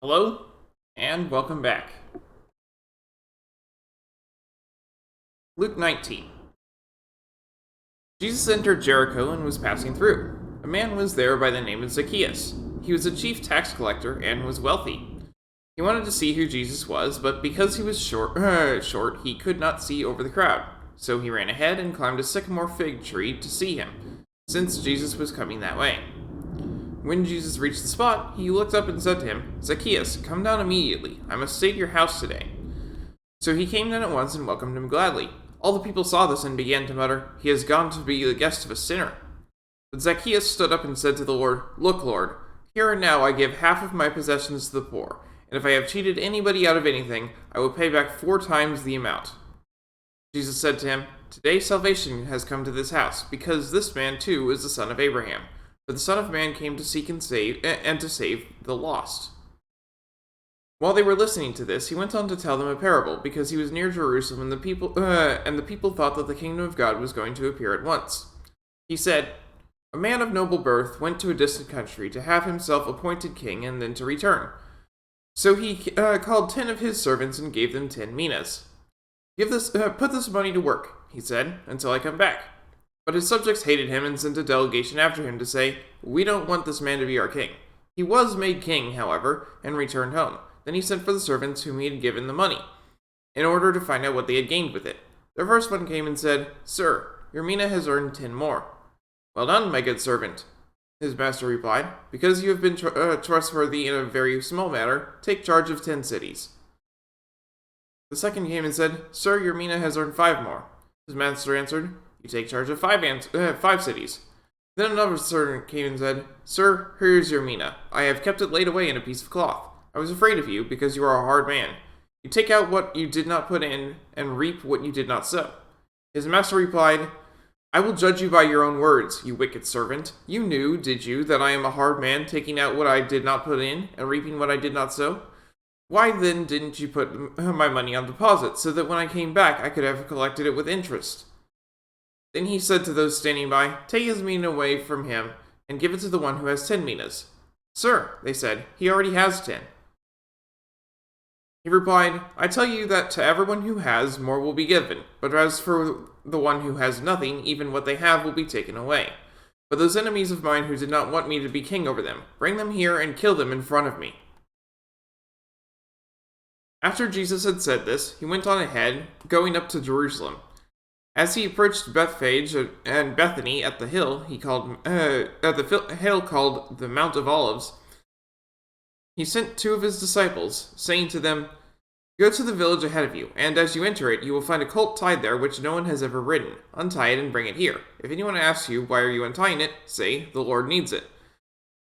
Hello, and welcome back. Luke 19. Jesus entered Jericho and was passing through. A man was there by the name of Zacchaeus. He was a chief tax collector and was wealthy. He wanted to see who Jesus was, but because he was short, he could not see over the crowd. So he ran ahead and climbed a sycamore fig tree to see him, since Jesus was coming that way. When Jesus reached the spot, he looked up and said to him, "Zacchaeus, come down immediately. I must stay at your house today." So he came down at once and welcomed him gladly. All the people saw this and began to mutter, "He has gone to be the guest of a sinner." But Zacchaeus stood up and said to the Lord, "Look, Lord, here and now I give half of my possessions to the poor, and if I have cheated anybody out of anything, I will pay back 4 times the amount." Jesus said to him, "Today salvation has come to this house, because this man too is the son of Abraham. For the Son of Man came to seek and to save the lost." While they were listening to this, he went on to tell them a parable, because he was near Jerusalem, and the people thought that the kingdom of God was going to appear at once. He said, "A man of noble birth went to a distant country to have himself appointed king and then to return. So he called 10 of his servants and gave them 10 minas. Put this money to work," he said, "until I come back." But his subjects hated him and sent a delegation after him to say, "We don't want this man to be our king." He was made king, however, and returned home. Then he sent for the servants whom he had given the money, in order to find out what they had gained with it. The first one came and said, "Sir, your mina has earned 10 more." "Well done, my good servant," his master replied. "Because you have been trustworthy in a very small matter, take charge of 10 cities. The second came and said, "Sir, your mina has earned 5 more." His master answered, "You take charge of 5 cities. Then another servant came and said, "Sir, here is your mina. I have kept it laid away in a piece of cloth. I was afraid of you, because you are a hard man. You take out what you did not put in, and reap what you did not sow." His master replied, "I will judge you by your own words, you wicked servant. You knew, did you, that I am a hard man, taking out what I did not put in, and reaping what I did not sow? Why then didn't you put my money on deposit, so that when I came back I could have collected it with interest?" Then he said to those standing by, "Take his mina away from him, and give it to the one who has 10 minas. "Sir," they said, "he already has 10. He replied, "I tell you that to everyone who has, more will be given, but as for the one who has nothing, even what they have will be taken away. But those enemies of mine who did not want me to be king over them, bring them here and kill them in front of me." After Jesus had said this, he went on ahead, going up to Jerusalem. As he approached Bethphage and Bethany at the hill called the Mount of Olives, he sent 2 of his disciples, saying to them, "Go to the village ahead of you, and as you enter it, you will find a colt tied there which no one has ever ridden. Untie it and bring it here. If anyone asks you, 'Why are you untying it?' say, 'The Lord needs it.'"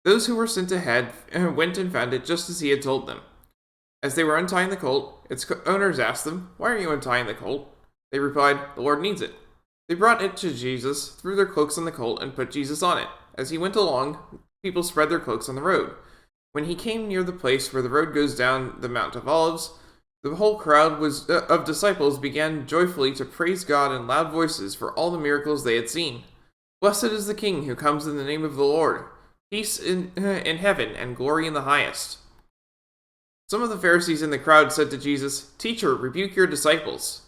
Those who were sent ahead went and found it just as he had told them. As they were untying the colt, its owners asked them, "Why are you untying the colt?" They replied, "The Lord needs it." They brought it to Jesus, threw their cloaks on the colt, and put Jesus on it. As he went along, people spread their cloaks on the road. When he came near the place where the road goes down the Mount of Olives, the whole crowd of disciples began joyfully to praise God in loud voices for all the miracles they had seen. "Blessed is the King who comes in the name of the Lord. Peace in heaven and glory in the highest." Some of the Pharisees in the crowd said to Jesus, "Teacher, rebuke your disciples."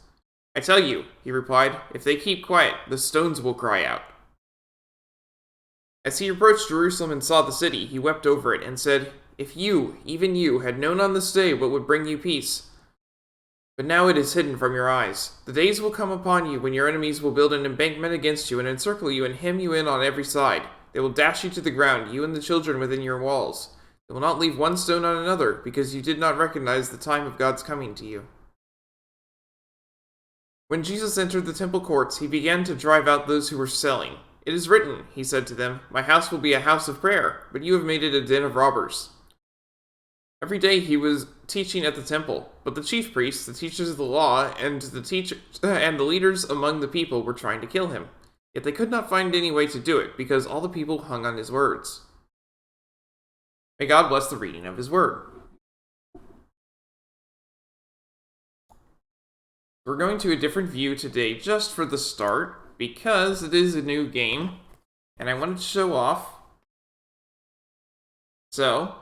"I tell you," he replied, "if they keep quiet, the stones will cry out." As he approached Jerusalem and saw the city, he wept over it and said, "If you, even you, had known on this day what would bring you peace. But now it is hidden from your eyes. The days will come upon you when your enemies will build an embankment against you and encircle you and hem you in on every side. They will dash you to the ground, you and the children within your walls. They will not leave one stone on another, because you did not recognize the time of God's coming to you." When Jesus entered the temple courts, he began to drive out those who were selling. "It is written," he said to them, "My house will be a house of prayer, but you have made it a den of robbers." Every day he was teaching at the temple, but the chief priests, the teachers of the law, and the leaders among the people were trying to kill him. Yet they could not find any way to do it, because all the people hung on his words. May God bless the reading of his word. We're going to a different view today just for the start, because it is a new game, and I wanted to show off. So,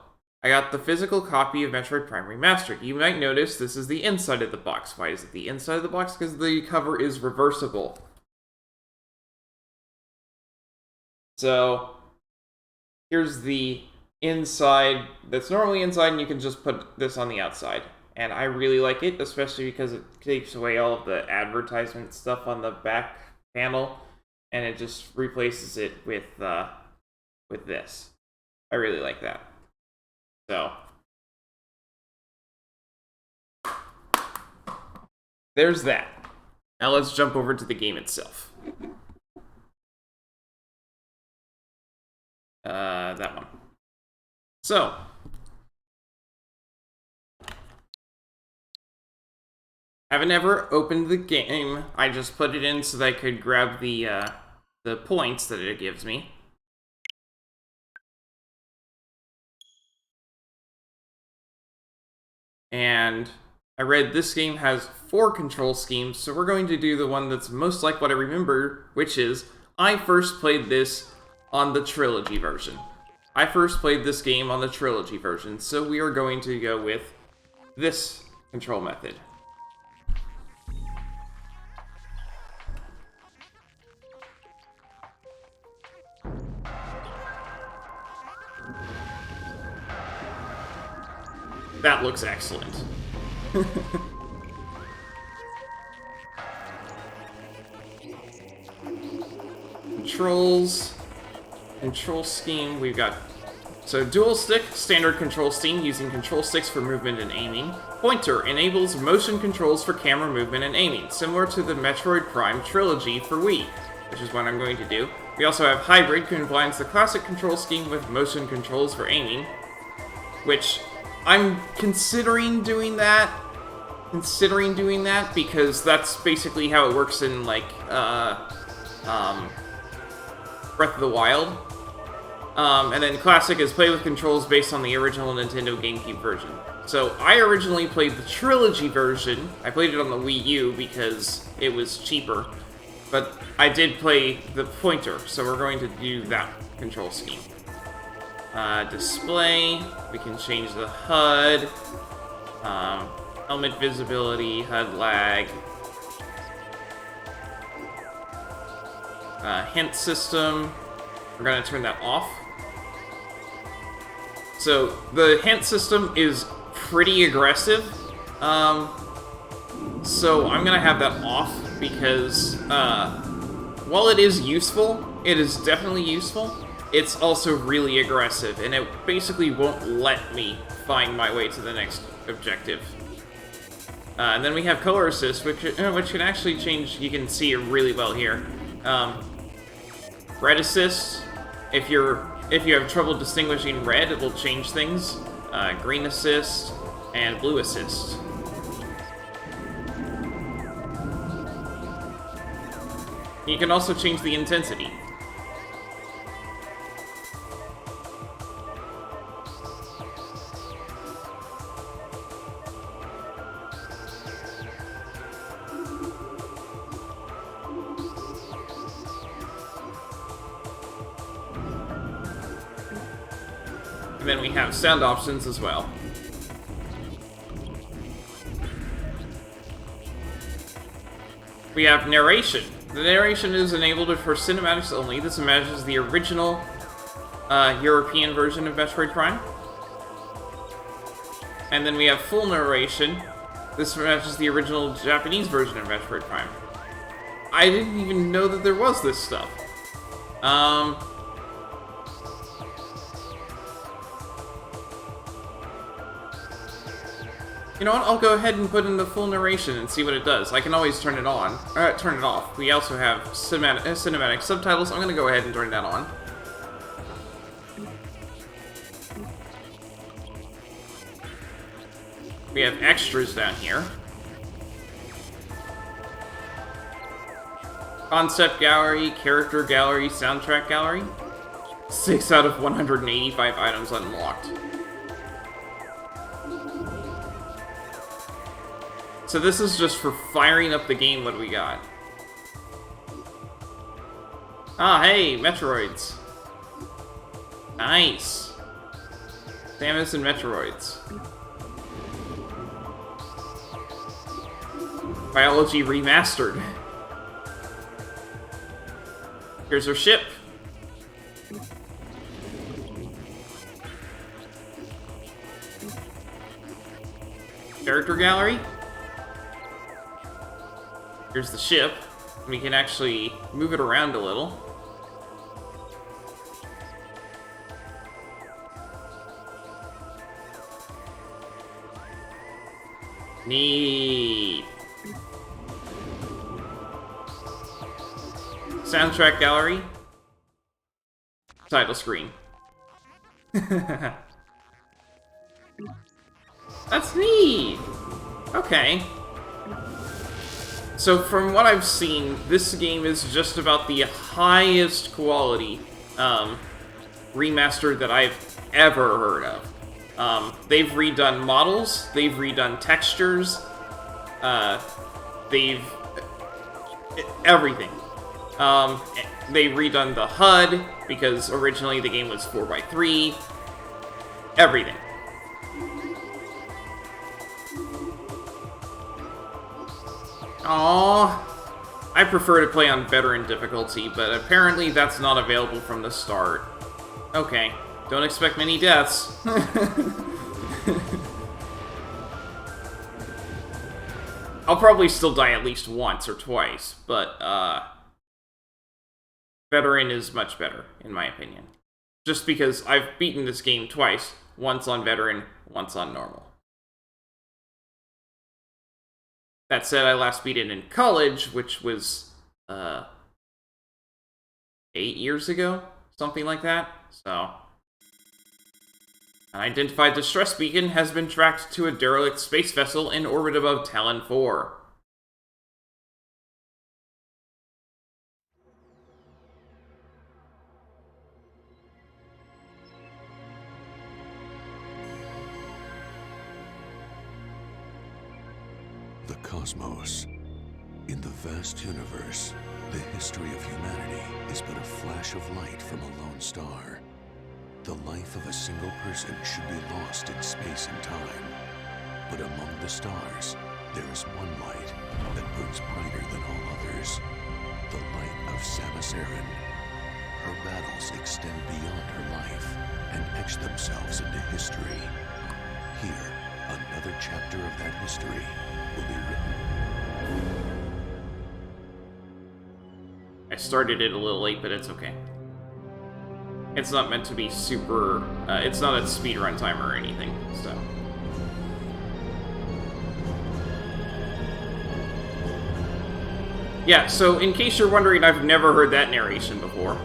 I got the physical copy of Metroid Prime Remastered. You might notice this is the inside of the box. Why is it the inside of the box? Because the cover is reversible. So, here's the inside that's normally inside, and you can just put this on the outside. And I really like it, especially because it takes away all of the advertisement stuff on the back panel, and it just replaces it with this. I really like that. So, there's that. Now let's jump over to the game itself. That one. So, haven't ever opened the game. I just put it in so that I could grab the points that it gives me. And I read this game has 4 control schemes, so we're going to do the one that's most like what I remember, which is, I first played this on the Trilogy version. I first played this game on the Trilogy version, so we are going to go with this control method. That looks excellent. Controls. Control scheme, we've got... So, dual stick, standard control scheme, using control sticks for movement and aiming. Pointer enables motion controls for camera movement and aiming, similar to the Metroid Prime Trilogy for Wii, which is what I'm going to do. We also have hybrid, combines the classic control scheme with motion controls for aiming, which I'm considering doing that. Because that's basically how it works in, like, Breath of the Wild. And then Classic is play with controls based on the original Nintendo GameCube version. So, I originally played the Trilogy version. I played it on the Wii U because it was cheaper. But I did play the pointer, so we're going to do that control scheme. Display, we can change the HUD, helmet visibility, HUD lag, hint system, we're going to turn that off. So, the hint system is pretty aggressive, so I'm going to have that off because, while it is useful, it is definitely useful, it's also really aggressive, and it basically won't let me find my way to the next objective. And then we have color assist, which can actually change. You can see it really well here. Red assist, if you have trouble distinguishing red, it will change things. Green assist and blue assist. You can also change the intensity. And then we have sound options as well. We have narration. The narration is enabled for cinematics only. This matches the original European version of Metroid Prime. And then we have full narration. This matches the original Japanese version of Metroid Prime. I didn't even know that there was this stuff. You know what? I'll go ahead and put in the full narration and see what it does. I can always turn it on, turn it off. We also have cinematic subtitles. I'm gonna go ahead and turn that on. We have extras down here. Concept gallery, character gallery, soundtrack gallery. 6 out of 185 items unlocked. So this is just for firing up the game. What we got? Ah, hey, Metroids. Nice. Samus and Metroids. Biology Remastered. Here's our ship. Character gallery. Here's the ship. We can actually move it around a little. Neat. Soundtrack gallery. Title screen. That's neat! Okay. So from what I've seen, this game is just about the highest quality remaster that I've ever heard of. They've redone models, they've redone textures, they've... everything. They redone the HUD, because originally the game was 4x3. Everything. Aww. I prefer to play on veteran difficulty, but apparently that's not available from the start. Okay. Don't expect many deaths. I'll probably still die at least once or twice, but, veteran is much better, in my opinion. Just because I've beaten this game twice. Once on veteran, once on normal. That said, I last beat it in college, which was, 8 years ago? Something like that. So... An identified distress beacon has been tracked to a derelict space vessel in orbit above Tallon 4. The cosmos. In the vast universe, the history of humanity is but a flash of light from a lone star. The life of a single person should be lost in space and time. But among the stars, there is one light that burns brighter than all others. The light of Samus Aran. Her battles extend beyond her life and etch themselves into history. Here, another chapter of that history will be written. I started it a little late, but it's okay. It's not meant to be super... it's not a speedrun timer or anything, so... Yeah, so in case you're wondering, I've never heard that narration before.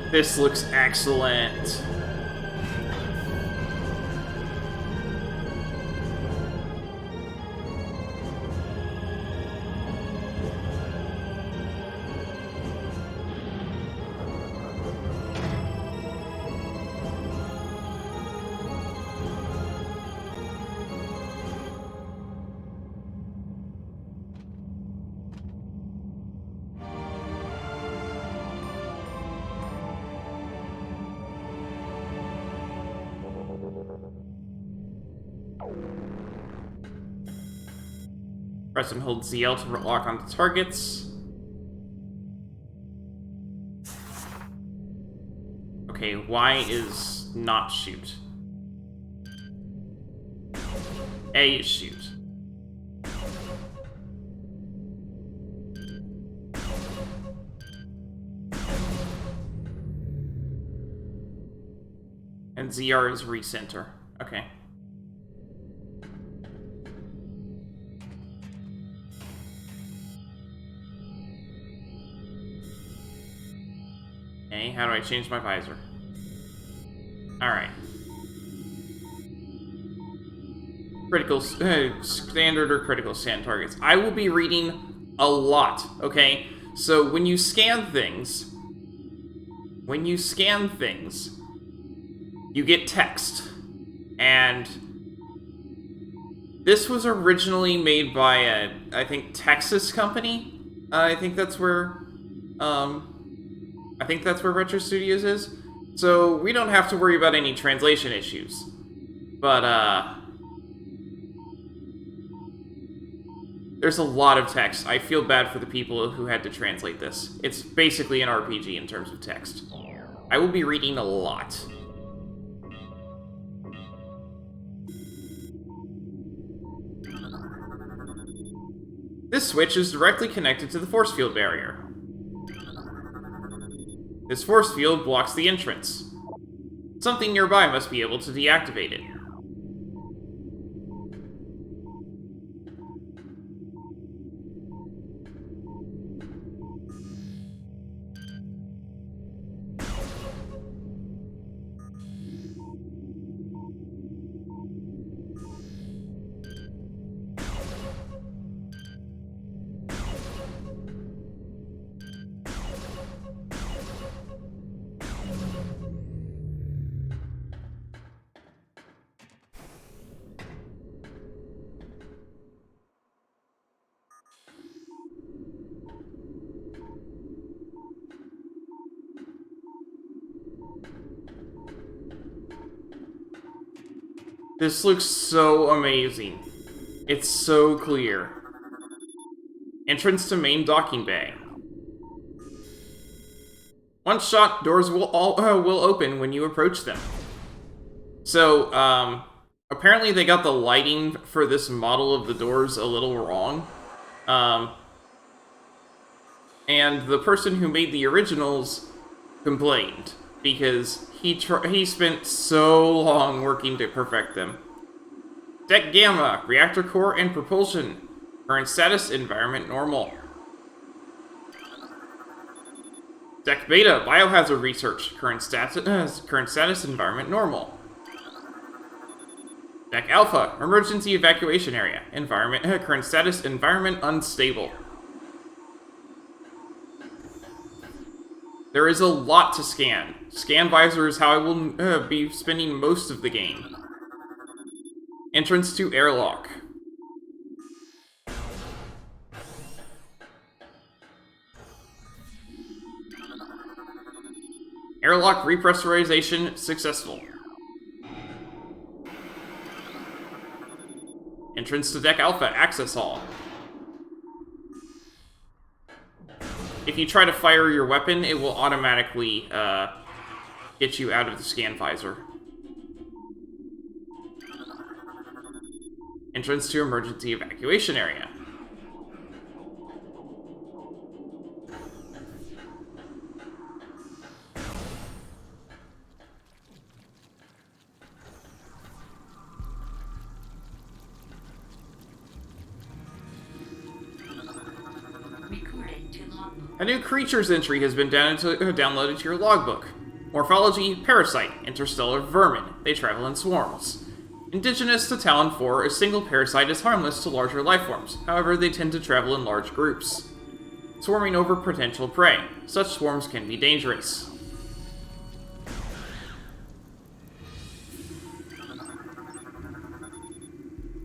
This looks excellent. Press and hold ZL to lock onto targets. Okay, Y is not shoot. A is shoot. And ZR is recenter. Okay. Okay, how do I change my visor? Alright. Critical, standard or critical scan targets. I will be reading a lot, okay? So when you scan things, you get text. And This was originally made by a, I think, Texas company. I think that's where Retro Studios is. So we don't have to worry about any translation issues. But there's a lot of text. I feel bad for the people who had to translate this. It's basically an RPG in terms of text. I will be reading a lot. This switch is directly connected to the force field barrier. This force field blocks the entrance. Something nearby must be able to deactivate it. This looks so amazing. It's so clear. Entrance to main docking bay. Once shot, doors will open when you approach them. So, apparently they got the lighting for this model of the doors a little wrong. And the person who made the originals complained because he spent so long working to perfect them. Deck Gamma, reactor core and propulsion. Current status, environment normal. Deck Beta, biohazard research. Current status, environment normal. Deck Alpha, emergency evacuation area. Current status, environment unstable. There is a lot to scan. Scan visor is how I will be spending most of the game. Entrance to airlock. Airlock repressurization successful. Entrance to Deck Alpha access hall. If you try to fire your weapon, it will automatically get you out of the scan visor. Entrance to emergency evacuation area. A new creatures entry has been downloaded to your logbook. Morphology, parasite, interstellar vermin. They travel in swarms. Indigenous to Tallon 4, a single parasite is harmless to larger lifeforms. However, they tend to travel in large groups, swarming over potential prey. Such swarms can be dangerous.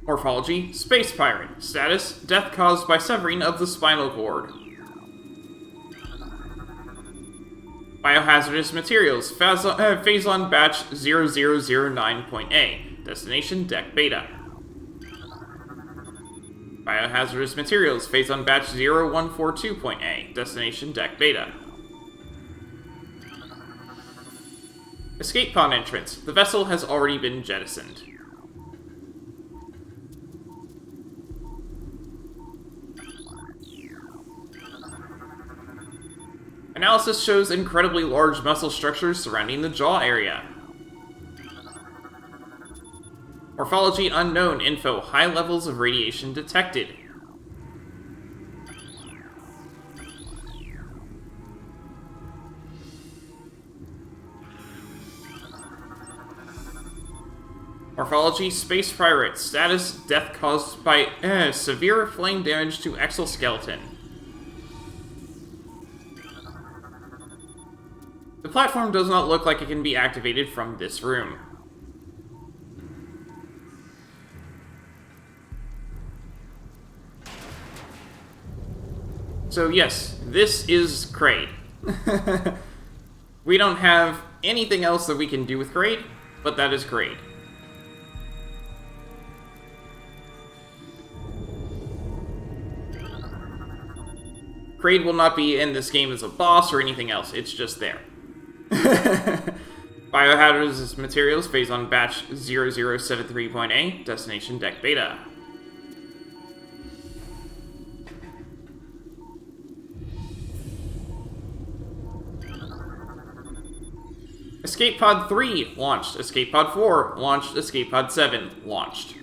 Morphology, space pirate. Status, death caused by severing of the spinal cord. Biohazardous materials, Phazon batch 0009.A. Destination, Deck Beta. Biohazardous materials, Phazon batch 0142.A. Destination, Deck Beta. Escape pod entrance. The vessel has already been jettisoned. Analysis shows incredibly large muscle structures surrounding the jaw area. Morphology unknown info. High levels of radiation detected. Morphology, space pirate. Status, death caused by severe flame damage to exoskeleton. The platform does not look like it can be activated from this room. So yes, this is Kraid. We don't have anything else that we can do with Kraid, but that is Kraid. Kraid will not be in this game as a boss or anything else, it's just there. Biohazardous materials phase on batch 0073.A, destination deck beta. Escape Pod 3 launched. Escape Pod 4 launched. Escape Pod 7 launched.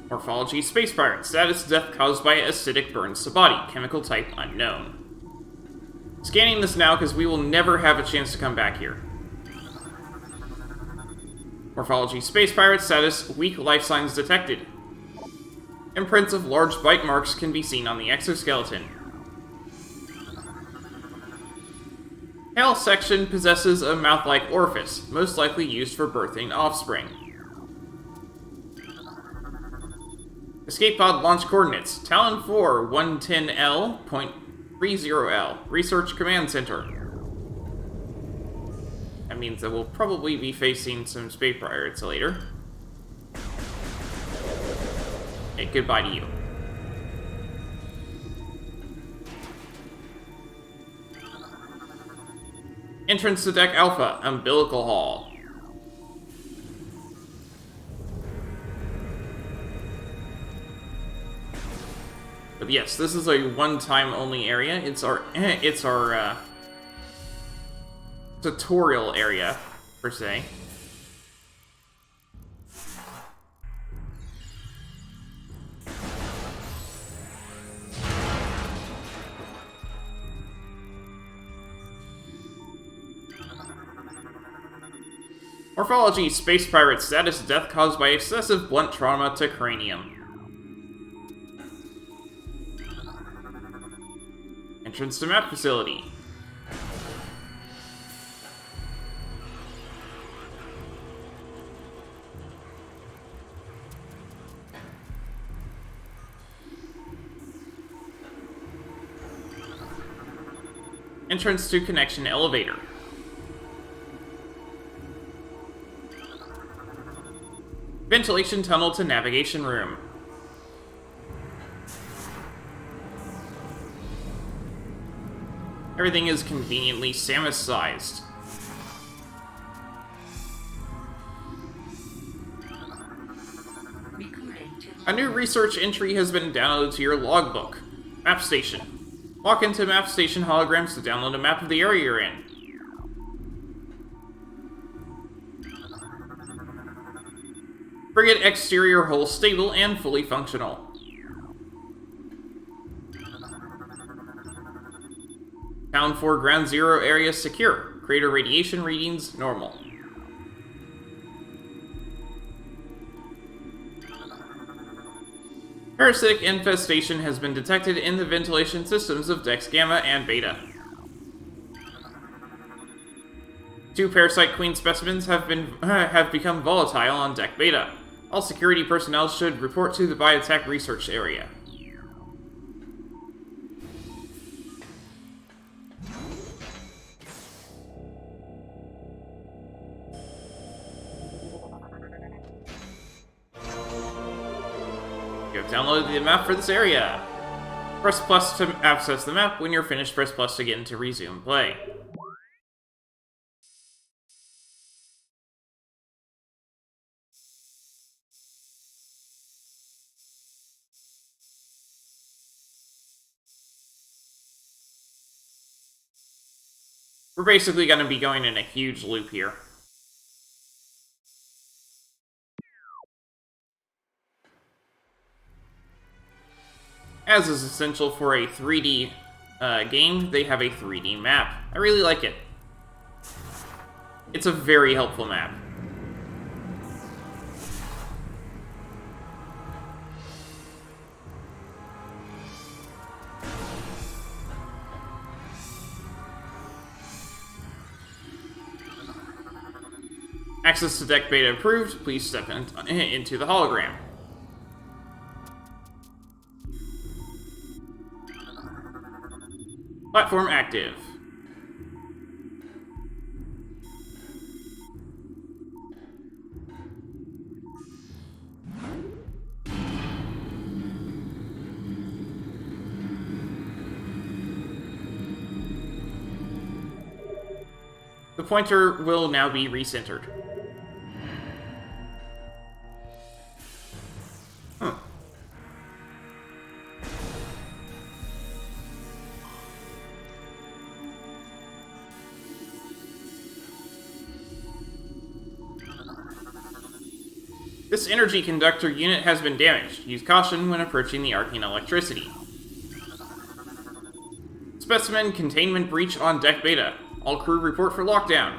Morphology Space Pirate. Status death caused by acidic burns to body. Chemical type unknown. Scanning this now because we will never have a chance to come back here. Morphology Space Pirate. Status weak life signs detected. Imprints of large bite marks can be seen on the exoskeleton. Tail section possesses a mouth-like orifice, most likely used for birthing offspring. Escape pod launch coordinates. Tallon 4, 110L.30L. Research Command Center. That means that we'll probably be facing some space pirates later. Okay, goodbye to you. Entrance to Deck Alpha, Umbilical Hall. But yes, this is a one-time only area. It's our tutorial area, per se. Morphology Space Pirate. Status death caused by excessive blunt trauma to cranium. Entrance to map facility. Entrance to connection elevator. Ventilation tunnel to navigation room. Everything is conveniently Samus-sized. A new research entry has been downloaded to your logbook. Map station. Walk into map station holograms to download a map of the area you're in. Frigate exterior hull stable and fully functional. Town 4 Ground Zero area secure. Crater radiation readings normal. Parasitic infestation has been detected in the ventilation systems of Dex Gamma and Beta. 2 Parasite Queen specimens have become volatile on Deck Beta. All security personnel should report to the Biotech Research Area. You have downloaded the map for this area. Press plus to access the map. When you're finished, press plus again to resume play. We're basically going to be going in a huge loop here. As is essential for a 3D game, they have a 3D map. I really like it. It's a very helpful map. Access to deck beta approved. Please step into the hologram. Platform active. The pointer will now be recentered. Huh. This energy conductor unit has been damaged. Use caution when approaching the arcane electricity. Specimen containment breach on deck beta. All crew report for lockdown.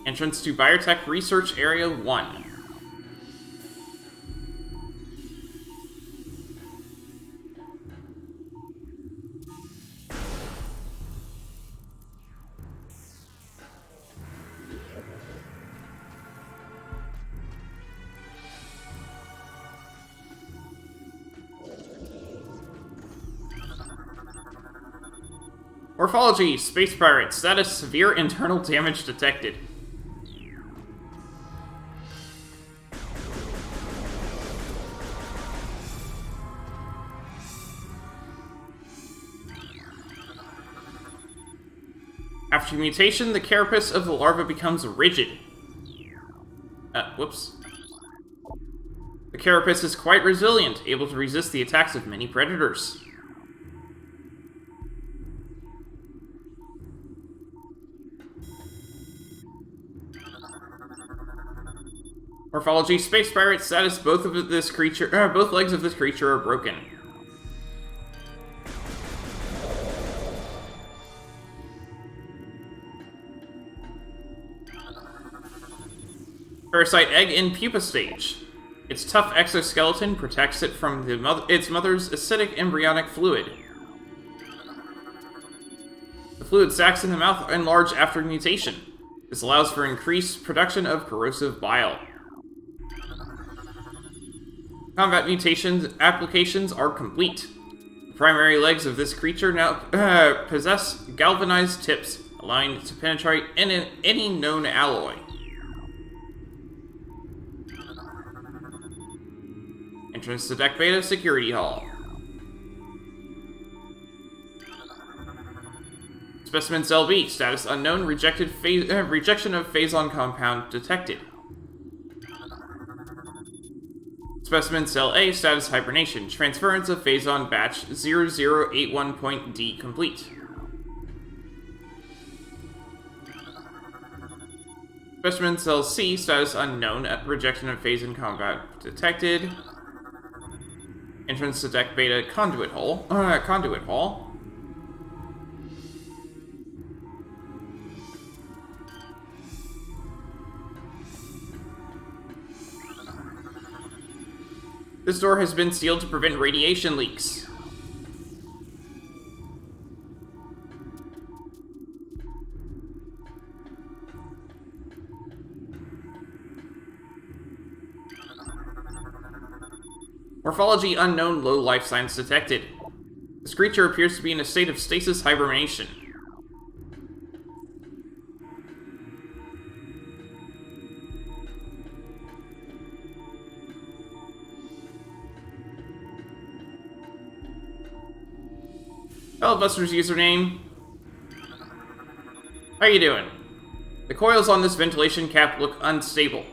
Entrance to Biotech Research Area 1. Morphology, Space Pirate, status severe internal damage detected. After mutation, the carapace of the larva becomes rigid. Whoops. The carapace is quite resilient, able to resist the attacks of many predators. Morphology, Space Pirate, status, both legs of this creature are broken. Parasite egg in pupa stage. Its tough exoskeleton protects it from its mother's acidic embryonic fluid. The fluid sacs in the mouth enlarge after mutation. This allows for increased production of corrosive bile. Combat mutations applications are complete. The primary legs of this creature now possess galvanized tips, aligned to penetrate any known alloy. Entrance to Deck Beta Security Hall. Specimen Cell B, status unknown, rejection of Phazon compound detected. Specimen Cell A, status hibernation, transference of Phazon batch 0081.D complete. Specimen Cell C, status unknown, rejection of Phazon compound detected. Entrance to Deck Beta Conduit Hall. This door has been sealed to prevent radiation leaks. Morphology unknown, low life signs detected. This creature appears to be in a state of stasis hibernation. Buster's username. How you doing? The coils on this ventilation cap look unstable.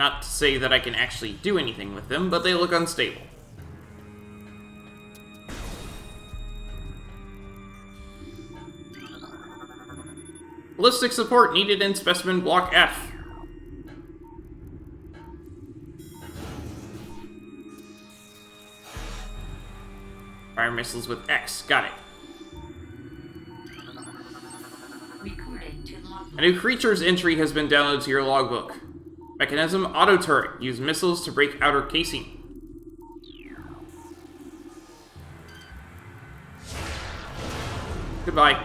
Not to say that I can actually do anything with them, but they look unstable. Ballistic support needed in Specimen Block F. Fire missiles with X. Got it. A new creature's entry has been downloaded to your logbook. Mechanism auto turret. Use missiles to break outer casing. Goodbye.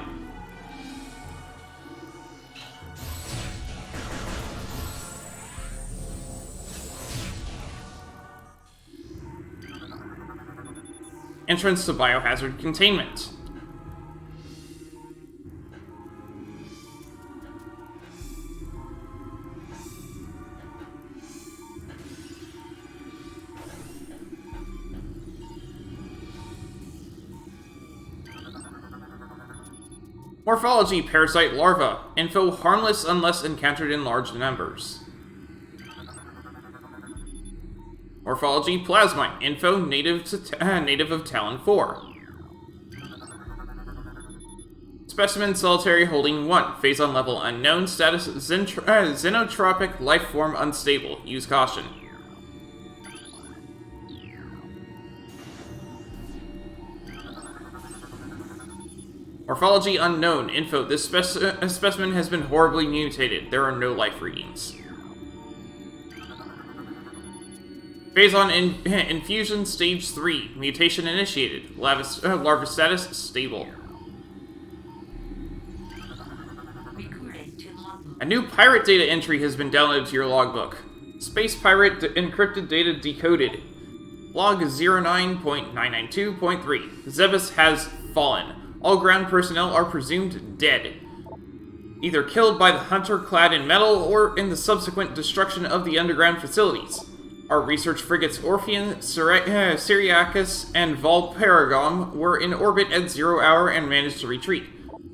Entrance to biohazard containment. Morphology parasite larva. Info harmless unless encountered in large numbers. Morphology plasmite. Info native of Tallon 4. Specimen solitary holding 1. Phase on level unknown. Status xenotropic life form unstable. Use caution. Morphology unknown. Info. This specimen has been horribly mutated. There are no life readings. Phase on infusion stage 3. Mutation initiated. Larva status stable. A new pirate data entry has been downloaded to your logbook. Space pirate encrypted data decoded. Log 09.992.3. Zebus has fallen. All ground personnel are presumed dead. Either killed by the hunter clad in metal or in the subsequent destruction of the underground facilities. Our research frigates Orphean, Syriacus, and Valparagam were in orbit at 0 hour and managed to retreat.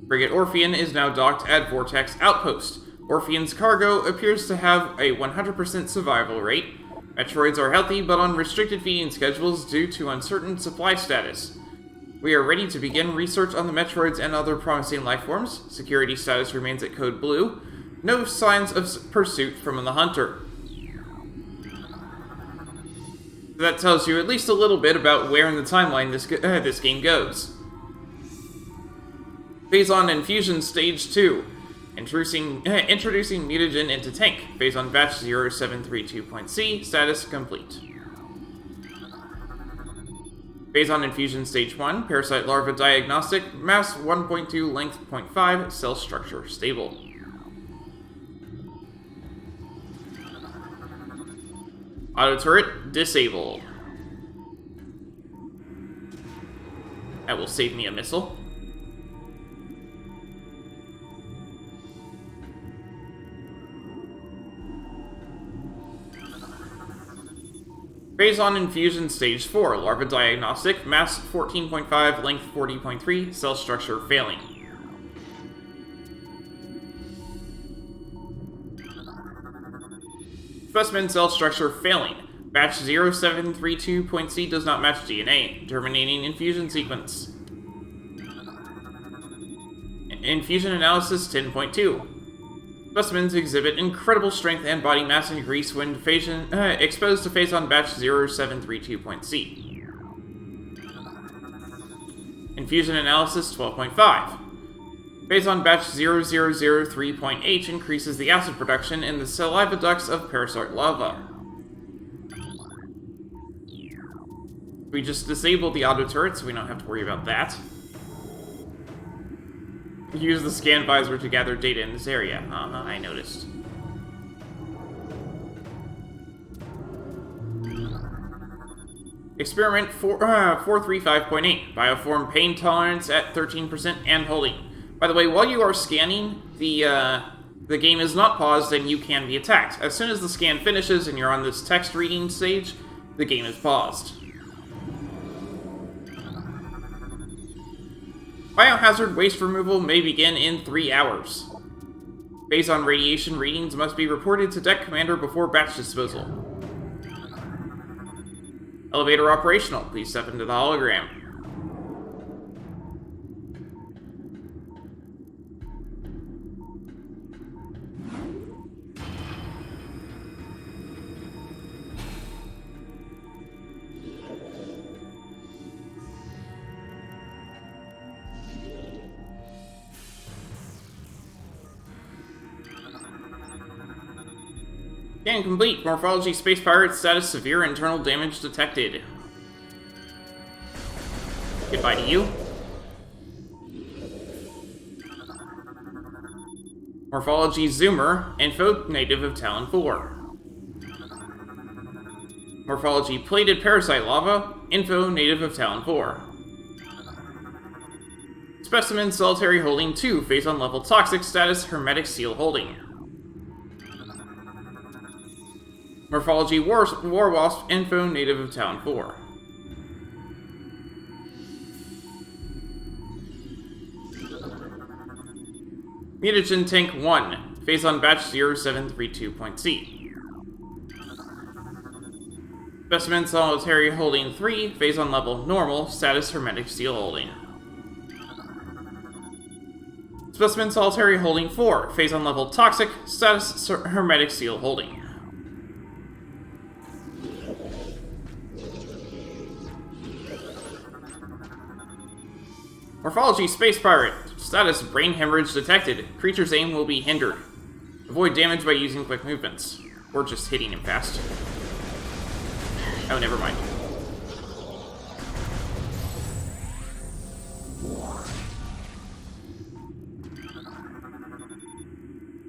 Frigate Orphean is now docked at Vortex Outpost. Orphean's cargo appears to have a 100% survival rate. Metroids are healthy, but on restricted feeding schedules due to uncertain supply status. We are ready to begin research on the Metroids and other promising life forms. Security status remains at Code Blue. No signs of pursuit from the hunter. That tells you at least a little bit about where in the timeline this game goes. Phase on Infusion Stage 2. Introducing mutagen into tank. Phase on Batch 0732.C. Status complete. Phase on Infusion Stage 1. Parasite Larva Diagnostic. Mass 1.2, length 0.5. Cell structure stable. Auto turret disabled. That will save me a missile. Phase on Infusion Stage 4. Larva Diagnostic. Mass 14.5, length 40.3. Cell structure failing. Specimen cell structure failing. Batch 0732.C does not match DNA. Terminating infusion sequence. Infusion analysis 10.2. Specimens exhibit incredible strength and body mass increase when exposed to phase on batch 0732.C. Infusion analysis 12.5. Phase on batch 0003.H increases the acid production in the saliva ducts of parasite larva. We just disabled the auto turret, so we don't have to worry about that. Use the scan visor to gather data in this area. I noticed. Experiment 435.8. Bioform pain tolerance at 13% and holding. By the way, while you are scanning, the game is not paused and you can be attacked. As soon as the scan finishes and you're on this text reading stage, the game is paused. Biohazard waste removal may begin in 3 hours. Based on radiation readings must be reported to deck commander before batch disposal. Elevator operational. Please step into the hologram. Scan complete. Morphology Space Pirate status severe internal damage detected. Goodbye to you. Morphology Zoomer, info native of Tallon 4. Morphology Plated Parasite Lava, info native of Tallon 4. Specimen Solitary Holding 2, face on level Toxic status Hermetic Seal Holding. Morphology War Wasp, info native of Tallon 4. Mutagen Tank 1, face on batch 0732.C. Specimen Solitary Holding 3, face on level Normal, status Hermetic Seal Holding. Specimen Solitary Holding 4, face on level Toxic, status Hermetic Seal Holding. Morphology Space Pirate, status Brain Hemorrhage detected. Creature's aim will be hindered. Avoid damage by using quick movements. Or just hitting him fast. Oh, never mind.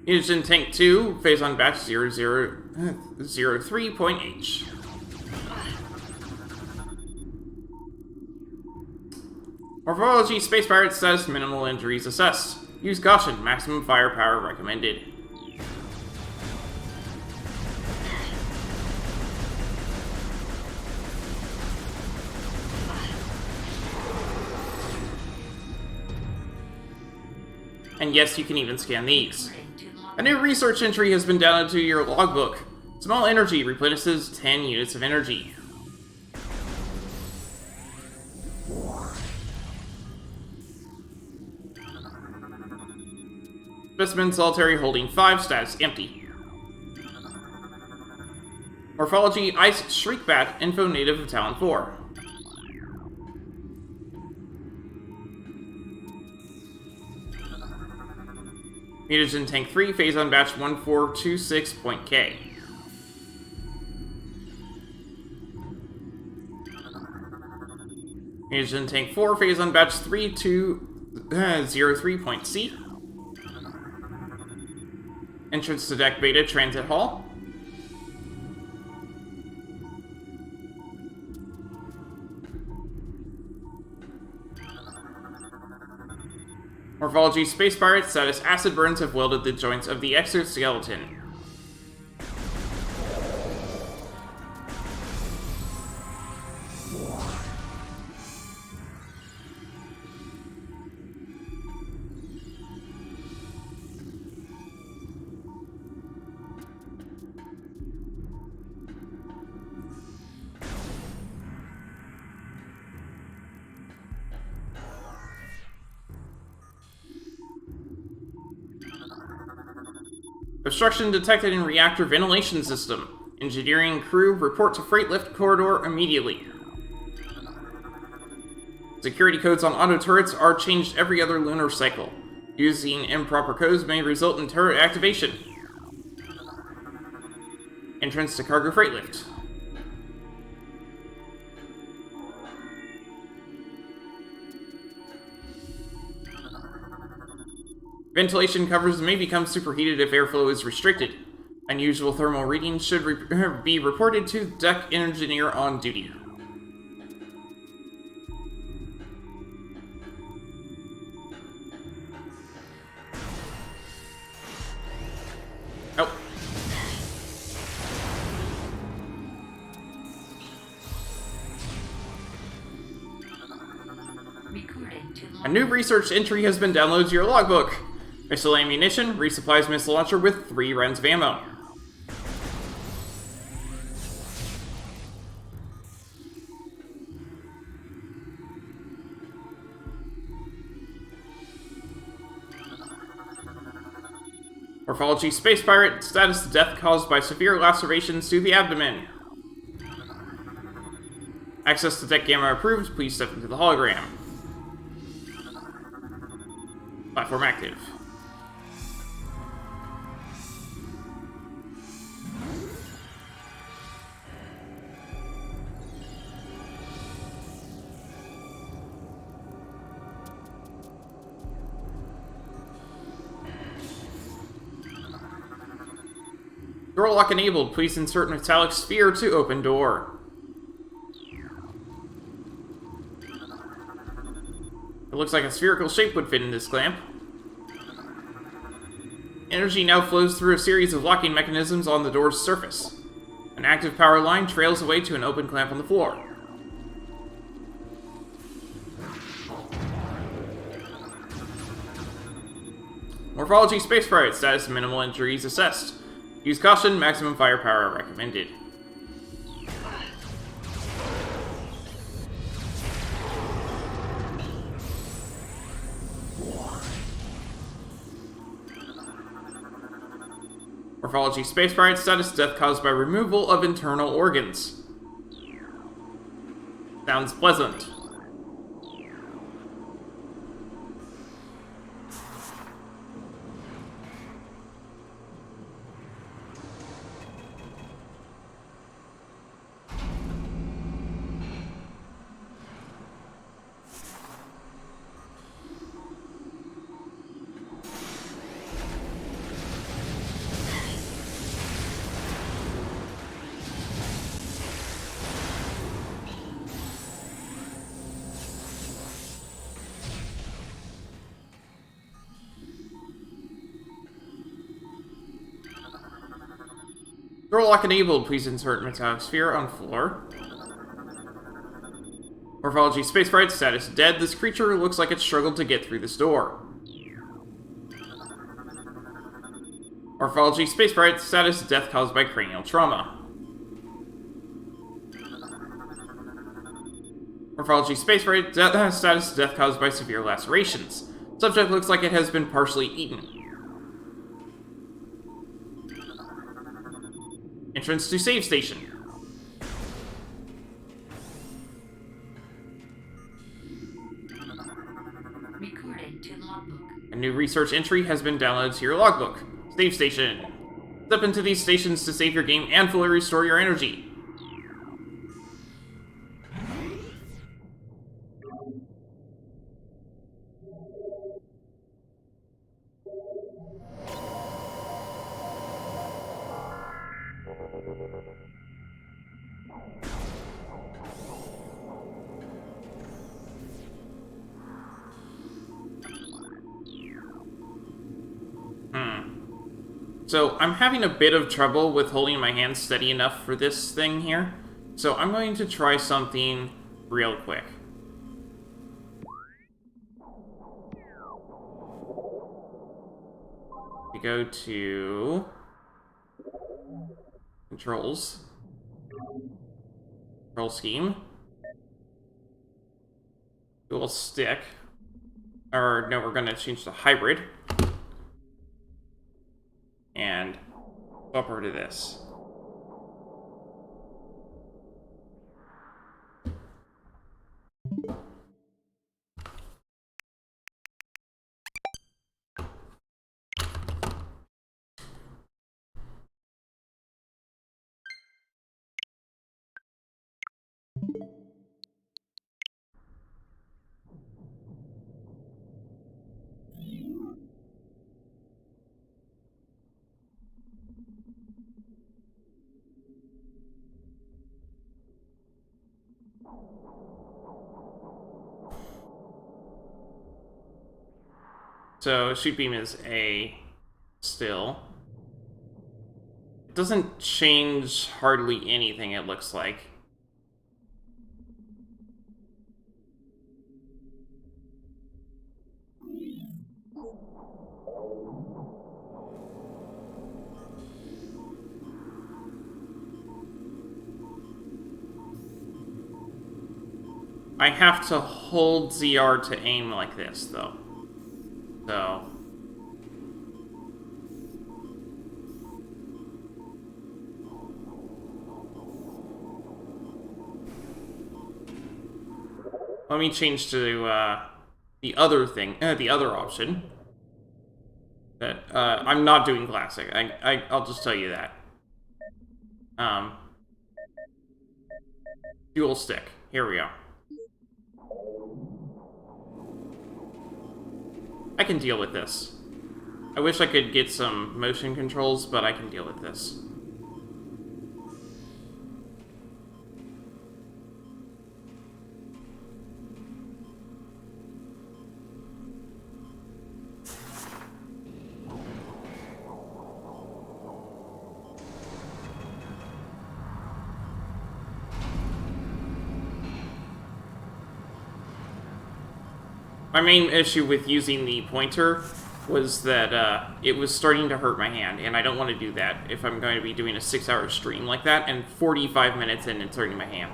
Mutagen Tank 2, phase on batch 0003.H. Morphology Space Pirate status minimal injuries assessed. Use caution, maximum firepower recommended. And yes, you can even scan these. A new research entry has been downloaded to your logbook. Small energy replenishes 10 units of energy. Specimen Solitary Holding 5, status empty. Morphology Ice Shriekbat, info native of Tallon 4. Mutagen Tank 3, phase on batch 1426.K. Mutagen Tank 4, phase on batch 3203.C. Entrance to Deck Beta Transit Hall. Morphology Space Pirate status acid burns have welded the joints of the exoskeleton. Obstruction detected in reactor ventilation system. Engineering crew report to freight lift corridor immediately. Security codes on auto turrets are changed every other lunar cycle. Using improper codes may result in turret activation. Entrance to cargo freight lift. Ventilation covers may become superheated if airflow is restricted. Unusual thermal readings should be reported to deck engineer on duty. Oh. A new research entry has been downloaded to your logbook. Missile ammunition resupplies missile launcher with 3 rounds of ammo. Morphology Space Pirate, status death caused by severe lacerations to the abdomen. Access to deck gamma approved, please step into the hologram. Platform active. Door lock enabled, please insert metallic sphere to open door. It looks like a spherical shape would fit in this clamp. Energy now flows through a series of locking mechanisms on the door's surface. An active power line trails away to an open clamp on the floor. Morphology Space Pirate, status minimal injuries assessed. Use caution, maximum firepower recommended. Morphology Space Pirate, status death caused by removal of internal organs. Sounds pleasant. Door lock enabled, please insert metallic sphere on floor. Morphology Space Pirate, status dead. This creature looks like it struggled to get through this door. Morphology Space Pirate, status death caused by cranial trauma. Morphology Space Pirate, status death caused by severe lacerations. Subject looks like it has been partially eaten. Entrance to save station. Recorded to logbook. A new research entry has been downloaded to your logbook. Save station. Step into these stations to save your game and fully restore your energy. So, I'm having a bit of trouble with holding my hand steady enough for this thing here. So, I'm going to try something real quick. We go to controls, control scheme, dual stick, or no, we're going to change to hybrid, and up over to this. So shoot beam is A still. It doesn't change hardly anything, it looks like. I have to hold ZR to aim like this, though. So... let me change to, the other thing, the other option. That, I'm not doing classic. I'll just tell you that. Dual stick. Here we go. I can deal with this. I wish I could get some motion controls, but I can deal with this. My main issue with using the pointer was that it was starting to hurt my hand, and I don't want to do that if I'm going to be doing a 6-hour stream like that, and 45 minutes in it's hurting my hand.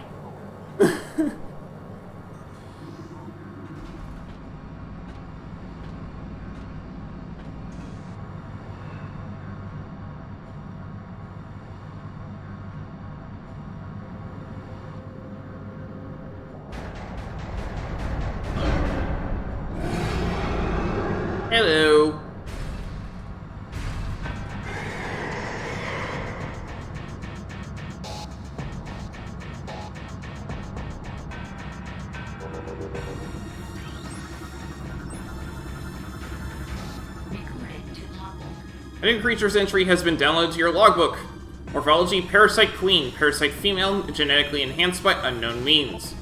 Hello. A new creature's entry has been downloaded to your logbook. Morphology: Parasite Queen. Parasite female, genetically enhanced by unknown means.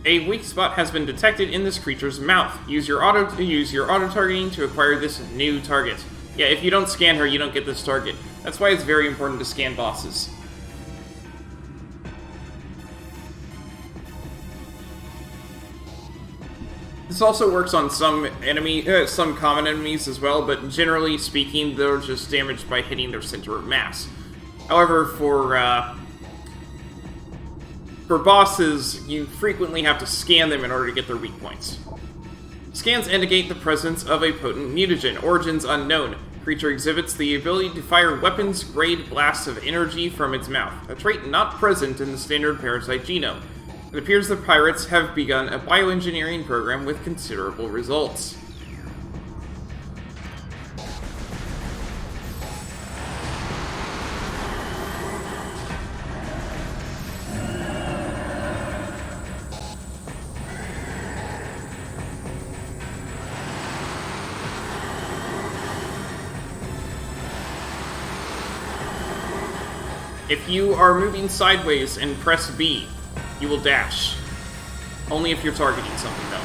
A weak spot has been detected in this creature's mouth. Use your auto-targeting to acquire this new target. Yeah, if you don't scan her, you don't get this target. That's why it's very important to scan bosses. This also works on some common enemies as well, but generally speaking, they're just damaged by hitting their center of mass. However, for bosses, you frequently have to scan them in order to get their weak points. Scans indicate the presence of a potent mutagen, origins unknown. Creature exhibits the ability to fire weapons-grade blasts of energy from its mouth, a trait not present in the standard parasite genome. It appears the pirates have begun a bioengineering program with considerable results. If you are moving sideways and press B, you will dash. Only if you're targeting something, though.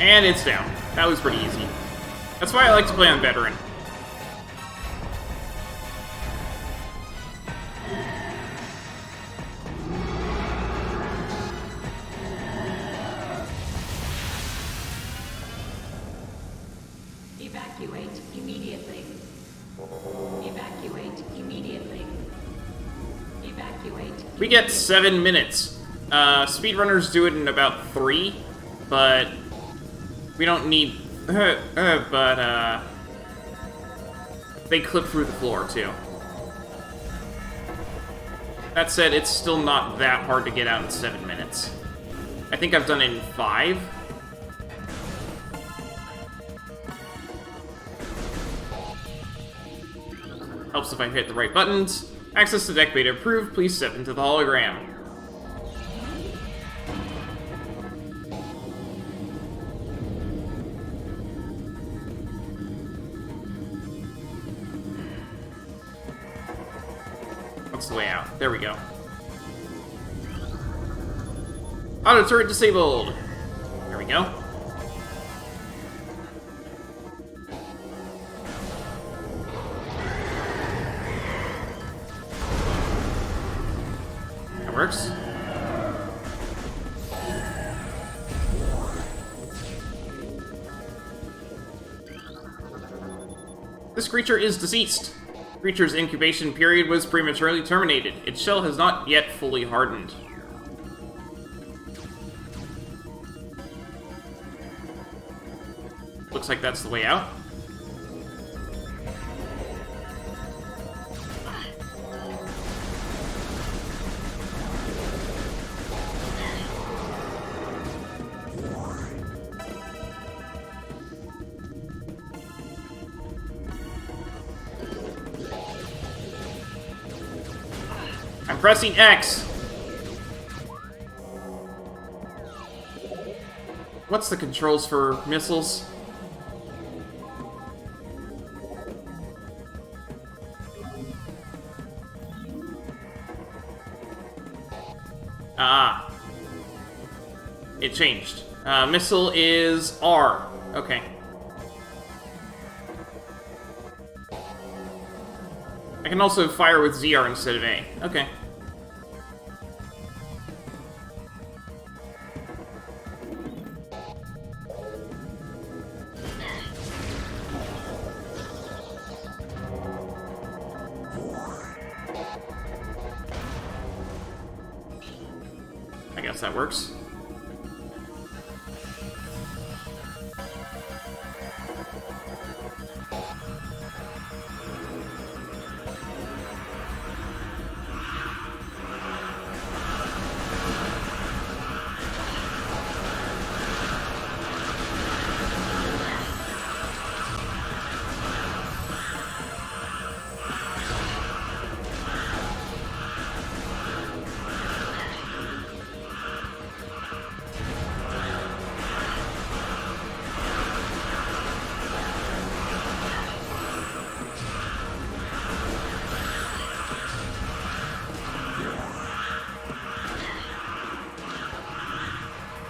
And it's down. That was pretty easy. That's why I like to play on Veteran. Evacuate immediately. Evacuate immediately. Evacuate. We get 7 minutes. Speedrunners do it in about 3, but we don't need... they clip through the floor, too. That said, it's still not that hard to get out in 7 minutes. I think I've done it in 5. Helps if I hit the right buttons. Access to deck beta approved. Please step into the hologram. What's the way out? There we go. Auto turret disabled. There we go. Works. This creature is deceased. The creature's incubation period was prematurely terminated. Its shell has not yet fully hardened. Looks like that's the way out. I'm pressing X. What's the controls for missiles? Ah. It changed. Missile is R. Okay. I can also fire with ZR instead of A. Okay. I guess that works.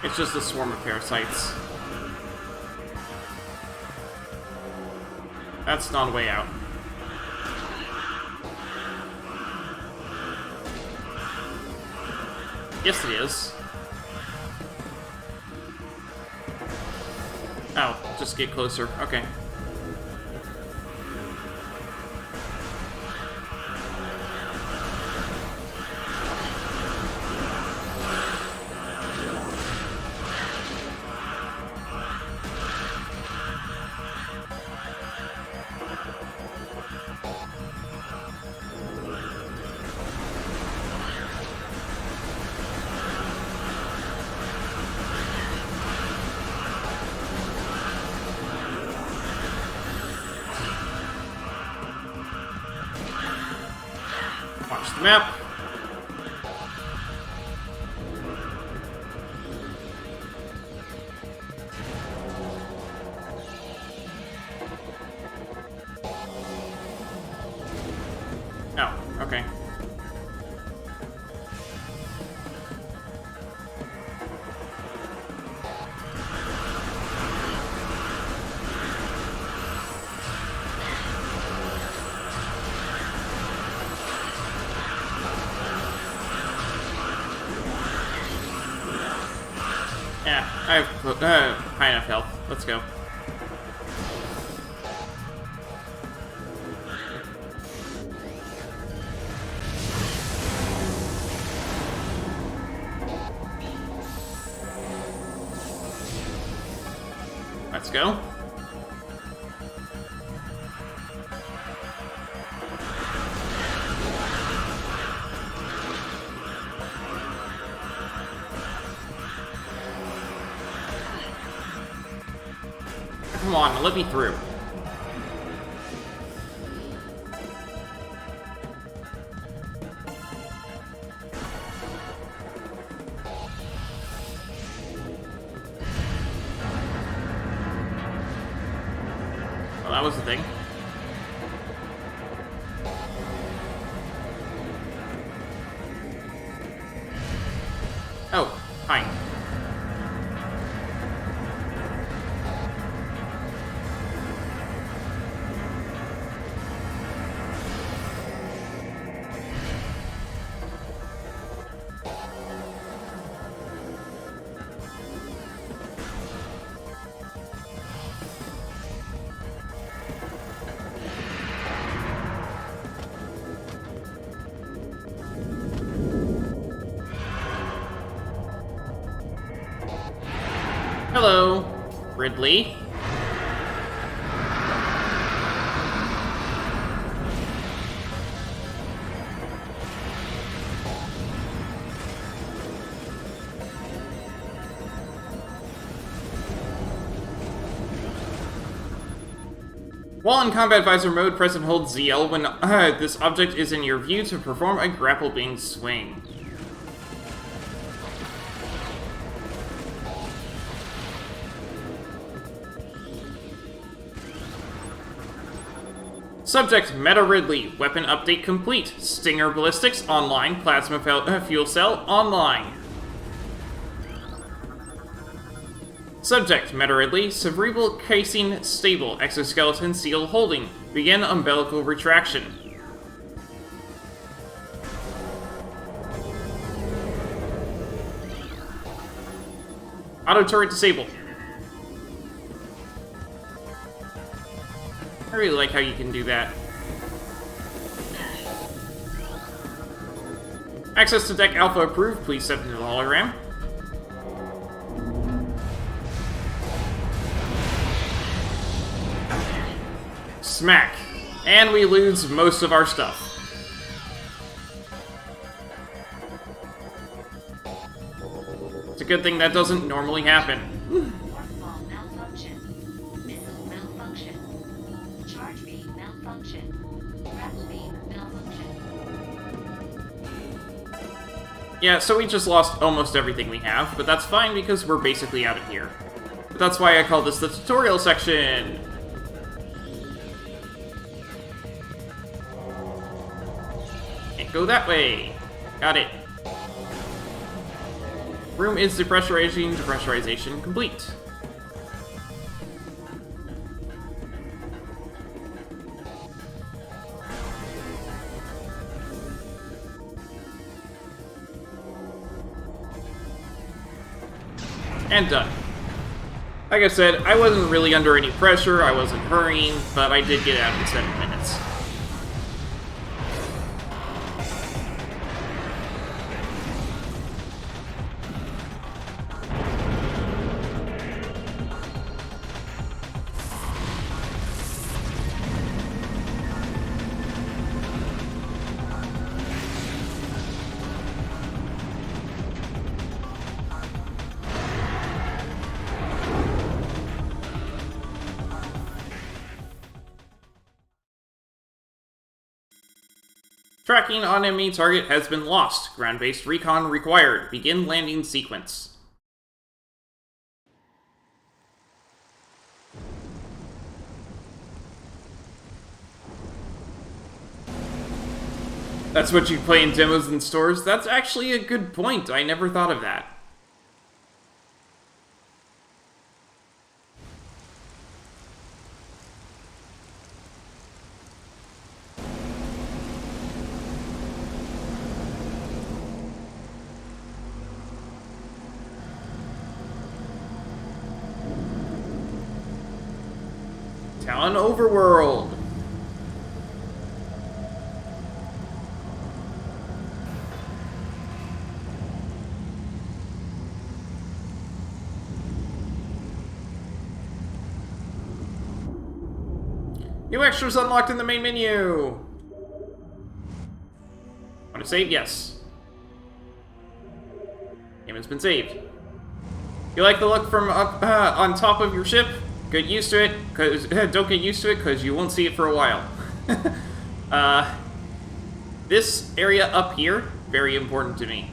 It's just a swarm of parasites. That's not a way out. Yes, it is. Oh, just get closer. Okay. Watch the map. Oh, okay. Yeah, I have high enough health. Let's go. Let's go. Come on, let me through. Well, that was the thing. Oh, hi. Hello, Ridley. While in Combat Visor mode, press and hold ZL when this object is in your view to perform a grapple beam swing. Subject Meta Ridley, weapon update complete. Stinger ballistics online, plasma fuel cell online. Subject Meta Ridley, cerebral casing stable, exoskeleton seal holding. Begin umbilical retraction. Auto turret disabled. I really like how you can do that. Access to deck alpha approved, please step into the hologram. Smack. And we lose most of our stuff. It's a good thing that doesn't normally happen. Waterfall malfunction. Missile malfunction. Charge beam malfunction. Grapple beam malfunction. Yeah, so we just lost almost everything we have, but that's fine because we're basically out of here. But that's why I call this the tutorial section. Can't go that way. Got it. Room is depressurization complete. And done. Like I said, I wasn't really under any pressure, I wasn't hurrying, but I did get out in 7 minutes. Tracking on enemy target has been lost. Ground-based recon required. Begin landing sequence. That's what you play in demos and stores? That's actually a good point. I never thought of that. Tallon Overworld. New extras unlocked in the main menu. Want to save? Yes. Game has been saved. You like the look from up on top of your ship? Get used to it, cause don't get used to it, cause you won't see it for a while. This area up here, very important to me.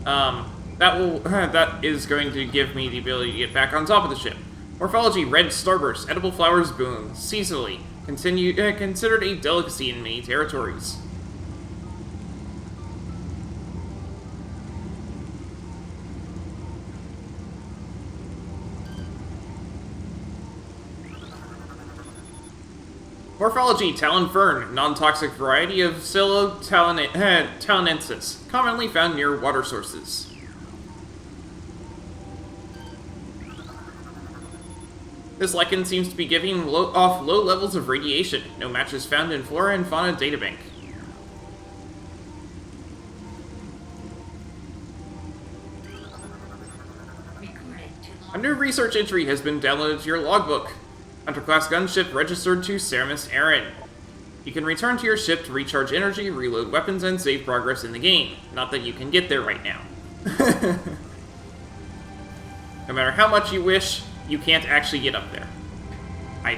That is going to give me the ability to get back on top of the ship. Morphology: red starburst, edible flowers boom, seasonally, considered a delicacy in many territories. Morphology: Tallon fern, non-toxic variety of Talonensis, commonly found near water sources. This lichen seems to be giving off low levels of radiation. No matches found in Flora and Fauna databank. Recorded to A new research entry has been downloaded to your logbook. Hunter-class gunship registered to Ceramus Aaron. You can return to your ship to recharge energy, reload weapons, and save progress in the game. Not that you can get there right now. No matter how much you wish, you can't actually get up there. I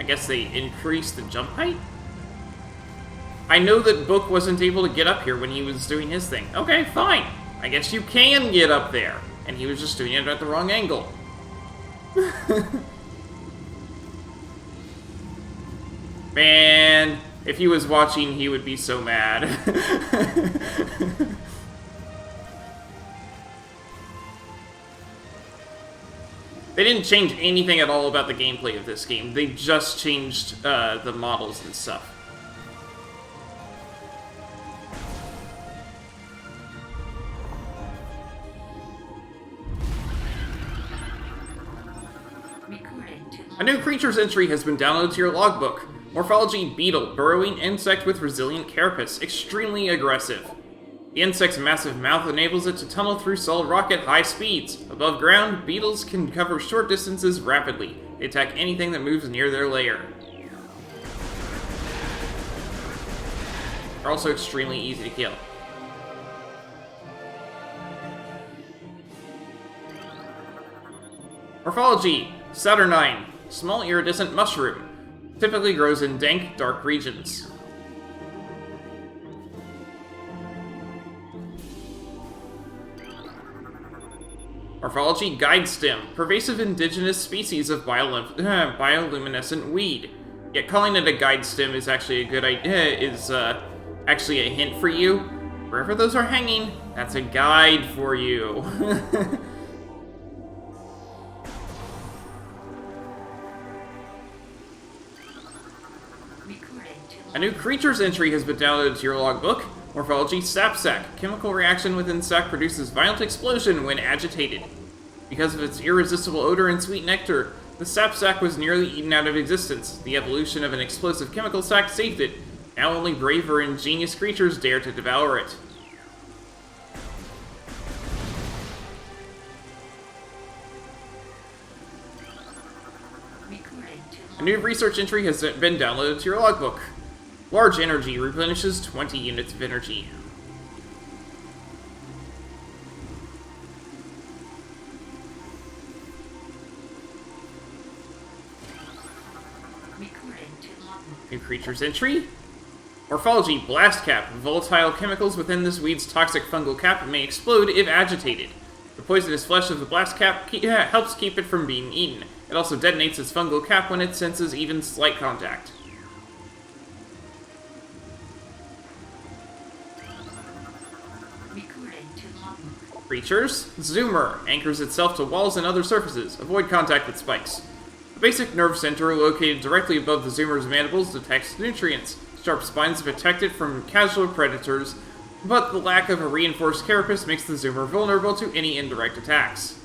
guess they increased the jump height? I know that Book wasn't able to get up here when he was doing his thing. Okay, fine. I guess you can get up there. And he was just doing it at the wrong angle. Man, if he was watching, he would be so mad. They didn't change anything at all about the gameplay of this game. They just changed the models and stuff. A new creatures entry has been downloaded to your logbook. Morphology beetle, burrowing insect with resilient carapace, extremely aggressive. The insect's massive mouth enables it to tunnel through solid rock at high speeds. Above ground, beetles can cover short distances rapidly. They attack anything that moves near their lair. They're also extremely easy to kill. Morphology, Saturnine, small iridescent mushroom. Typically grows in dank, dark regions. Morphology, Guide Stem, pervasive indigenous species of bioluminescent weed. Yet calling it a guide stem is actually a good idea, actually a hint for you. Wherever those are hanging, that's a guide for you. A new creatures entry has been downloaded to your logbook. Morphology, Sapsack. Chemical reaction within sac produces violent explosion when agitated. Because of its irresistible odor and sweet nectar, the Sapsack was nearly eaten out of existence. The evolution of an explosive chemical sac saved it. Now only brave or ingenious creatures dare to devour it. A new research entry has been downloaded to your logbook. Large energy replenishes 20 units of energy. New creatures entry. Morphology, Blast Cap. Volatile chemicals within this weed's toxic fungal cap may explode if agitated. The poisonous flesh of the Blast Cap helps keep it from being eaten. It also detonates its fungal cap when it senses even slight contact. Creatures. Zoomer. Anchors itself to walls and other surfaces. Avoid contact with spikes. The basic nerve center located directly above the Zoomer's mandibles detects nutrients. Sharp spines protect it from casual predators, but the lack of a reinforced carapace makes the Zoomer vulnerable to any indirect attacks.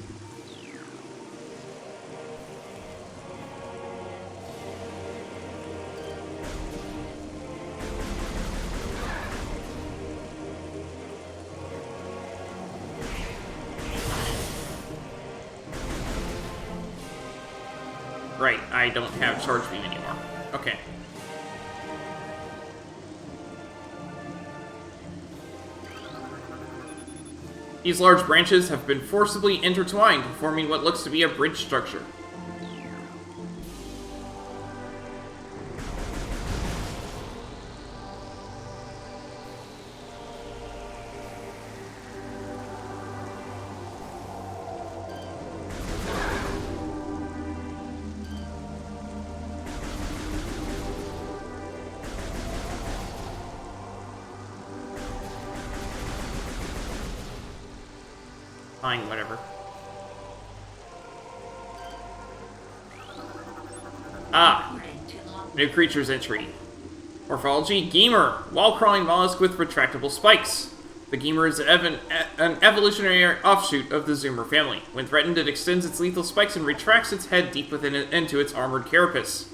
Right, I don't have Charge Beam anymore. Okay. These large branches have been forcibly intertwined, forming what looks to be a bridge structure. Fine, whatever. Ah! New creatures entry. Morphology, Gamer. Wall-crawling mollusk with retractable spikes. The Gamer is an evolutionary offshoot of the Zoomer family. When threatened, it extends its lethal spikes and retracts its head deep within it into its armored carapace.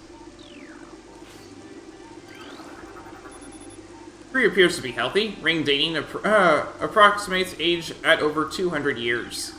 Tree appears to be healthy. Ring dating approximates age at over 200 years.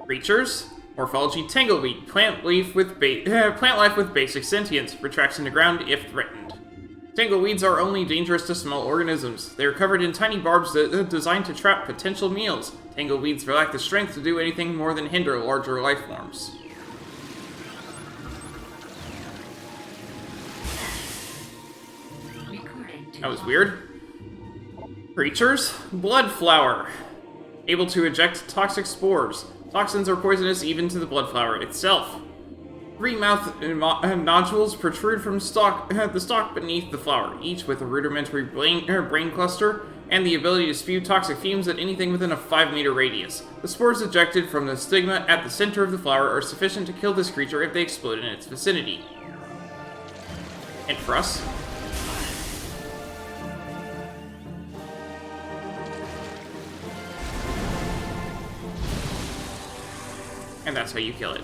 Creatures. Morphology tangleweed, plant life with basic sentience, retracts into ground if threatened. Tangleweeds are only dangerous to small organisms. They are covered in tiny barbs designed to trap potential meals. Tangleweeds lack the strength to do anything more than hinder larger life forms. That was weird. Creatures. Blood flower. Able to eject toxic spores. Toxins are poisonous even to the blood flower itself. 3 mouth nodules protrude from the stalk beneath the flower, each with a rudimentary brain cluster and the ability to spew toxic fumes at anything within a 5-meter radius. The spores ejected from the stigma at the center of the flower are sufficient to kill this creature if they explode in its vicinity. And for us. And that's how you kill it.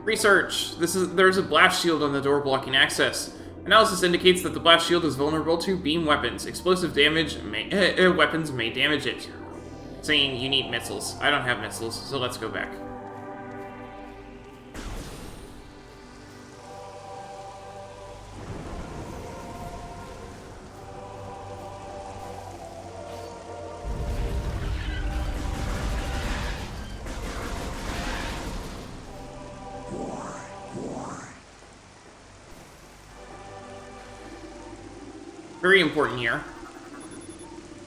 Research! There's a blast shield on the door blocking access. Analysis indicates that the blast shield is vulnerable to beam weapons. Explosive weapons may damage it. Saying you need missiles. I don't have missiles, so let's go back. Very important here.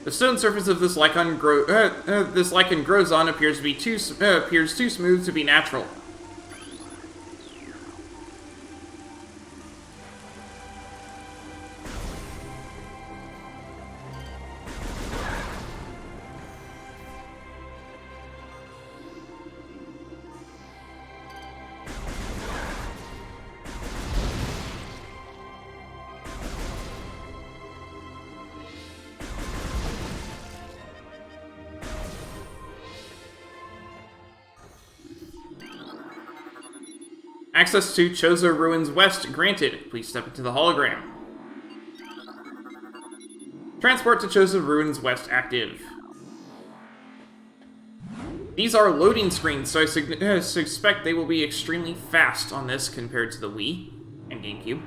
The stone surface of this lichen grows on appears too smooth to be natural. Access to Chozo Ruins West granted. Please step into the hologram. Transport to Chozo Ruins West active. These are loading screens, so I suspect they will be extremely fast on this compared to the Wii and GameCube.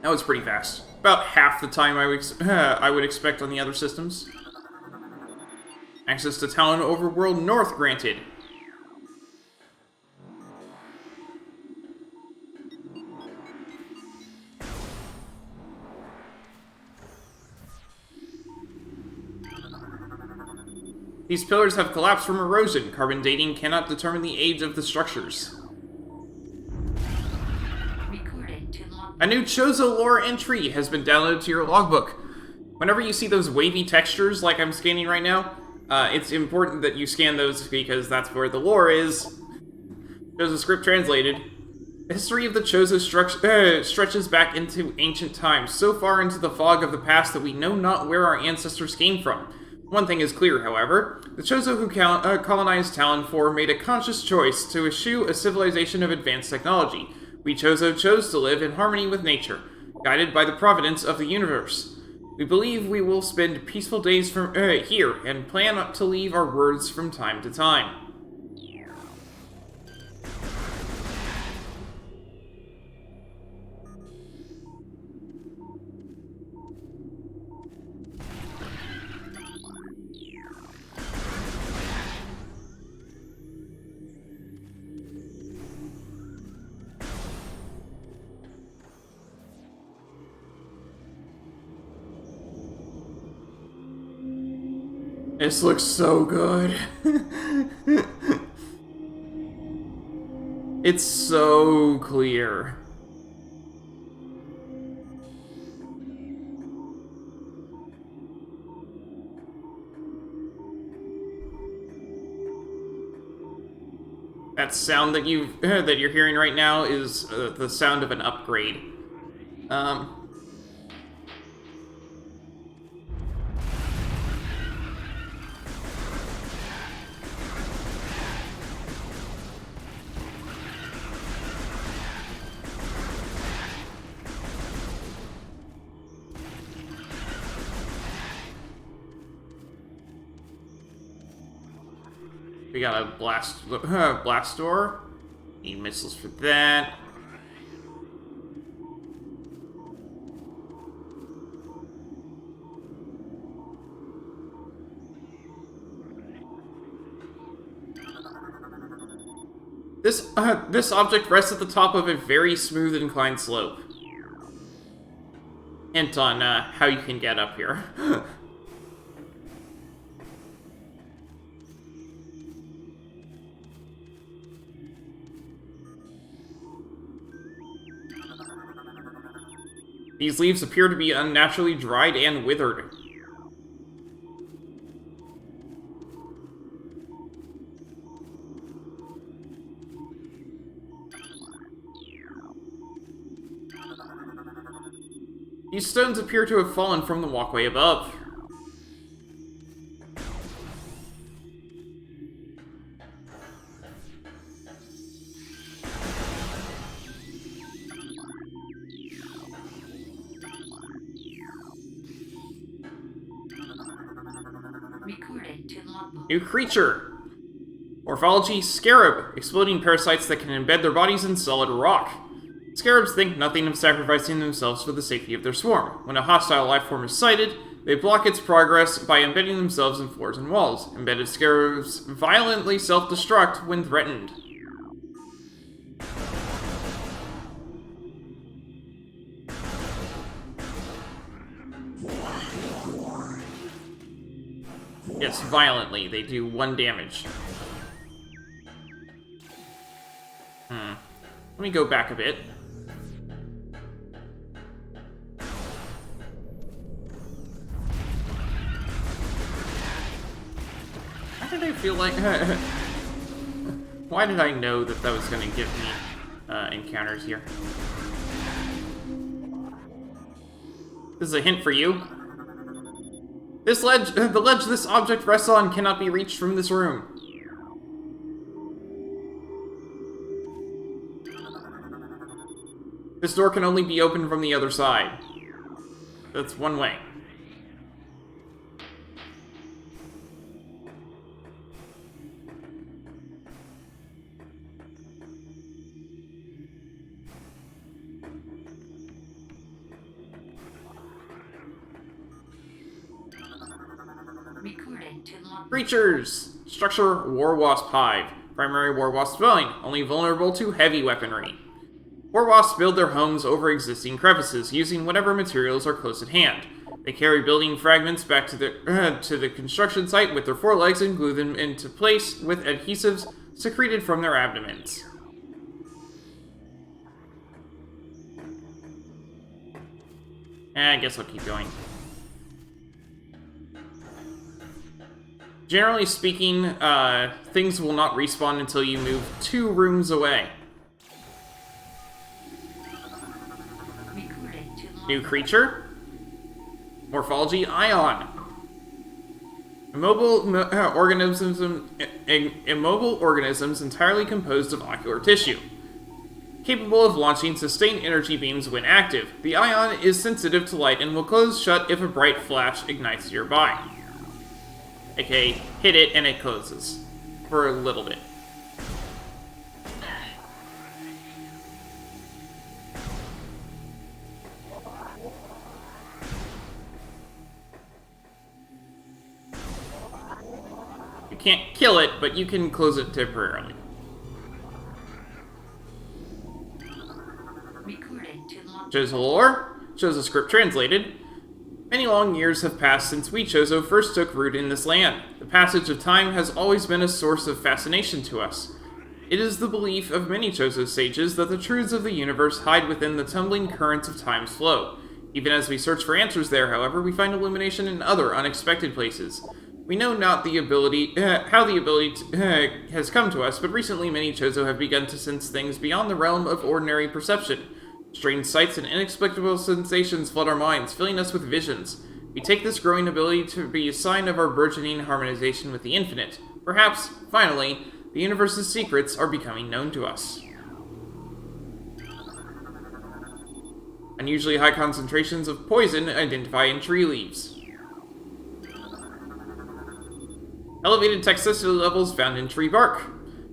That was pretty fast. About half the time I would expect on the other systems. Access to Tallon Overworld North granted. These pillars have collapsed from erosion. Carbon dating cannot determine the age of the structures. A new Chozo lore entry has been downloaded to your logbook. Whenever you see those wavy textures like I'm scanning right now, it's important that you scan those because that's where the lore is. Chozo script translated. The history of the Chozo stretches back into ancient times, so far into the fog of the past that we know not where our ancestors came from. One thing is clear, however. The Chozo who colonized Tallon 4 made a conscious choice to eschew a civilization of advanced technology. We Chozo chose to live in harmony with nature, guided by the providence of the universe. We believe we will spend peaceful days from here, and plan to leave our words from time to time. This looks so good. It's so clear. That sound that you're hearing right now is the sound of an upgrade. We got a blast door. Need missiles for that. This object rests at the top of a very smooth inclined slope. Hint on how you can get up here. These leaves appear to be unnaturally dried and withered. These stones appear to have fallen from the walkway above. Recorded to logbook. New creature. Morphology, scarab. Exploding parasites that can embed their bodies in solid rock. Scarabs think nothing of sacrificing themselves for the safety of their swarm. When a hostile life form is sighted, they block its progress by embedding themselves in floors and walls. Embedded scarabs violently self-destruct when threatened. Yes, violently. They do 1 damage. Let me go back a bit. Why did I feel like... Why did I know that that was going to give me encounters here? This is a hint for you. This ledge, the ledge this object rests on cannot be reached from this room. This door can only be opened from the other side. That's one way. Recorded to logbook. Creatures! Structure, War Wasp Hive. Primary War Wasp dwelling, only vulnerable to heavy weaponry. War wasps build their homes over existing crevices, using whatever materials are close at hand. They carry building fragments back to the construction site with their forelegs and glue them into place with adhesives secreted from their abdomens. I guess I'll keep going. Generally speaking, things will not respawn until you move 2 rooms away. New creature. Morphology, ion. Immobile organisms entirely composed of ocular tissue. Capable of launching sustained energy beams when active, the ion is sensitive to light and will close shut if a bright flash ignites nearby. Okay, hit it and it closes. For a little bit. You can't kill it, but you can close it temporarily. Shows the lore, shows the script translated. Many long years have passed since we Chozo first took root in this land. The passage of time has always been a source of fascination to us. It is the belief of many Chozo sages that the truths of the universe hide within the tumbling currents of time's flow. Even as we search for answers there, however, we find illumination in other unexpected places. We know not the ability, how the ability has come to us, but recently many Chozo have begun to sense things beyond the realm of ordinary perception. Strange sights and inexplicable sensations flood our minds, filling us with visions. We take this growing ability to be a sign of our burgeoning harmonization with the infinite. Perhaps, finally, the universe's secrets are becoming known to us. Unusually high concentrations of poison identified in tree leaves. Elevated toxicity levels found in tree bark.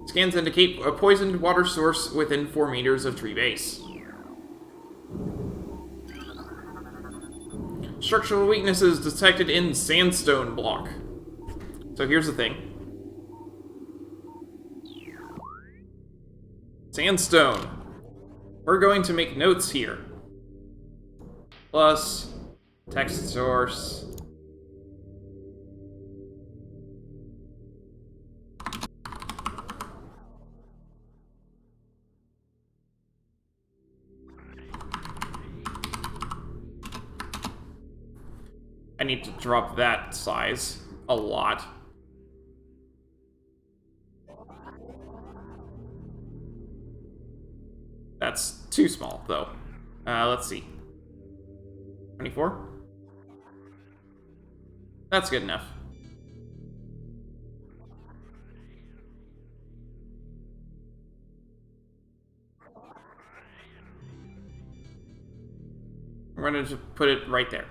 Scans indicate a poisoned water source within 4 meters of tree base. Structural weaknesses detected in sandstone block. So here's the thing. Sandstone. We're going to make notes here. Plus, text source. I need to drop that size a lot. That's too small, though. Let's see. 24? That's good enough. We're gonna just put it right there.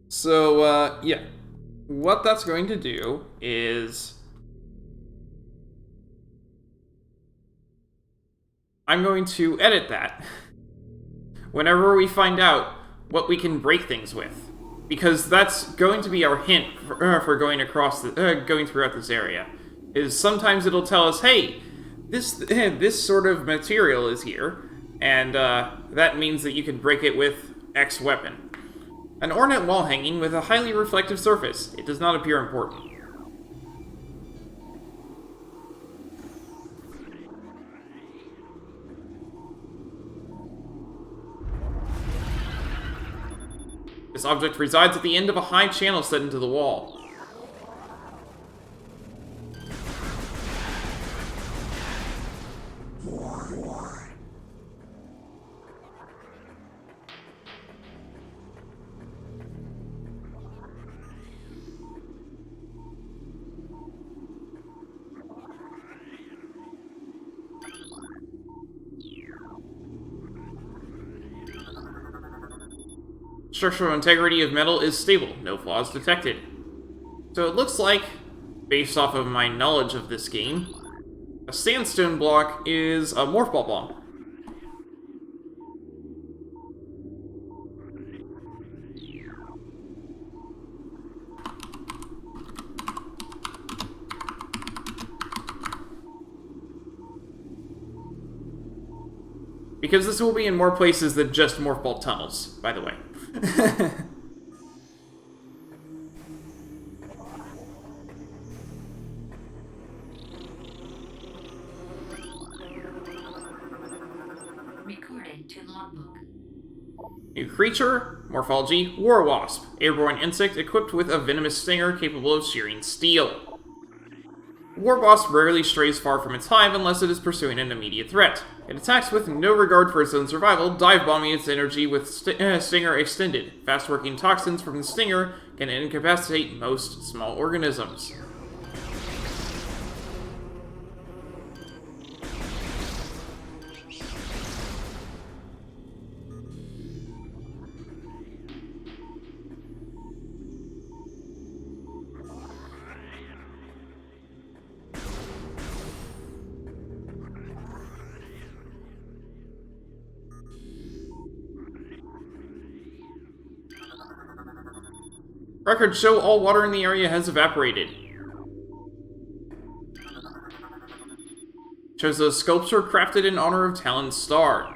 So, yeah. What that's going to do is... I'm going to edit that whenever we find out what we can break things with. Because that's going to be our hint for going across going throughout this area. Is sometimes it'll tell us, hey, this sort of material is here, and that means that you can break it with X weapon. An ornate wall hanging with a highly reflective surface. It does not appear important. This object resides at the end of a high channel set into the wall. Structural integrity of metal is stable, no flaws detected. So it looks like, based off of my knowledge of this game, a sandstone block is a morph ball bomb. Because this will be in more places than just morph ball tunnels, by the way. Recorded to logbook. New creature, morphology, war wasp, airborne insect equipped with a venomous stinger capable of shearing steel. War wasp rarely strays far from its hive unless it is pursuing an immediate threat. It attacks with no regard for its own survival, dive bombing its energy with stinger extended. Fast-working toxins from the stinger can incapacitate most small organisms. Records show all water in the area has evaporated. Shows a sculpture crafted in honor of Tallon's star.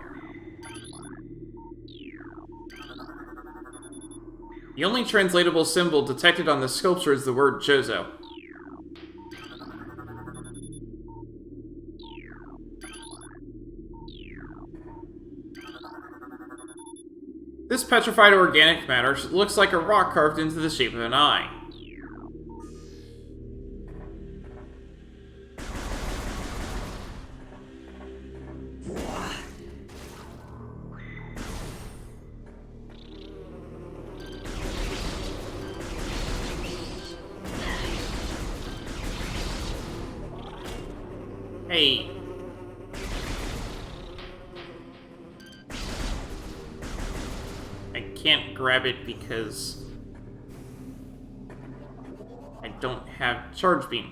The only translatable symbol detected on this sculpture is the word Chozo. This petrified organic matter looks like a rock carved into the shape of an eye. Hey. I can't grab it because I don't have charge beam.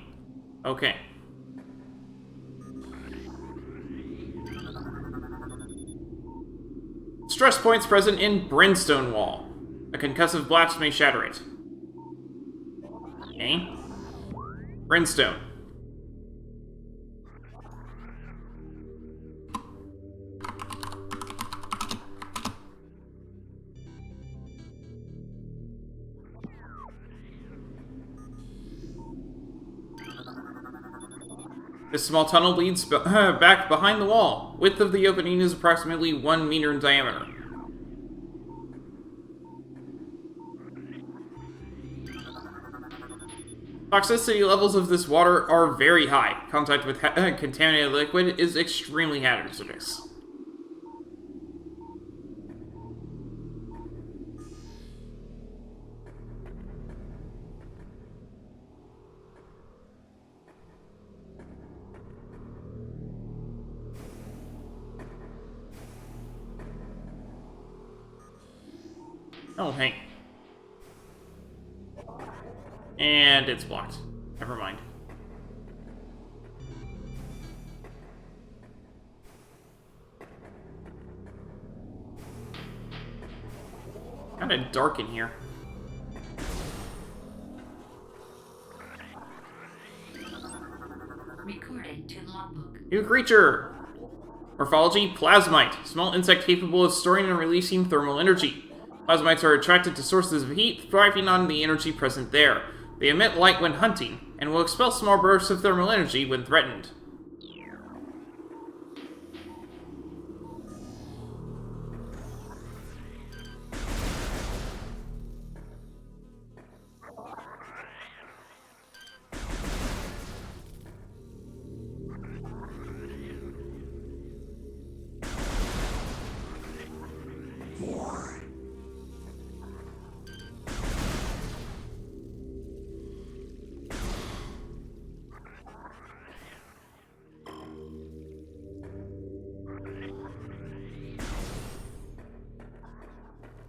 Okay. Stress points present in Brimstone Wall. A concussive blast may shatter it. Okay. Brimstone. This small tunnel leads back behind the wall. Width of the opening is approximately 1 meter in diameter. Toxicity levels of this water are very high. Contact with contaminated liquid is extremely hazardous. Oh, hey. And it's blocked. Never mind. Kinda dark in here. Recorded to logbook. New creature! Morphology, plasmite. Small insect capable of storing and releasing thermal energy. Plasmites are attracted to sources of heat, thriving on the energy present there. They emit light when hunting, and will expel small bursts of thermal energy when threatened.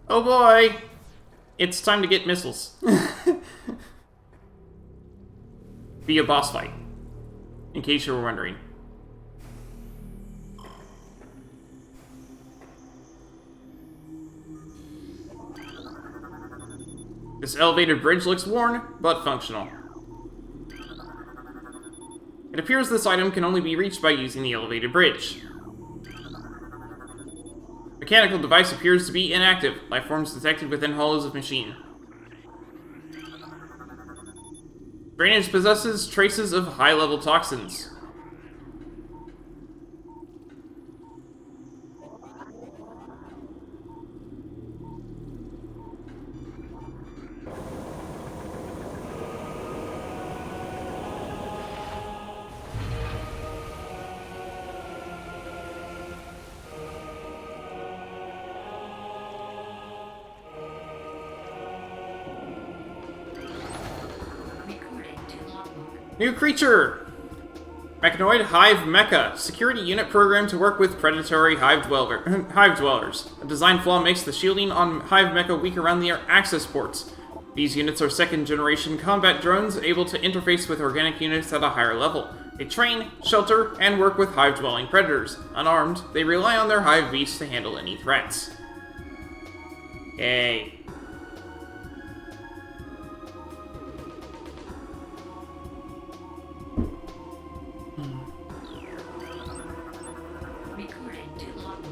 Oh boy! It's time to get missiles. Be a boss fight. In case you were wondering. This elevated bridge looks worn, but functional. It appears this item can only be reached by using the elevated bridge. Mechanical device appears to be inactive. Life forms detected within hollows of machine. Drainage possesses traces of high-level toxins. New creature! Mechanoid Hive Mecha. Security unit programmed to work with predatory hive dwellers. A design flaw makes the shielding on Hive Mecha weak around their access ports. These units are second-generation combat drones able to interface with organic units at a higher level. They train, shelter, and work with hive-dwelling predators. Unarmed, they rely on their hive beasts to handle any threats. Yay.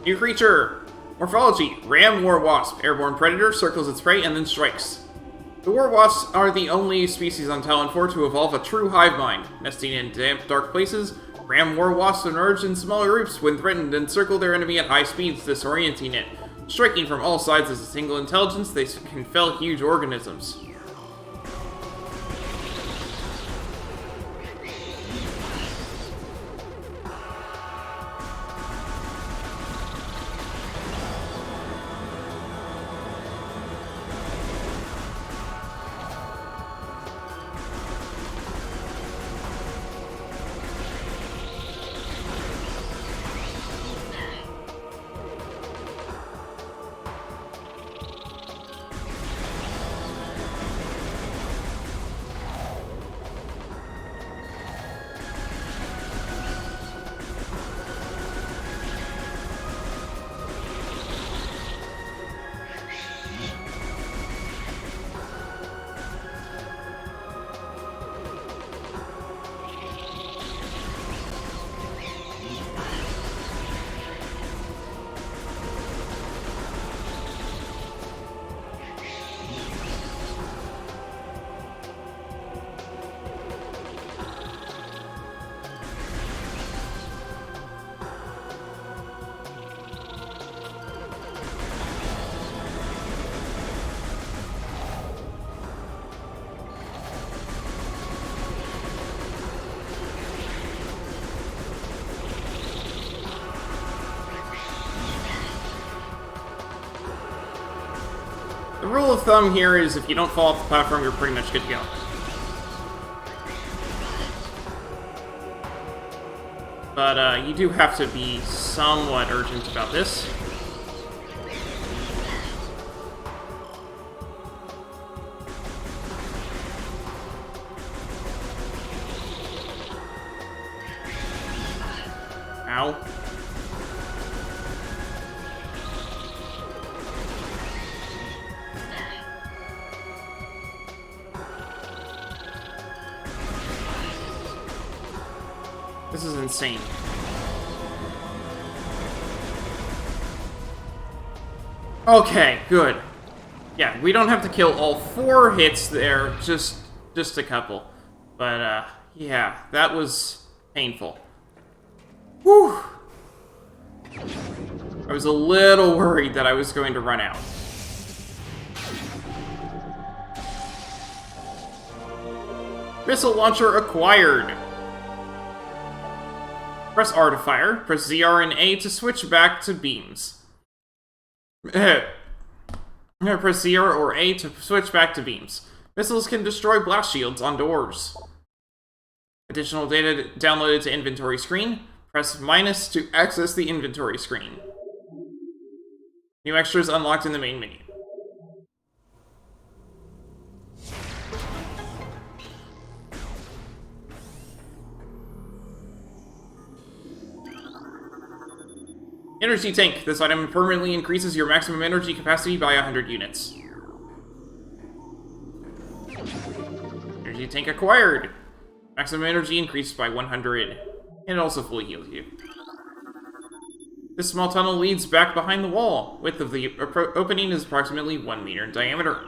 New creature! Morphology, Ram War Wasp. Airborne predator, circles its prey, and then strikes. The War Wasps are the only species on Tallon 4 to evolve a true hive mind. Nesting in damp, dark places, Ram War Wasps emerge in smaller groups when threatened and circle their enemy at high speeds, disorienting it. Striking from all sides as a single intelligence, they can fell huge organisms. rule of thumb here is if you don't fall off the platform, you're pretty much good to go. But you do have to be somewhat urgent about this. Ow. This is insane. Okay, good. Yeah, we don't have to kill all 4 hits there, just a couple. But, yeah, that was painful. Whew! I was a little worried that I was going to run out. Missile launcher acquired! Press R to fire, press ZR and A to switch back to beams. Press ZR or A to switch back to beams. Missiles can destroy blast shields on doors. Additional data downloaded to inventory screen. Press minus to access the inventory screen. New extras unlocked in the main menu. Energy tank. This item permanently increases your maximum energy capacity by 100 units. Energy tank acquired. Maximum energy increased by 100. And it also fully heals you. This small tunnel leads back behind the wall. Width of the opening is approximately 1 meter in diameter.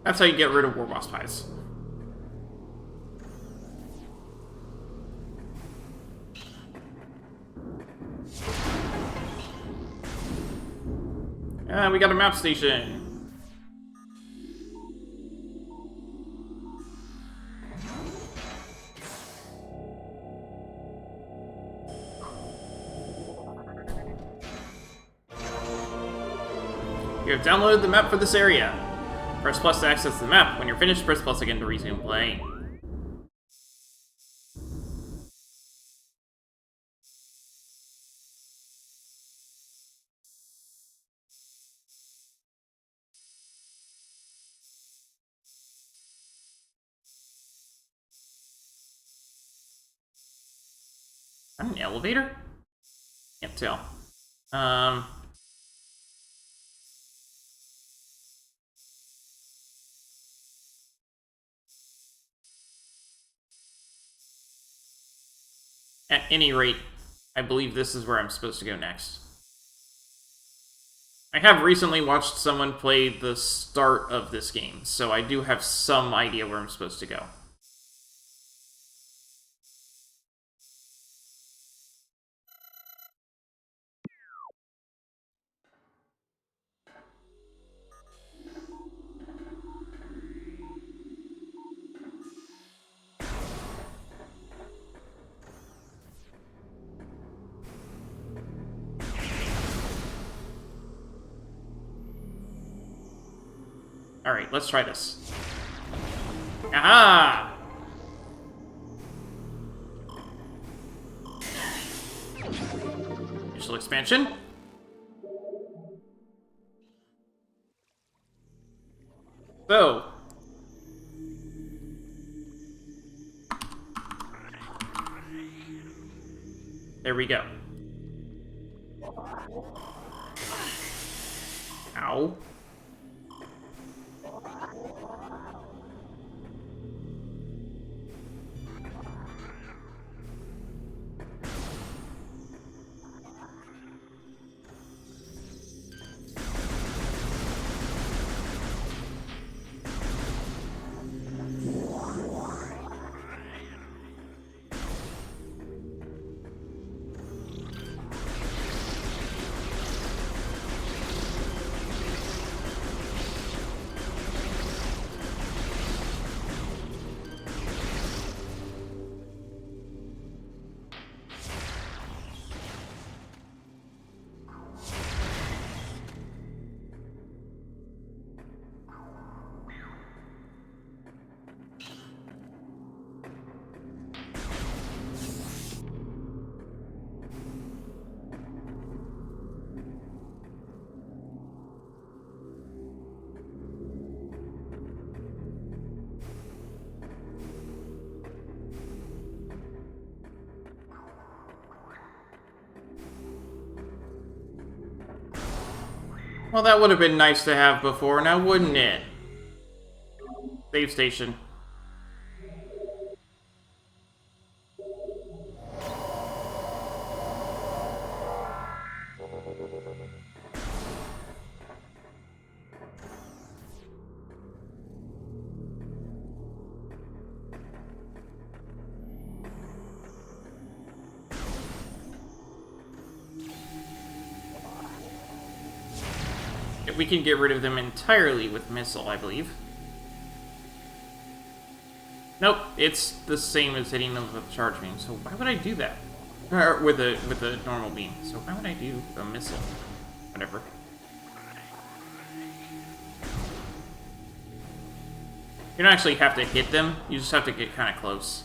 That's how you get rid of war boss pies. We got a map station. You have downloaded the map for this area. Press plus to access the map. When you're finished, press plus again to resume playing. An elevator? Can't tell. At any rate, I believe this is where I'm supposed to go next. I have recently watched someone play the start of this game, so I do have some idea where I'm supposed to go. Alright, let's try this. Aha! Initial expansion. So, There we go. Ow. Well, that would have been nice to have before, now wouldn't it? Save station. We can get rid of them entirely with missile, I believe. Nope, it's the same as hitting them with a charge beam, so why would I do that? Or with a normal beam. So why would I do a missile? Whatever. You don't actually have to hit them, you just have to get kind of close.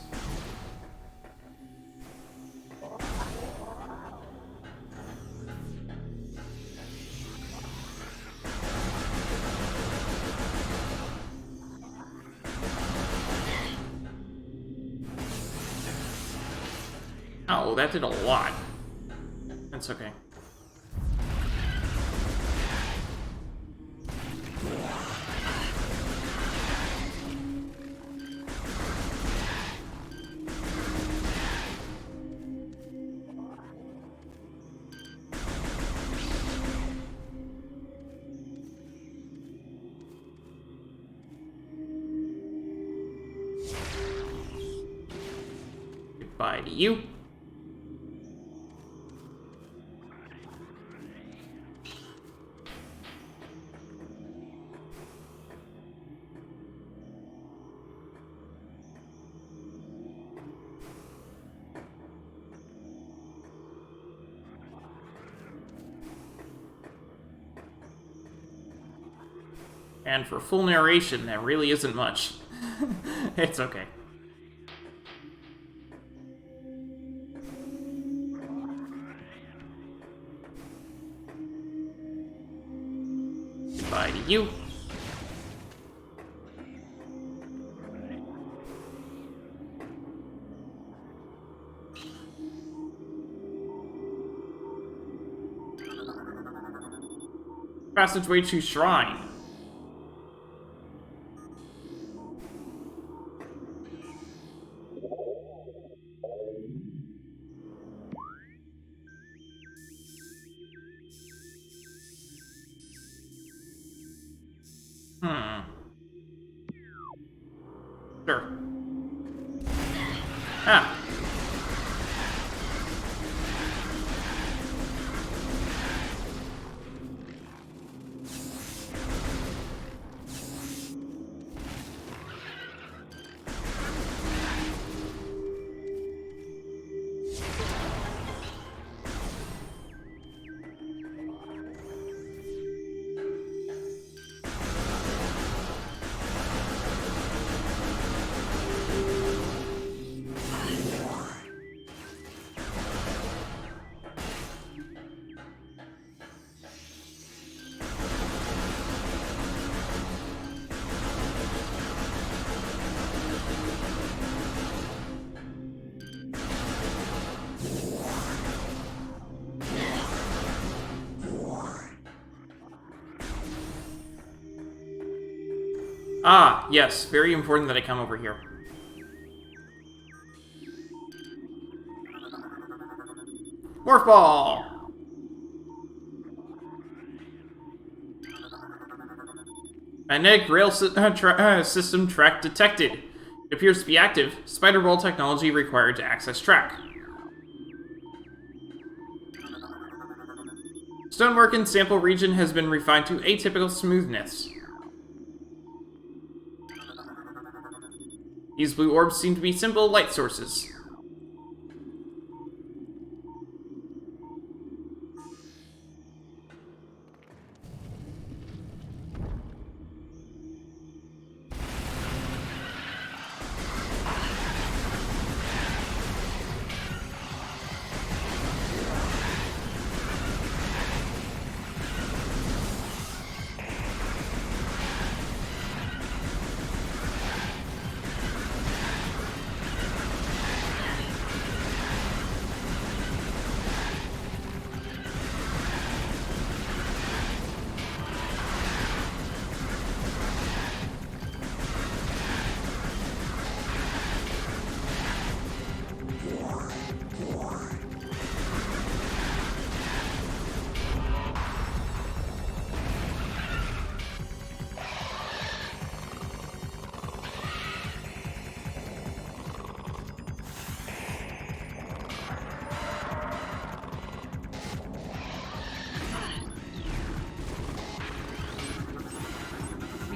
Oh, that did a lot. That's okay. Goodbye to you. And for full narration, that really isn't much. It's okay. Goodbye to you. Passageway to Shrine. Sure. Ah. Ah, yes, very important that I come over here. Morph Ball! Magnetic rail system track detected. It appears to be active. Spider Ball technology required to access track. Stonework in sample region has been refined to atypical smoothness. These blue orbs seem to be simple light sources.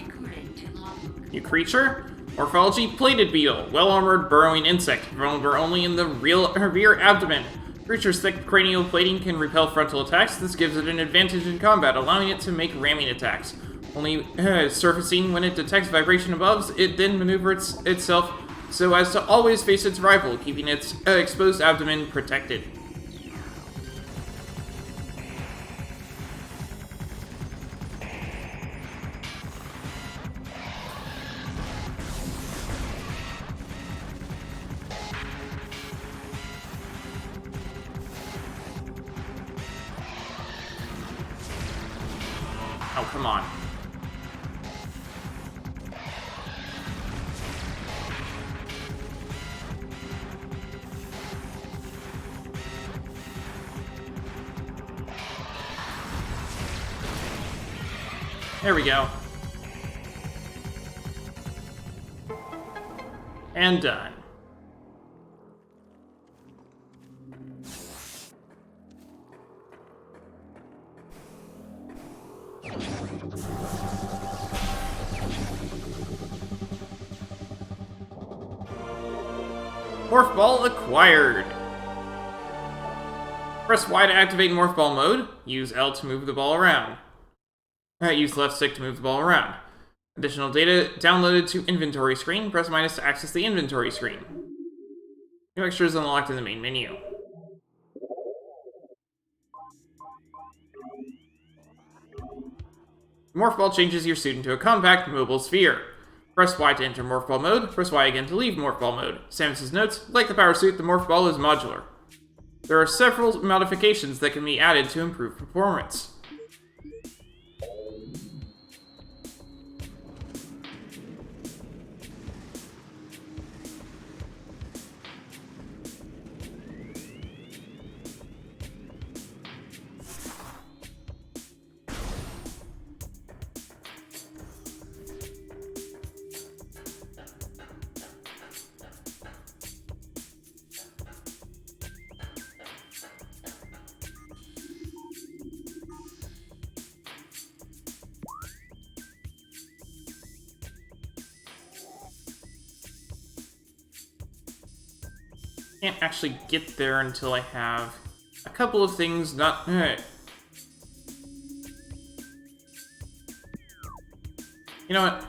Recording to logbook. New creature? Morphology plated beetle. Well-armored burrowing insect. Vulnerable only in the rear abdomen. Creature's thick cranial plating can repel frontal attacks. This gives it an advantage in combat, allowing it to make ramming attacks. Only surfacing when it detects vibration above, it then maneuvers itself so as to always face its rival, keeping its exposed abdomen protected. Oh, come on. There we go. And done. Morph Ball acquired. Press Y to activate Morph Ball mode. Use L to move the ball around. Use left stick to move the ball around. Additional data downloaded to inventory screen. Press minus to access the inventory screen. New extras unlocked in the main menu. Morph Ball changes your suit into a compact, mobile sphere. Press Y to enter Morph Ball mode. Press Y again to leave Morph Ball mode. Samus's notes, like the power suit, the Morph Ball is modular. There are several modifications that can be added to improve performance. Can't actually get there until I have a couple of things not... You know what?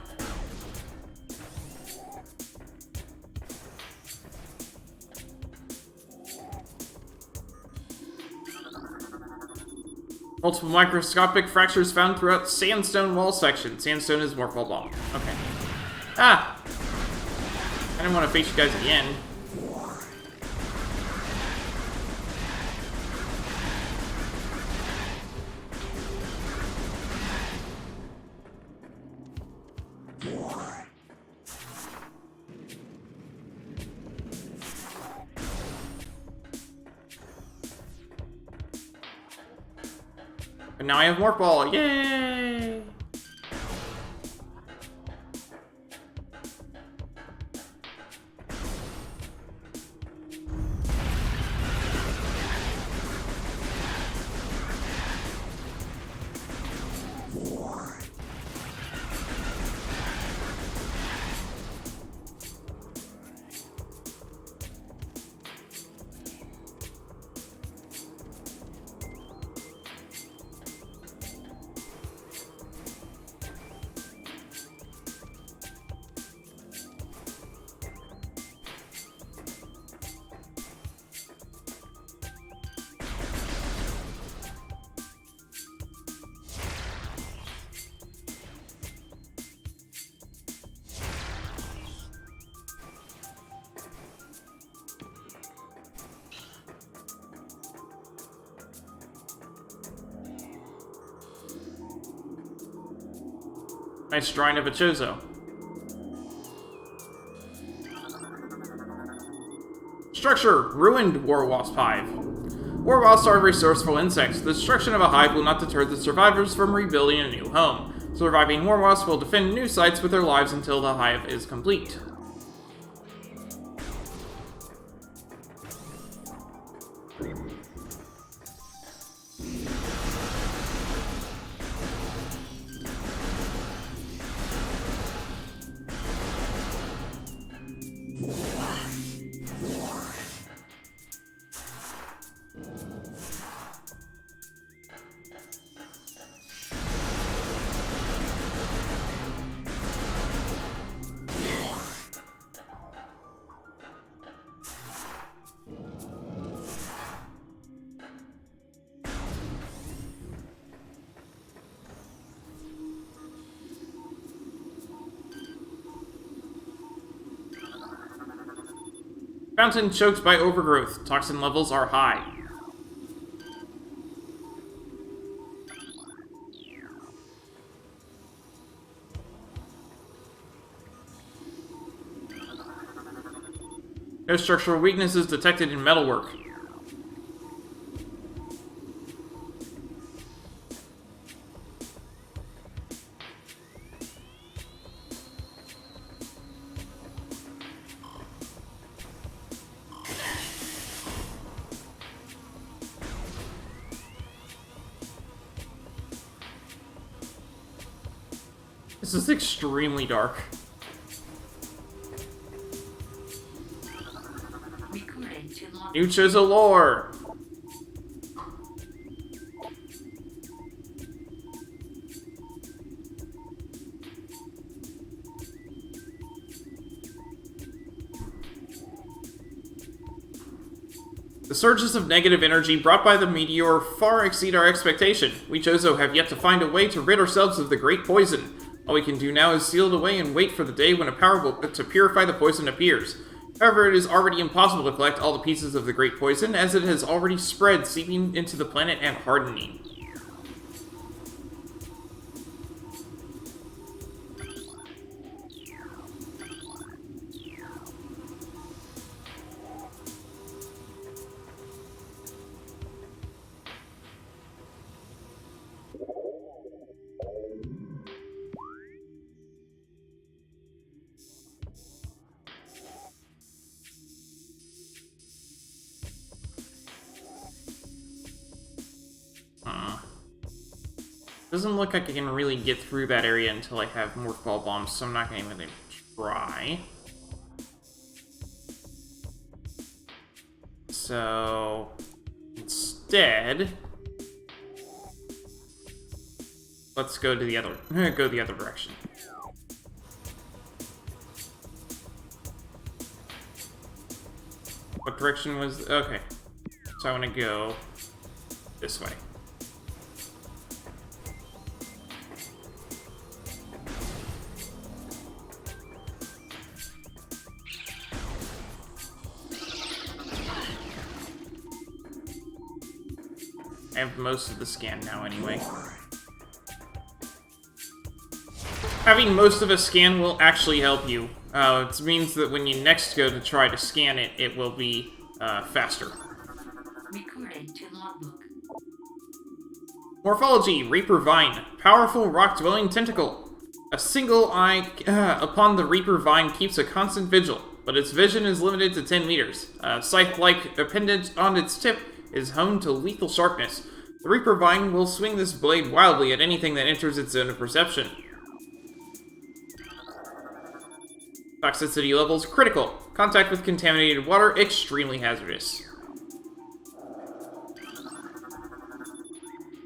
Multiple microscopic fractures found throughout sandstone wall section. Sandstone is Morph Ball bomb. Okay. Ah! I didn't want to face you guys again. And now I have Morph Ball. Yay! Nice drawing of a Chozo. Structure: ruined War Wasp Hive. War wasps are resourceful insects. The destruction of a hive will not deter the survivors from rebuilding a new home. Surviving war wasps will defend new sites with their lives until the hive is complete. Fountain choked by overgrowth. Toxin levels are high. No structural weaknesses detected in metalwork. This is extremely dark. New Chozo lore! The surges of negative energy brought by the meteor far exceed our expectation. We Chozo have yet to find a way to rid ourselves of the great poison. All we can do now is seal it away and wait for the day when a power to purify the poison appears. However, it is already impossible to collect all the pieces of the great poison, as it has already spread, seeping into the planet and hardening. Doesn't look like I can really get through that area until I have more ball bombs, so I'm not going to even try. So instead, let's go to the other direction. What direction was okay? So I want to go this way. I have most of the scan now, anyway. Having most of a scan will actually help you. It means that when you next go to try to scan it, it will be faster. Recording to logbook. Morphology, Reaper Vine. Powerful rock-dwelling tentacle. A single eye upon the Reaper Vine keeps a constant vigil, but its vision is limited to 10 meters. A scythe-like appendage on its tip is honed to lethal sharpness. The Reaper Vine will swing this blade wildly at anything that enters its zone of perception. Toxicity levels critical. Contact with contaminated water extremely hazardous.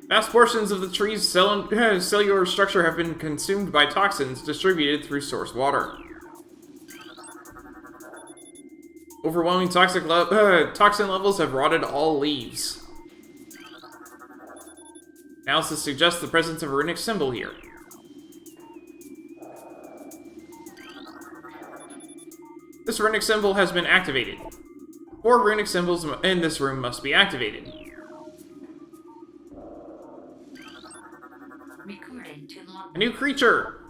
Vast portions of the tree's cellular structure have been consumed by toxins distributed through source water. Overwhelming toxin levels have rotted all leaves. Analysis suggests the presence of a runic symbol here. This runic symbol has been activated. 4 runic symbols in this room must be activated. Recording to log. A new creature!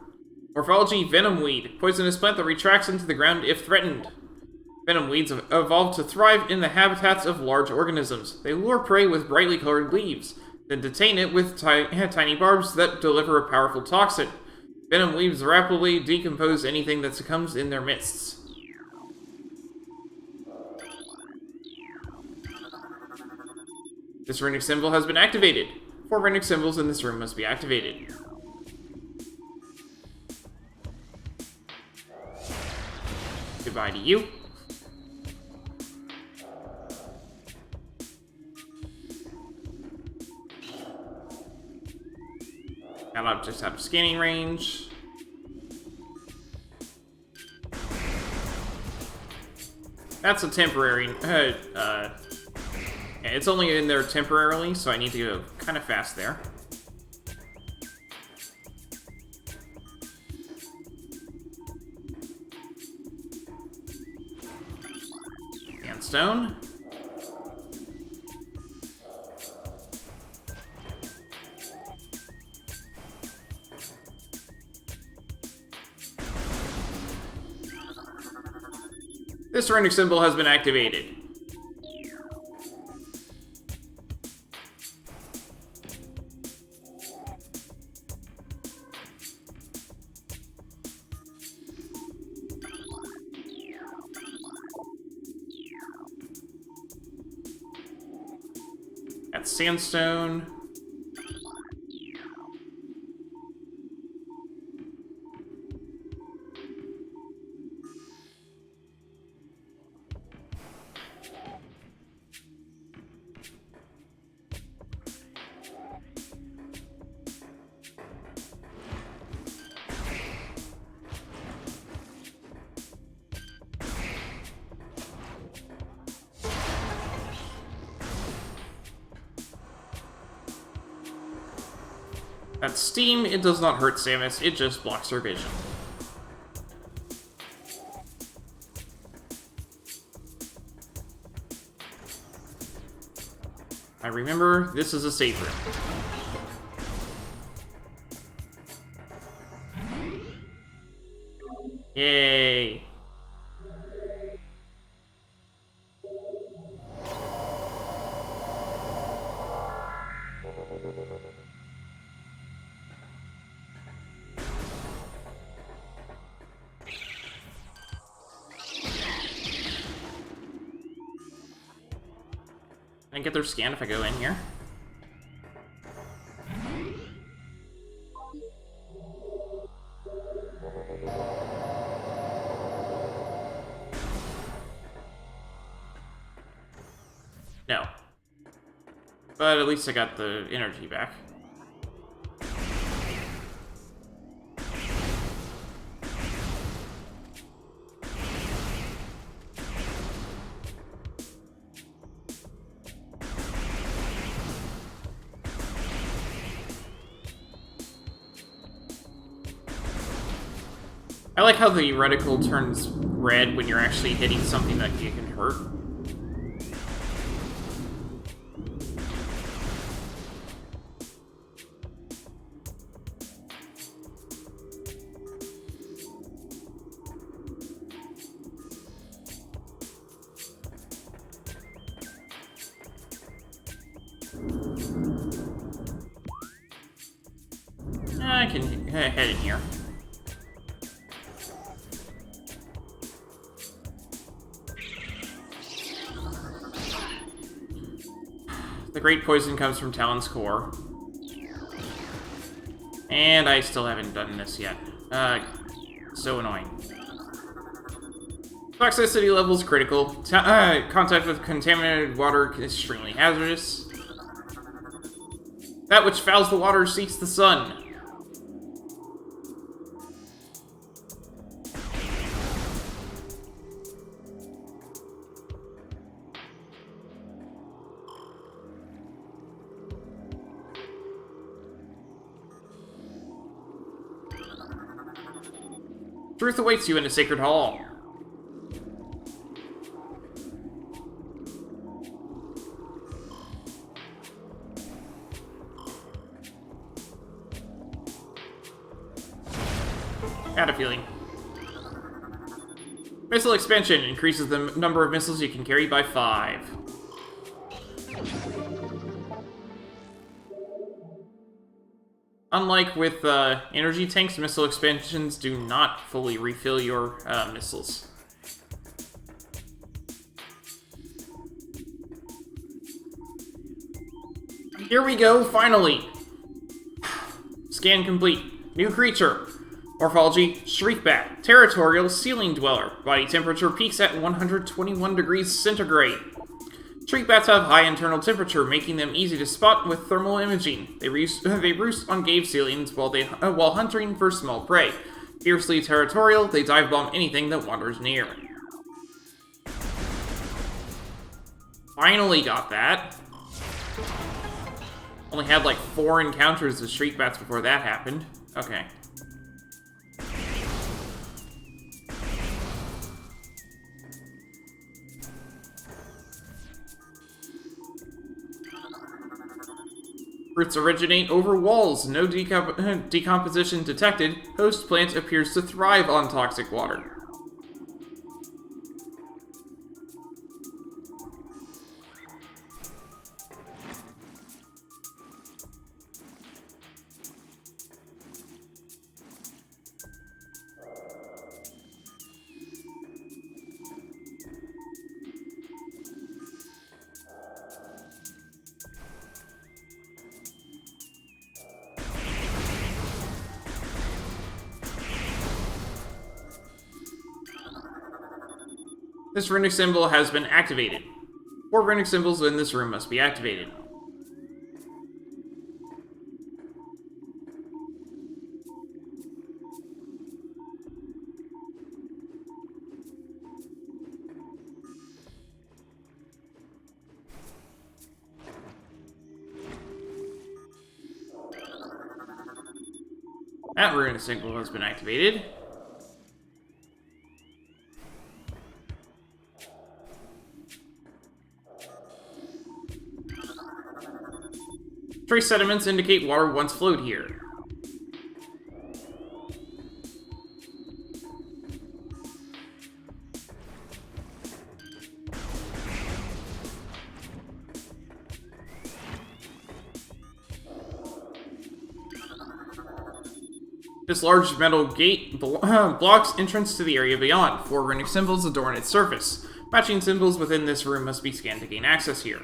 Morphology Venom Weed. Poisonous plant that retracts into the ground if threatened. Venom weeds have evolved to thrive in the habitats of large organisms. They lure prey with brightly colored leaves, then detain it with tiny barbs that deliver a powerful toxin. Venom weeds rapidly decompose anything that succumbs in their midst. This runic symbol has been activated. 4 runic symbols in this room must be activated. Goodbye to you. Now I just have scanning range. That's a temporary, it's only in there temporarily, so I need to go kind of fast there. Sandstone. This runic symbol has been activated. That's sandstone. That's steam. It does not hurt Samus, it just blocks her vision. I remember, this is a save room. Yay! Can I get their scan if I go in here? No. But at least I got the energy back. I like how the reticle turns red when you're actually hitting something that you can hurt. I can head in here. The great poison comes from Tallon's core. And I still haven't done this yet. So annoying. Toxicity level is critical. Contact with contaminated water is extremely hazardous. That which fouls the water seeks the sun. Truth awaits you in a sacred hall. Had a feeling. Missile expansion increases the number of missiles you can carry by 5. Unlike with energy tanks, missile expansions do not fully refill your missiles. Here we go, finally! Scan complete. New creature. Morphology, Shriekbat. Territorial, Ceiling Dweller. Body temperature peaks at 121 degrees centigrade. Shriekbats have high internal temperature, making them easy to spot with thermal imaging. They roost on cave ceilings while hunting for small prey. Fiercely territorial, they dive bomb anything that wanders near. Finally got that. Only had like 4 encounters with Shriekbats before that happened. Okay. Roots originate over walls. No decomposition detected. Host plant appears to thrive on toxic water. This runic symbol has been activated. 4 runic symbols in this room must be activated. That runic symbol has been activated. Trace sediments indicate water once flowed here. This large metal gate blocks entrance to the area beyond. 4 runic symbols adorn its surface. Matching symbols within this room must be scanned to gain access here.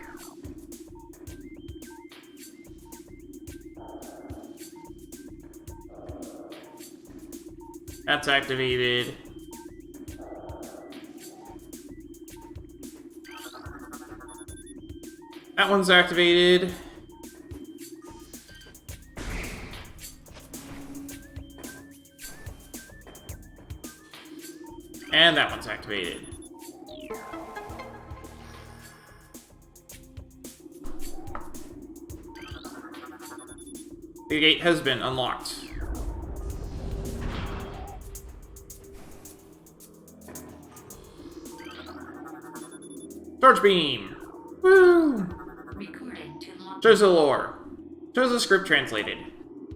That's activated. That one's activated. And that one's activated. The gate has been unlocked. Charge beam! Woo! Recording to log. Shows the lore. Shows the script translated.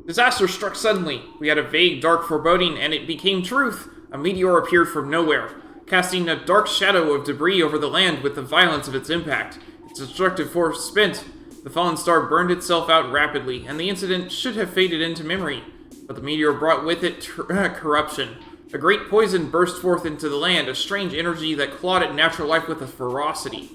Disaster struck suddenly. We had a vague, dark foreboding, and it became truth. A meteor appeared from nowhere, casting a dark shadow of debris over the land with the violence of its impact. Its destructive force spent. The fallen star burned itself out rapidly, and the incident should have faded into memory. But the meteor brought with it corruption. A great poison burst forth into the land, a strange energy that clawed at natural life with a ferocity.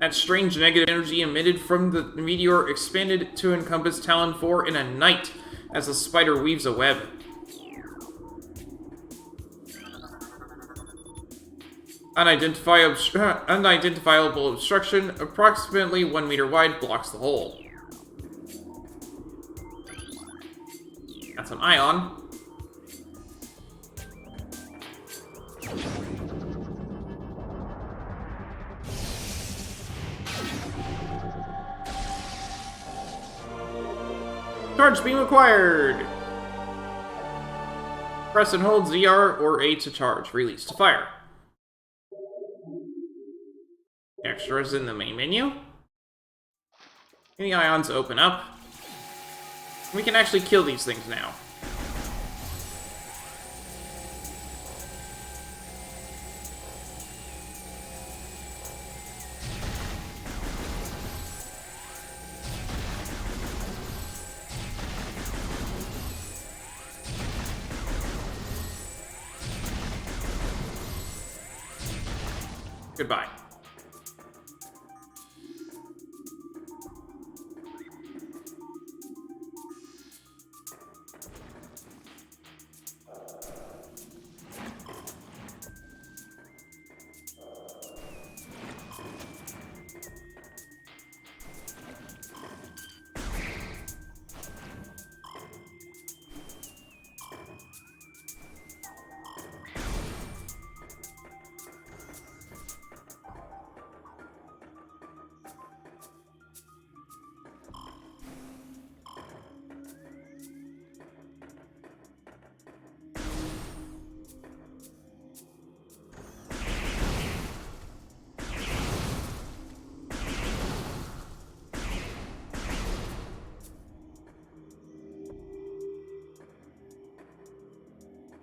That strange negative energy emitted from the meteor expanded to encompass Tallon 4 in a night, as the spider weaves a web. Unidentifiable obstruction, approximately 1 meter wide, blocks the hole. That's an ion. Charge beam acquired! Press and hold ZR or A to charge. Release to fire. Extras in the main menu. And the ions open up. We can actually kill these things now. Goodbye.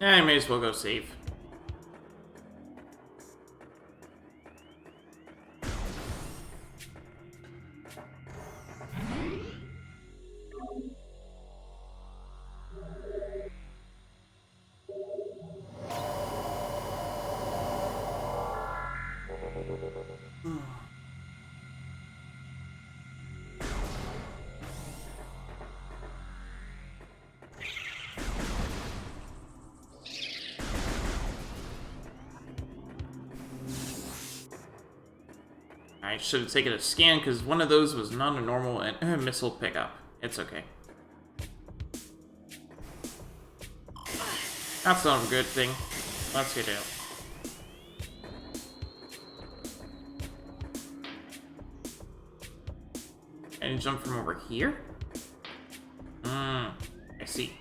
I may as well go save. I should have taken a scan because one of those was not a normal missile pickup. It's okay. That's not a good thing. Let's get out. And jump from over here? I see.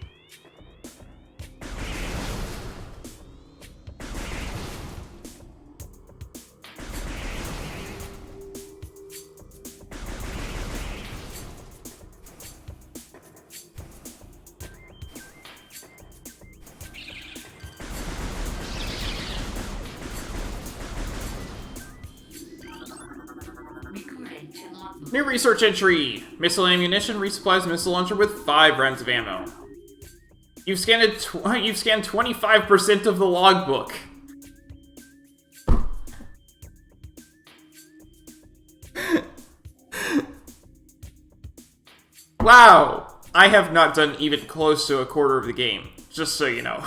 New research entry! Missile ammunition resupplies missile launcher with 5 rounds of ammo. You've scanned 25% of the logbook. Wow! I have not done even close to a quarter of the game, just so you know.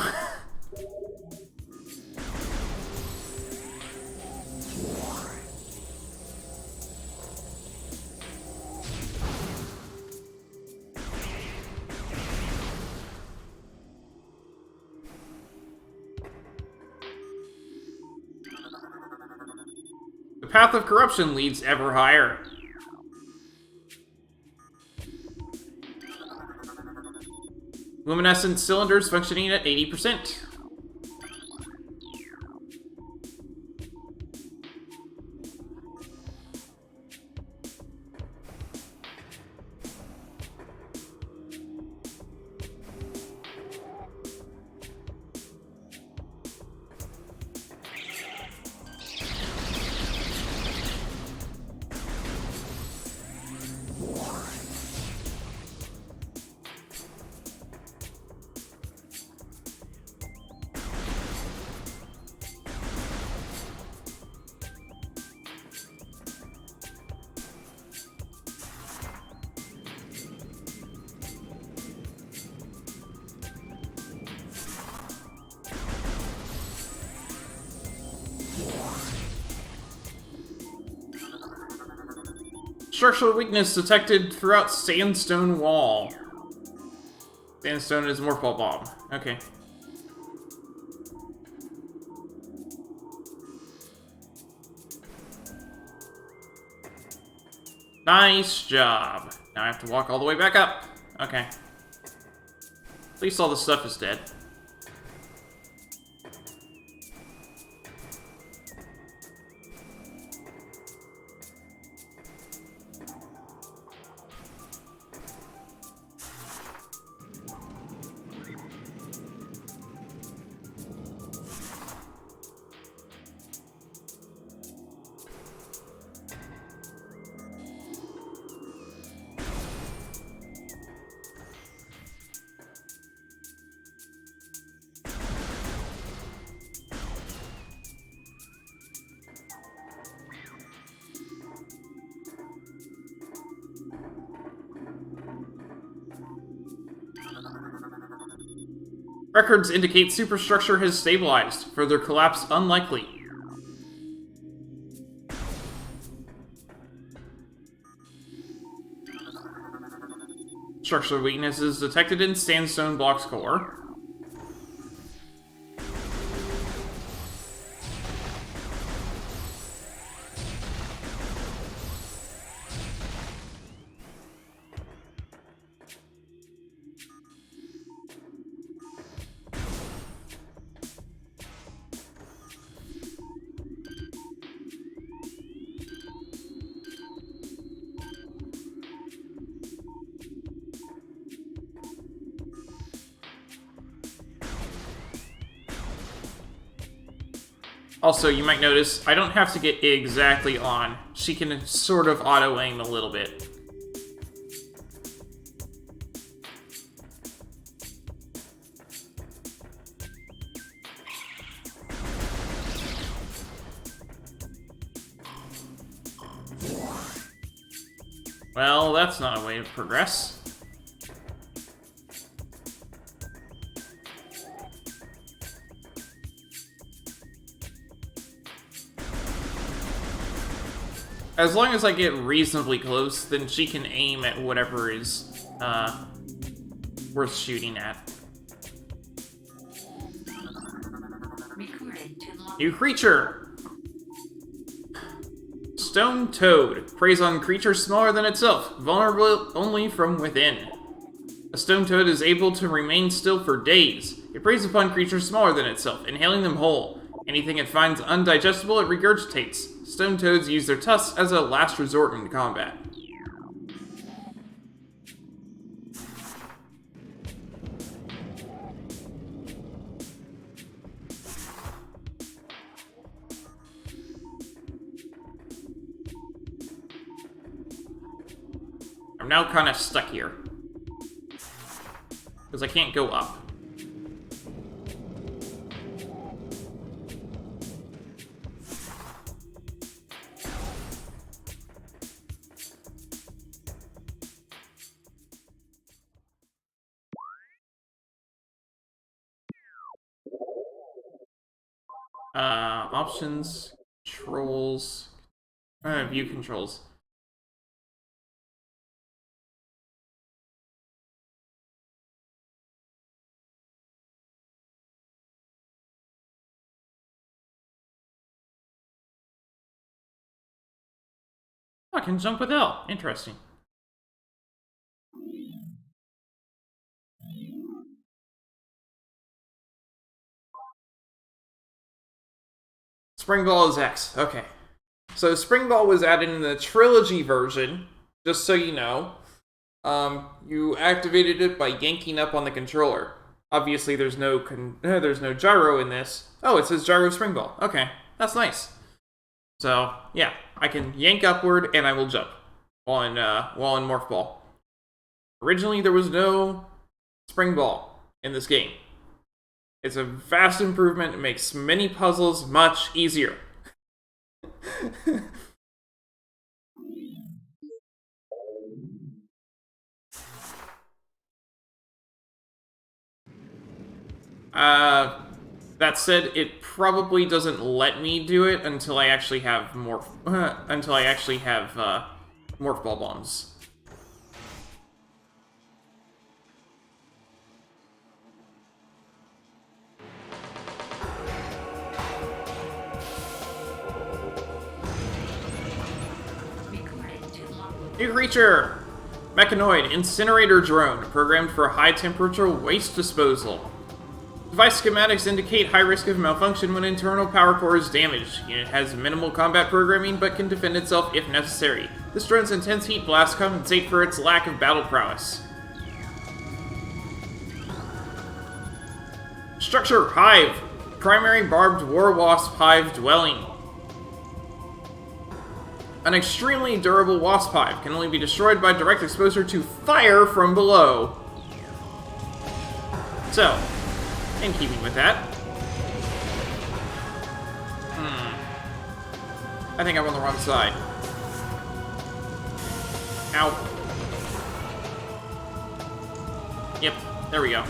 The path of corruption leads ever higher. Luminescent cylinders functioning at 80%. Structural weakness detected throughout sandstone wall. Sandstone is morph ball bomb. Okay. Nice job. Now I have to walk all the way back up. Okay. At least all the stuff is dead. Records indicate superstructure has stabilized. Further collapse unlikely. Structural weaknesses detected in sandstone block's core. Also, you might notice, I don't have to get exactly on. She can sort of auto-aim a little bit. Well, that's not a way to progress. As long as I get reasonably close, then she can aim at whatever is, worth shooting at. New creature! Stone Toad. Preys on creatures smaller than itself, vulnerable only from within. A stone toad is able to remain still for days. It preys upon creatures smaller than itself, inhaling them whole. Anything it finds undigestible, it regurgitates. Stone toads use their tusks as a last resort in combat. I'm now kind of stuck here. Because I can't go up. Options, controls, view controls. Oh, I can jump with L. Interesting. Spring Ball is X. Okay. So Spring Ball was added in the Trilogy version, just so you know. You activated it by yanking up on the controller. Obviously, there's no gyro in this. Oh, it says gyro Spring Ball. Okay, that's nice. So yeah, I can yank upward and I will jump while in Morph Ball. Originally, there was no Spring Ball in this game. It's a vast improvement. It makes many puzzles much easier. That said, it probably doesn't let me do it until I actually have more morph ball bombs. Recording to log. New creature! Mechanoid incinerator drone, programmed for high temperature waste disposal. Device schematics indicate high risk of malfunction when internal power core is damaged. Unit has minimal combat programming but can defend itself if necessary. This drone's intense heat blasts compensate for its lack of battle prowess. Structure: Hive. Primary barbed war wasp hive dwelling. An extremely durable wasp hive can only be destroyed by direct exposure to fire from below. So, in keeping with that, I think I'm on the wrong side. Ow. Yep, there we go.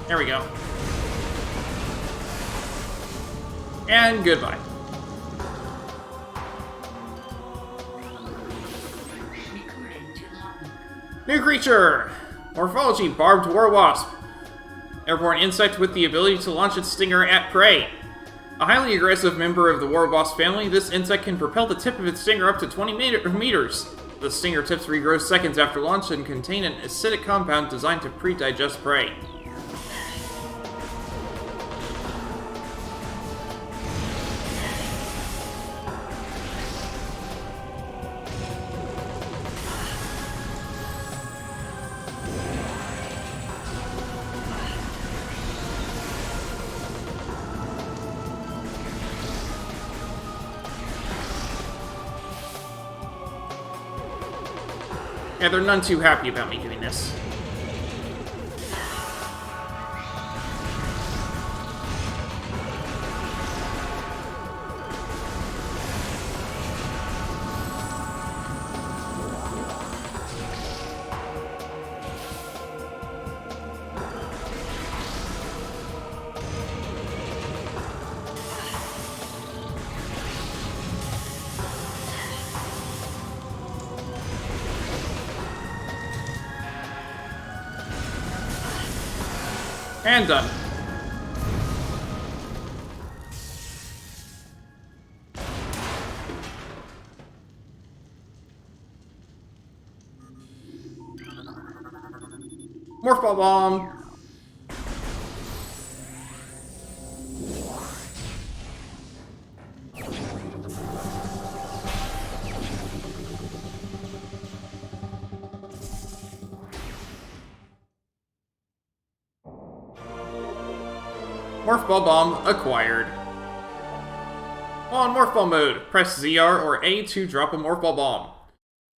There we go. And goodbye. Recording to log. New creature! Morphology: Barbed War Wasp. Airborne insect with the ability to launch its stinger at prey. A highly aggressive member of the war wasp family, this insect can propel the tip of its stinger up to 20 meters. The stinger tips regrow seconds after launch and contain an acidic compound designed to pre-digest prey. Yeah, they're none too happy about me doing this. And done. Morph ball bomb. Morph ball bomb acquired. While in morph ball mode, press ZR or A to drop a morph ball bomb.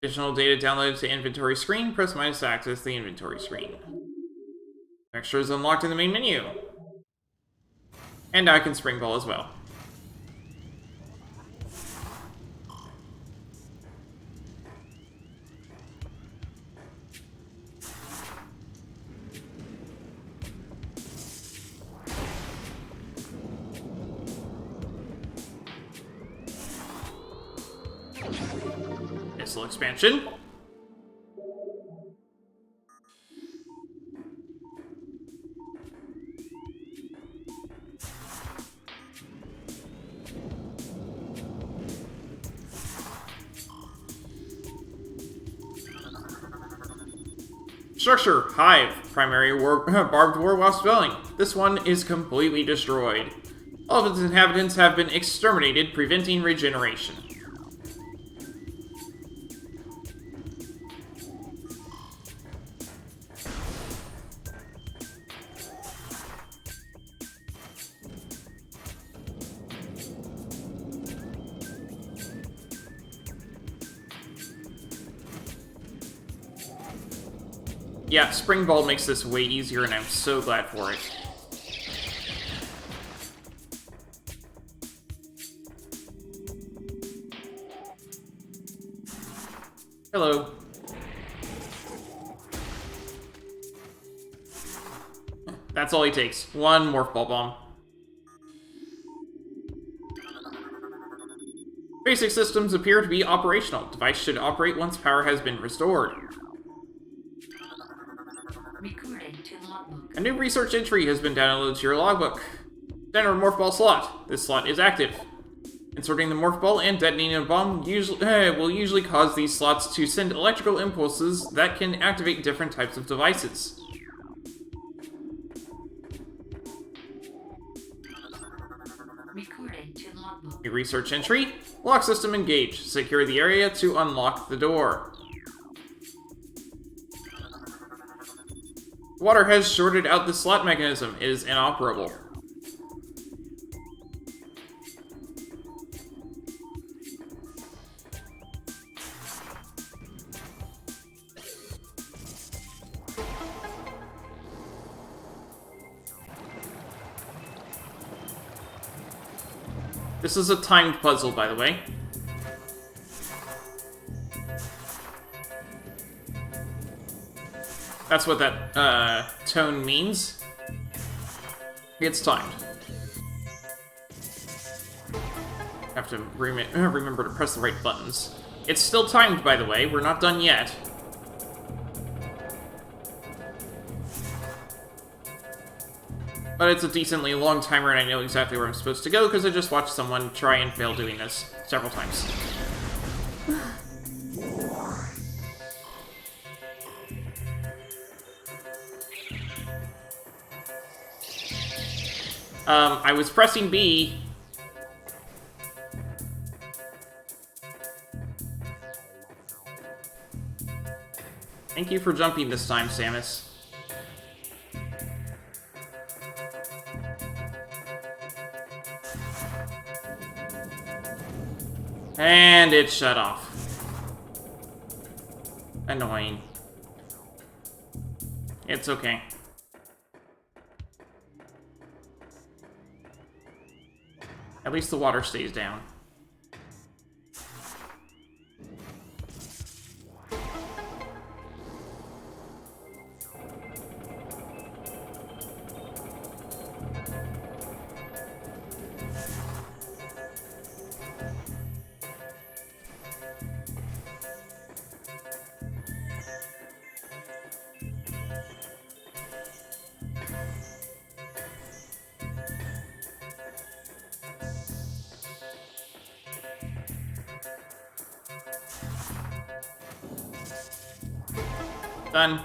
Additional data downloaded to inventory screen, press minus to access the inventory screen. Extras unlocked in the main menu. And I can spring ball as well. Missile expansion. Structure: Hive. Primary barbed war wasp dwelling. This one is completely destroyed. All of its inhabitants have been exterminated, preventing regeneration. Yeah, Spring Ball makes this way easier, and I'm so glad for it. Hello. That's all he takes. One Morph Ball Bomb. Basic systems appear to be operational. Device should operate once power has been restored. Recording to logbook. A new research entry has been downloaded to your logbook. Center Morph Ball slot. This slot is active. Inserting the Morph Ball and detonating a bomb will usually cause these slots to send electrical impulses that can activate different types of devices. Recording to logbook. New research entry. Lock system engaged. Secure the area to unlock the door. Water has shorted out the slot mechanism. It is inoperable. This is a timed puzzle, by the way. That's what that tone means. It's timed. Have to remember to press the right buttons. It's still timed, by the way. We're not done yet. But it's a decently long timer, and I know exactly where I'm supposed to go, because I just watched someone try and fail doing this several times. I was pressing B. Thank you for jumping this time, Samus. And it shut off. Annoying. It's okay. At least the water stays down. Done.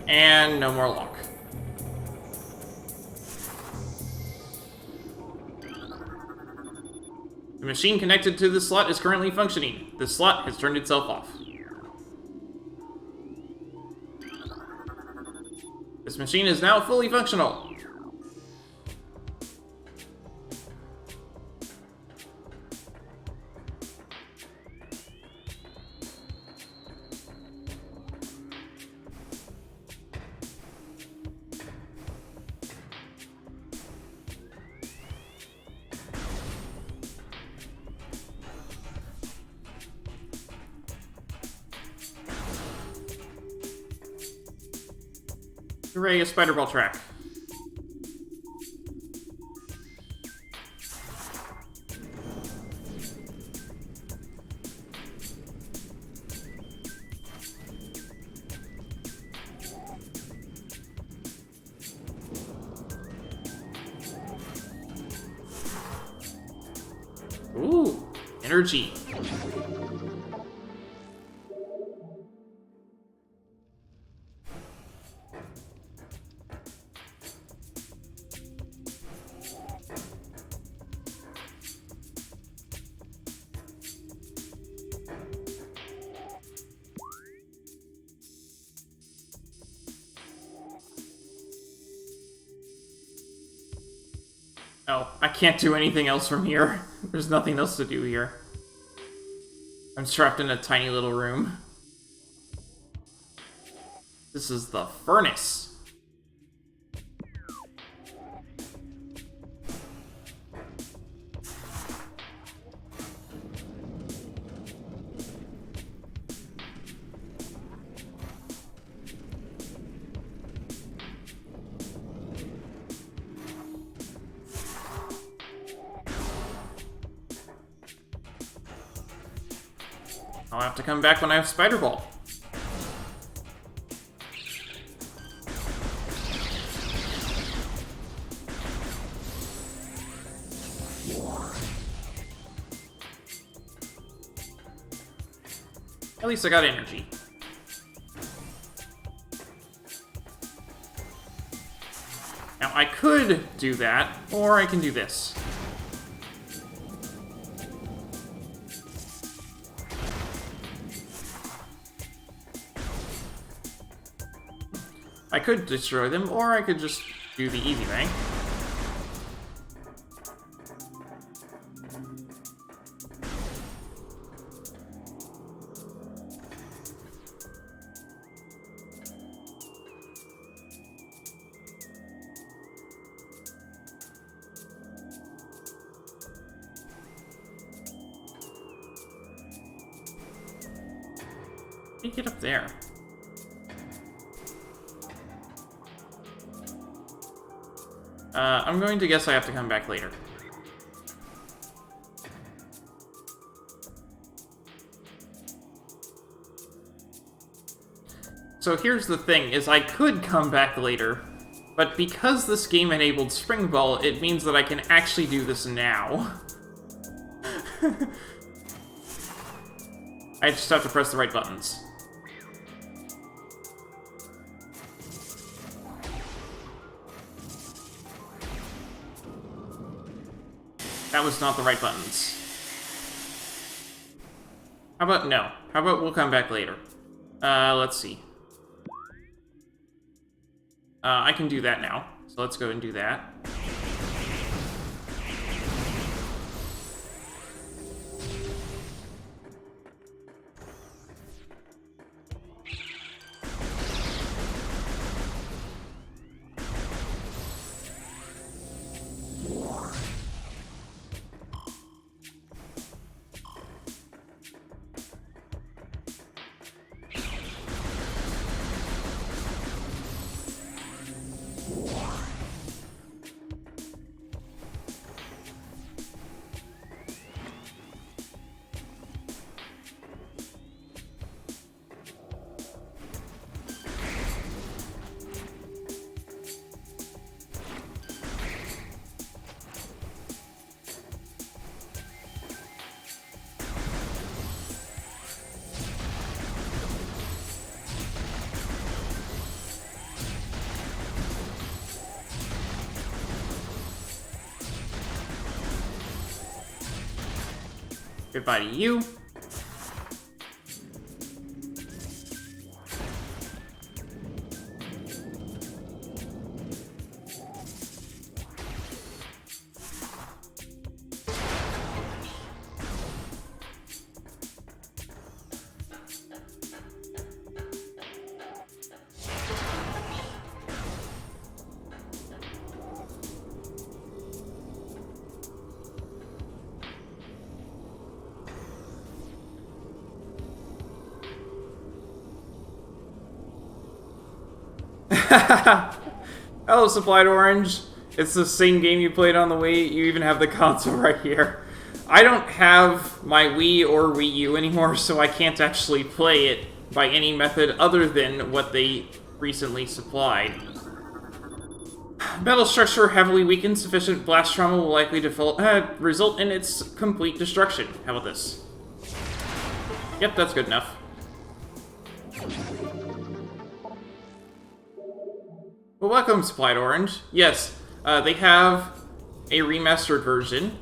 And no more lock. The machine connected to this slot is currently functioning. This slot has turned itself off. This machine is now fully functional. Hooray, a spider ball track. Ooh, energy. Oh, I can't do anything else from here. There's nothing else to do here. I'm trapped in a tiny little room. This is the furnace. I'll have to come back when I have Spider Ball. At least I got energy. Now, I could do that, or I can do this. I could destroy them, or I could just do the easy thing. How do you get up there? I'm going to guess I have to come back later. So here's the thing, is I could come back later, but because this game enabled Spring Ball, it means that I can actually do this now. I just have to press the right buttons. That was not the right buttons. How about no? How about we'll come back later? Let's see. I can do that now. So let's go and do that. Goodbye to you. Hello, Supplied Orange. It's the same game you played on the Wii. You even have the console right here. I don't have my Wii or Wii U anymore, so I can't actually play it by any method other than what they recently supplied. Battle structure heavily weakened. Sufficient blast trauma will likely result in its complete destruction. How about this? Yep, that's good enough. Well, welcome, Supplied Orange. Yes, they have a remastered version,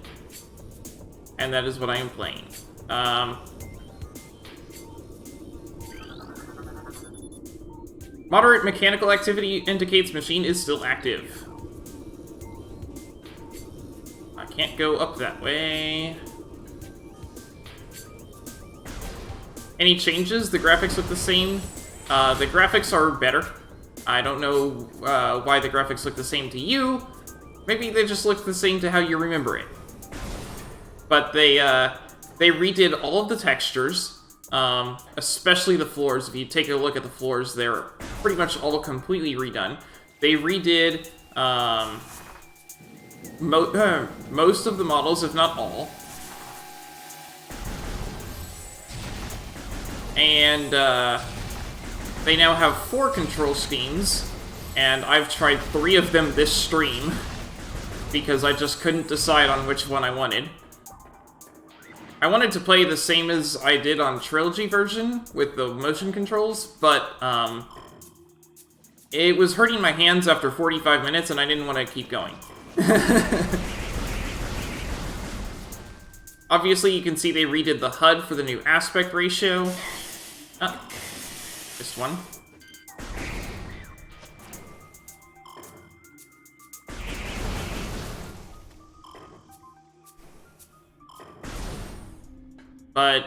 and that is what I am playing. Moderate mechanical activity indicates machine is still active. I can't go up that way. any changes. The graphics look the same. The graphics are better. I don't know why the graphics look the same to you. Maybe they just look the same to how you remember it. But they redid all of the textures, especially the floors. If you take a look at the floors, they're pretty much all completely redone. They redid most of the models, if not all. And they now have 4 control schemes, and I've tried 3 of them this stream, because I just couldn't decide on which one I wanted. I wanted to play the same as I did on Trilogy version, with the motion controls, but it was hurting my hands after 45 minutes, and I didn't want to keep going. Obviously, you can see they redid the HUD for the new aspect ratio. Just one. But,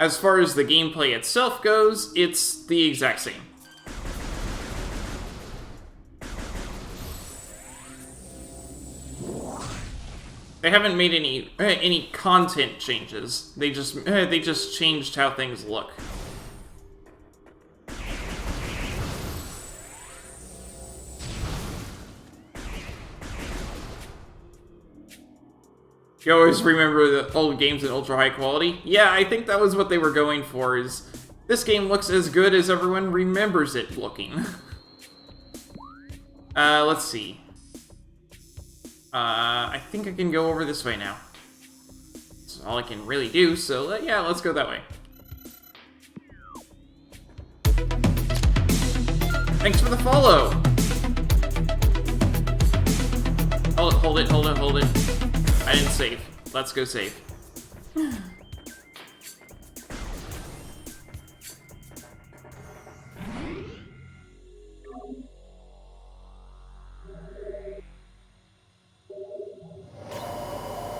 as far as the gameplay itself goes, it's the exact same. They haven't made any content changes. They just changed how things look. You always remember the old games in ultra high quality? Yeah, I think that was what they were going for, is this game looks as good as everyone remembers it looking. Let's see. I think I can go over this way now. That's all I can really do, so yeah, let's go that way. Thanks for the follow! Hold it. I didn't save. Let's go save.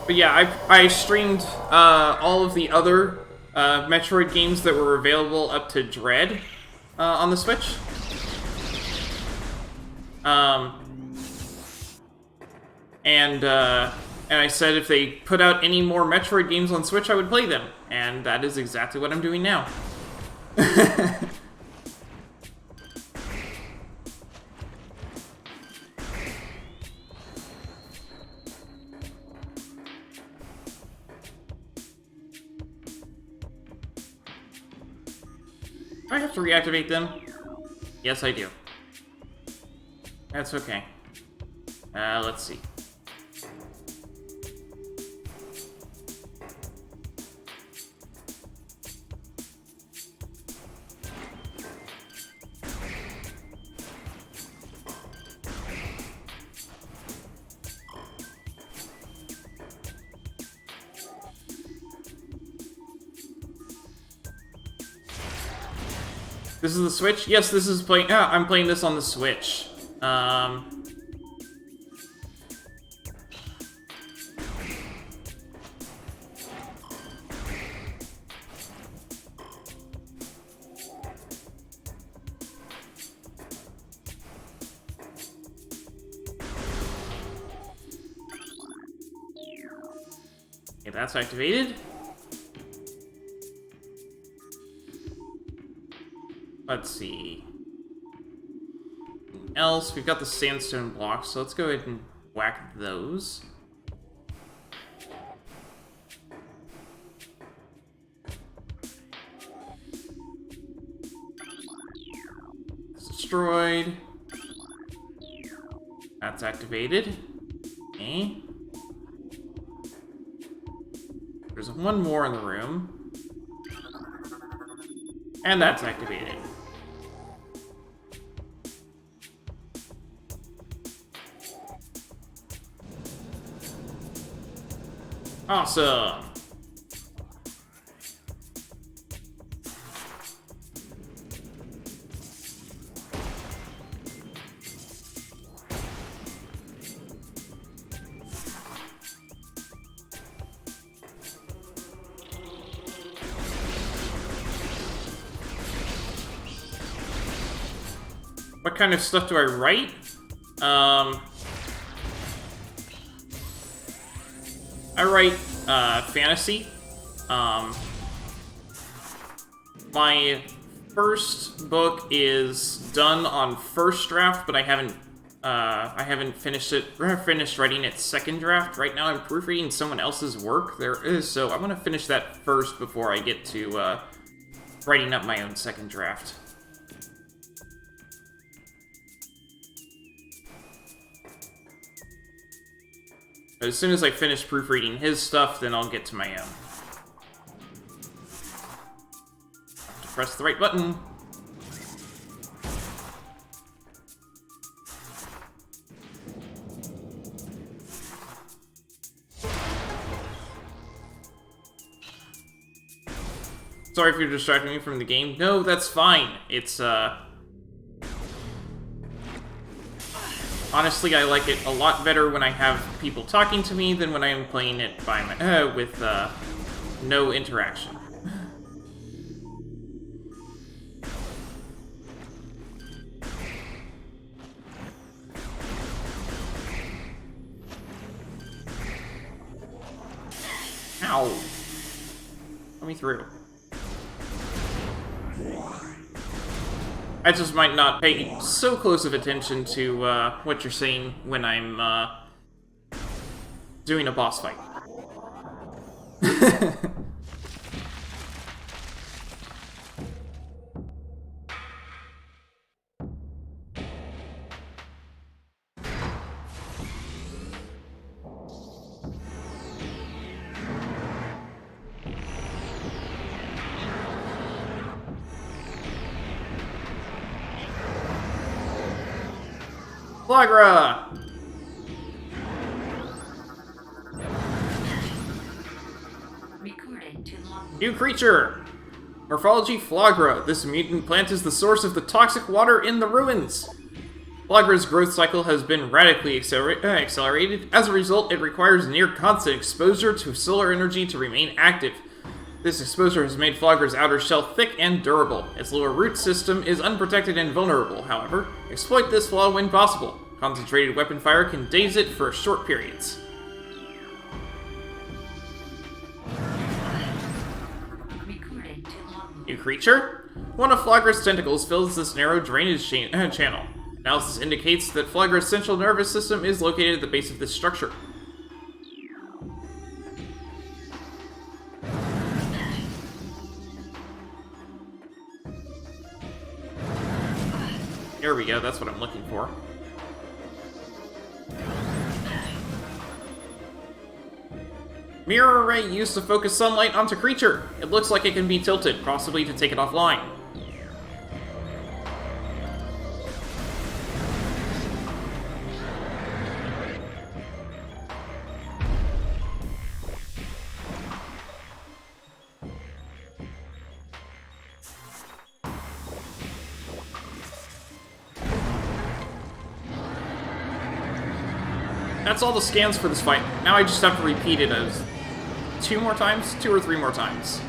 But yeah, I streamed all of the other Metroid games that were available up to Dread on the Switch. And I said if they put out any more Metroid games on Switch, I would play them. And that is exactly what I'm doing now. Do I have to reactivate them? Yes, I do. That's okay. Let's see. This is the Switch? Yes, this is playing. I'm playing this on the Switch. Okay, that's activated. Let's see. Else, we've got the sandstone blocks, so let's go ahead and whack those. It's destroyed. That's activated. Okay. There's one more in the room. And that's activated. Awesome! what kind of stuff do I write? I write fantasy. My first book is done on first draft, but I haven't finished writing its second draft. Right now, I'm proofreading someone else's work. So I want to finish that first before I get to writing up my own second draft. As soon as I finish proofreading his stuff, then I'll get to my own. Press the right button. Sorry if you're distracting me from the game. No, that's fine. It's, honestly, I like it a lot better when I have people talking to me than when I am playing it by with no interaction. Ow. Let me through. I just might not pay so close of attention to what you're saying when I'm doing a boss fight. Flagra! Recorded to logbook. New creature! Morphology Flagra. This mutant plant is the source of the toxic water in the ruins. Flagra's growth cycle has been radically accelerated. As a result, it requires near constant exposure to solar energy to remain active. This exposure has made Flagra's outer shell thick and durable. Its lower root system is unprotected and vulnerable, however. Exploit this flaw when possible. Concentrated weapon fire can daze it for short periods. Recorded to logbook. New creature? One of Flagra's tentacles fills this narrow drainage channel. Analysis indicates that Flagra's central nervous system is located at the base of this structure. There we go, that's what I'm looking for. Mirror array used to focus sunlight onto creature. It looks like it can be tilted, possibly to take it offline. That's all the scans for this fight. Now I just have to repeat it as two or three more times.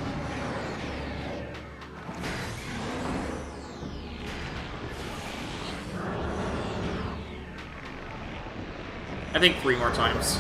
I think 3 more times.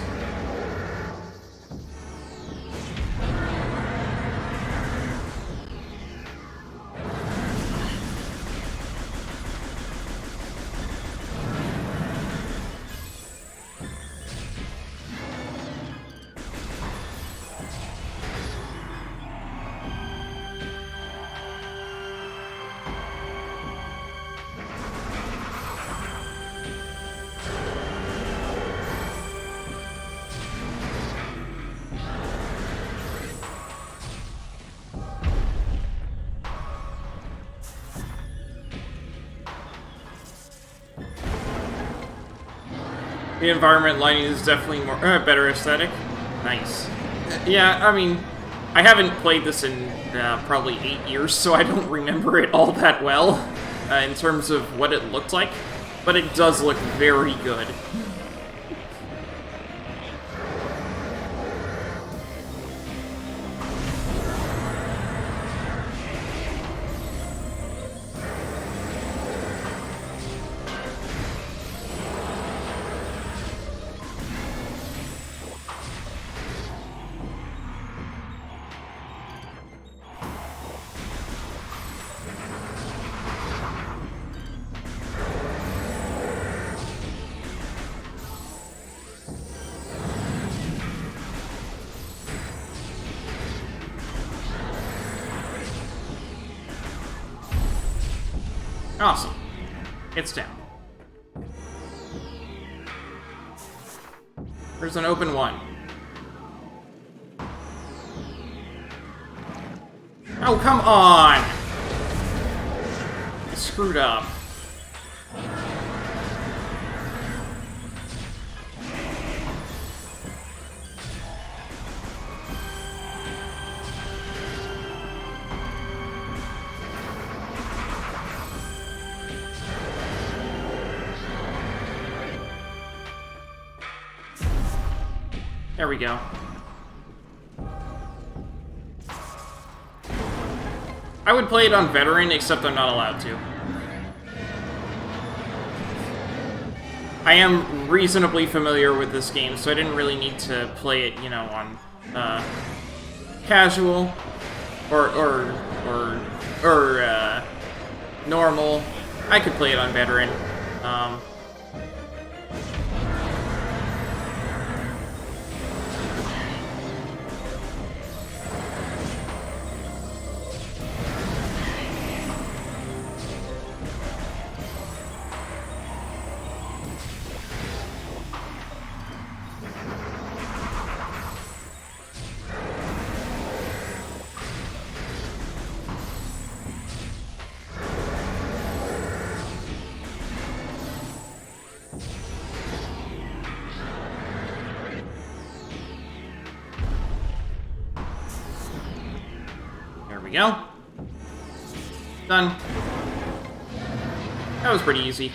The environment lighting is definitely more better aesthetic. Nice. Yeah, I mean, I haven't played this in probably 8 years, so I don't remember it all that well in terms of what it looked like, but it does look very good. Awesome. It's down. There's an open one. Oh, come on! I screwed up. There we go. I would play it on Veteran, except I'm not allowed to. I am reasonably familiar with this game, so I didn't really need to play it, you know, on casual or normal. I could play it on Veteran. There we go. Done. That was pretty easy.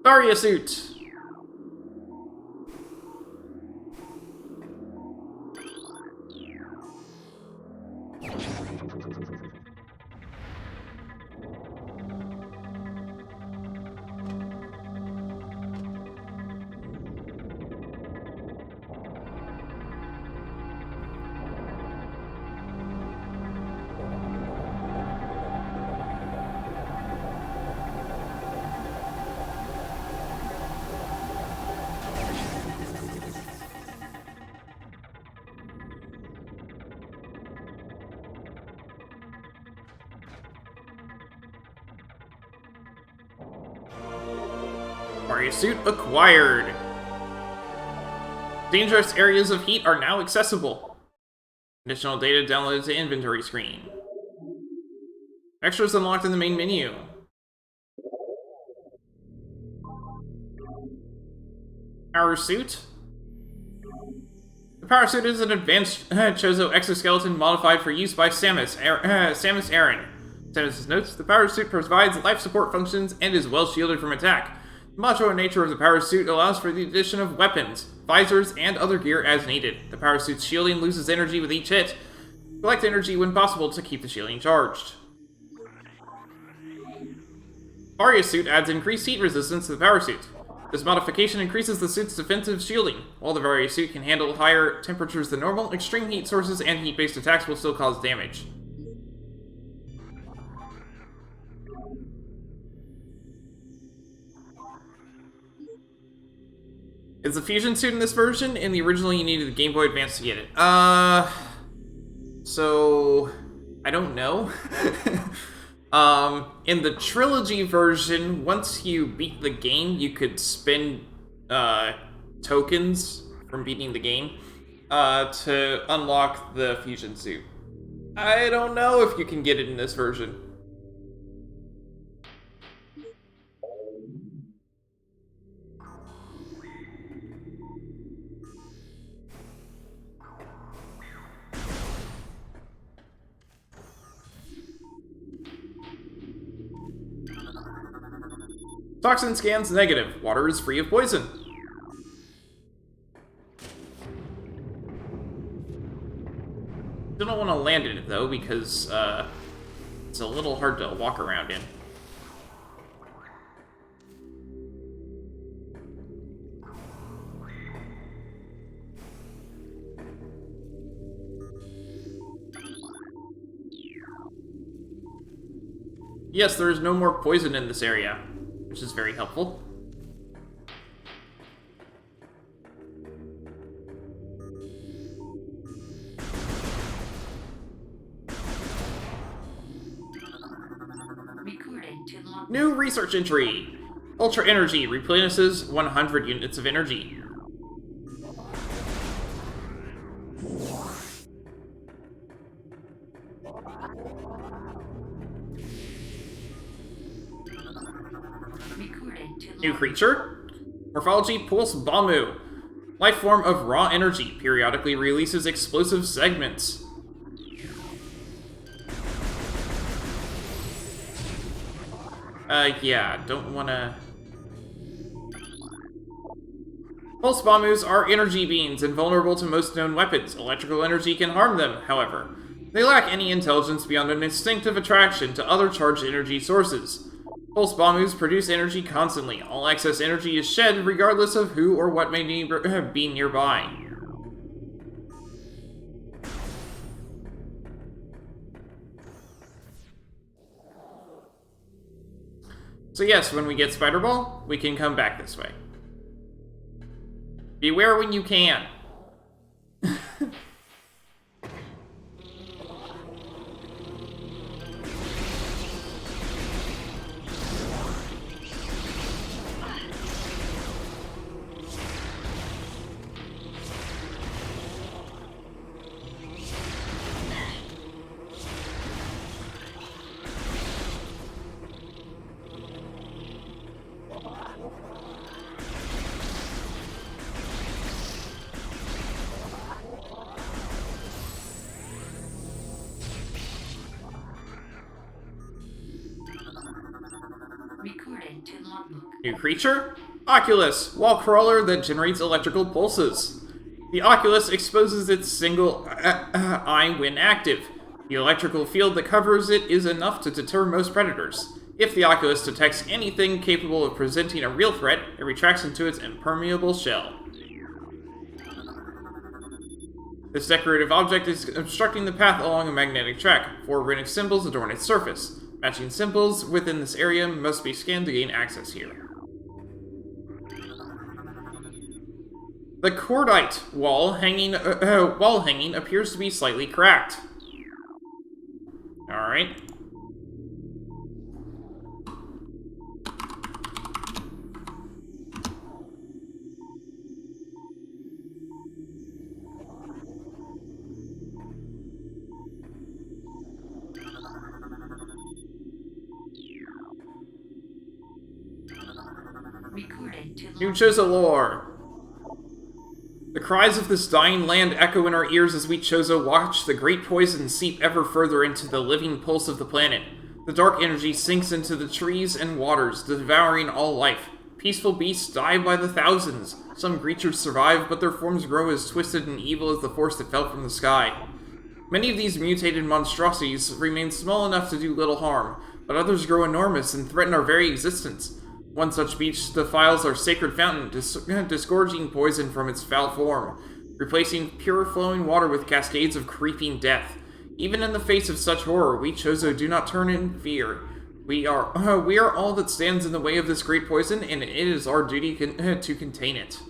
Daria suit. Daria suit acquired. Dangerous areas of heat are now accessible. Additional data downloaded to inventory screen. Extras unlocked in the main menu. Power suit. The power suit is an advanced Chozo exoskeleton modified for use by Samus Aran. Samus notes, the power suit provides life support functions and is well shielded from attack. The modular nature of the power suit allows for the addition of weapons, visors, and other gear as needed. The power suit's shielding loses energy with each hit. Collect energy when possible to keep the shielding charged. Daria suit adds increased heat resistance to the power suit. This modification increases the suit's defensive shielding. While the Daria suit can handle higher temperatures than normal, extreme heat sources and heat-based attacks will still cause damage. Is the fusion suit in this version? In the original, you needed the Game Boy Advance to get it. So I don't know. In the Trilogy version, once you beat the game, you could spend tokens from beating the game to unlock the fusion suit. I don't know if you can get it in this version. Toxin scans negative. Water is free of poison. Still don't want to land in it, though, because it's a little hard to walk around in. Yes, there is no more poison in this area, which is very helpful. Recording to log. New research entry. Ultra Energy replenishes 100 units of energy. Recording to New log. creature. Morphology Pulse Bamu. Life form of raw energy. Periodically releases explosive segments. Yeah, don't wanna... Pulse Bamus are energy beings, invulnerable to most known weapons. Electrical energy can harm them, however. They lack any intelligence beyond an instinctive attraction to other charged energy sources. Pulse Bamus produce energy constantly. All excess energy is shed regardless of who or what may be nearby. So yes, when we get Spider Ball, we can come back this way. Beware when you can. Recording to logbook. New creature? Oculus, wall crawler that generates electrical pulses. The Oculus exposes its single eye when active. The electrical field that covers it is enough to deter most predators. If the Oculus detects anything capable of presenting a real threat, it retracts into its impermeable shell. This decorative object is obstructing the path along a magnetic track. 4 runic symbols adorn its surface. Matching symbols within this area must be scanned to gain access here. The cordite wall hanging appears to be slightly cracked. Alright. Recording to New log. Chozo lore. The cries of this dying land echo in our ears as we Chozo watch the great poison seep ever further into the living pulse of the planet. The dark energy sinks into the trees and waters, devouring all life. Peaceful beasts die by the thousands. Some creatures survive, but their forms grow as twisted and evil as the force that fell from the sky. Many of these mutated monstrosities remain small enough to do little harm, but others grow enormous and threaten our very existence. One such beast defiles our sacred fountain, disgorging poison from its foul form, replacing pure flowing water with cascades of creeping death. Even in the face of such horror, we Chozo do not turn in fear. We are all that stands in the way of this great poison, and it is our duty to contain it.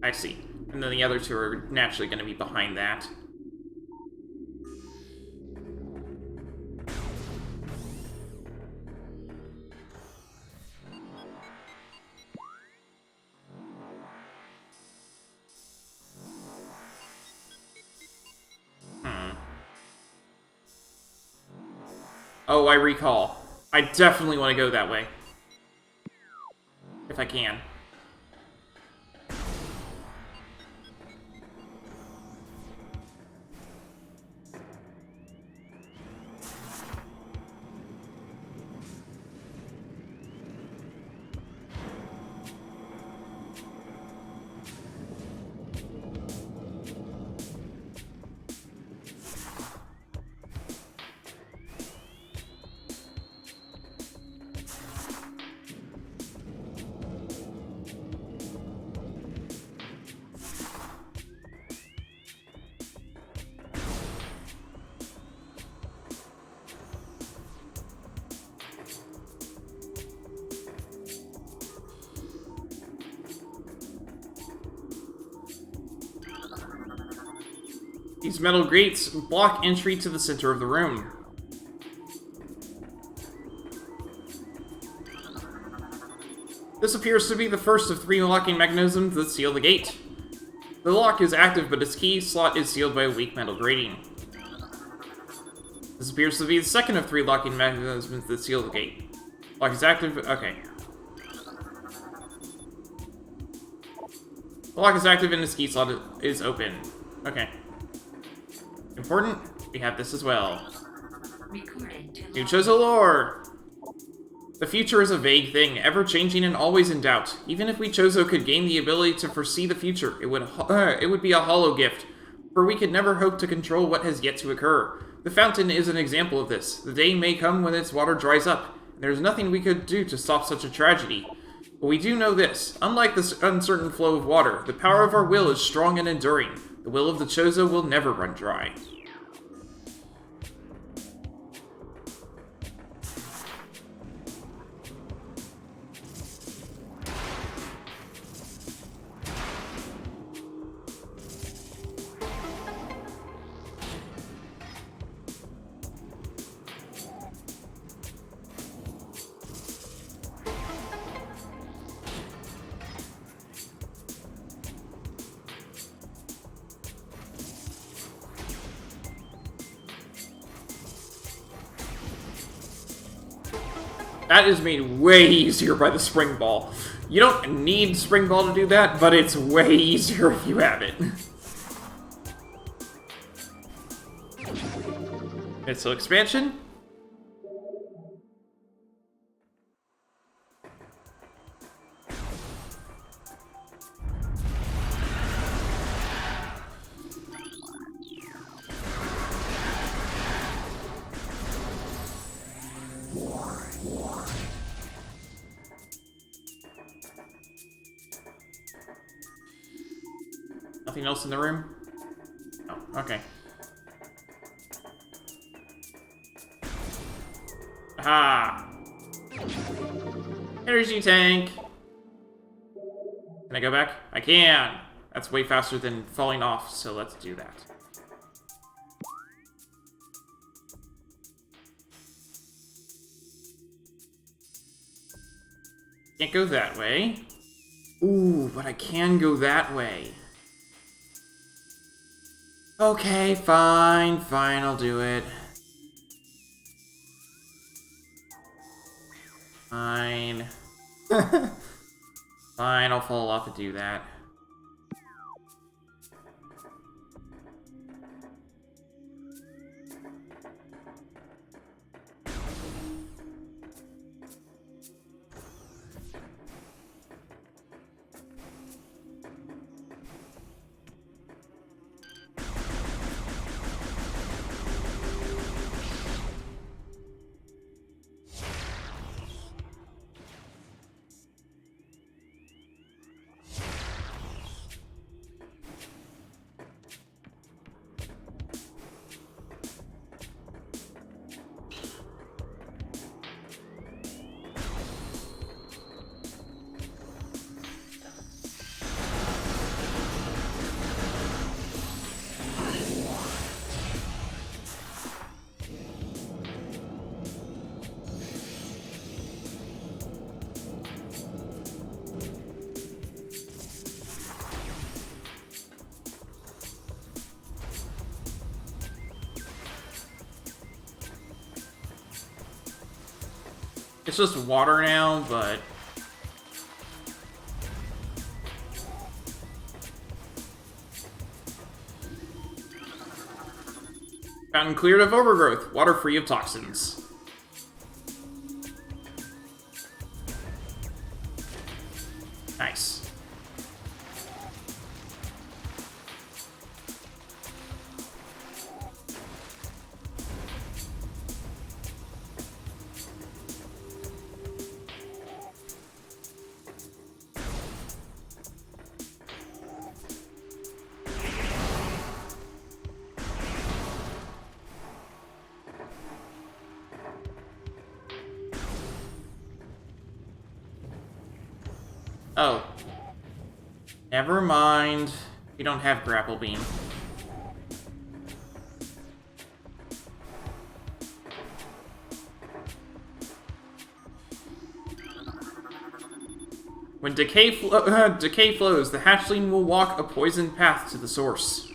I see. And then the other two are naturally going to be behind that. Oh, I recall. I definitely want to go that way. if I can. These metal grates block entry to the center of the room. This appears to be the first of 3 locking mechanisms that seal the gate. The lock is active, but its key slot is sealed by a weak metal grating. This appears to be the second of 3 locking mechanisms that seal the gate. Lock is active, okay. The lock is active and its key slot is open. Okay. Important, we have this as well. Recorded to New Chozo lore! The future is a vague thing, ever-changing and always in doubt. Even if we Chozo could gain the ability to foresee the future, it would be a hollow gift, for we could never hope to control what has yet to occur. The fountain is an example of this. The day may come when its water dries up, and there is nothing we could do to stop such a tragedy. But we do know this. Unlike the uncertain flow of water, the power of our will is strong and enduring. The will of the Chozo will never run dry. That is made way easier by the spring ball. You don't need spring ball to do that, but it's way easier if you have it. Missile expansion. Nothing else in the room? Oh, okay. Aha! Energy tank! Can I go back? I can! That's way faster than falling off, so let's do that. Can't go that way. Ooh, but I can go that way. Okay, fine, I'll do it. Fine. Fine, I'll fall off to do that. It's just water now, but Fountain cleared of overgrowth. Water free of toxins. Nice. Oh. Never mind. You don't have grapple beam. When decay flows, the hatchling will walk a poisoned path to the source.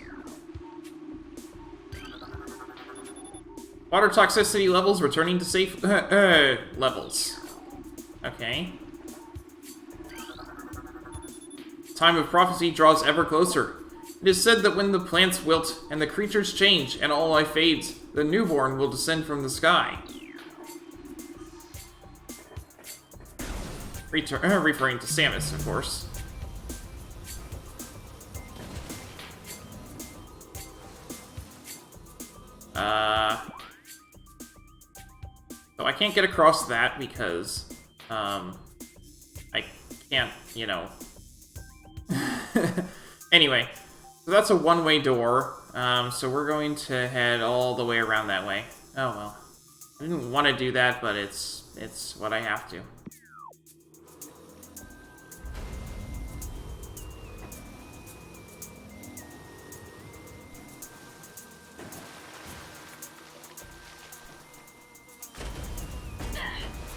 Water toxicity levels returning to safe levels. Okay. Time of prophecy draws ever closer. It is said that when the plants wilt and the creatures change and all life fades, the newborn will descend from the sky. Referring to Samus, of course. So I can't get across that because, I can't, you know... Anyway, so that's a one-way door, so we're going to head all the way around that way. Oh well. I didn't want to do that, but it's what I have to.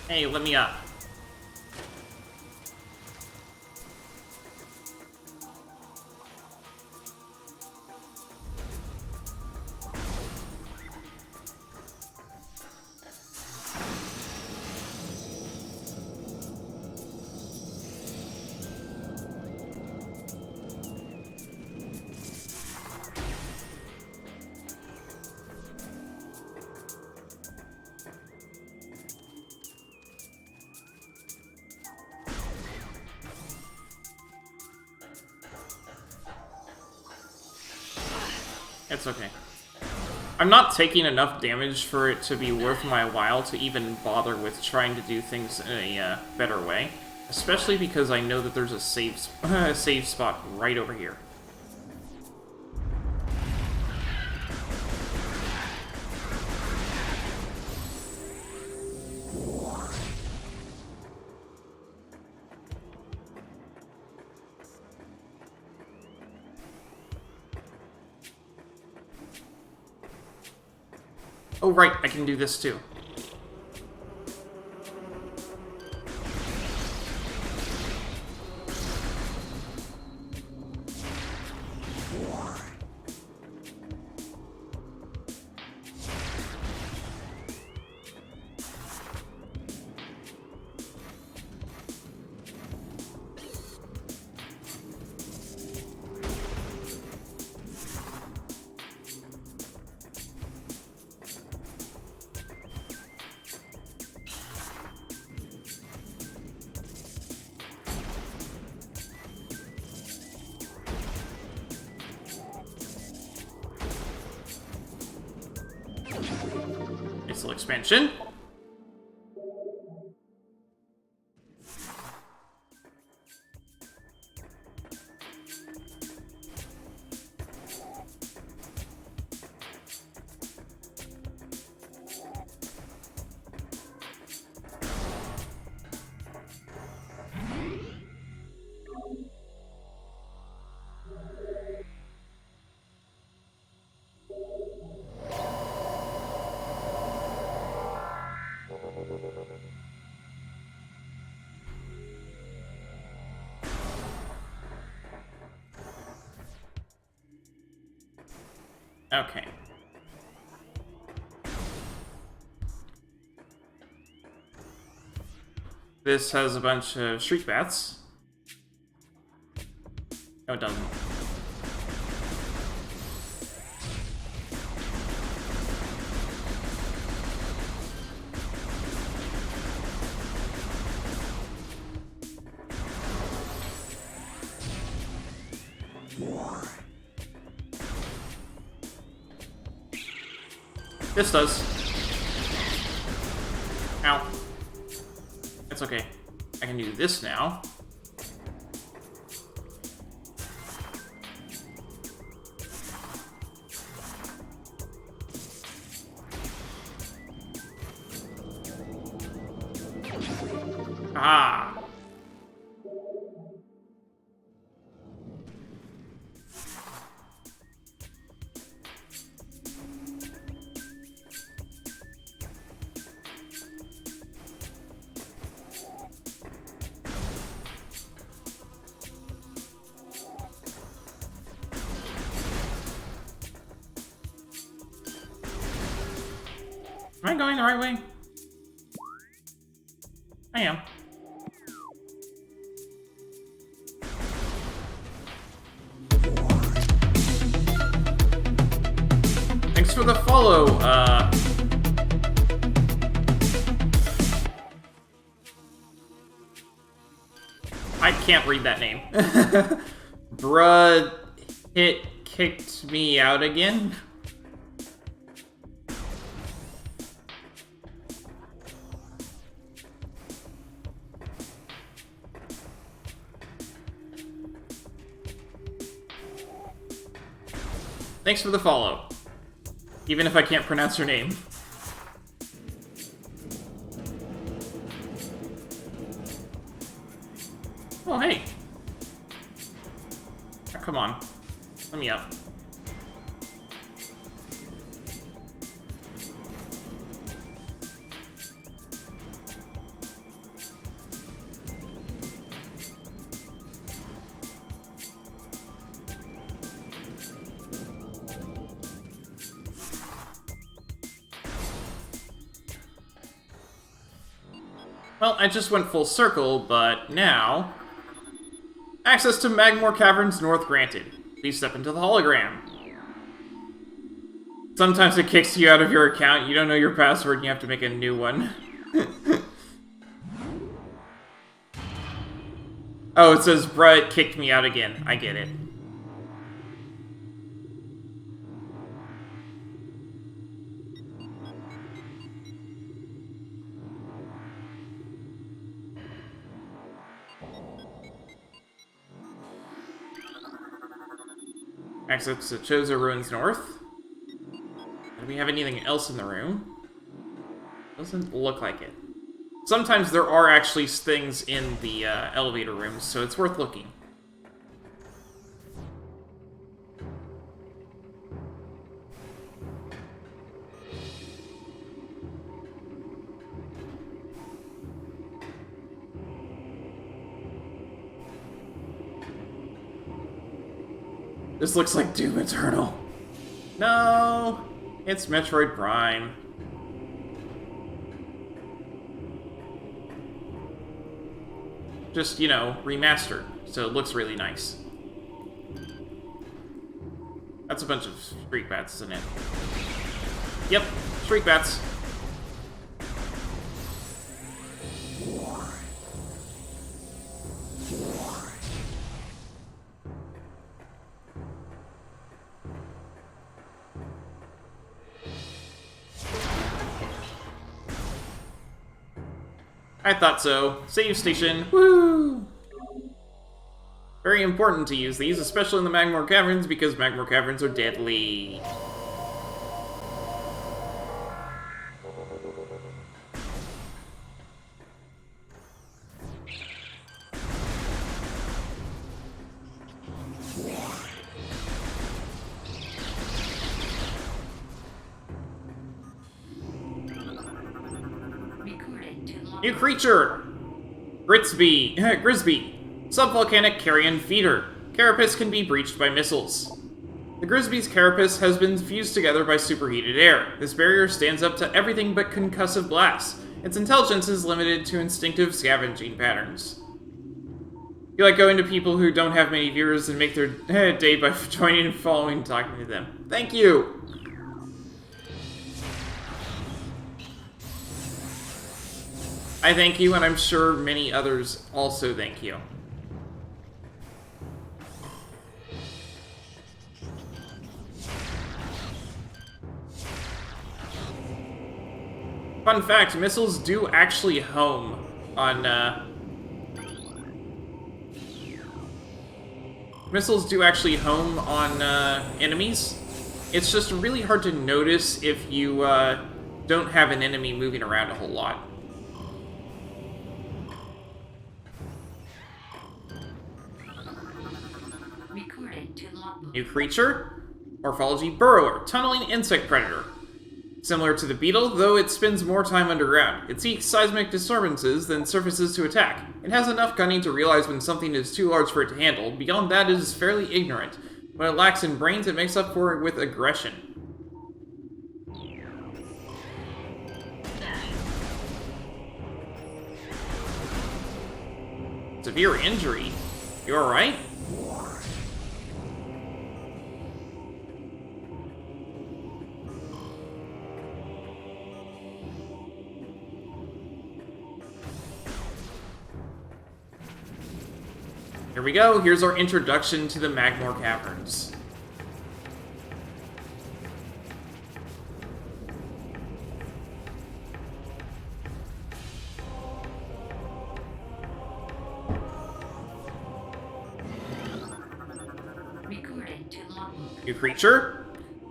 Hey, let me up. It's okay. I'm not taking enough damage for it to be worth my while to even bother with trying to do things in a better way. Especially because I know that there's a save spot right over here. Oh, right, I can do this too. Missile expansion. Okay. This has a bunch of shriek bats. No, it doesn't. This does. Ow. It's okay. I can do this now. Ah. Am I going the right way? I am. Thanks for the follow, I can't read that name. Bruh, it kicked me out again? Thanks for the follow. Even if I can't pronounce your name. Oh, hey. Oh, come on. Let me up. Well, I just went full circle, but now... Access to Magmore Caverns North granted. Please step into the hologram. Sometimes it kicks you out of your account, you don't know your password, and you have to make a new one. Oh, it says, bruh, it kicked me out again. I get it. Access to Chozo Ruins North. Do we have anything else in the room? Doesn't look like it. Sometimes there are actually things in the elevator rooms, so it's worth looking. This looks like Doom Eternal. No, it's Metroid Prime. Just, you know, remastered, so it looks really nice. That's a bunch of Shriek Bats, isn't it? Yep, Shriek Bats. I thought so. Save station. Woo! Very important to use these, especially in the Magmore Caverns, because Magmore Caverns are deadly. New creature! Grisby. Subvolcanic carrion feeder. Carapace can be breached by missiles. The Grisby's carapace has been fused together by superheated air. This barrier stands up to everything but concussive blasts. Its intelligence is limited to instinctive scavenging patterns. You like going to people who don't have many viewers and make their day by joining and following and talking to them. Thank you! I thank you, and I'm sure many others also thank you. Fun fact, missiles do actually home on, enemies. It's just really hard to notice if you, don't have an enemy moving around a whole lot. Recorded to logbook. New creature? Morphology burrower, tunneling insect predator. Similar to the beetle, though it spends more time underground. It seeks seismic disturbances, then surfaces to attack. It has enough cunning to realize when something is too large for it to handle. Beyond that, it is fairly ignorant. When it lacks in brains, it makes up for it with aggression. Severe injury? You alright? Here we go, here's our introduction to the Magmor Caverns. Recorded to logbook. New creature?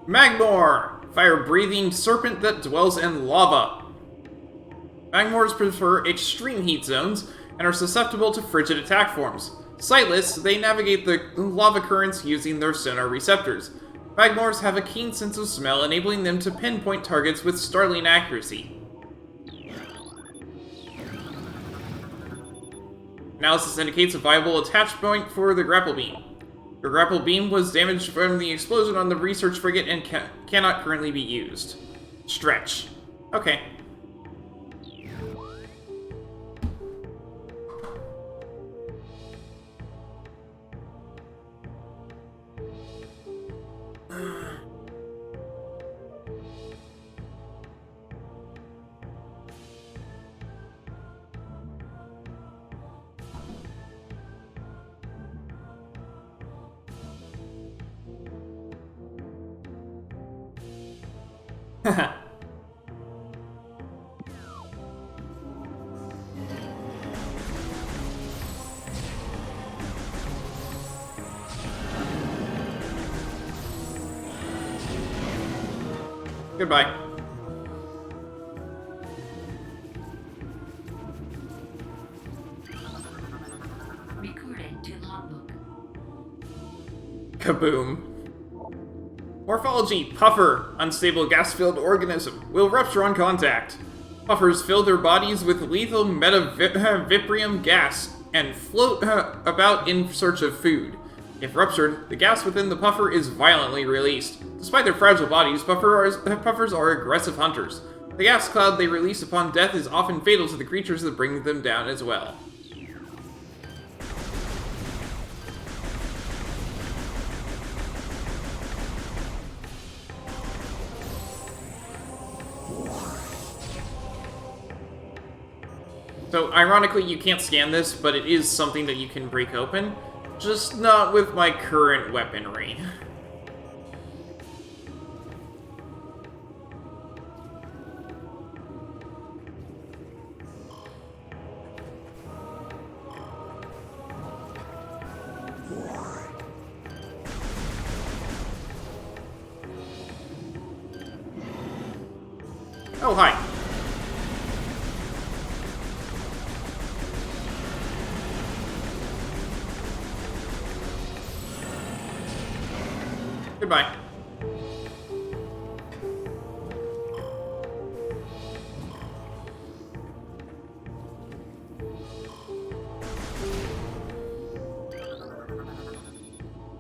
Magmor! Fire-breathing serpent that dwells in lava. Magmors prefer extreme heat zones and are susceptible to frigid attack forms. Sightless, they navigate the lava currents using their sonar receptors. Magmors have a keen sense of smell, enabling them to pinpoint targets with startling accuracy. Analysis indicates a viable attach point for the grapple beam. The grapple beam was damaged from the explosion on the research frigate and cannot currently be used. Stretch. Okay. Goodbye. Recorded to logbook. Kaboom. Morphology, puffer, unstable gas-filled organism, will rupture on contact. Puffers fill their bodies with lethal metaviprium gas and float about in search of food. If ruptured, the gas within the puffer is violently released. Despite their fragile bodies, puffers are aggressive hunters. The gas cloud they release upon death is often fatal to the creatures that bring them down as well. So, ironically, you can't scan this, but it is something that you can break open. Just not with my current weaponry. Oh, hi. Goodbye.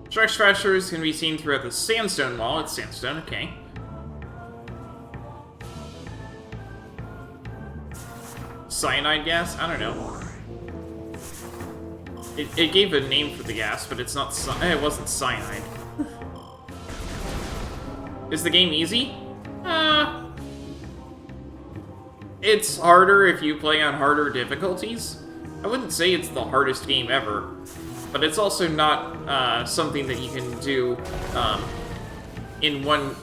Strike fractures can be seen throughout the sandstone wall. It's sandstone, okay. Cyanide gas? I don't know. It gave a name for the gas, but it's not. It wasn't cyanide. Is the game easy? It's harder if you play on harder difficulties. I wouldn't say it's the hardest game ever, but it's also not something that you can do in one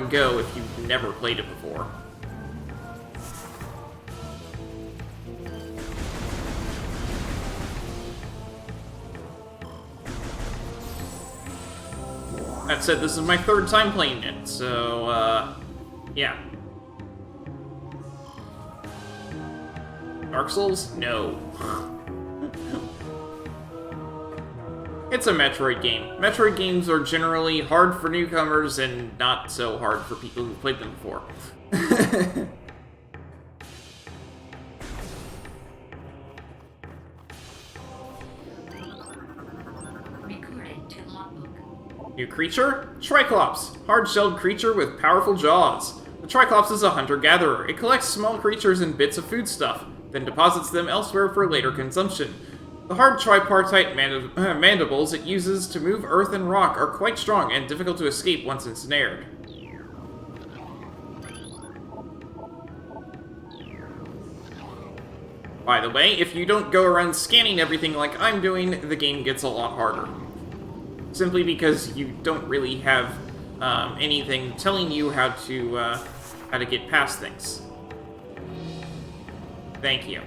go if you've never played it before. That said, this is my third time playing it, so, yeah. Dark Souls? No. It's a Metroid game. Metroid games are generally hard for newcomers and not so hard for people who've played them before. Recorded to logbook. New creature? Triclops. Hard-shelled creature with powerful jaws. The Triclops is a hunter-gatherer. It collects small creatures and bits of foodstuff, then deposits them elsewhere for later consumption. The hard tripartite mandibles it uses to move earth and rock are quite strong and difficult to escape once ensnared. By the way, if you don't go around scanning everything like I'm doing, the game gets a lot harder. Simply because you don't really have anything telling you how to get past things. Thank you.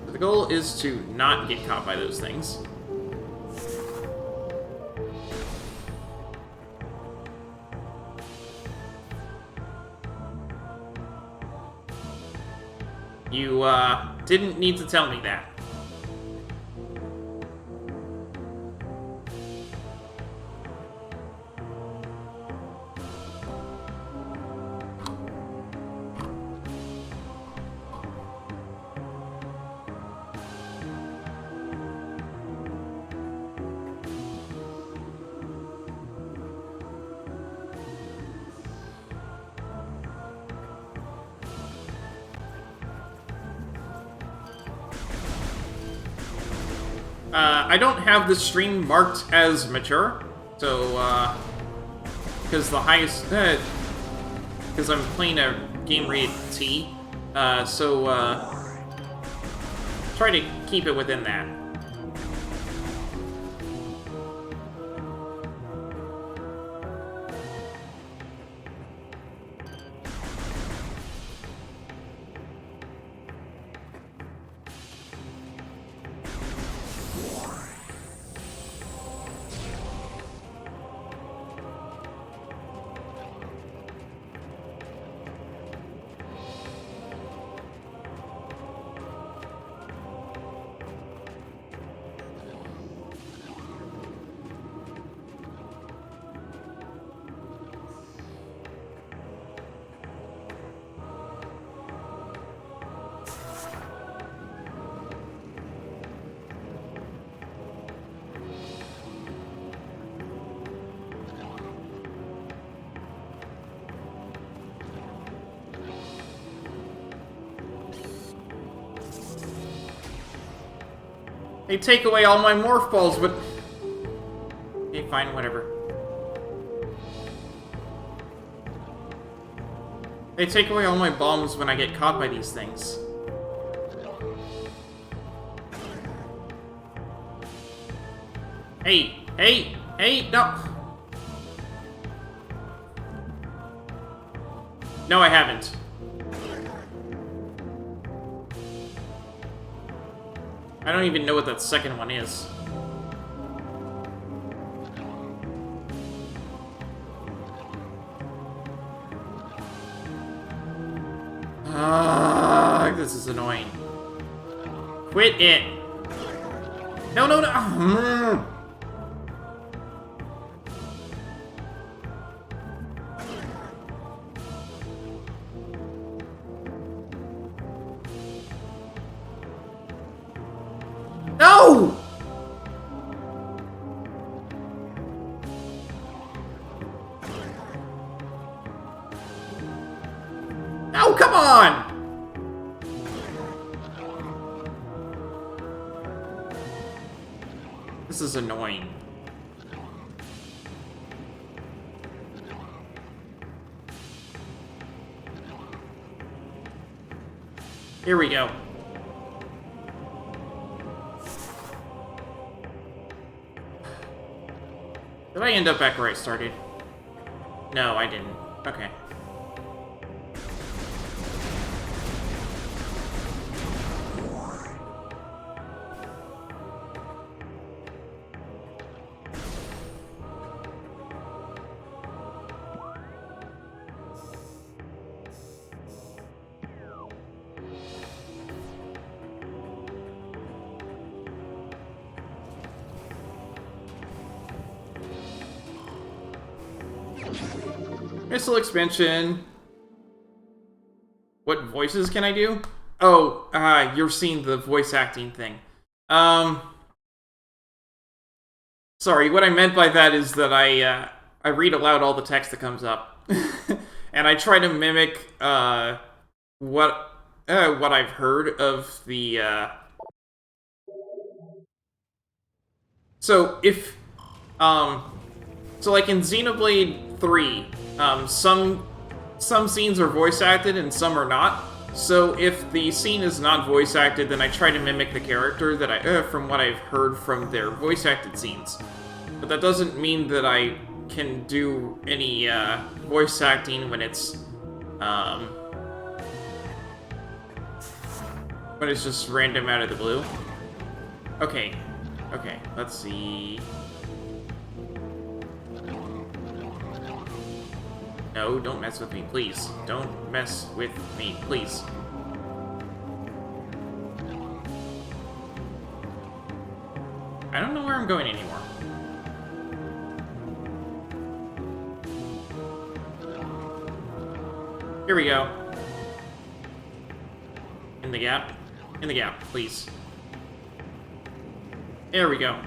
The goal is to not get caught by those things. You, didn't need to tell me that. I don't have the stream marked as mature, so, because the highest, because I'm playing a game rated T, so, try to keep it within that. They take away all my morph balls, but... Okay, fine, whatever. They take away all my bombs when I get caught by these things. Hey, hey, hey, no! No, I haven't. I don't even know what that second one is. This is annoying. Quit it! No, no, no! No! No, come on! This is annoying. Here we go. Did I end up back where I started? No, I didn't. Okay. Missile expansion. What voices can I do? Oh, you're seeing the voice acting thing. Sorry, what I meant by that is that I read aloud all the text that comes up. And I try to mimic, what I've heard of the, So, if, so like in Xenoblade 3, some scenes are voice acted and some are not. So if the scene is not voice acted, then I try to mimic the character that from what I've heard from their voice acted scenes. But that doesn't mean that I can do any voice acting when it's just random out of the blue. Okay, let's see. No, don't mess with me, please. Don't mess with me, please. I don't know where I'm going anymore. Here we go. In the gap. In the gap, please. There we go.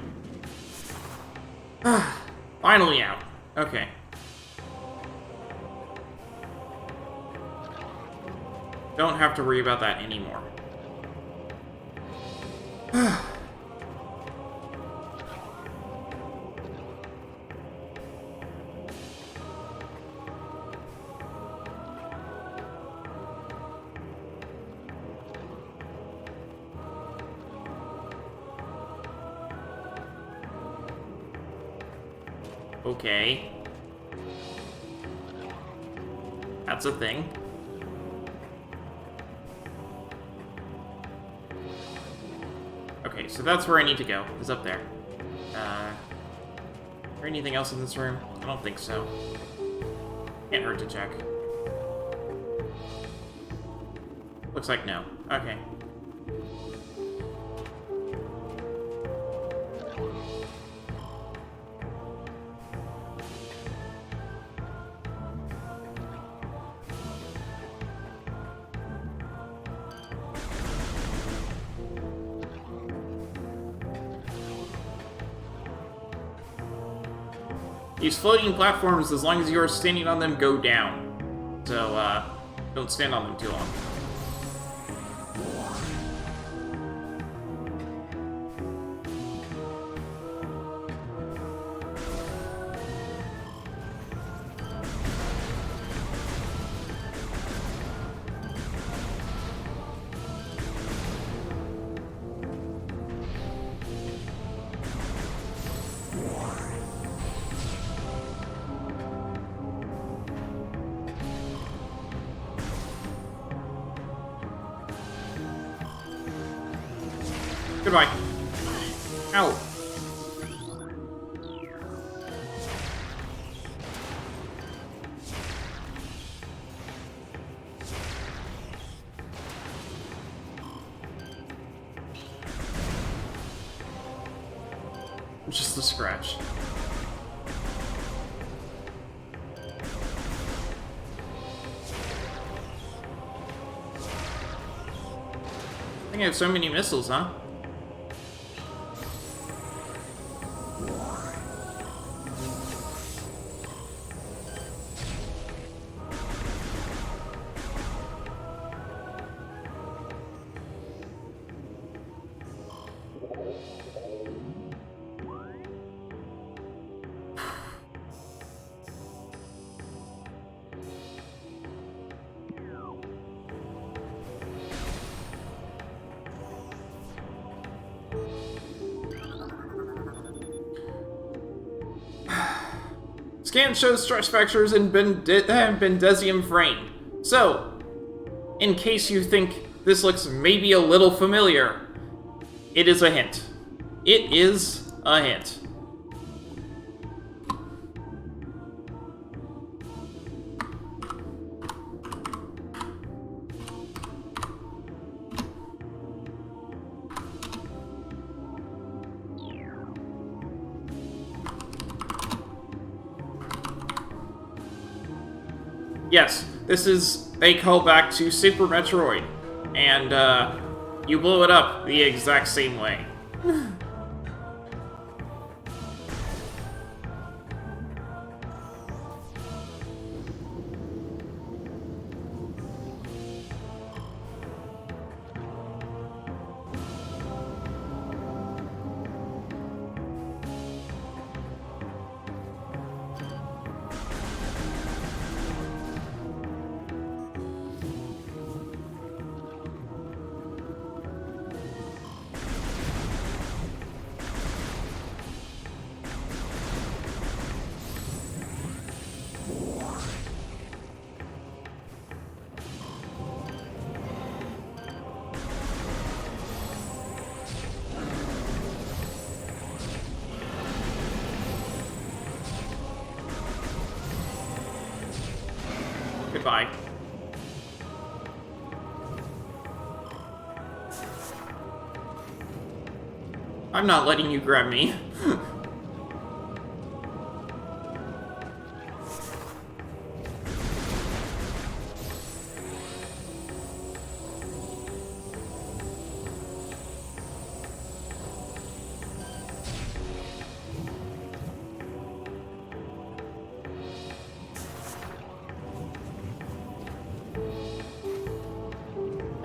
Finally out. Okay. Don't have to worry about that anymore. Okay. That's a thing. Okay, so that's where I need to go, is up there. Is there anything else in this room? I don't think so. Can't hurt to check. Looks like no. Okay. These floating platforms, as long as you are standing on them, go down. So, don't stand on them too long. Goodbye. Ow. Just a scratch. I think I have so many missiles, huh? Scan shows stress fractures in Bendesium frame. So, in case you think this looks maybe a little familiar, it is a hint. It is a hint. Yes, this is a callback to Super Metroid, and you blow it up the exact same way. Goodbye. I'm not letting you grab me.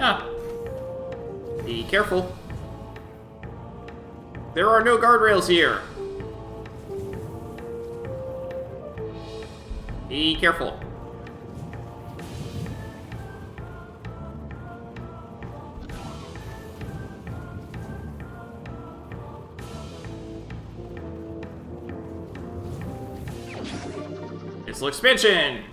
Ah. Be careful. There are no guardrails here. Be careful. Missile expansion!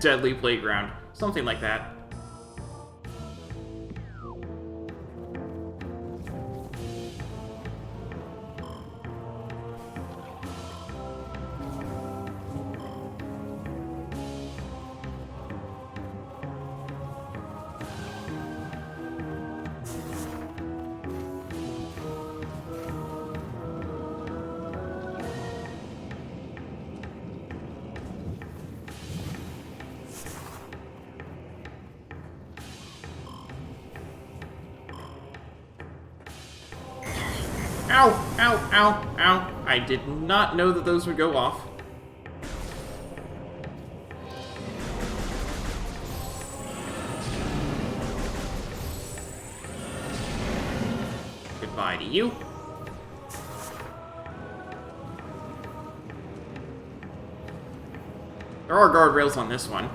Deadly playground. Something like that. Ow! Ow! Ow! Ow! I did not know that those would go off. Goodbye to you. There are guardrails on this one.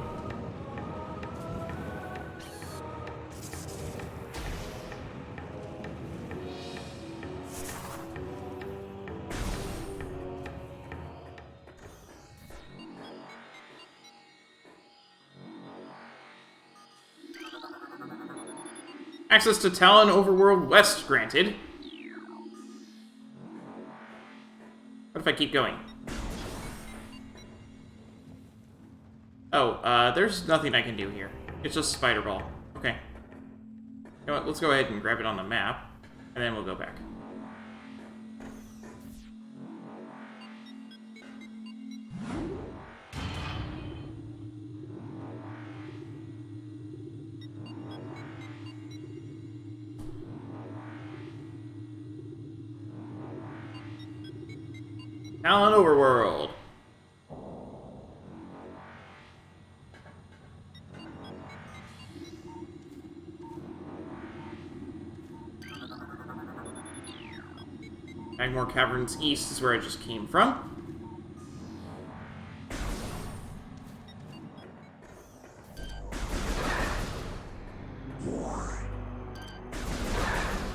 Access to Tallon Overworld West granted. What if I keep going? Oh, there's nothing I can do here. It's just Spider Ball. Okay. You know what, let's go ahead and grab it on the map, and then we'll go back. Tallon Overworld. Magmore Caverns East is where I just came from.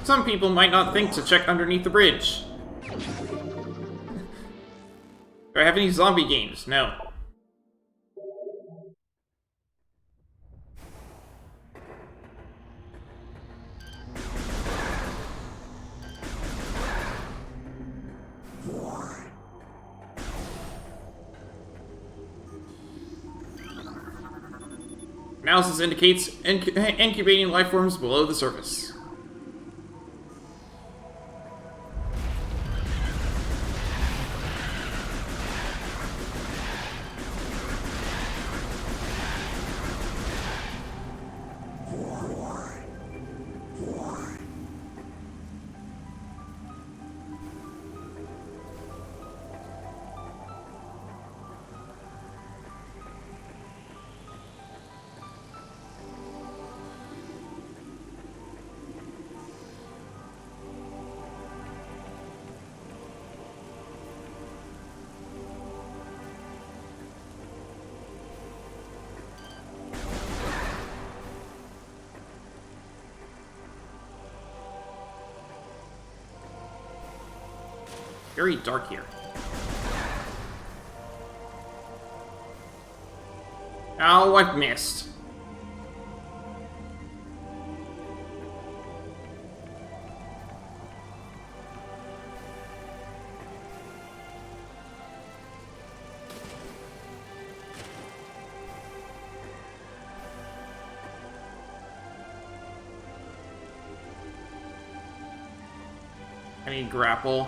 Some people might not think to check underneath the bridge. Do I have any zombie games? No. Analysis indicates incubating life forms below the surface. Very dark here. Oh, I've missed. I need grapple.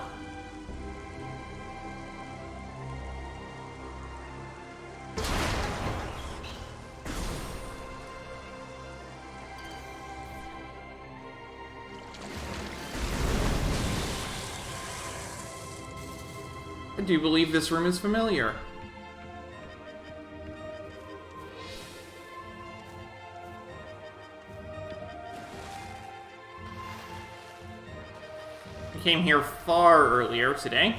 I do believe this room is familiar. I came here far earlier today.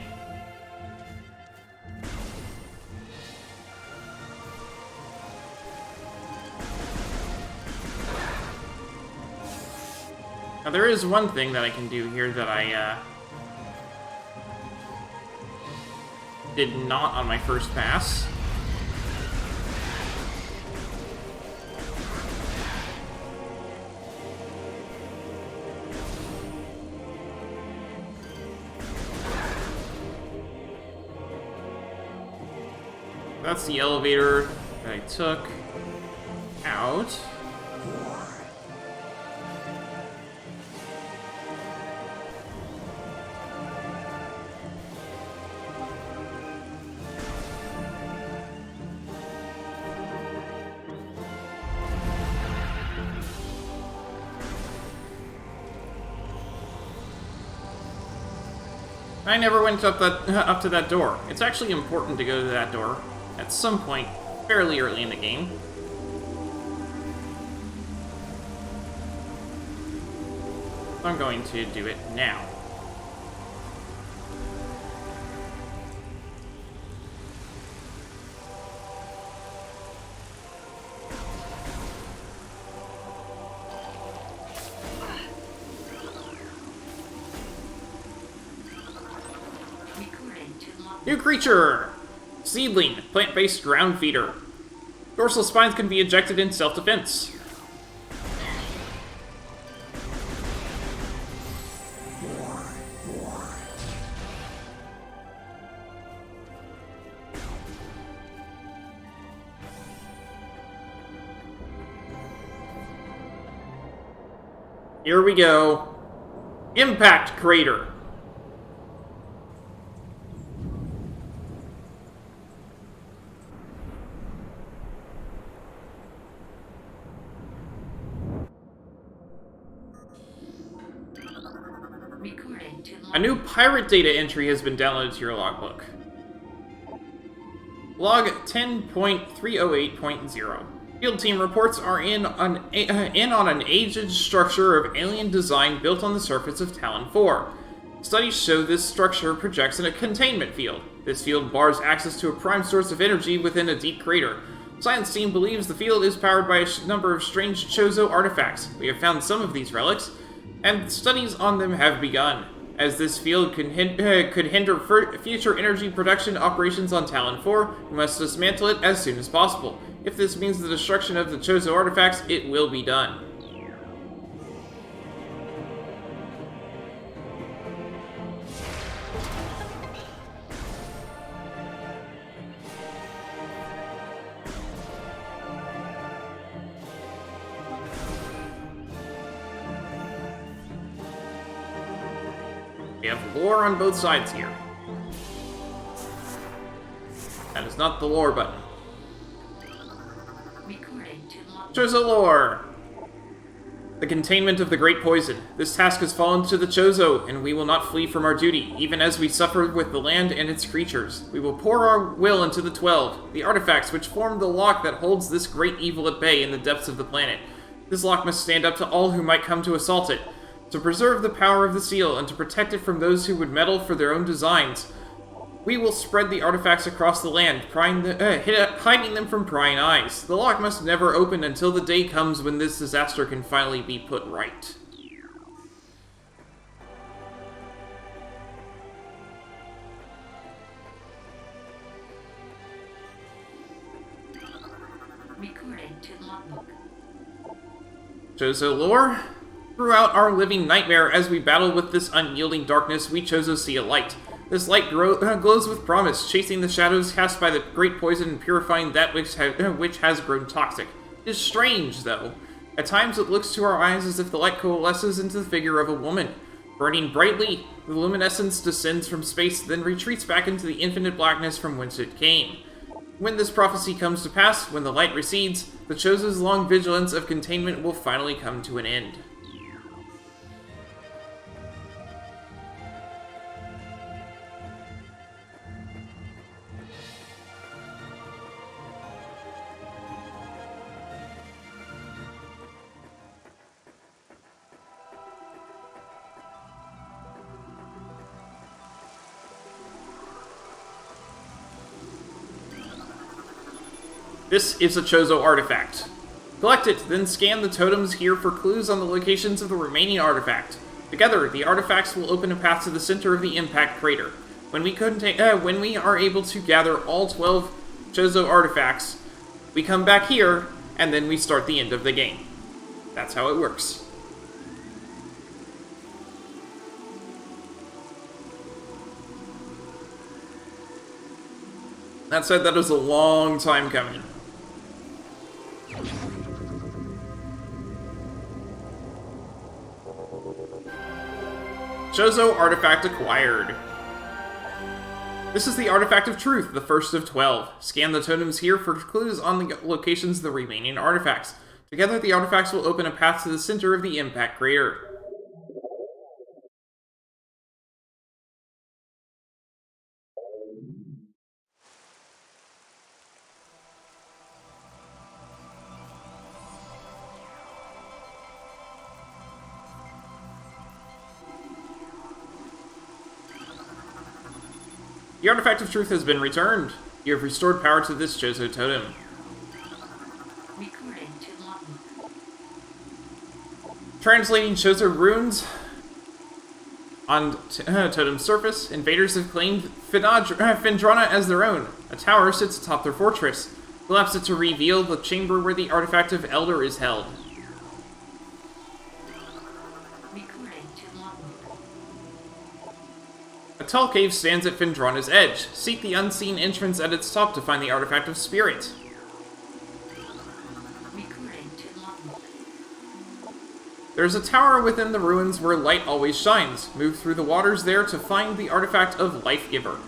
Now there is one thing that I can do here that I did not on my first pass. That's the elevator that I took out. I never went up to that door. It's actually important to go to that door at some point fairly early in the game. I'm going to do it now. New creature! Seedling, plant-based ground feeder. Dorsal spines can be ejected in self-defense. Here we go. Impact crater. A new pirate data entry has been downloaded to your logbook. Log 10.308.0. Field team reports are in on an aged structure of alien design built on the surface of Tallon 4. Studies show this structure projects in a containment field. This field bars access to a prime source of energy within a deep crater. Science team believes the field is powered by a number of strange Chozo artifacts. We have found some of these relics, and studies on them have begun. As this field could hinder future energy production operations on Tallon 4, we must dismantle it as soon as possible. If this means the destruction of the Chozo artifacts, it will be done. We have lore on both sides here. That is not the lore button. Recording to logbook. Chozo lore! The containment of the Great Poison. This task has fallen to the Chozo, and we will not flee from our duty, even as we suffer with the land and its creatures. We will pour our will into the 12, the artifacts which form the lock that holds this great evil at bay in the depths of the planet. This lock must stand up to all who might come to assault it, to preserve the power of the seal, and to protect it from those who would meddle for their own designs. We will spread the artifacts across the land, hiding them from prying eyes. The lock must never open until the day comes when this disaster can finally be put right. Recording to logbook. Chozo lore? Throughout our living nightmare, as we battle with this unyielding darkness, we Chozo see a light. This light glows with promise, chasing the shadows cast by the Great Poison and purifying that which has grown toxic. It is strange, though. At times it looks to our eyes as if the light coalesces into the figure of a woman. Burning brightly, the luminescence descends from space, then retreats back into the infinite blackness from whence it came. When this prophecy comes to pass, when the light recedes, the Chozo's long vigilance of containment will finally come to an end. This is a Chozo artifact. Collect it, then scan the totems here for clues on the locations of the remaining artifact. Together, the artifacts will open a path to the center of the impact crater. When we are able to gather all 12 Chozo artifacts, we come back here, and then we start the end of the game. That's how it works. That said, that was a long time coming. Chozo artifact acquired. This is the Artifact of Truth, the first of 12. Scan the totems here for clues on the locations of the remaining artifacts. Together, the artifacts will open a path to the center of the impact crater. The Artifact of Truth has been returned. You have restored power to this Chozo totem. Recording to logbook. Translating Chozo runes on totem's surface, invaders have claimed Phendrana as their own. A tower sits atop their fortress. Collapse it to reveal the chamber where the Artifact of Elder is held. Recording to logbook. A tall cave stands at Phendrana's edge. Seek the unseen entrance at its top to find the Artifact of Spirit. Recording to logbook. There is a tower within the ruins where light always shines. Move through the waters there to find the Artifact of Life Giver.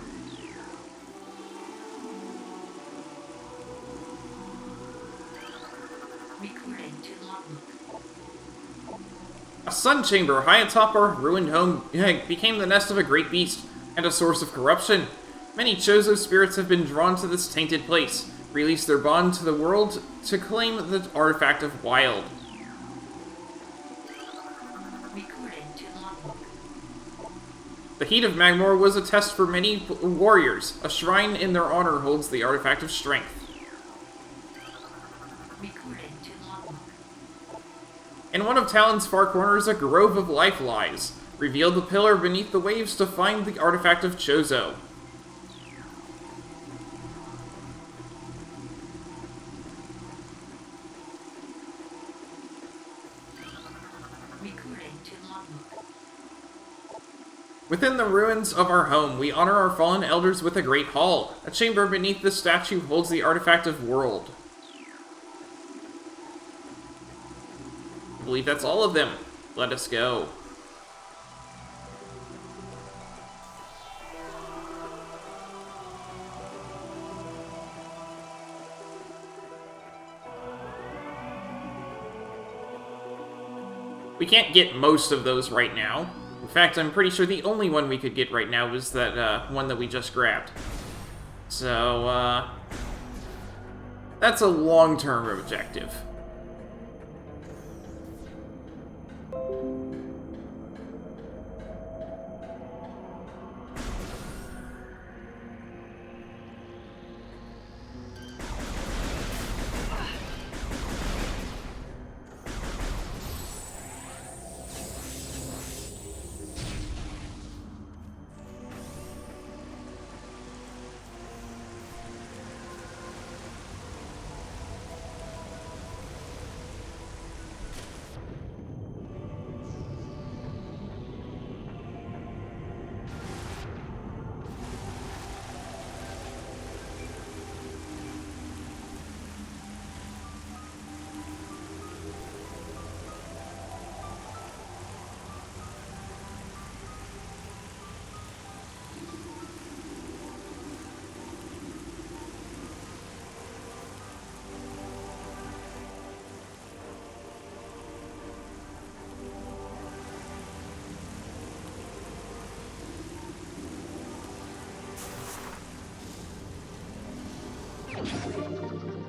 Recording to logbook. A sun chamber high atop our ruined home became the nest of a great beast and a source of corruption. Many Chozo spirits have been drawn to this tainted place, release their bond to the world to claim the Artifact of Wild. Recording to logbook. The heat of Magmor was a test for many warriors. A shrine in their honor holds the Artifact of Strength. Recording to logbook. In one of Tallon's far corners, a grove of life lies. Reveal the pillar beneath the waves to find the Artifact of Chozo. Recording to logbook. Within the ruins of our home, we honor our fallen elders with a great hall. A chamber beneath the statue holds the Artifact of World. I believe that's all of them. Let us go. We can't get most of those right now. In fact, I'm pretty sure the only one we could get right now was that one that we just grabbed. So, that's a long-term objective.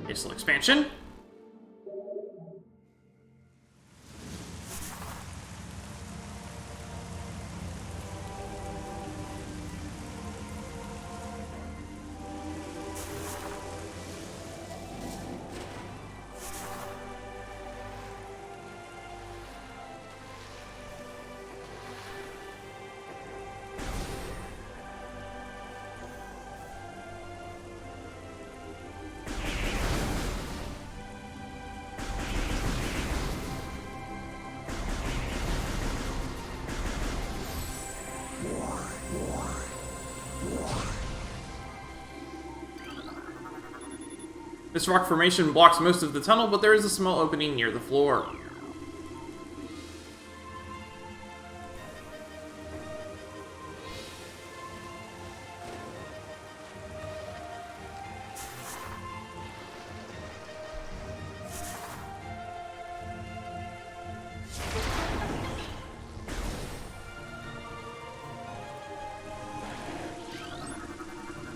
Missile expansion. This rock formation blocks most of the tunnel, but there is a small opening near the floor.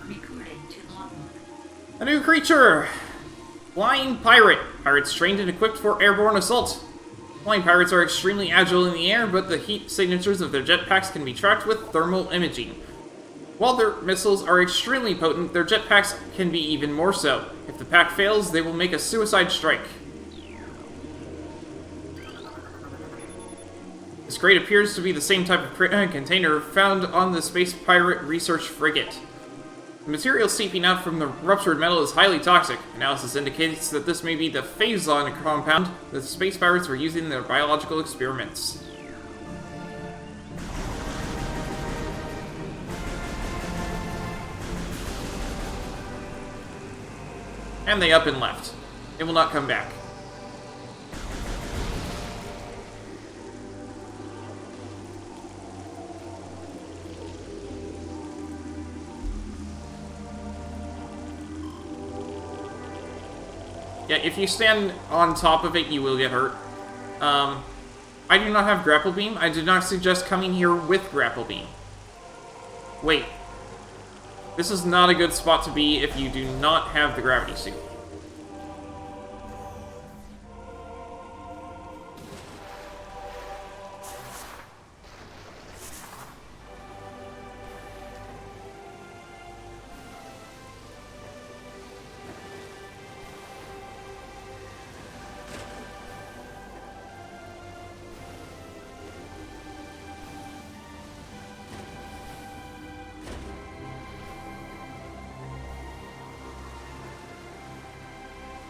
Recording to logbook. A new creature! Flying Pirate. Pirates trained and equipped for airborne assault. Flying pirates are extremely agile in the air, but the heat signatures of their jetpacks can be tracked with thermal imaging. While their missiles are extremely potent, their jetpacks can be even more so. If the pack fails, they will make a suicide strike. This crate appears to be the same type of container found on the Space Pirate Research Frigate. The material seeping out from the ruptured metal is highly toxic. Analysis indicates that this may be the phazon compound that the space pirates were using in their biological experiments. And they up and left. It will not come back. Yeah, if you stand on top of it, you will get hurt. I do not have Grapple Beam. I did not suggest coming here with Grapple Beam. Wait. This is not a good spot to be if you do not have the Gravity Suit.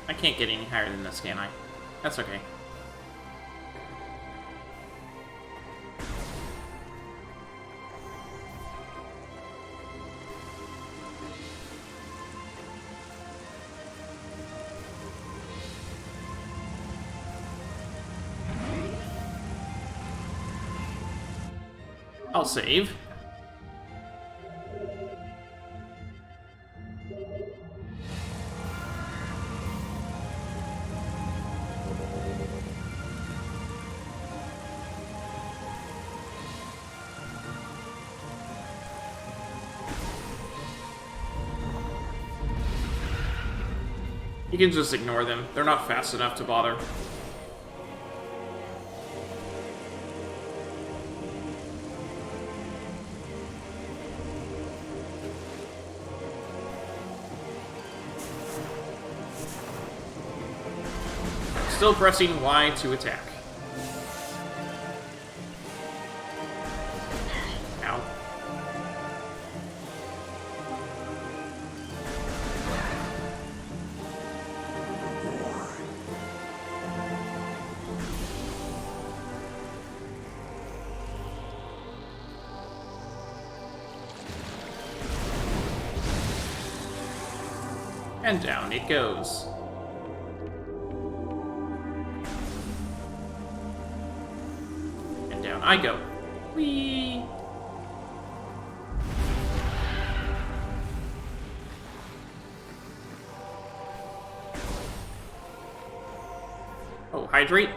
I can't get any higher than this, can I? That's okay. I'll save. You can just ignore them. They're not fast enough to bother. Still pressing Y to attack. Ow. And down it goes. And down I go. Whee! Oh, hydrate?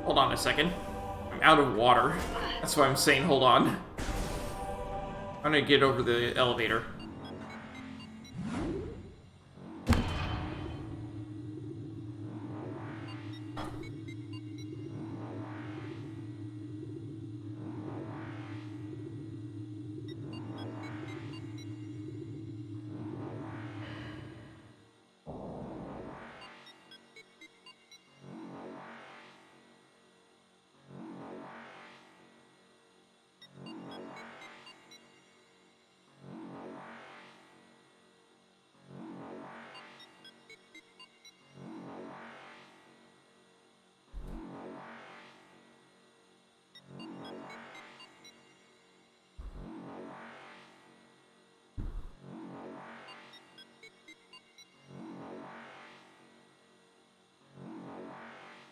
Hold on a second. I'm out of water. That's why I'm saying hold on. I'm gonna get over the elevator.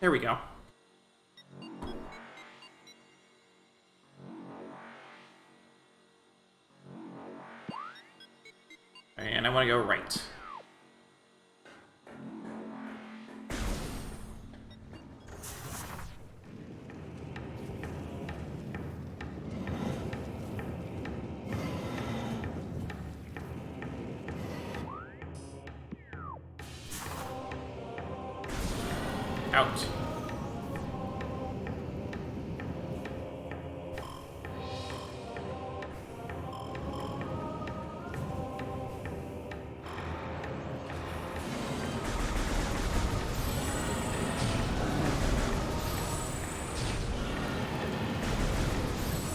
There we go. And I want to go right. Out.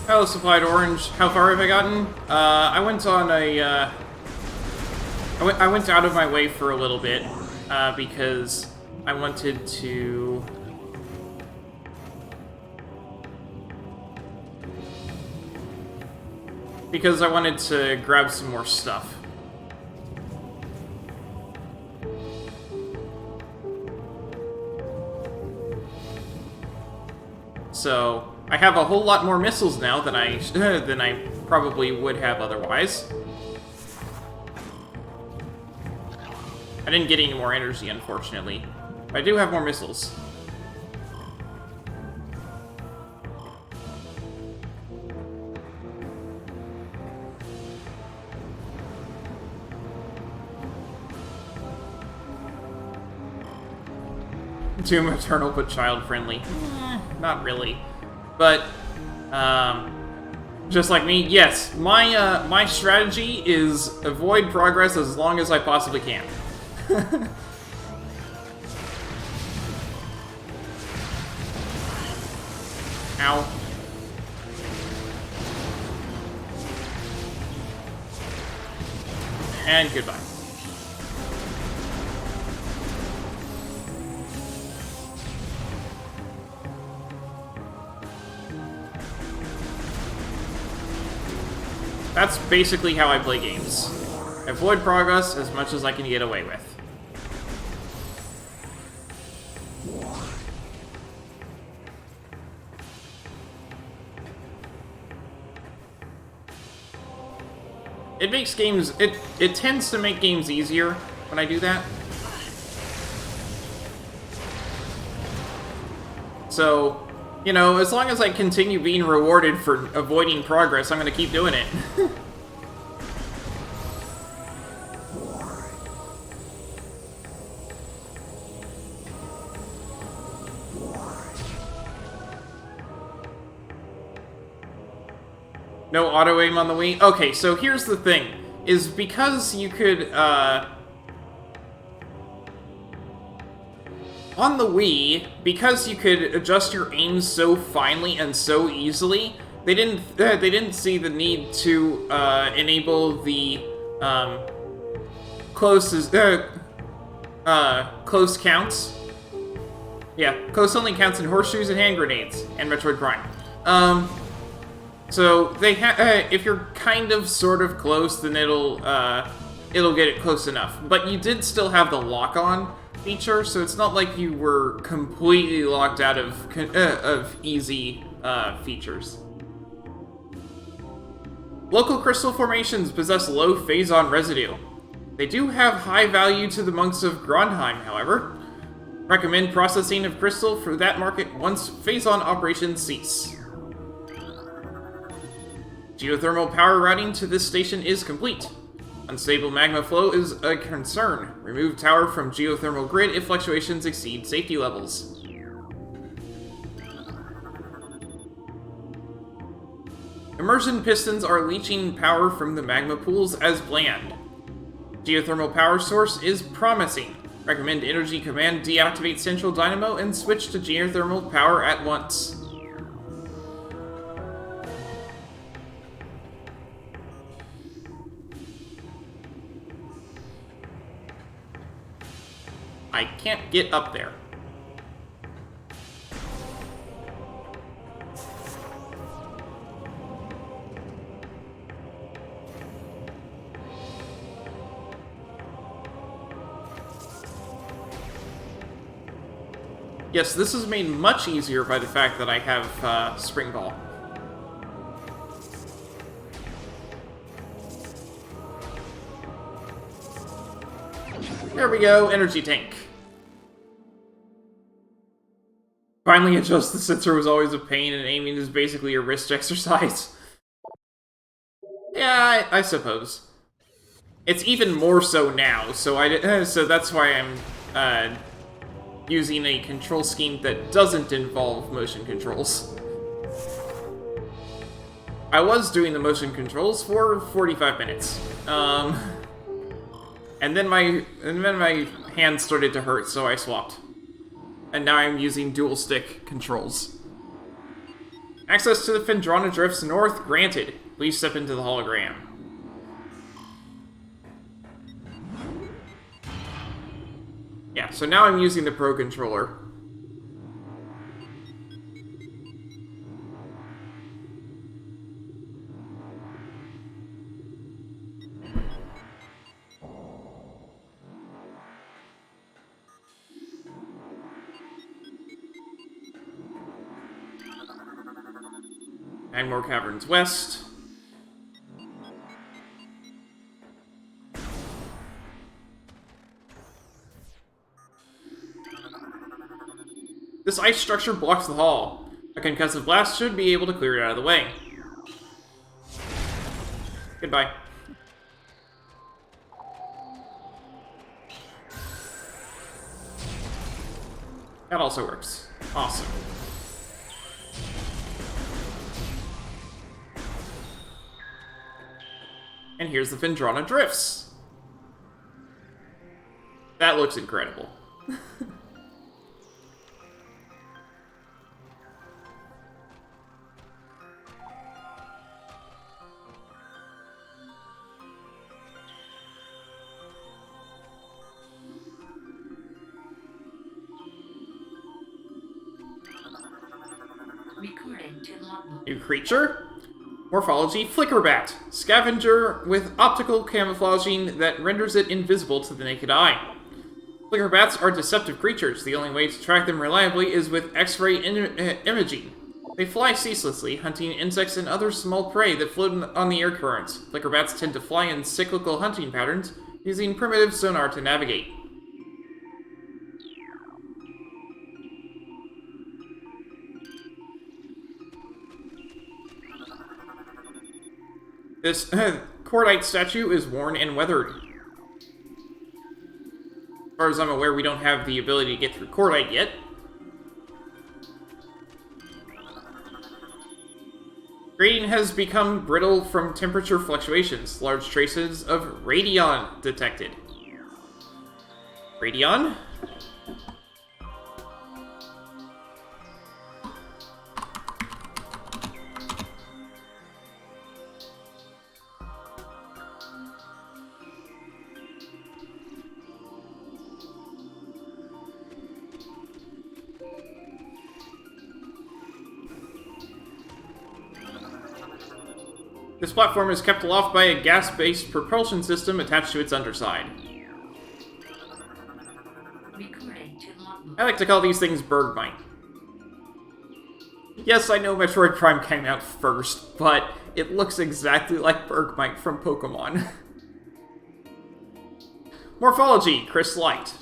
Hello, Supplied Orange. How far have I gotten? I went on a, I went out of my way for a little bit, because I wanted to... Because I wanted to grab some more stuff. So, I have a whole lot more missiles now than I probably would have otherwise. I didn't get any more energy, unfortunately. But I do have more missiles. Too maternal but child-friendly. Not really. But, just like me, yes, my strategy is avoid progress as long as I possibly can. Ow. And goodbye. That's basically how I play games. Avoid progress as much as I can get away with. It makes games... It tends to make games easier when I do that. So, you know, as long as I continue being rewarded for avoiding progress, I'm gonna keep doing it. No auto-aim on the Wii? Okay, so here's the thing. Is because you could, on the Wii, because you could adjust your aim so finely and so easily, they didn't see the need to, enable the, close counts. Yeah, close only counts in horseshoes and hand grenades, and Metroid Prime. So they if you're kind of sort of close, then it'll get it close enough. But you did still have the lock-on feature, so it's not like you were completely locked out of easy features. Local crystal formations possess low phase-on residue. They do have high value to the monks of Grondheim, however. Recommend processing of crystal for that market once phase-on operations cease. Geothermal power routing to this station is complete. Unstable magma flow is a concern. Remove tower from geothermal grid if fluctuations exceed safety levels. Immersion pistons are leaching power from the magma pools as planned. Geothermal power source is promising. Recommend Energy Command deactivate Central Dynamo and switch to geothermal power at once. I can't get up there. Yes, this is made much easier by the fact that I have Spring Ball. There we go, energy tank. Finally adjust the sensor was always a pain, and aiming is basically a wrist exercise. Yeah, I suppose. It's even more so now, so so that's why I'm using a control scheme that doesn't involve motion controls. I was doing the motion controls for 45 minutes. And then my hand started to hurt, so I swapped. And now I'm using dual stick controls. Access to the Phendrana Drifts North granted. Please step into the hologram. Yeah, so now I'm using the Pro Controller. Magmore Caverns West. This ice structure blocks the hall. A concussive blast should be able to clear it out of the way. Goodbye. That also works. Awesome. And here's the Phendrana Drifts. That looks incredible. Recording to logbook. New creature? Morphology Flickerbat. Scavenger with optical camouflaging that renders it invisible to the naked eye. Flickerbats are deceptive creatures. The only way to track them reliably is with X-ray imaging. They fly ceaselessly, hunting insects and other small prey that float on the air currents. Flickerbats tend to fly in cyclical hunting patterns, using primitive sonar to navigate. This cordite statue is worn and weathered. As far as I'm aware, we don't have the ability to get through cordite yet. Gradient has become brittle from temperature fluctuations. Large traces of radion detected. Radion? This platform is kept aloft by a gas-based propulsion system attached to its underside. Recording to logbook. I like to call these things Bergmite. Yes, I know Metroid Prime came out first, but it looks exactly like Bergmite from Pokemon. Morphology, Chrysolite.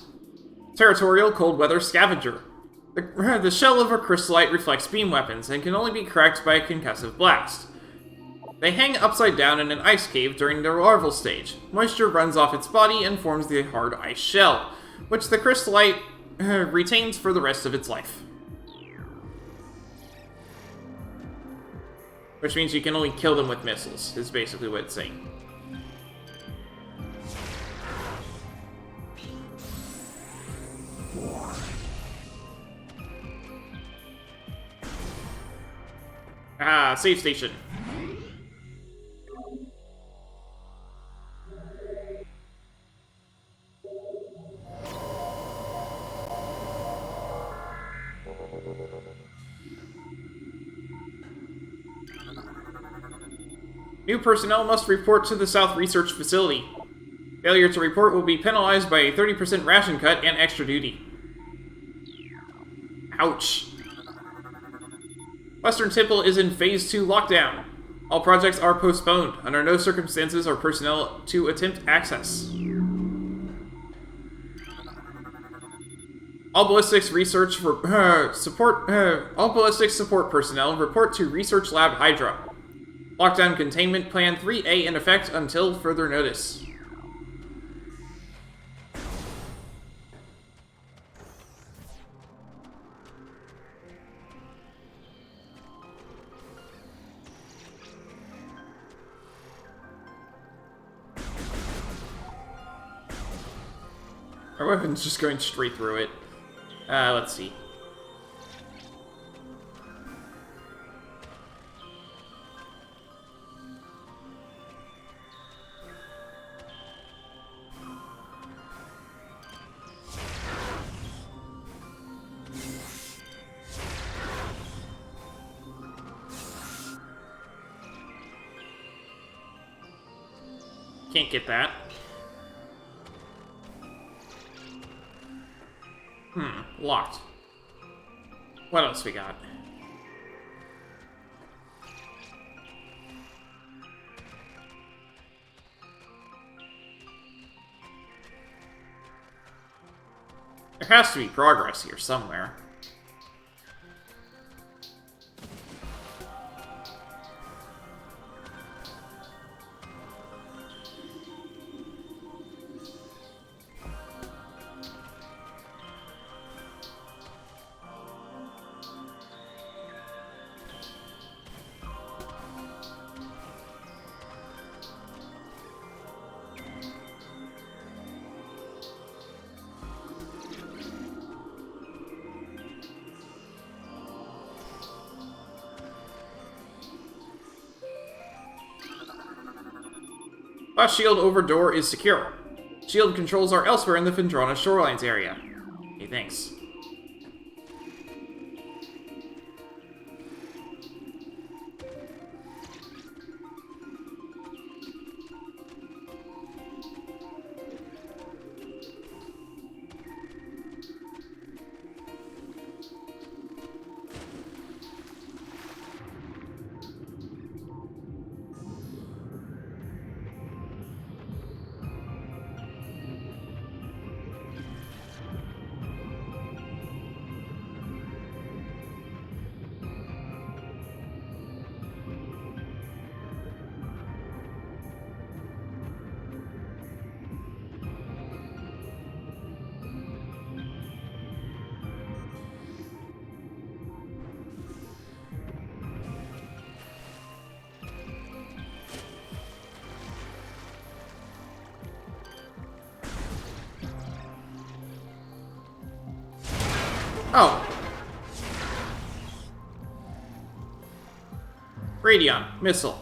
Territorial cold weather scavenger. The shell of a Chrysolite reflects beam weapons and can only be cracked by a concussive blast. They hang upside down in an ice cave during their larval stage. Moisture runs off its body and forms the hard ice shell, which the Chrysolite retains for the rest of its life. Which means you can only kill them with missiles, is basically what it's saying. Ah, save station. New personnel must report to the South Research Facility. Failure to report will be penalized by a 30% ration cut and extra duty. Ouch. Western Temple is in Phase 2 lockdown. All projects are postponed. Under no circumstances are personnel to attempt access. All ballistics support personnel report to Research Lab Hydra. Lockdown Containment Plan 3A in effect until further notice. Our weapon's just going straight through it. Let's see. Can't get that. Locked. What else we got? There has to be progress here somewhere. Blast shield over door is secure. Shield controls are elsewhere in the Phendrana Shorelines area. Hey, thanks. Oh. Radion. Missile.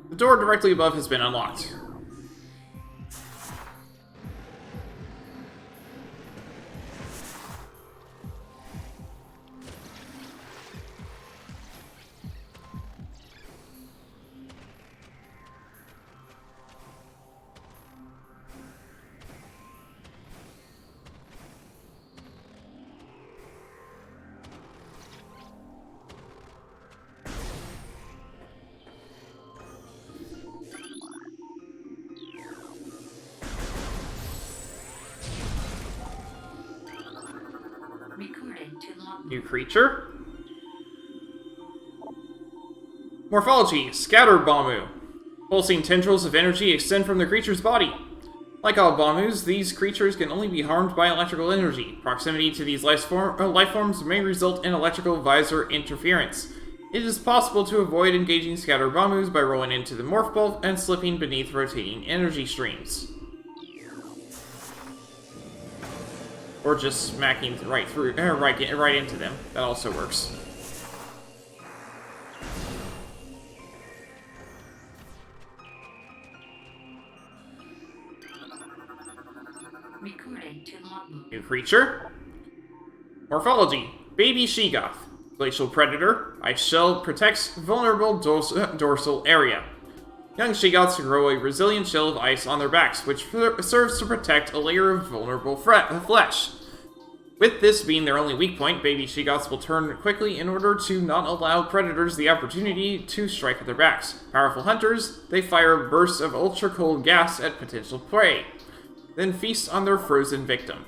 The door directly above has been unlocked. Recording to log New creature. Morphology, Scatter Bamu. Pulsing tendrils of energy extend from the creature's body. Like all Bamus, these creatures can only be harmed by electrical energy. Proximity to these life forms may result in electrical visor interference. It is possible to avoid engaging Scatter Bamus by rolling into the Morph Bolt and slipping beneath rotating energy streams. Or just smacking right through, right into them. That also works. Recording to logbook. New creature. Morphology, Baby Sheegoth. Glacial Predator. Ice Shell protects vulnerable dorsal area. Young Sheegoths grow a resilient shell of ice on their backs, which serves to protect a layer of vulnerable flesh. With this being their only weak point, baby Sheegoths will turn quickly in order to not allow predators the opportunity to strike at their backs. Powerful hunters, they fire bursts of ultra-cold gas at potential prey, then feast on their frozen victim.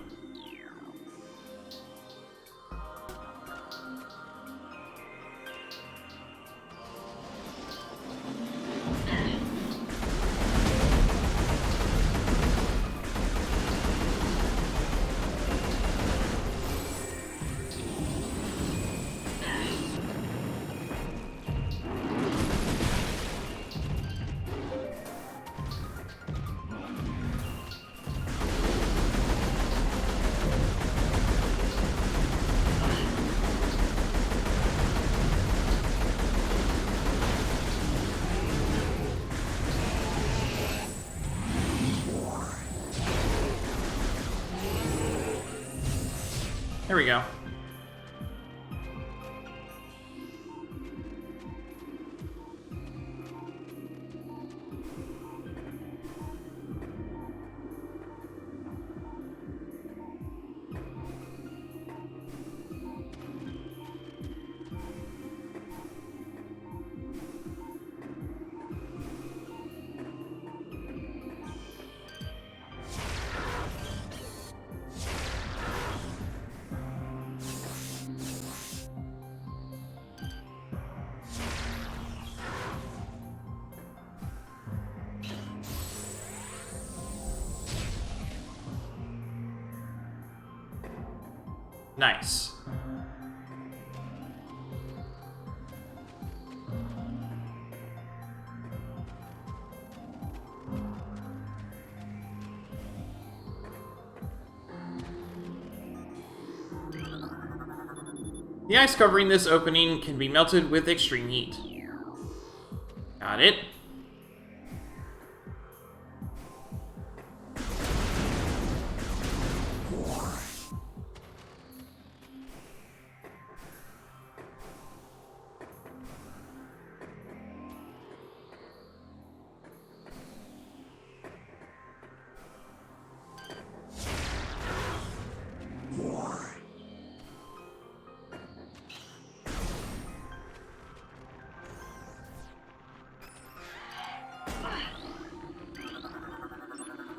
There we go. Nice. The ice covering this opening can be melted with extreme heat. Got it.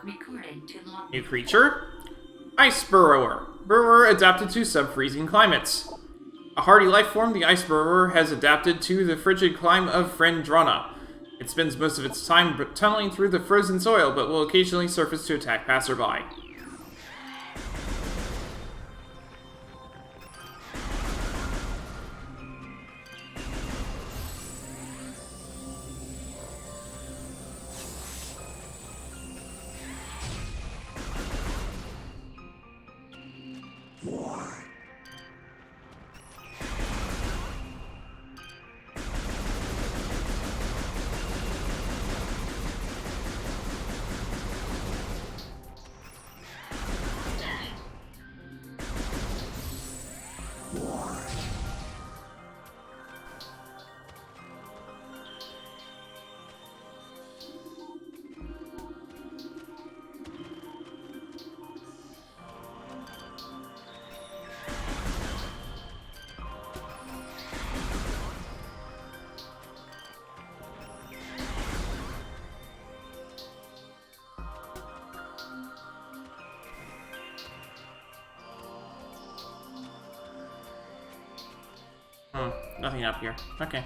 Recording to logbook. New creature. Ice Burrower. Burrower adapted to sub-freezing climates. A hardy life form, the Ice Burrower has adapted to the frigid climate of Friendrana. It spends most of its time tunneling through the frozen soil, but will occasionally surface to attack passerby. Nothing up here. Okay.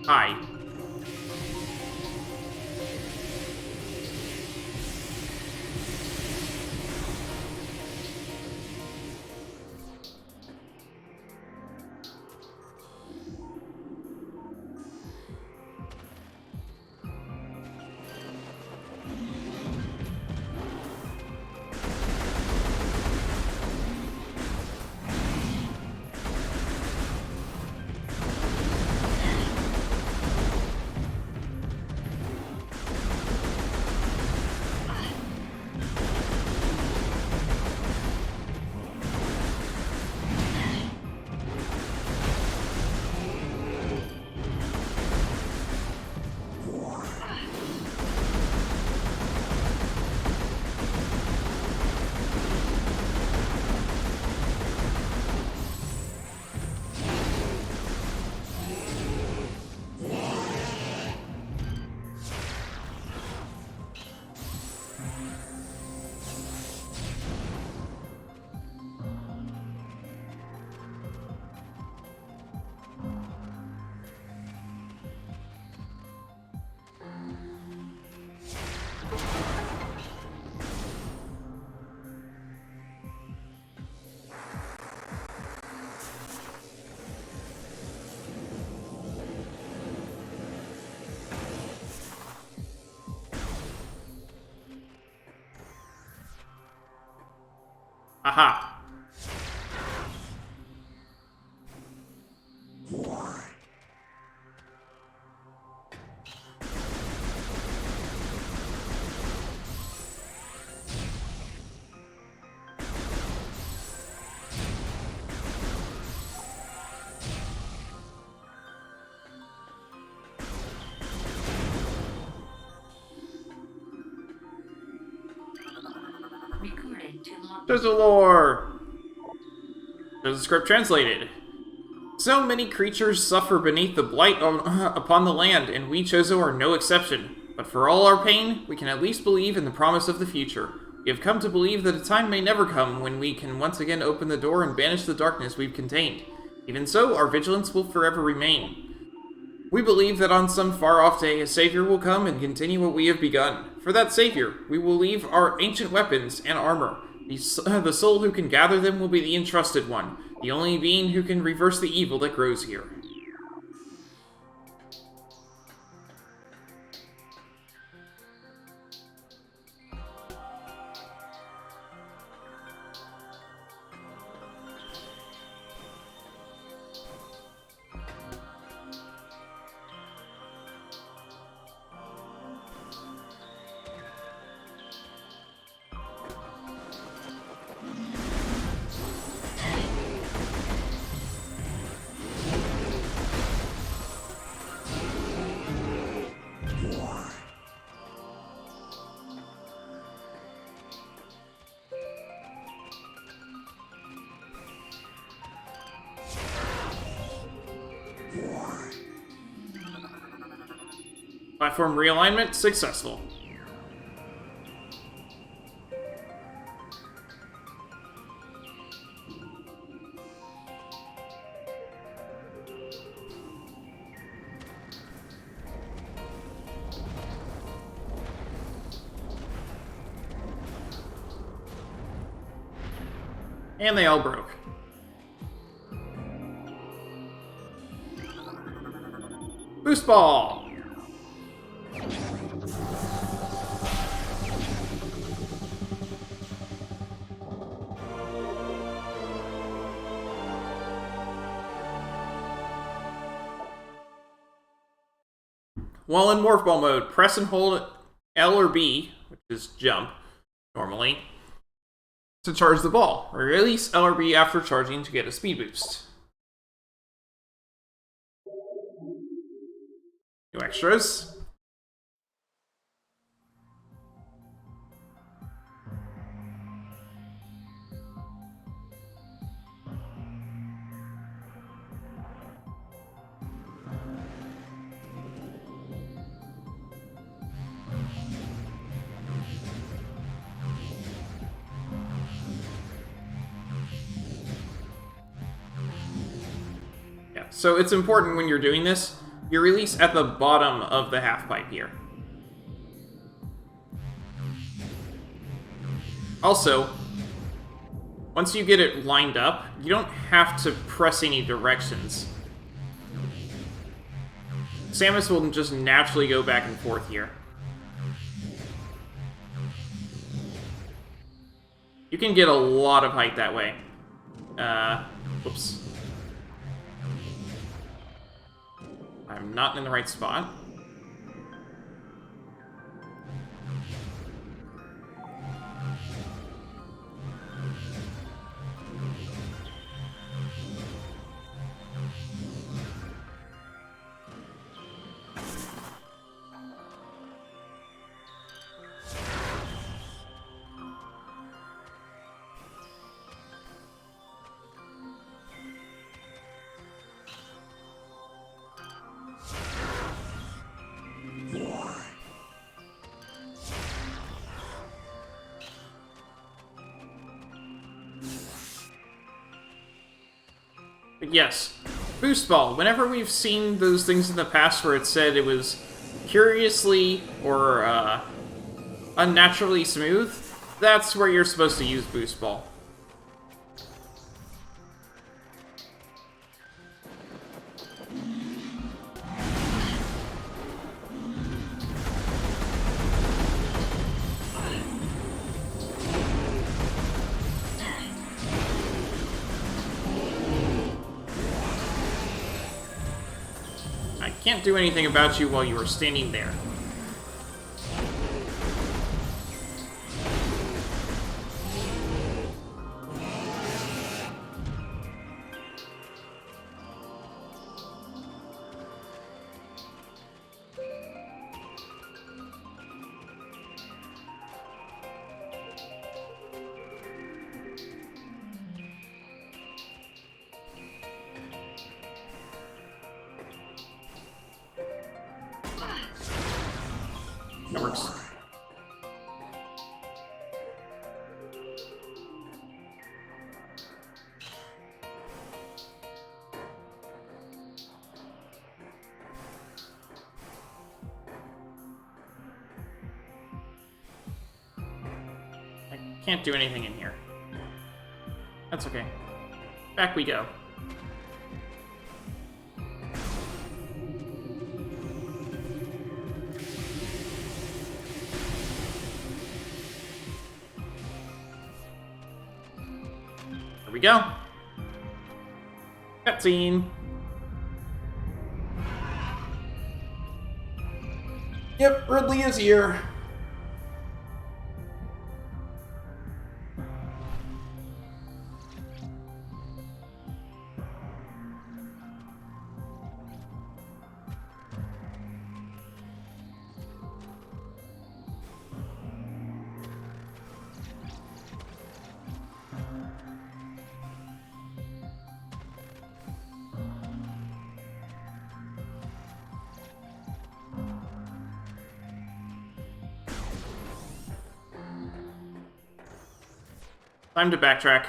Hi. Aha. Recorded to log. There's a lore. There's a script translated. So many creatures suffer beneath the blight upon the land, and we Chozo are no exception. But for all our pain, we can at least believe in the promise of the future. We have come to believe that a time may never come when we can once again open the door and banish the darkness we've contained. Even so, our vigilance will forever remain. We believe that on some far-off day, a savior will come and continue what we have begun. For that savior, we will leave our ancient weapons and armor. The soul who can gather them will be the entrusted one, the only being who can reverse the evil that grows here. Platform realignment successful. And they all broke. Boost ball! While in Morph Ball mode, press and hold L or B, which is jump, normally, to charge the ball. Release L or B after charging to get a speed boost. New extras. Yeah, so it's important when you're doing this, you release at the bottom of the half pipe here. Also, once you get it lined up, you don't have to press any directions. Samus will just naturally go back and forth here. You can get a lot of height that way. Whoops. I'm not in the right spot. But yes, Boost Ball. Whenever we've seen those things in the past where it said it was curiously or unnaturally smooth, that's where you're supposed to use Boost Ball. Can't do anything about you while you are standing there. That works. I can't do anything in here. That's okay. Back we go. We go. Cutscene. Yep, Ridley is here. Time to backtrack.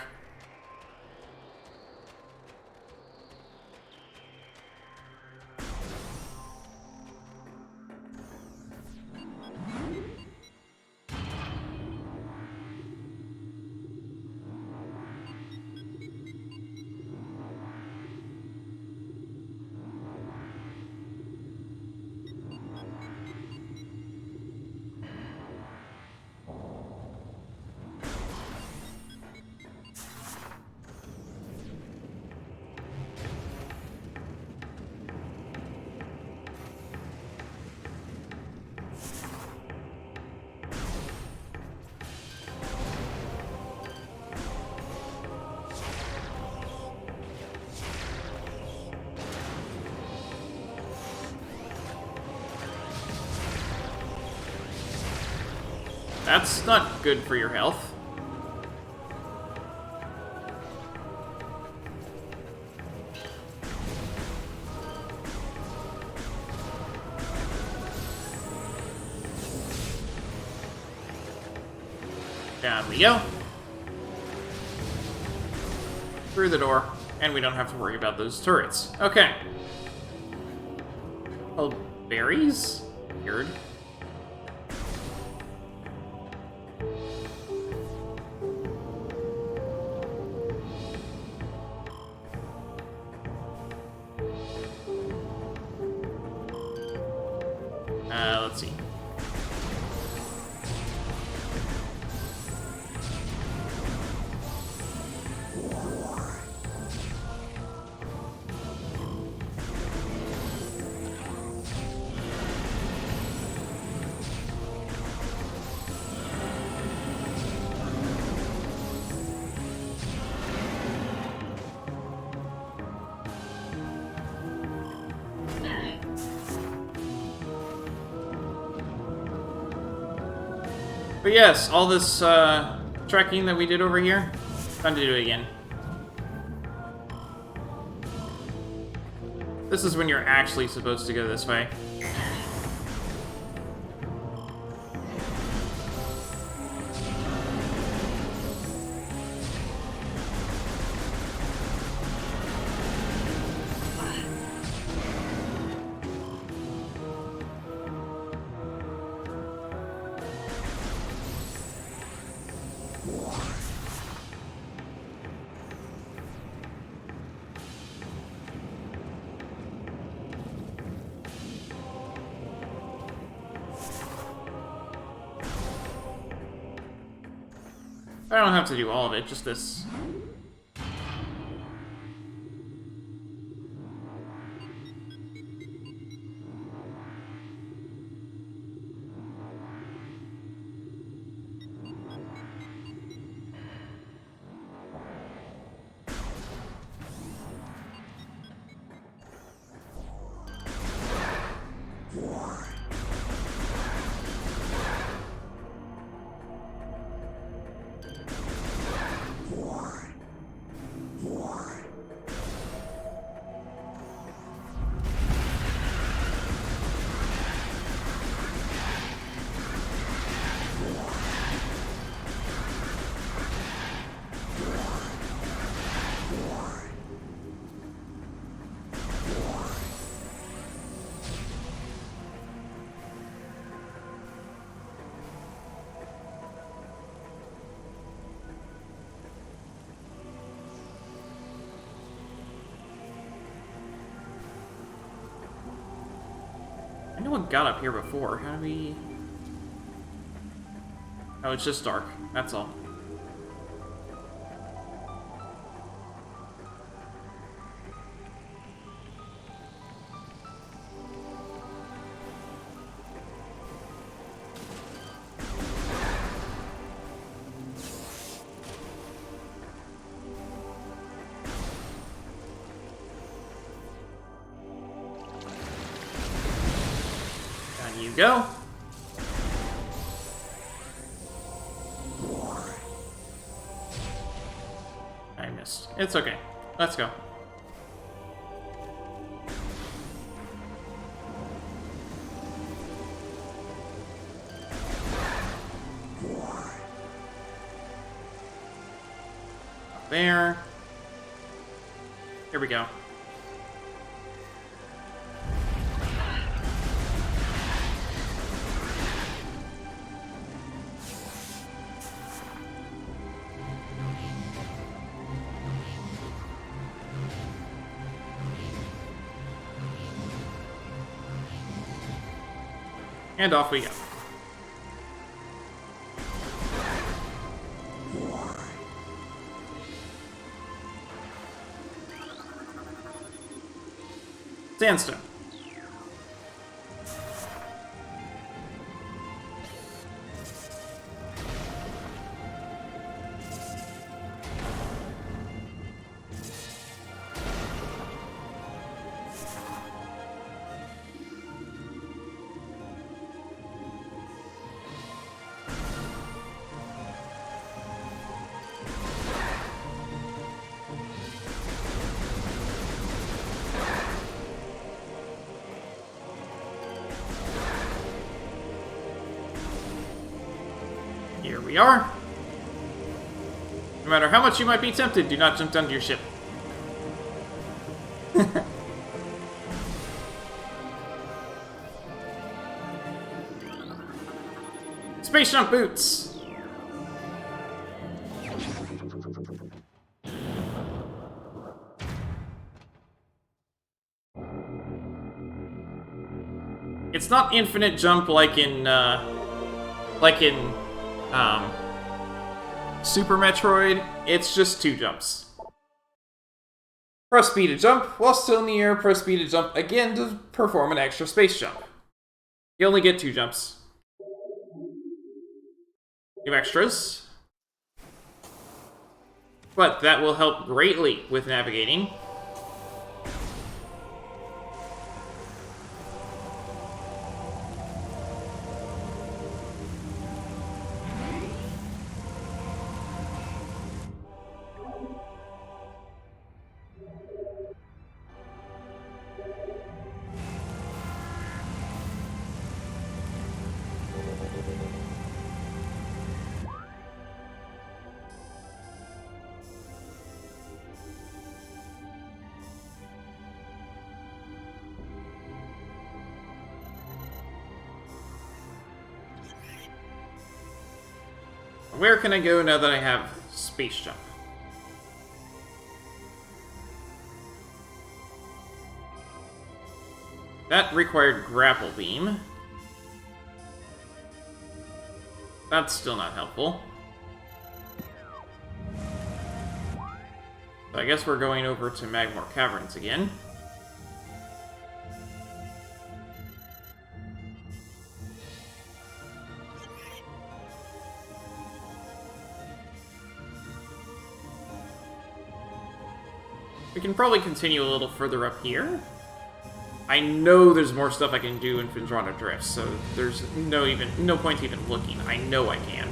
That's not good for your health. Down we go. Through the door, and we don't have to worry about those turrets. Okay. Oh, berries? Weird. Let's see. But yes, all this trekking that we did over here, time to do it again. This is when you're actually supposed to go this way. I don't have to do all of it, just this. I know what got up here before. How do we... Oh, it's just dark. That's all. Down you go. I missed. It's okay. Let's go. there. Here we go. And off we go. Sandstone. Here we are. No matter how much you might be tempted, do not jump down to your ship. Space jump boots! It's not infinite jump like in Super Metroid, it's just 2 jumps. Press B to jump. While still in the air, press B to jump again to perform an extra space jump. You only get 2 jumps. New extras. But that will help greatly with navigating. Where can I go now that I have space jump? That required grapple beam. That's still not helpful. So I guess we're going over to Magmore Caverns again. We can probably continue a little further up here. I know there's more stuff I can do in Phendrana Drift, so there's no point even looking. I know I can.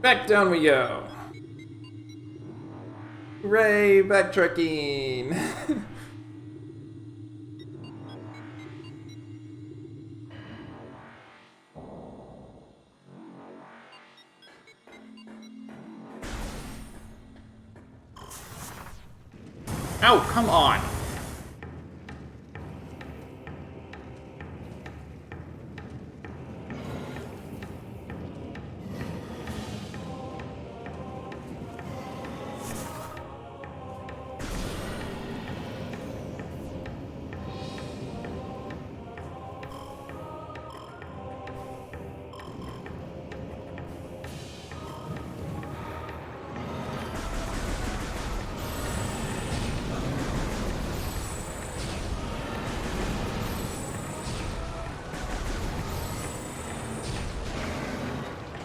Back down we go. Hooray, backtracking! Ow, come on!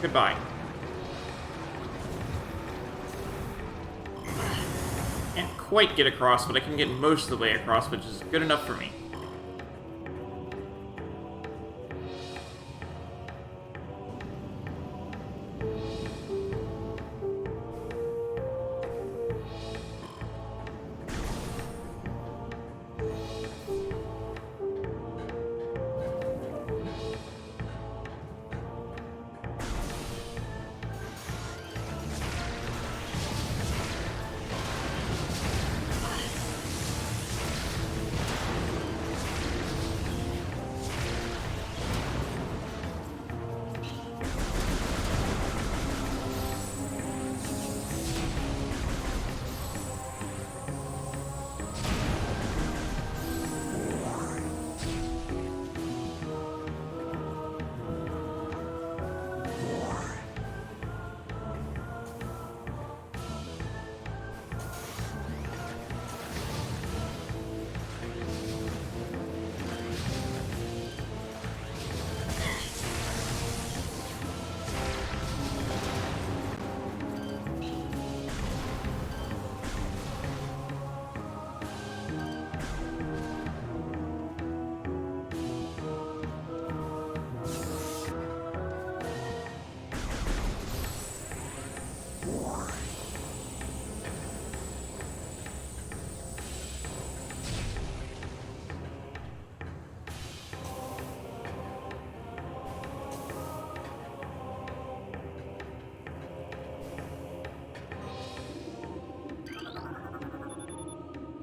Goodbye. Can't quite get across, but I can get most of the way across, which is good enough for me.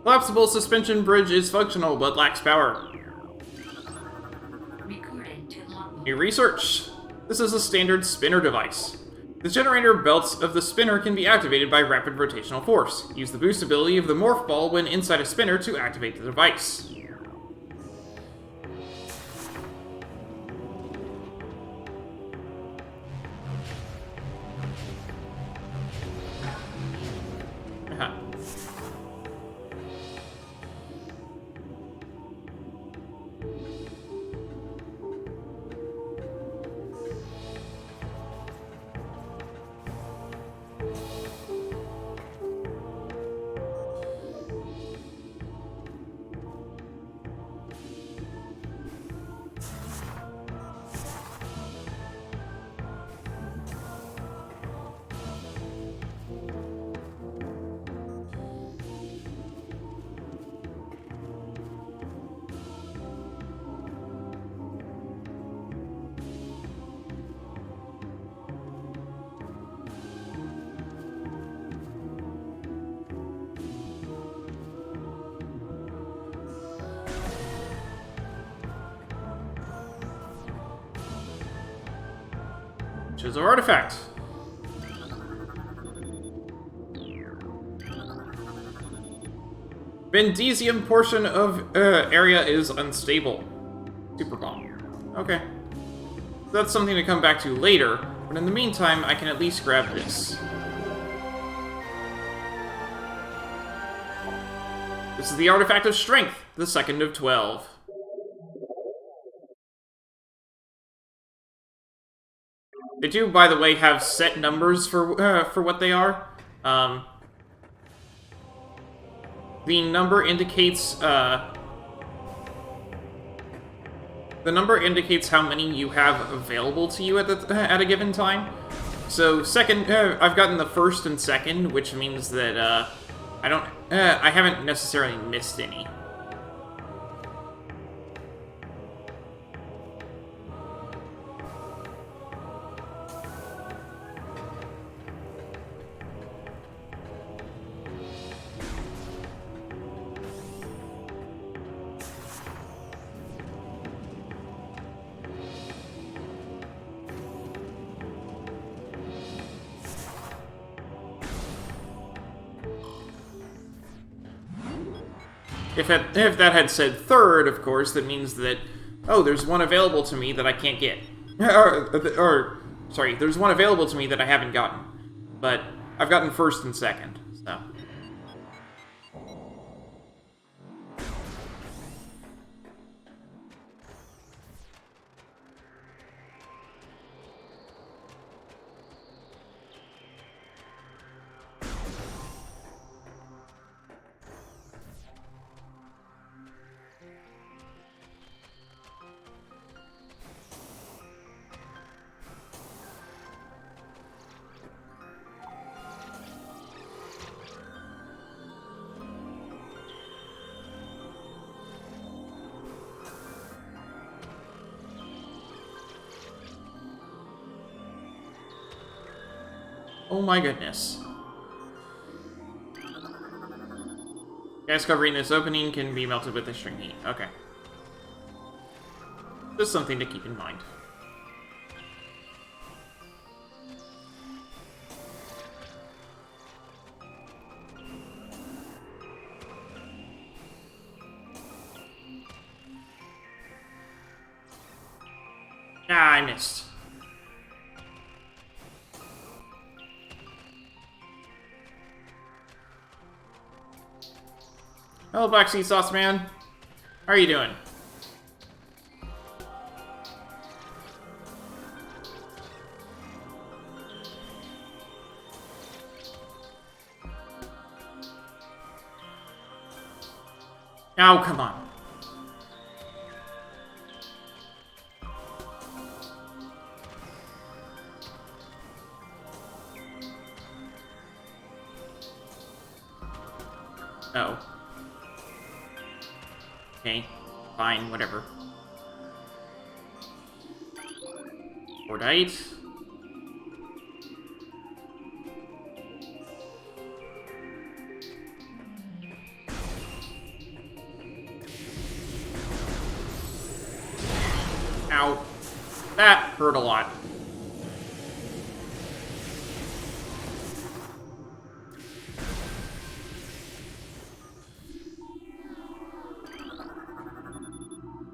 Collapsible suspension bridge is functional, but lacks power. Recorded to logbook. New research. This is a standard spinner device. The generator belts of the spinner can be activated by rapid rotational force. Use the boost ability of the morph ball when inside a spinner to activate the device. Choose our artifact. Bendesium portion of area is unstable. Super bomb. Okay. That's something to come back to later, but in the meantime, I can at least grab this. This is the Artifact of Strength, the second of 12. They do, by the way, have set numbers for what they are. The number indicates how many you have available to you at a given time. So second, I've gotten the first and second, which means that I haven't necessarily missed any. If that had said third, of course, that means that, oh, there's one available to me that I can't get. Sorry, there's one available to me that I haven't gotten. But I've gotten first and second, so. Oh my goodness. Gas covering this opening can be melted with extreme heat. Okay. Just something to keep in mind. Ah, I missed. Hello, Black Sea Sauce Man. How are you doing? Oh, come on. Oh. Okay, fine, whatever. Fordite. Ow. That hurt a lot.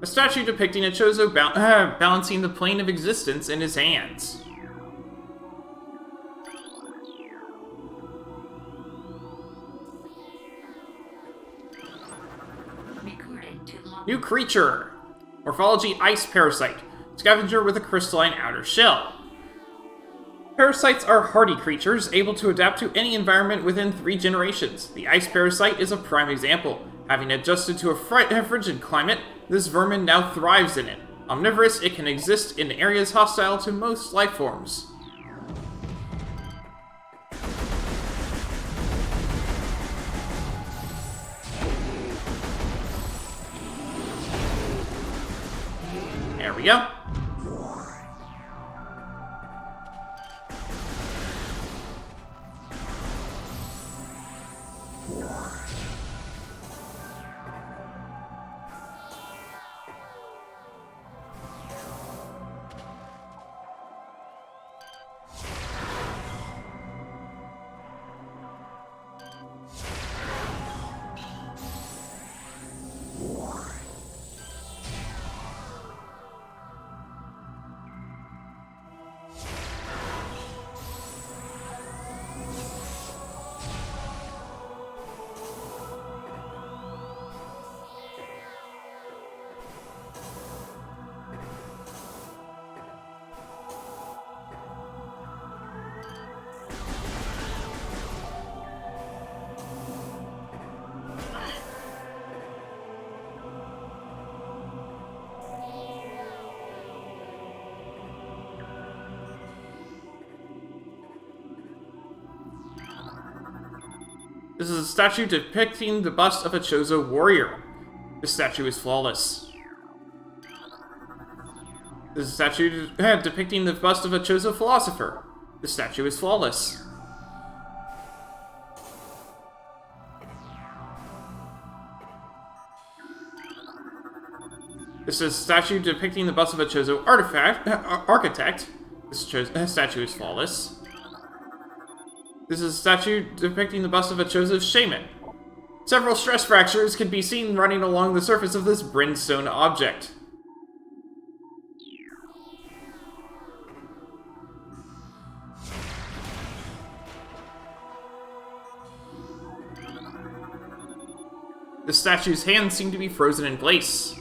A statue depicting a Chozo balancing the plane of existence in his hands. Recorded to log. New creature! Morphology Ice Parasite. Scavenger with a crystalline outer shell. Parasites are hardy creatures, able to adapt to any environment within 3 generations. The Ice Parasite is a prime example. Having adjusted to a frigid climate, this vermin now thrives in it. Omnivorous, it can exist in areas hostile to most life forms. There we go. This is a statue depicting the bust of a Chozo warrior. This statue is flawless. This is a statue depicting the bust of a Chozo philosopher. This statue is flawless. This is a statue depicting the bust of a Chozo architect. This statue is flawless. This is a statue depicting the bust of a Chozo shaman. Several stress fractures can be seen running along the surface of this brimstone object. The statue's hands seem to be frozen in place.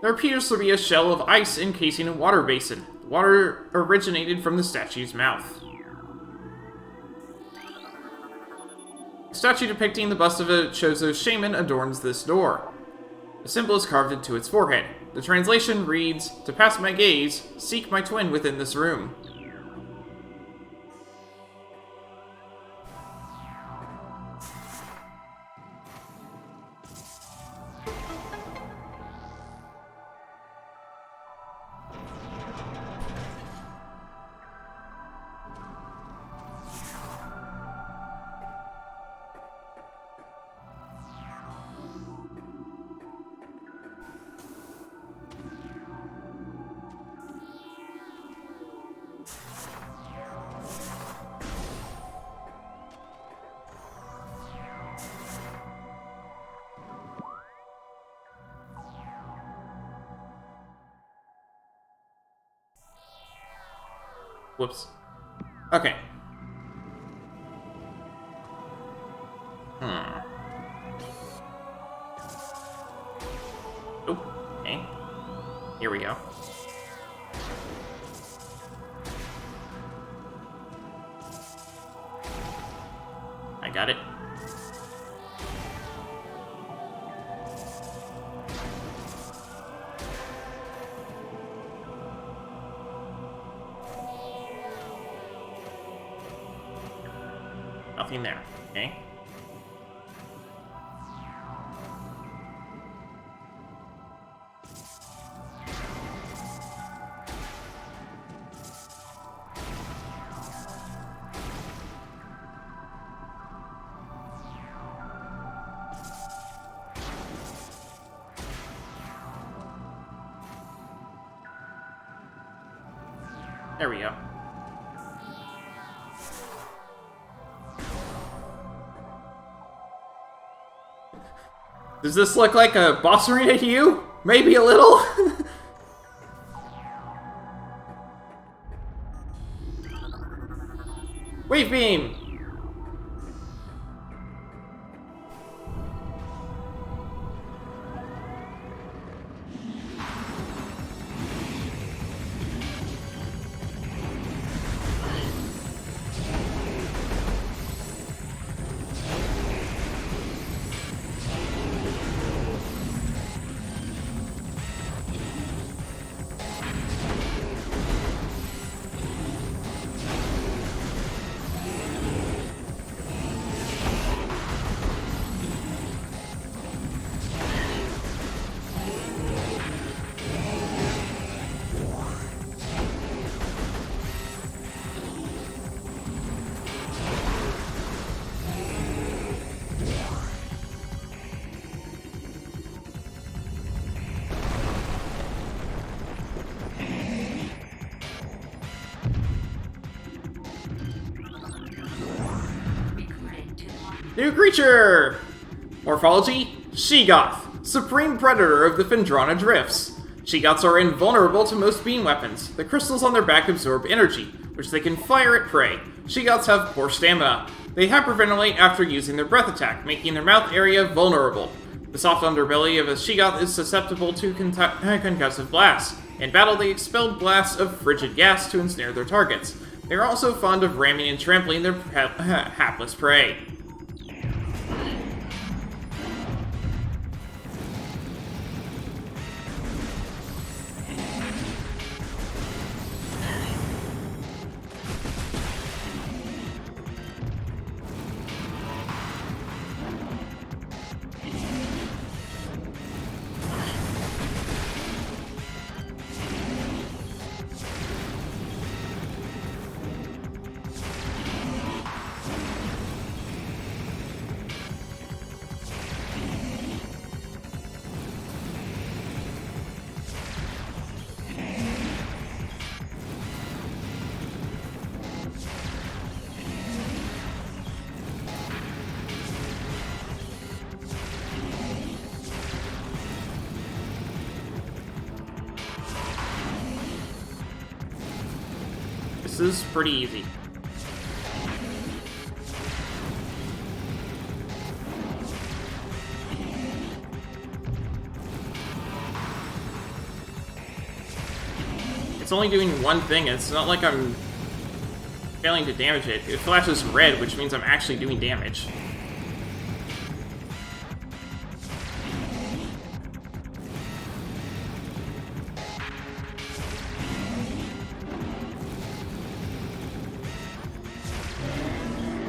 There appears to be a shell of ice encasing a water basin. The water originated from the statue's mouth. A statue depicting the bust of a Chozo shaman adorns this door. A symbol is carved into its forehead. The translation reads, "To pass my gaze, seek my twin within this room." Whoops. Okay. Oh, okay. Here we go. I got it. Nothing there, okay? There we go. Does this look like a boss arena to you? Maybe a little? Wave beam! New creature! Morphology, Sheegoth, supreme predator of the Phendrana Drifts. Sheegoths are invulnerable to most beam weapons. The crystals on their back absorb energy, which they can fire at prey. Sheegoths have poor stamina. They hyperventilate after using their breath attack, making their mouth area vulnerable. The soft underbelly of a Sheegoth is susceptible to concussive blasts. In battle, they expel blasts of frigid gas to ensnare their targets. They are also fond of ramming and trampling their hapless prey. This is pretty easy. It's only doing one thing. It's not like I'm failing to damage it. It flashes red, which means I'm actually doing damage.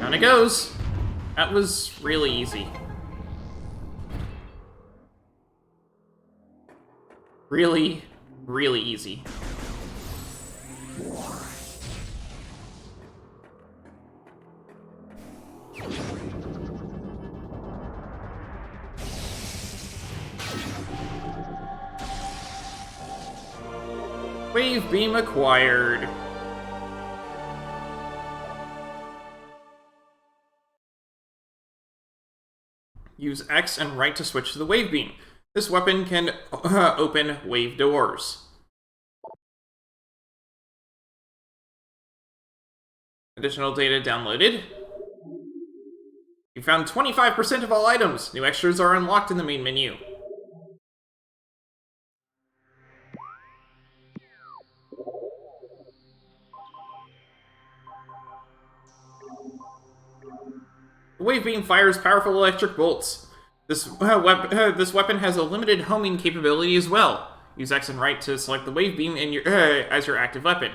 Down it goes. That was really easy. Really, really easy. Wave beam acquired. Use X and right to switch to the wave beam. This weapon can open wave doors. Additional data downloaded. You found 25% of all items. New extras are unlocked in the main menu. The wave beam fires powerful electric bolts. This weapon has a limited homing capability as well. Use X and right to select the wave beam as your active weapon.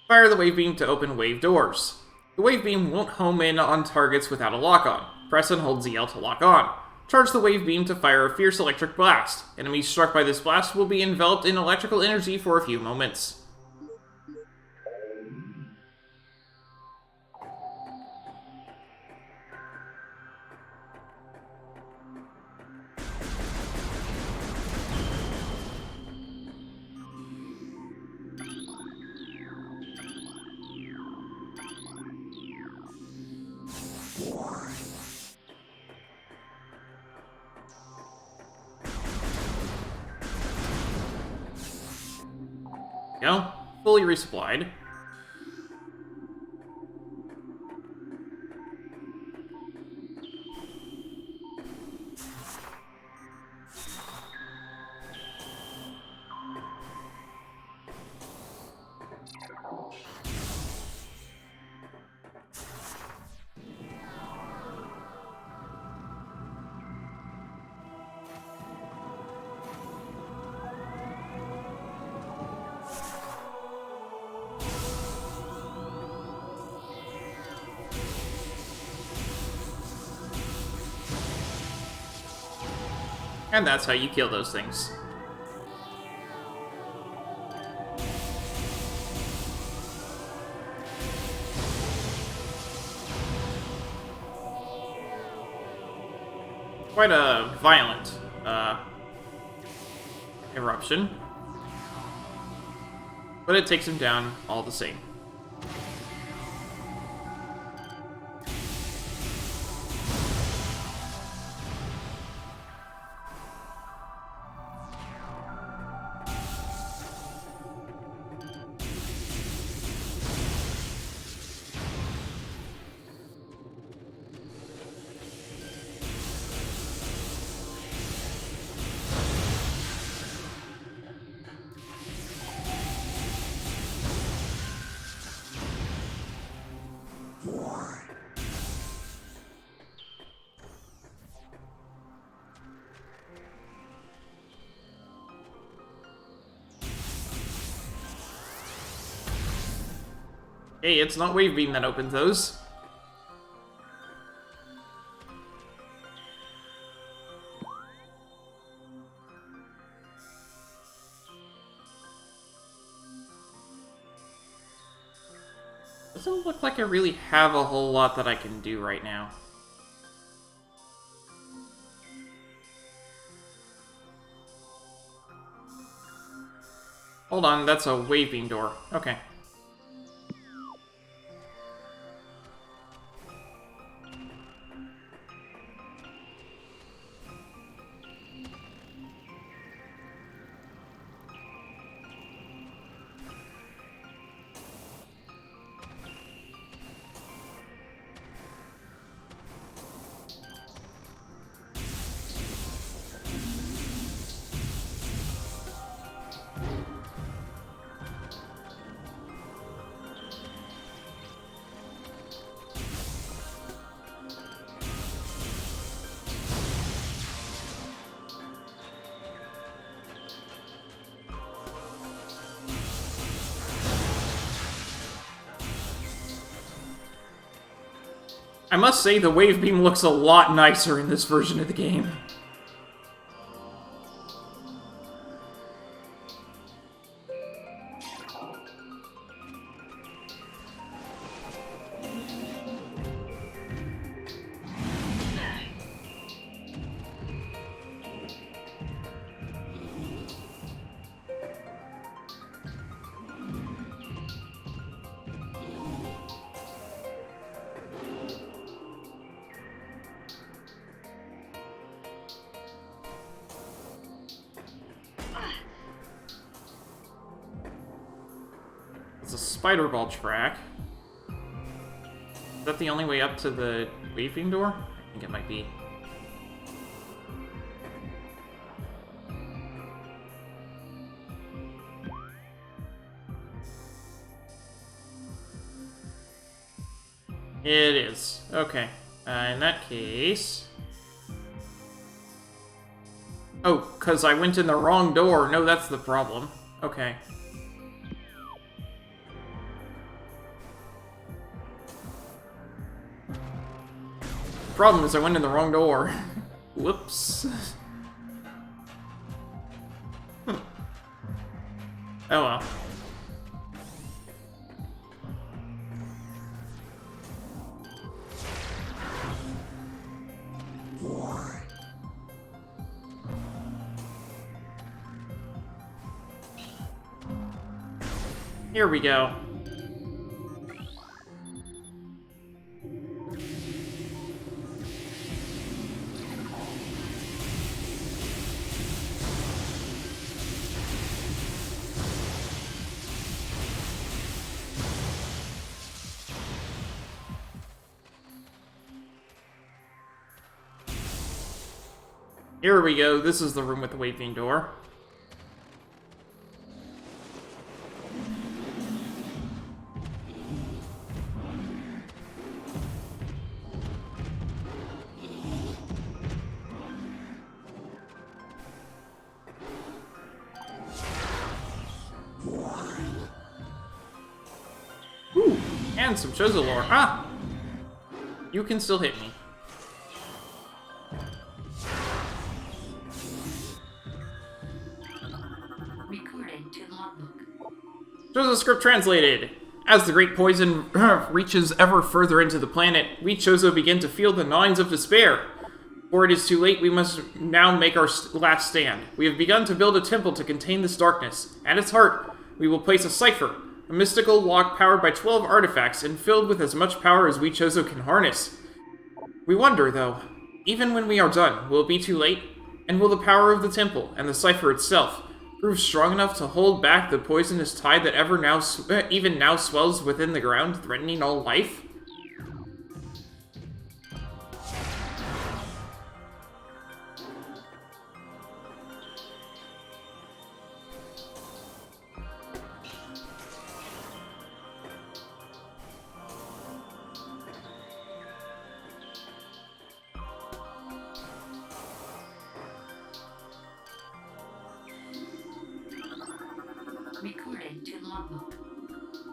Fire the wave beam to open wave doors. The wave beam won't home in on targets without a lock-on. Press and hold ZL to lock on. Charge the wave beam to fire a fierce electric blast. Enemies struck by this blast will be enveloped in electrical energy for a few moments. Go. Fully resupplied. And that's how you kill those things. Quite a violent eruption. But it takes him down all the same. Hey, it's not Wave Beam that opens those. Doesn't look like I really have a whole lot that I can do right now. Hold on, that's a Wave Beam door. Okay. I must say the wave beam looks a lot nicer in this version of the game. It's a spider ball track. Is that the only way up to the wave beam door? I think it might be. It is. Okay. In that case... Oh, because I went in the wrong door. No, that's the problem. Okay. Problem is I went in the wrong door. Whoops. Oh well. Here we go. Here we go. This is the room with the waving door. Ooh, and some Chozo lore. Ah! You can still hit me. Chozo script translated. As the great poison reaches ever further into the planet, we Chozo begin to feel the gnawings of despair. Before it is too late, we must now make our last stand. We have begun to build a temple to contain this darkness. At its heart, we will place a cipher, a mystical lock powered by 12 artifacts and filled with as much power as we Chozo can harness. We wonder, though, even when we are done, will it be too late? And will the power of the temple and the cipher itself prove strong enough to hold back the poisonous tide that even now swells within the ground, threatening all life?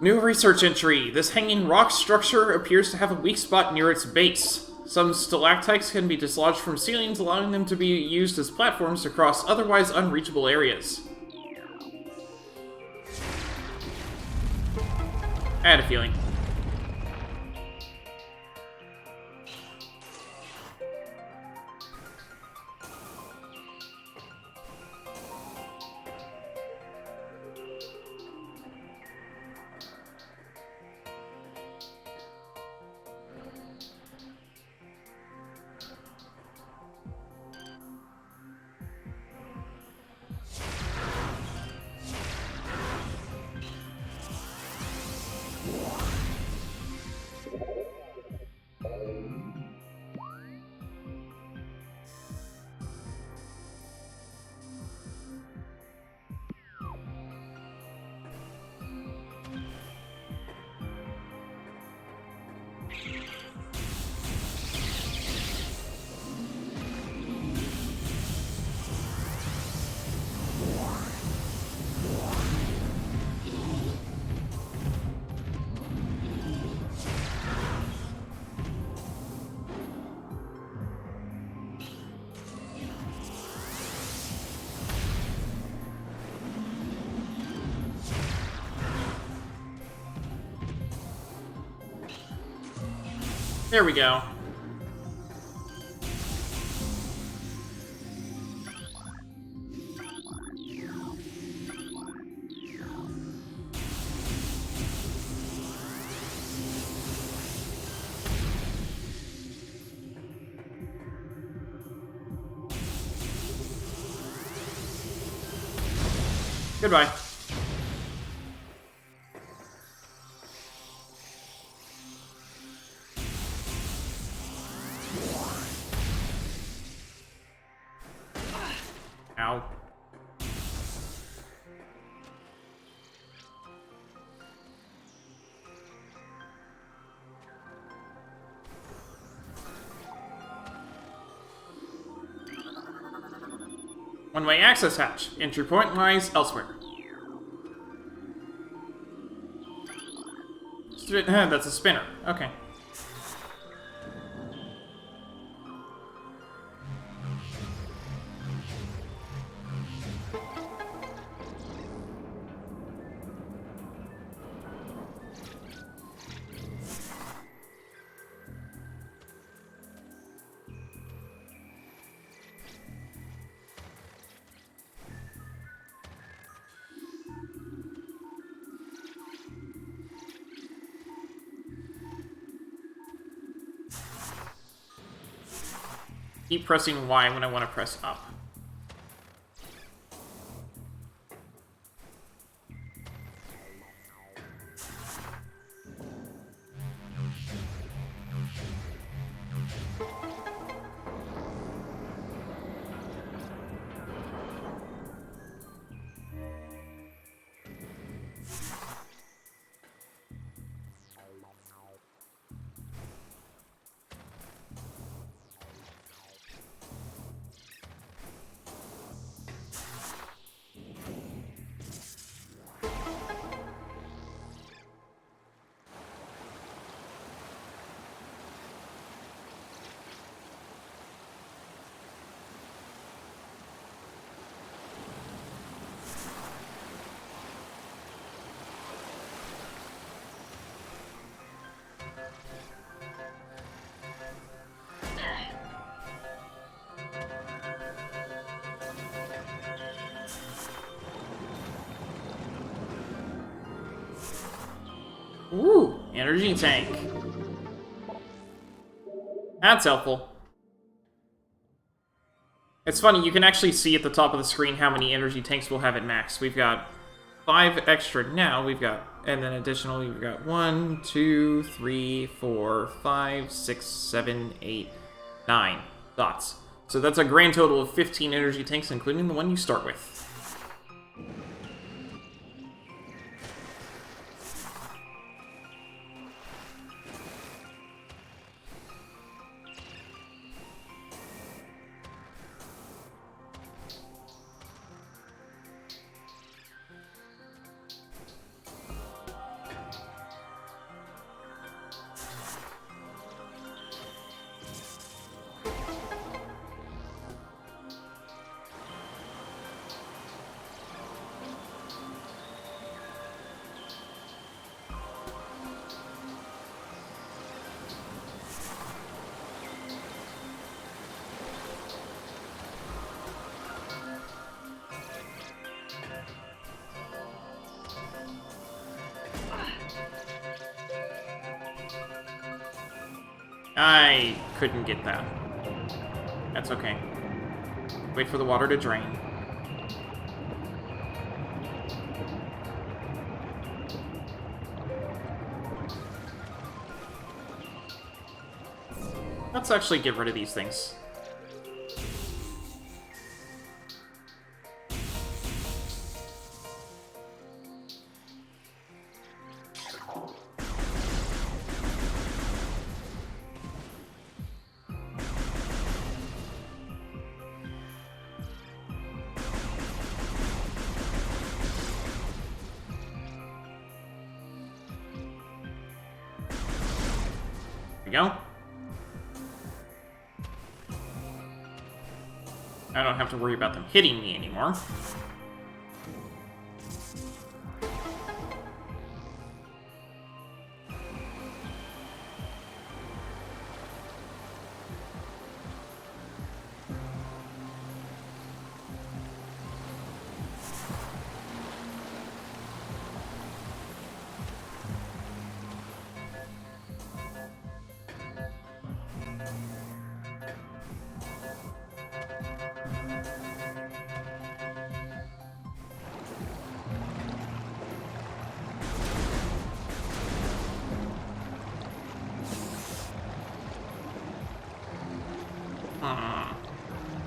New research entry. This hanging rock structure appears to have a weak spot near its base. Some stalactites can be dislodged from ceilings, allowing them to be used as platforms to cross otherwise unreachable areas. I had a feeling. There we go. Goodbye. Ow. One-way access hatch. Entry point lies elsewhere. That's a spinner. Okay. Keep pressing Y when I want to press up. Ooh, energy tank. That's helpful. It's funny, you can actually see at the top of the screen how many energy tanks we'll have at max. We've got 5 extra now. We've got, and then additionally, we've got 1, 2, 3, 4, 5, 6, 7, 8, 9 dots. So that's a grand total of 15 energy tanks, including the one you start with. I couldn't get that. That's okay. Wait for the water to drain. Let's actually get rid of these things. We go. I don't have to worry about them hitting me anymore.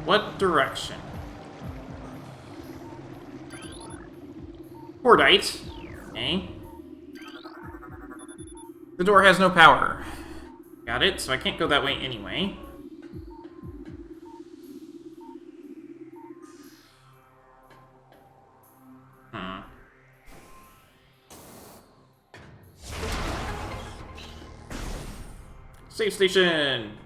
What direction? Cordite. Okay. The door has no power. Got it, so I can't go that way anyway. Save station!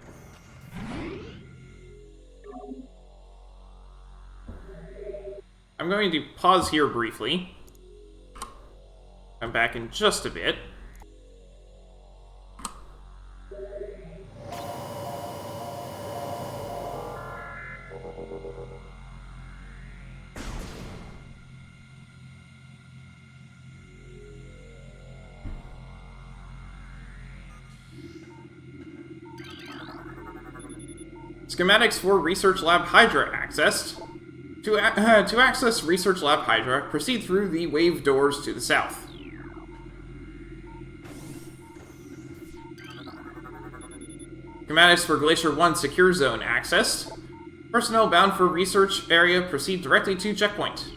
I'm going to pause here briefly. Come back in just a bit. Schematics for Research Lab Hydra accessed. To access Research Lab Hydra, proceed through the wave doors to the south. Schematics for Glacier 1 Secure Zone accessed. Personnel bound for research area proceed directly to checkpoint.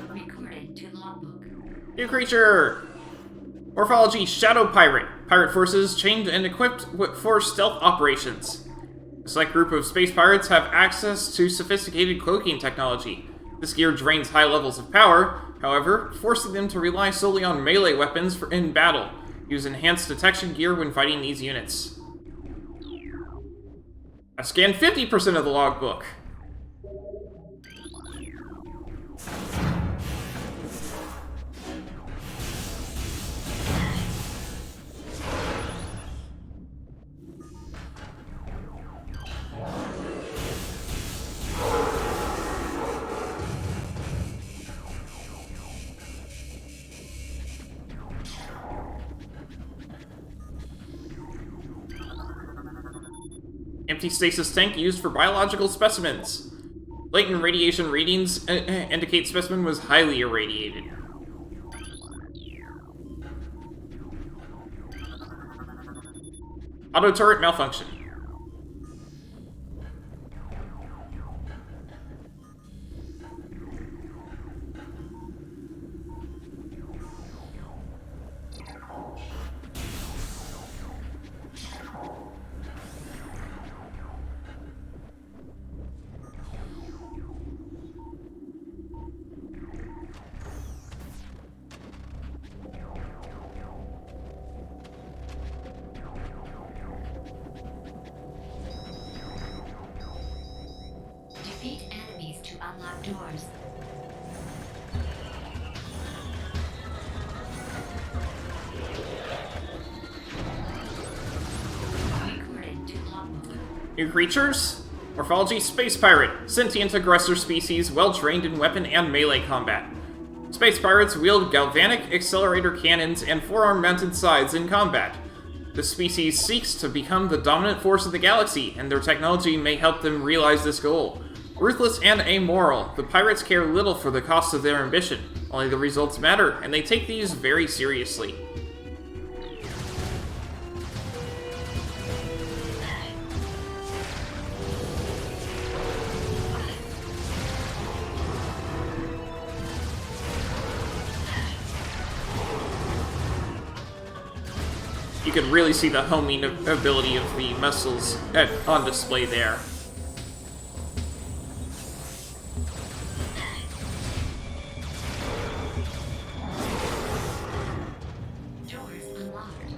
Recorded to logbook. New creature! Morphology Shadow Pirate. Pirate forces trained and equipped for stealth operations. A select group of space pirates have access to sophisticated cloaking technology. This gear drains high levels of power, however, forcing them to rely solely on melee weapons in battle. Use enhanced detection gear when fighting these units. I've scanned 50% of the logbook. Empty stasis tank used for biological specimens. Latent radiation readings indicate specimen was highly irradiated. Auto turret malfunction. Defeat enemies to unlock doors. Recorded to logbook. New creatures? Morphology Space Pirate. Sentient aggressor species, well-trained in weapon and melee combat. Space pirates wield galvanic accelerator cannons and forearm-mounted scythes in combat. The species seeks to become the dominant force of the galaxy, and their technology may help them realize this goal. Ruthless and amoral, the pirates care little for the cost of their ambition. Only the results matter, and they take these very seriously. You can really see the homing ability of the muscles on display there. Doors unlocked.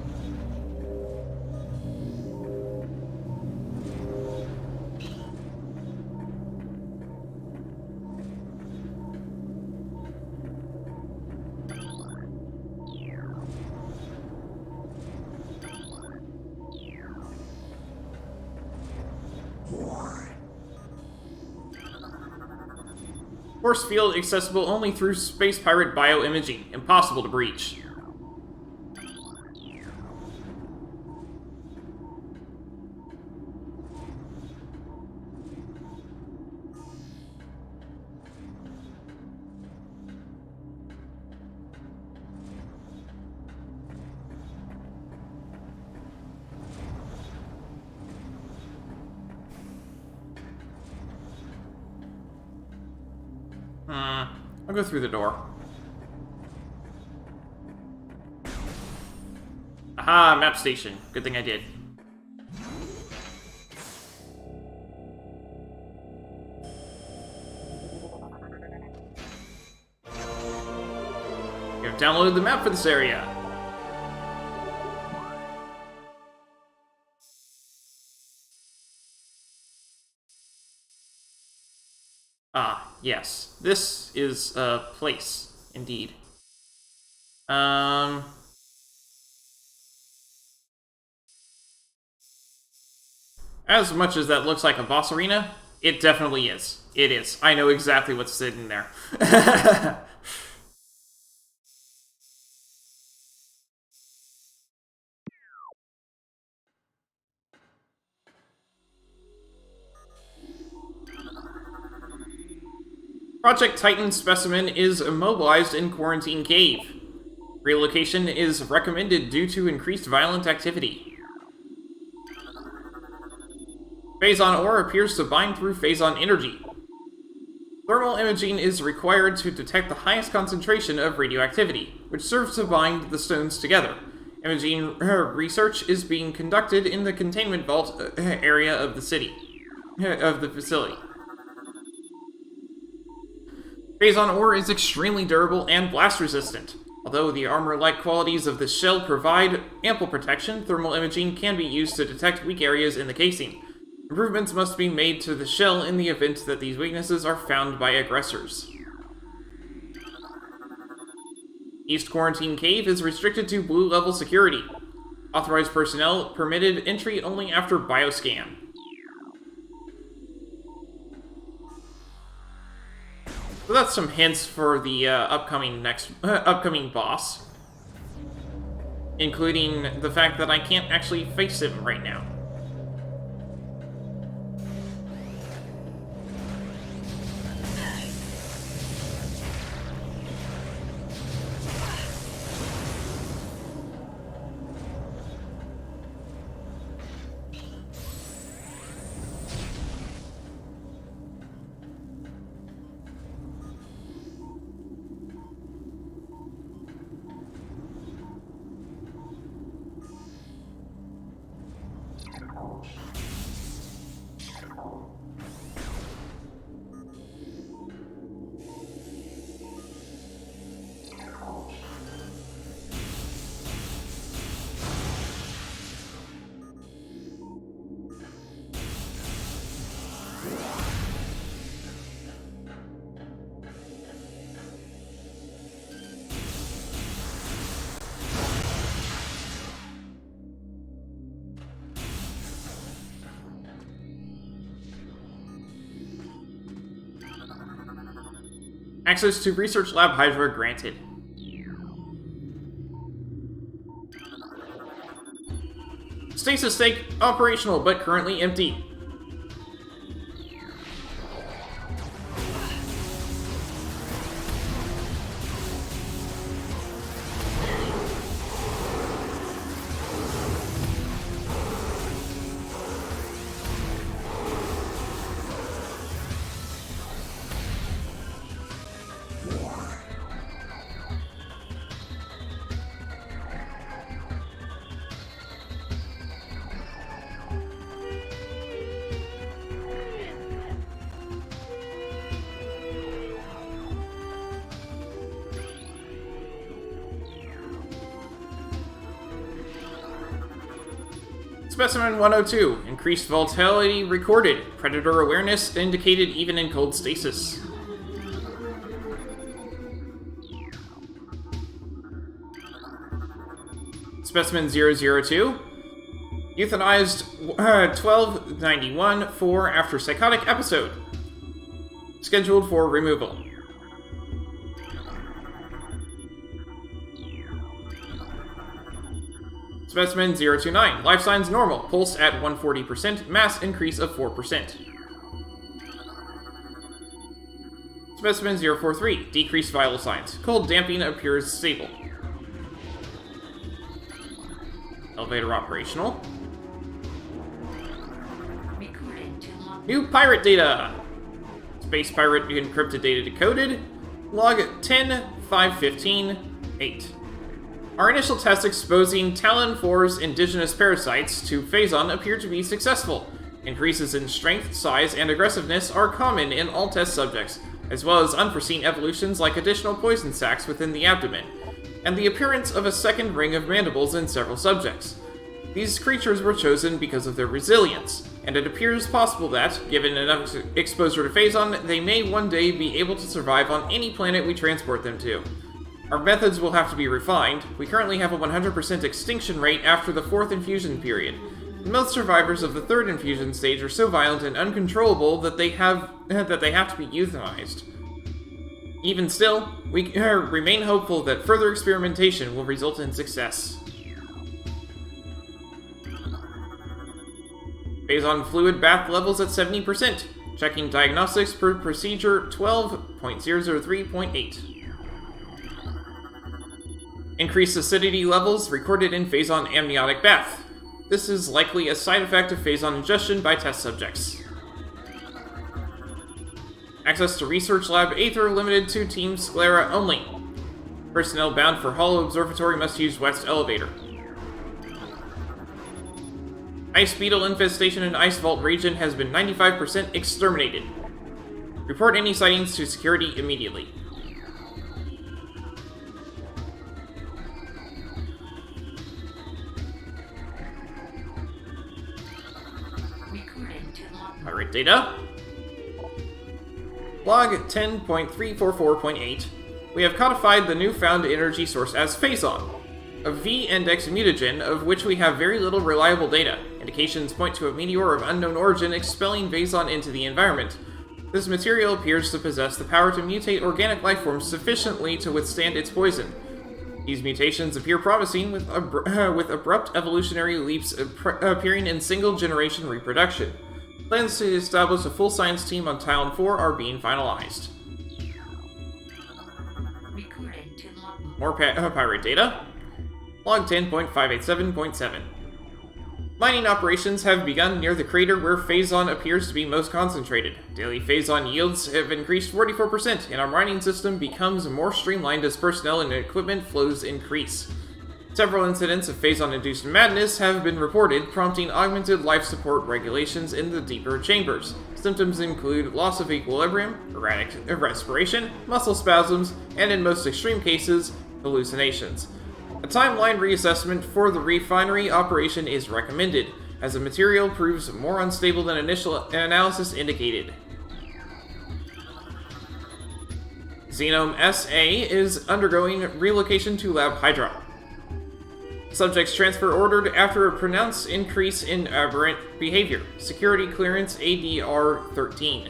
Force field accessible only through space pirate bioimaging. Impossible to breach. I'll go through the door. Aha, map station. Good thing I did. You've downloaded the map for this area. Ah, yes. This is a place, indeed. As much as that looks like a boss arena, it definitely is. It is. I know exactly what's sitting there. Project Titan specimen is immobilized in quarantine cave. Relocation is recommended due to increased violent activity. Phazon ore appears to bind through Phazon energy. Thermal imaging is required to detect the highest concentration of radioactivity, which serves to bind the stones together. Imaging research is being conducted in the containment vault area of the facility. Phazon ore is extremely durable and blast resistant. Although the armor-like qualities of the shell provide ample protection, thermal imaging can be used to detect weak areas in the casing. Improvements must be made to the shell in the event that these weaknesses are found by aggressors. East Quarantine Cave is restricted to blue-level security. Authorized personnel permitted entry only after bioscan. So that's some hints for the upcoming boss, including the fact that I can't actually face him right now. Access to Research Lab Hydra granted. Stasis tank operational, but currently empty. Specimen 102. Increased volatility recorded. Predator awareness indicated even in cold stasis. Specimen 002. Euthanized 1291-4 after psychotic episode. Scheduled for removal. Specimen 029, life signs normal, pulse at 140%, mass increase of 4%. Specimen 043, decreased vital signs, cold damping appears stable. Elevator operational. Recorded to log. New pirate data! Space pirate encrypted data decoded. Log 10.515.8. Our initial test exposing Tallon 4's indigenous parasites to Phazon appeared to be successful. Increases in strength, size, and aggressiveness are common in all test subjects, as well as unforeseen evolutions like additional poison sacs within the abdomen, and the appearance of a second ring of mandibles in several subjects. These creatures were chosen because of their resilience, and it appears possible that, given enough exposure to Phazon, they may one day be able to survive on any planet we transport them to. Our methods will have to be refined. We currently have a 100% extinction rate after the 4th infusion period. And most survivors of the 3rd infusion stage are so violent and uncontrollable that they have to be euthanized. Even still, we remain hopeful that further experimentation will result in success. Phazon fluid bath levels at 70%. Checking diagnostics per procedure 12.003.8. Increased acidity levels recorded in Phazon amniotic bath. This is likely a side effect of Phazon ingestion by test subjects. Access to Research Lab Aether limited to Team Sclera only. Personnel bound for Hollow Observatory must use West Elevator. Ice beetle infestation in Ice Vault region has been 95% exterminated. Report any sightings to security immediately. Recorded to log. Pirate data. Log 10.344.8. We have codified the newfound energy source as Phazon, a V-index mutagen of which we have very little reliable data. Indications point to a meteor of unknown origin expelling Phazon into the environment. This material appears to possess the power to mutate organic lifeforms sufficiently to withstand its poison. These mutations appear promising, with abrupt evolutionary leaps appearing in single-generation reproduction. Plans to establish a full science team on Tallon 4 are being finalized. Recorded to logbook. More pirate data. Log 10.587.7. Mining operations have begun near the crater where Phazon appears to be most concentrated. Daily Phazon yields have increased 44%, and our mining system becomes more streamlined as personnel and equipment flows increase. Several incidents of Phazon-induced madness have been reported, prompting augmented life support regulations in the deeper chambers. Symptoms include loss of equilibrium, erratic respiration, muscle spasms, and in most extreme cases, hallucinations. A timeline reassessment for the refinery operation is recommended, as the material proves more unstable than initial analysis indicated. Xenome SA is undergoing relocation to Lab Hydra. Subjects transfer ordered after a pronounced increase in aberrant behavior. Security clearance ADR 13.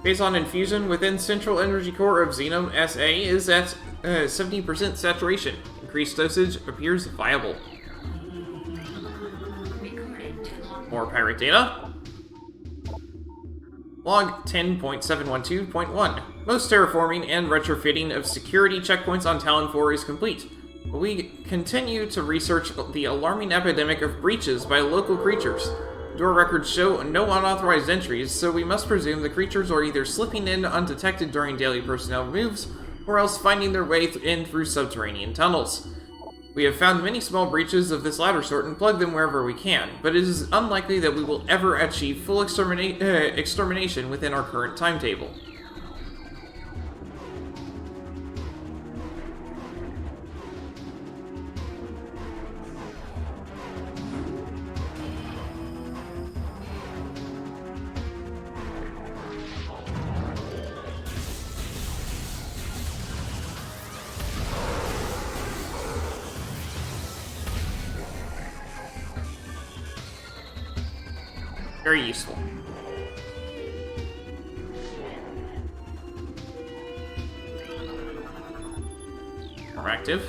Phazon infusion within central energy core of Xenome SA is at 70% saturation. Increased dosage appears viable. Recorded to log. More pirate data. Log 10.712.1. Most terraforming and retrofitting of security checkpoints on Tallon 4 is complete. But we continue to research the alarming epidemic of breaches by local creatures. Door records show no unauthorized entries, so we must presume the creatures are either slipping in undetected during daily personnel moves, or else finding their way in through subterranean tunnels. We have found many small breaches of this latter sort and plugged them wherever we can, but it is unlikely that we will ever achieve full extermination within our current timetable. Very useful. More active.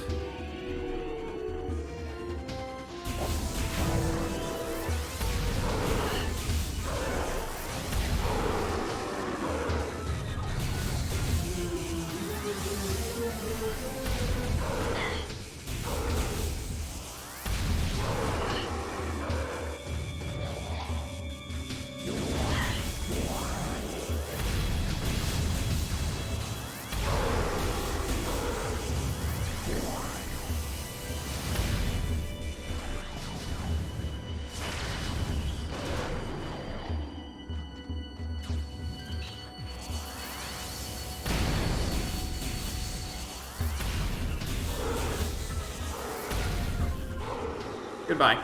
Goodbye.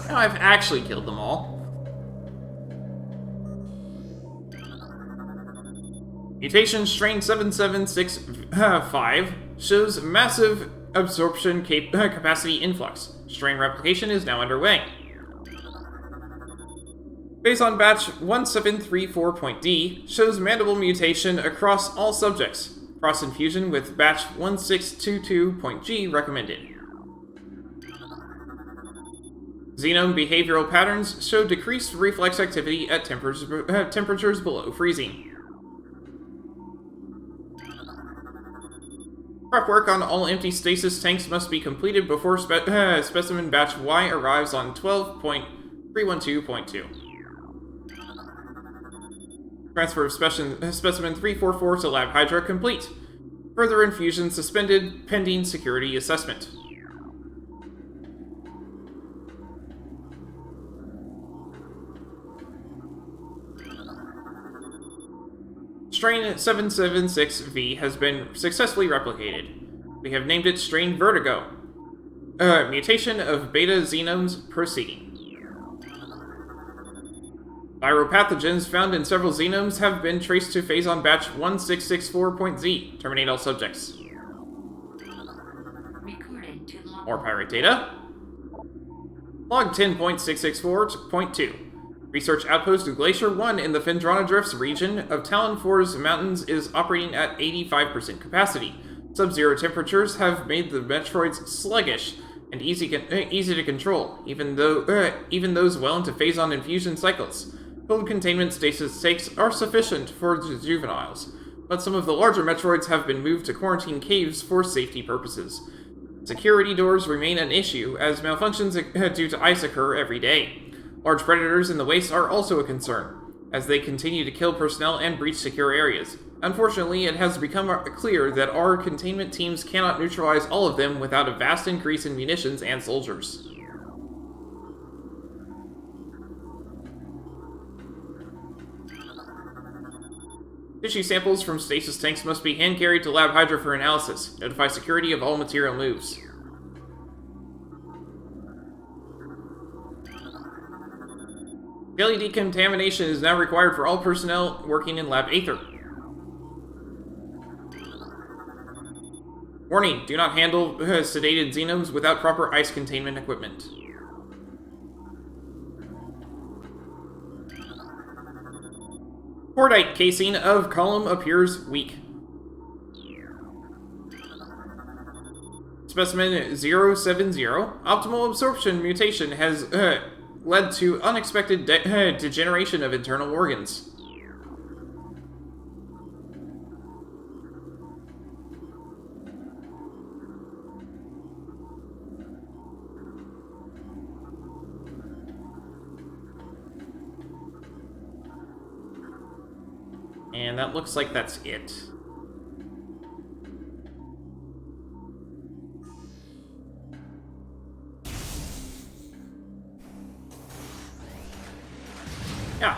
Now I've actually killed them all. Mutation strain 7765 shows massive absorption capacity influx. Strain replication is now underway. Based on batch 1734.D, shows mandible mutation across all subjects. Cross infusion with batch 1622.G recommended. Xenome behavioral patterns show decreased reflex activity at temperatures below freezing. Prep work on all empty stasis tanks must be completed before specimen batch Y arrives on 12.312.2. Transfer of specimen 344 to Lab Hydra complete. Further infusion suspended pending security assessment. Strain 776V has been successfully replicated. We have named it Strain Vertigo. Mutation of beta xenomes proceeding. Viropathogens found in several xenomes have been traced to phase on batch 1664.Z. Terminate all subjects. Recorded to log. More pirate data. Log 10.664.2. Research outpost of Glacier 1 in the Phendrana Drifts region of Tallon 4's mountains is operating at 85% capacity. Sub-zero temperatures have made the Metroids sluggish and easy to control, even those well into phase-on infusion cycles. Cold containment stasis tanks are sufficient for the juveniles, but some of the larger Metroids have been moved to quarantine caves for safety purposes. Security doors remain an issue, as malfunctions due to ice occur every day. Large predators in the wastes are also a concern, as they continue to kill personnel and breach secure areas. Unfortunately, it has become clear that our containment teams cannot neutralize all of them without a vast increase in munitions and soldiers. Tissue samples from stasis tanks must be hand-carried to Lab Hydra for analysis. Notify security of all material moves. Daily decontamination is now required for all personnel working in Lab Aether. Warning, do not handle sedated xenomes without proper ice containment equipment. Cordite casing of column appears weak. Specimen 070, optimal absorption mutation has led to unexpected degeneration of internal organs. And that looks like that's it. Yeah.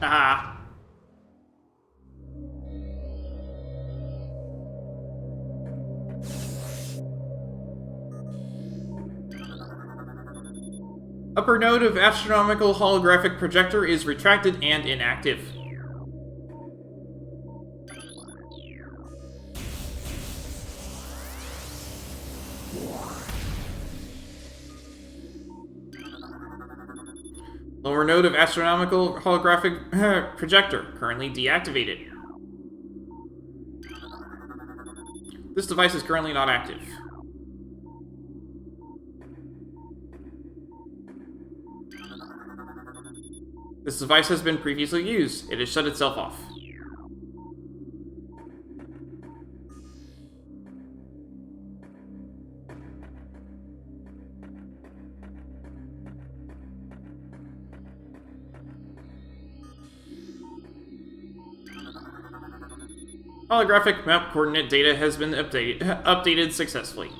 Ah. Upper node of astronomical holographic projector is retracted and inactive. Lower node of astronomical holographic projector currently deactivated. This device is currently not active. This device has been previously used. It has shut itself off. Holographic map coordinate data has been updated successfully.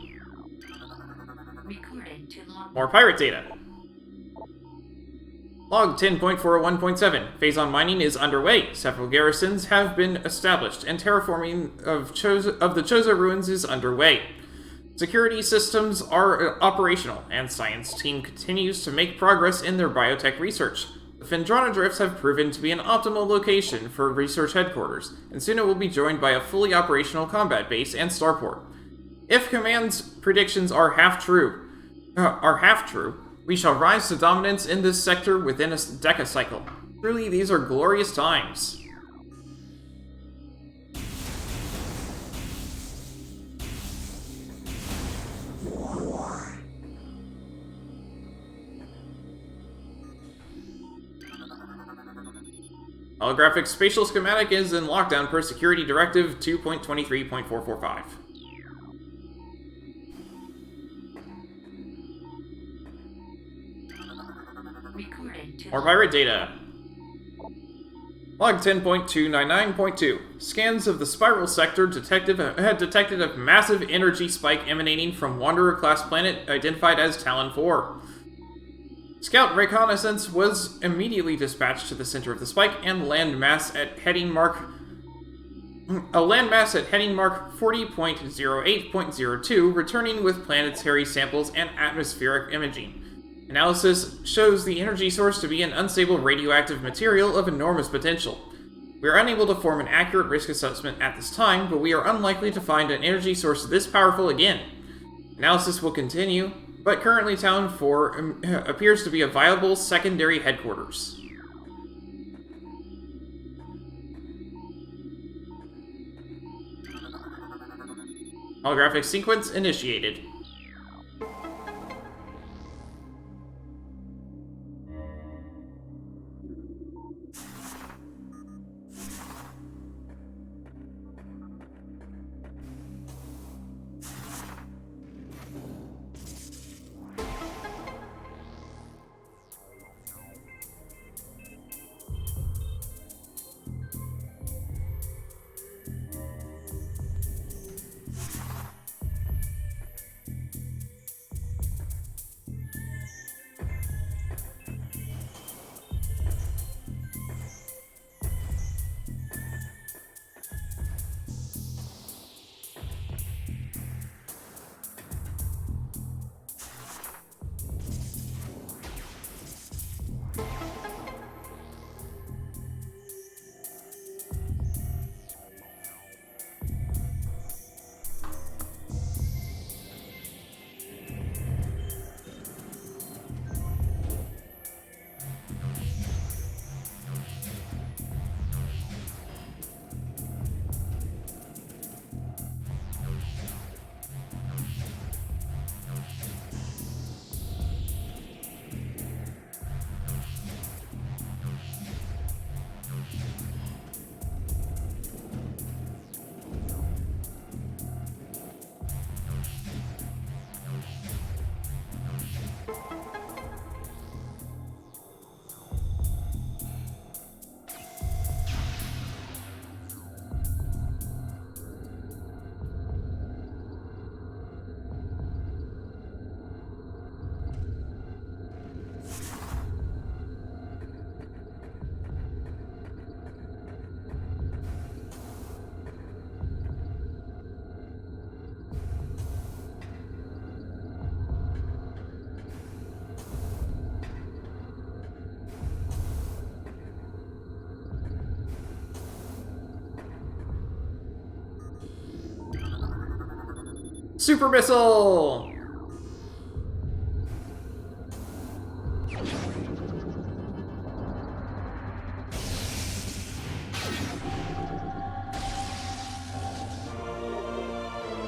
Recording to logbook. More pirate data. Log 10.401.7. Phase-on mining is underway. Several garrisons have been established, and terraforming of the Chozo ruins is underway. Security systems are operational, and science team continues to make progress in their biotech research. The Phendrana Drifts have proven to be an optimal location for research headquarters, and soon it will be joined by a fully operational combat base and starport. If Command's predictions are half true, we shall rise to dominance in this sector within a decacycle. Truly, these are glorious times. Holographic spatial schematic is in lockdown per Security Directive 2.23.445. Recording to More pirate data. Log 10.299.2. Scans of the spiral sector had detected a massive energy spike emanating from Wanderer-class planet identified as Tallon 4. Scout reconnaissance was immediately dispatched to the center of the spike and landmass at heading mark 40.08.02, returning with planetary samples and atmospheric imaging. Analysis shows the energy source to be an unstable radioactive material of enormous potential. We are unable to form an accurate risk assessment at this time, but we are unlikely to find an energy source this powerful again. Analysis will continue, but currently Town 4 appears to be a viable secondary headquarters. Holographic sequence initiated. Super Missile!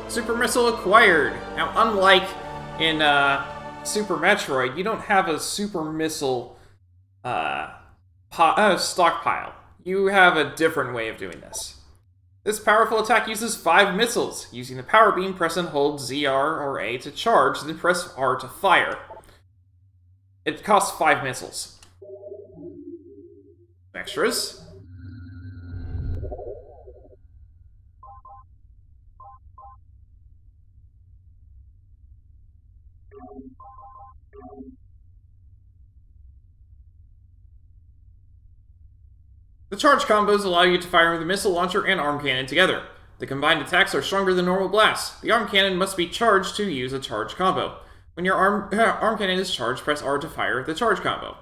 Super Missile acquired! Now, unlike in Super Metroid, you don't have a Super Missile stockpile. You have a different way of doing this. This powerful attack uses 5 missiles. Using the power beam, press and hold ZR or A to charge, then press R to fire. It costs 5 missiles. Extras. The charge combos allow you to fire the missile launcher and arm cannon together. The combined attacks are stronger than normal blasts. The arm cannon must be charged to use a charge combo. When your arm cannon is charged, press R to fire the charge combo.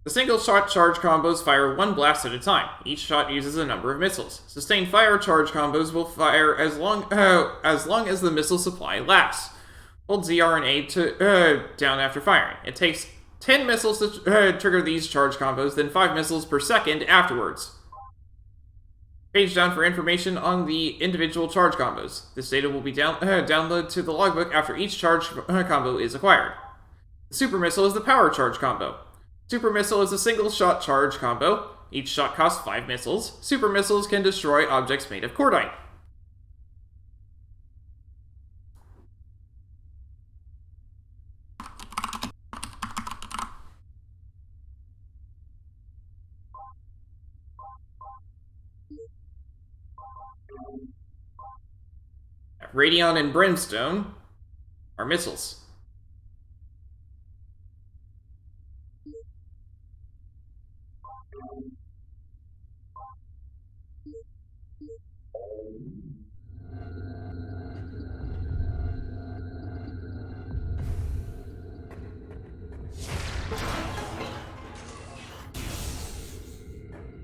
The single-shot charge combos fire 1 blast at a time. Each shot uses a number of missiles. Sustained fire charge combos will fire as long as the missile supply lasts. Hold ZR and A to down after firing. It takes 10 missiles to trigger these charge combos, then 5 missiles per second afterwards. Page down for information on the individual charge combos. This data will be downloaded to the logbook after each charge combo is acquired. The Super Missile is the power charge combo. Super Missile is a single-shot charge combo. Each shot costs 5 missiles. Super Missiles can destroy objects made of cordite. Radion and Brimstone are missiles.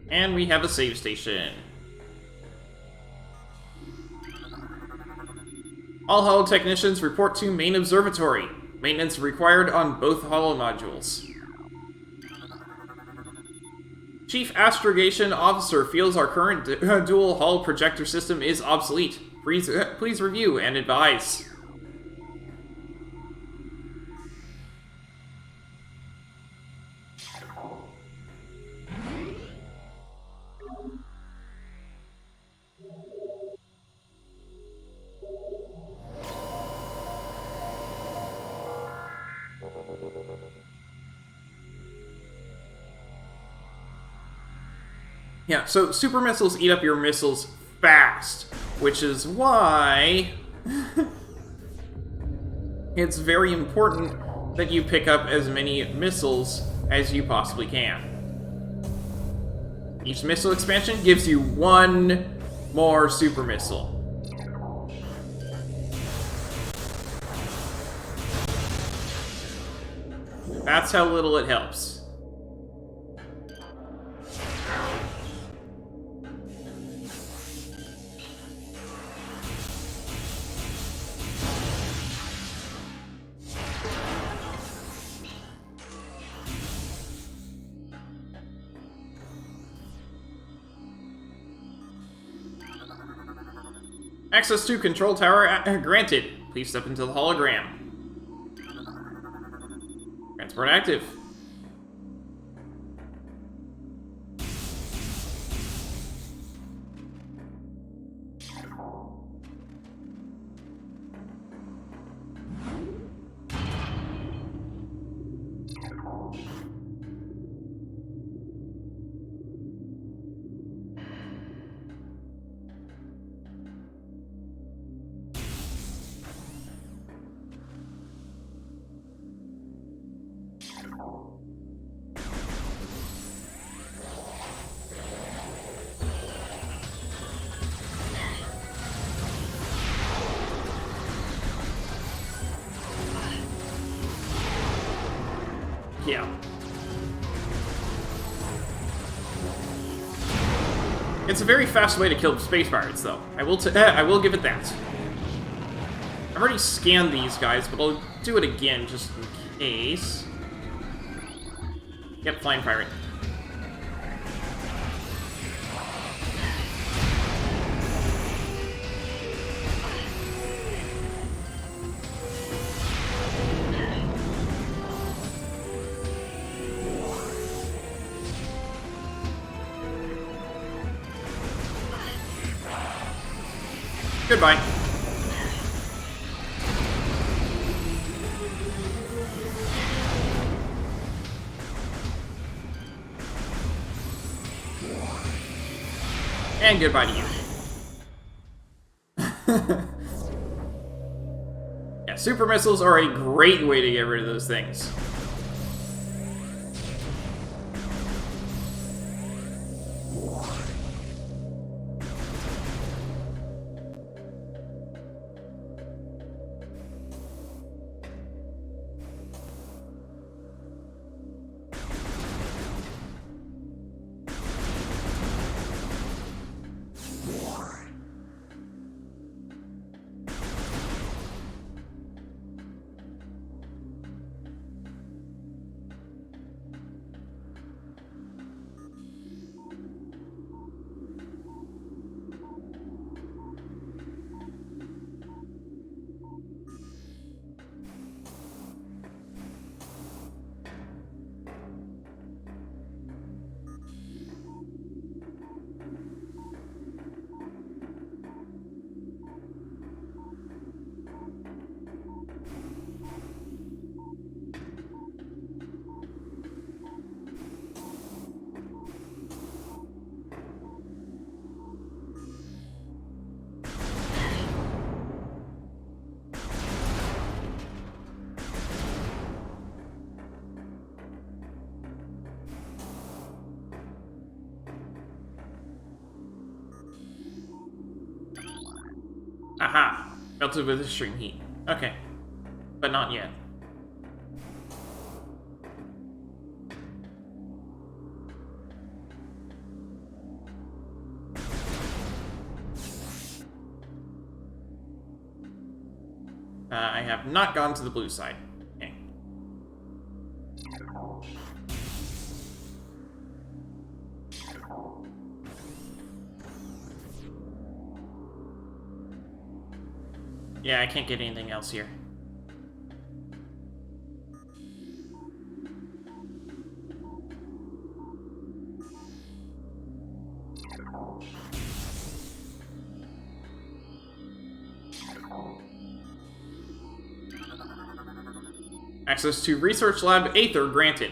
And we have a save station. All holo technicians report to main observatory. Maintenance required on both holo modules. Chief Astrogation Officer feels our current dual hull projector system is obsolete. Please review and advise. Yeah, so super missiles eat up your missiles fast, which is why it's very important that you pick up as many missiles as you possibly can. Each missile expansion gives you 1 more super missile. That's how little it helps. Access to control tower granted. Please step into the hologram. Transport active. Yeah. It's a very fast way to kill space pirates, though. I will give it that. I've already scanned these guys, but I'll do it again just in case. Yep, flying pirate. Goodbye. And goodbye to you. Yeah, super missiles are a great way to get rid of those things. Aha! Melted with extreme heat. Okay. But not yet. I have not gone to the blue side. Okay. Yeah, I can't get anything else here. Access to Research Lab Aether granted.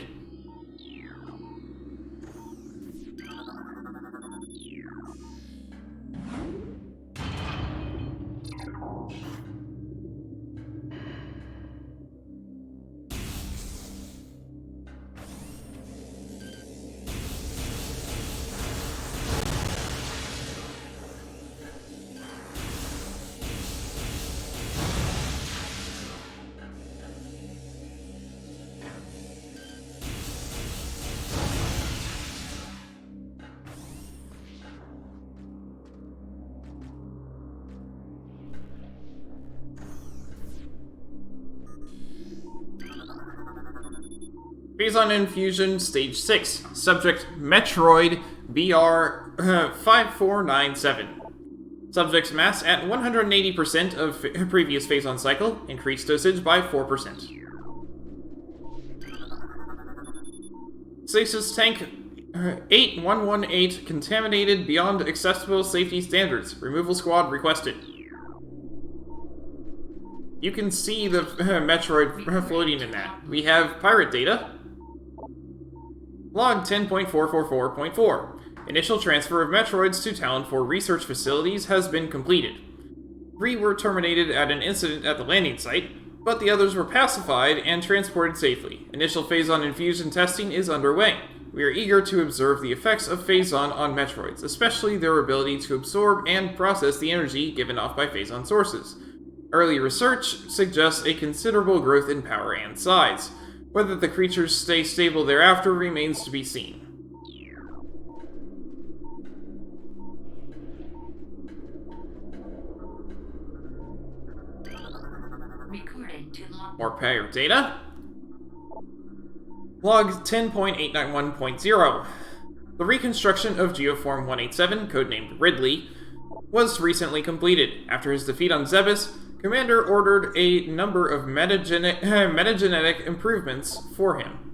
Phazon Infusion Stage 6. Subject Metroid BR 5497. Subject's mass at 180% of previous Phazon cycle. Increased dosage by 4%. Stasis Tank 8118 contaminated beyond acceptable safety standards. Removal squad requested. You can see the Metroid floating in that. We have pirate data. Log 10.444.4. Initial transfer of Metroids to Tallon for research facilities has been completed. 3 were terminated at an incident at the landing site, but the others were pacified and transported safely. Initial Phazon infusion testing is underway. We are eager to observe the effects of Phazon on Metroids, especially their ability to absorb and process the energy given off by Phazon sources. Early research suggests a considerable growth in power and size. Whether the creatures stay stable thereafter remains to be seen. Recording to log. More pirate data. Log 10.891.0. The reconstruction of Geoform 187, codenamed Ridley, was recently completed. After his defeat on Zebes, Commander ordered a number of metagenetic improvements for him.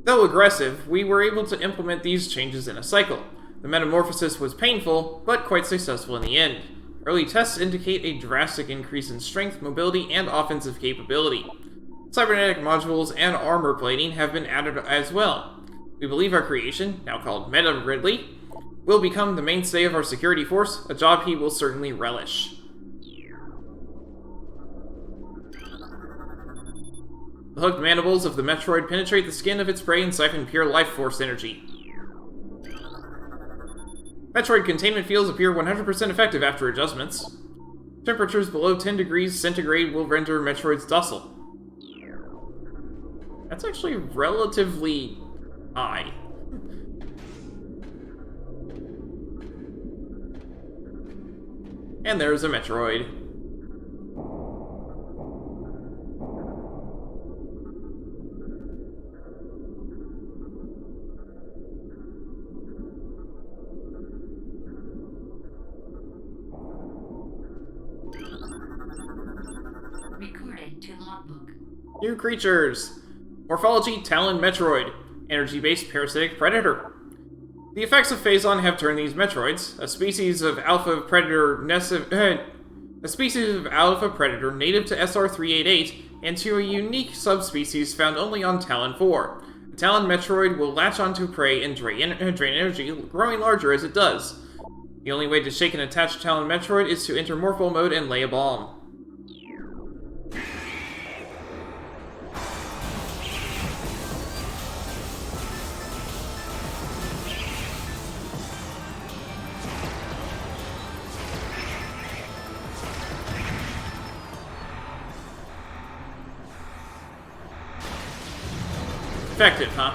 Though aggressive, we were able to implement these changes in a cycle. The metamorphosis was painful, but quite successful in the end. Early tests indicate a drastic increase in strength, mobility, and offensive capability. Cybernetic modules and armor plating have been added as well. We believe our creation, now called Meta Ridley, will become the mainstay of our security force, a job he will certainly relish. The hooked mandibles of the Metroid penetrate the skin of its prey and siphon pure life force energy. Metroid containment fields appear 100% effective after adjustments. Temperatures below 10 degrees centigrade will render Metroids docile. That's actually relatively high. And there's a Metroid. Recording to logbook. New creatures. Morphology Tallon Metroid. Energy-based parasitic predator. The effects of Phazon have turned these Metroids, a species of alpha predator native to SR-388, into a unique subspecies found only on Tallon 4. A Tallon Metroid will latch onto prey and drain energy, growing larger as it does. The only way to shake an attached Tallon Metroid is to enter Morpho mode and lay a bomb. Effective, huh?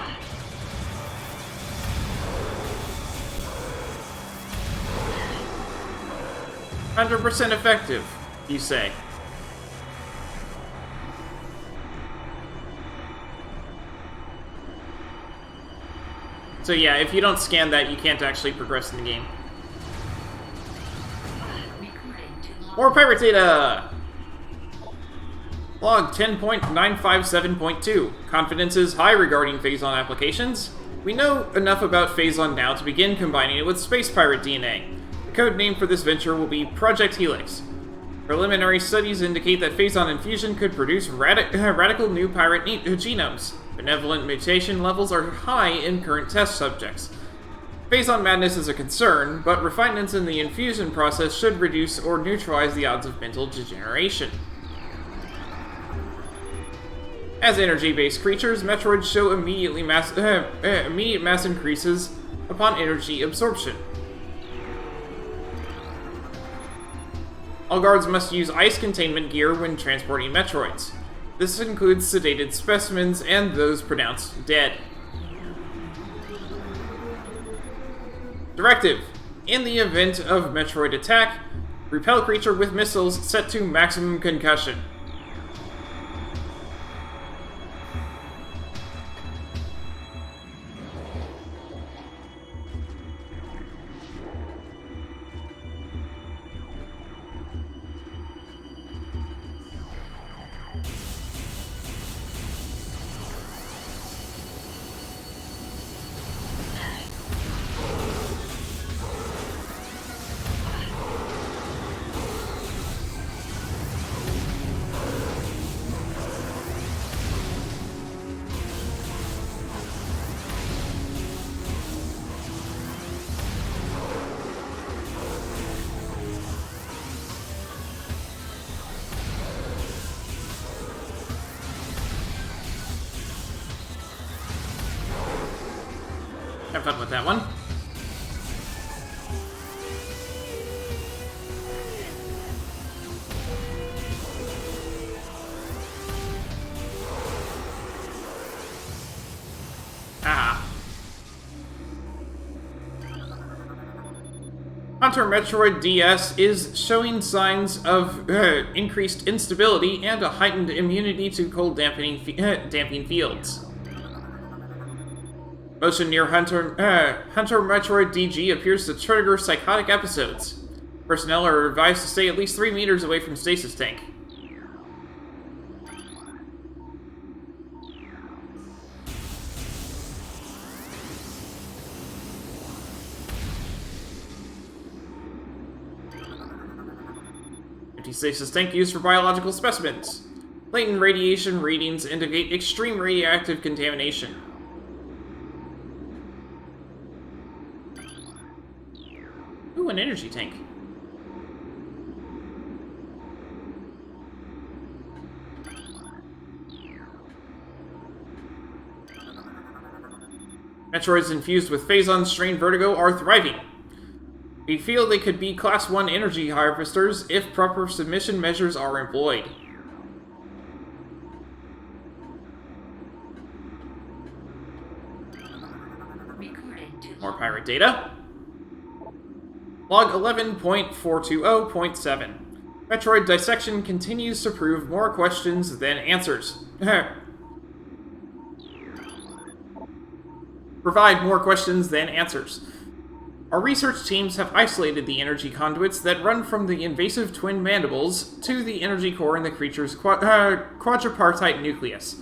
"100% effective," you say. So yeah, if you don't scan that, you can't actually progress in the game. Recording to log. More pirate data! Log 10.957.2. Confidence is high regarding Phazon applications. We know enough about Phazon now to begin combining it with Space Pirate DNA. The code name for this venture will be Project Helix. Preliminary studies indicate that Phazon infusion could produce radical new pirate genomes. Benevolent mutation levels are high in current test subjects. Phazon madness is a concern, but refinements in the infusion process should reduce or neutralize the odds of mental degeneration. As energy-based creatures, Metroids show immediate mass increases upon energy absorption. All guards must use ice containment gear when transporting Metroids. This includes sedated specimens and those pronounced dead. Directive: in the event of Metroid attack, repel creature with missiles set to maximum concussion. Have fun with that one. Counter Metroid DS is showing signs of increased instability and a heightened immunity to cold damping fields. Motion near Hunter Metroid DG appears to trigger psychotic episodes. Personnel are advised to stay at least 3 meters away from stasis tank. Empty stasis tank used for biological specimens. Latent radiation readings indicate extreme radioactive contamination. Ooh, an energy tank. Metroids infused with Phazon strain vertigo are thriving. We feel they could be Class 1 energy harvesters if proper submission measures are employed. More pirate data. Log 11.420.7. Metroid dissection continues to prove more questions than answers. Provide more questions than answers. Our research teams have isolated the energy conduits that run from the invasive twin mandibles to the energy core in the creature's quadripartite nucleus.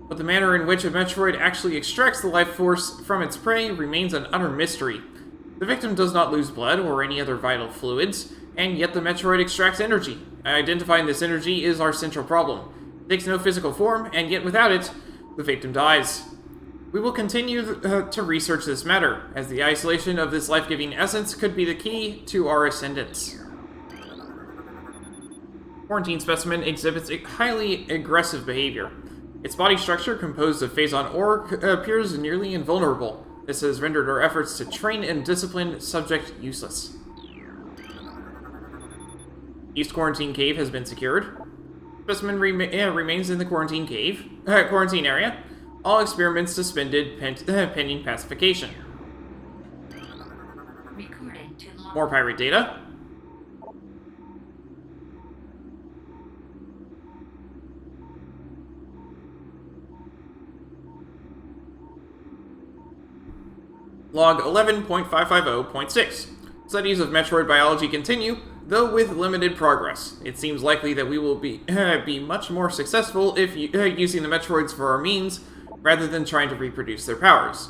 But the manner in which a Metroid actually extracts the life force from its prey remains an utter mystery. The victim does not lose blood or any other vital fluids, and yet the Metroid extracts energy. Identifying this energy is our central problem. It takes no physical form, and yet without it, the victim dies. We will continue to research this matter, as the isolation of this life-giving essence could be the key to our ascendance. Quarantine specimen exhibits a highly aggressive behavior. Its body structure, composed of Phazon ore, appears nearly invulnerable. This has rendered our efforts to train and discipline subject useless. East Quarantine Cave has been secured. Specimen remains in the quarantine area. All experiments suspended pending pacification. More pirate data. Log 11.550.6. Studies of Metroid biology continue, though with limited progress. It seems likely that we will be much more successful if using the Metroids for our means, rather than trying to reproduce their powers.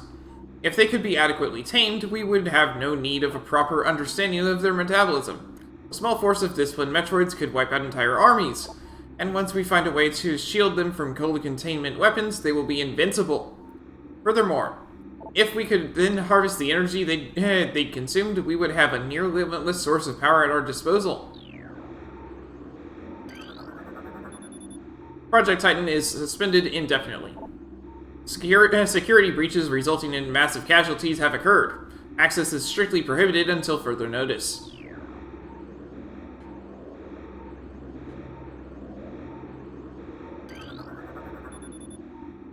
If they could be adequately tamed, we would have no need of a proper understanding of their metabolism. A small force of disciplined Metroids could wipe out entire armies, and once we find a way to shield them from cold containment weapons, they will be invincible. Furthermore, if we could then harvest the energy they'd consumed, we would have a near limitless source of power at our disposal. Project Titan is suspended indefinitely. Security breaches resulting in massive casualties have occurred. Access is strictly prohibited until further notice.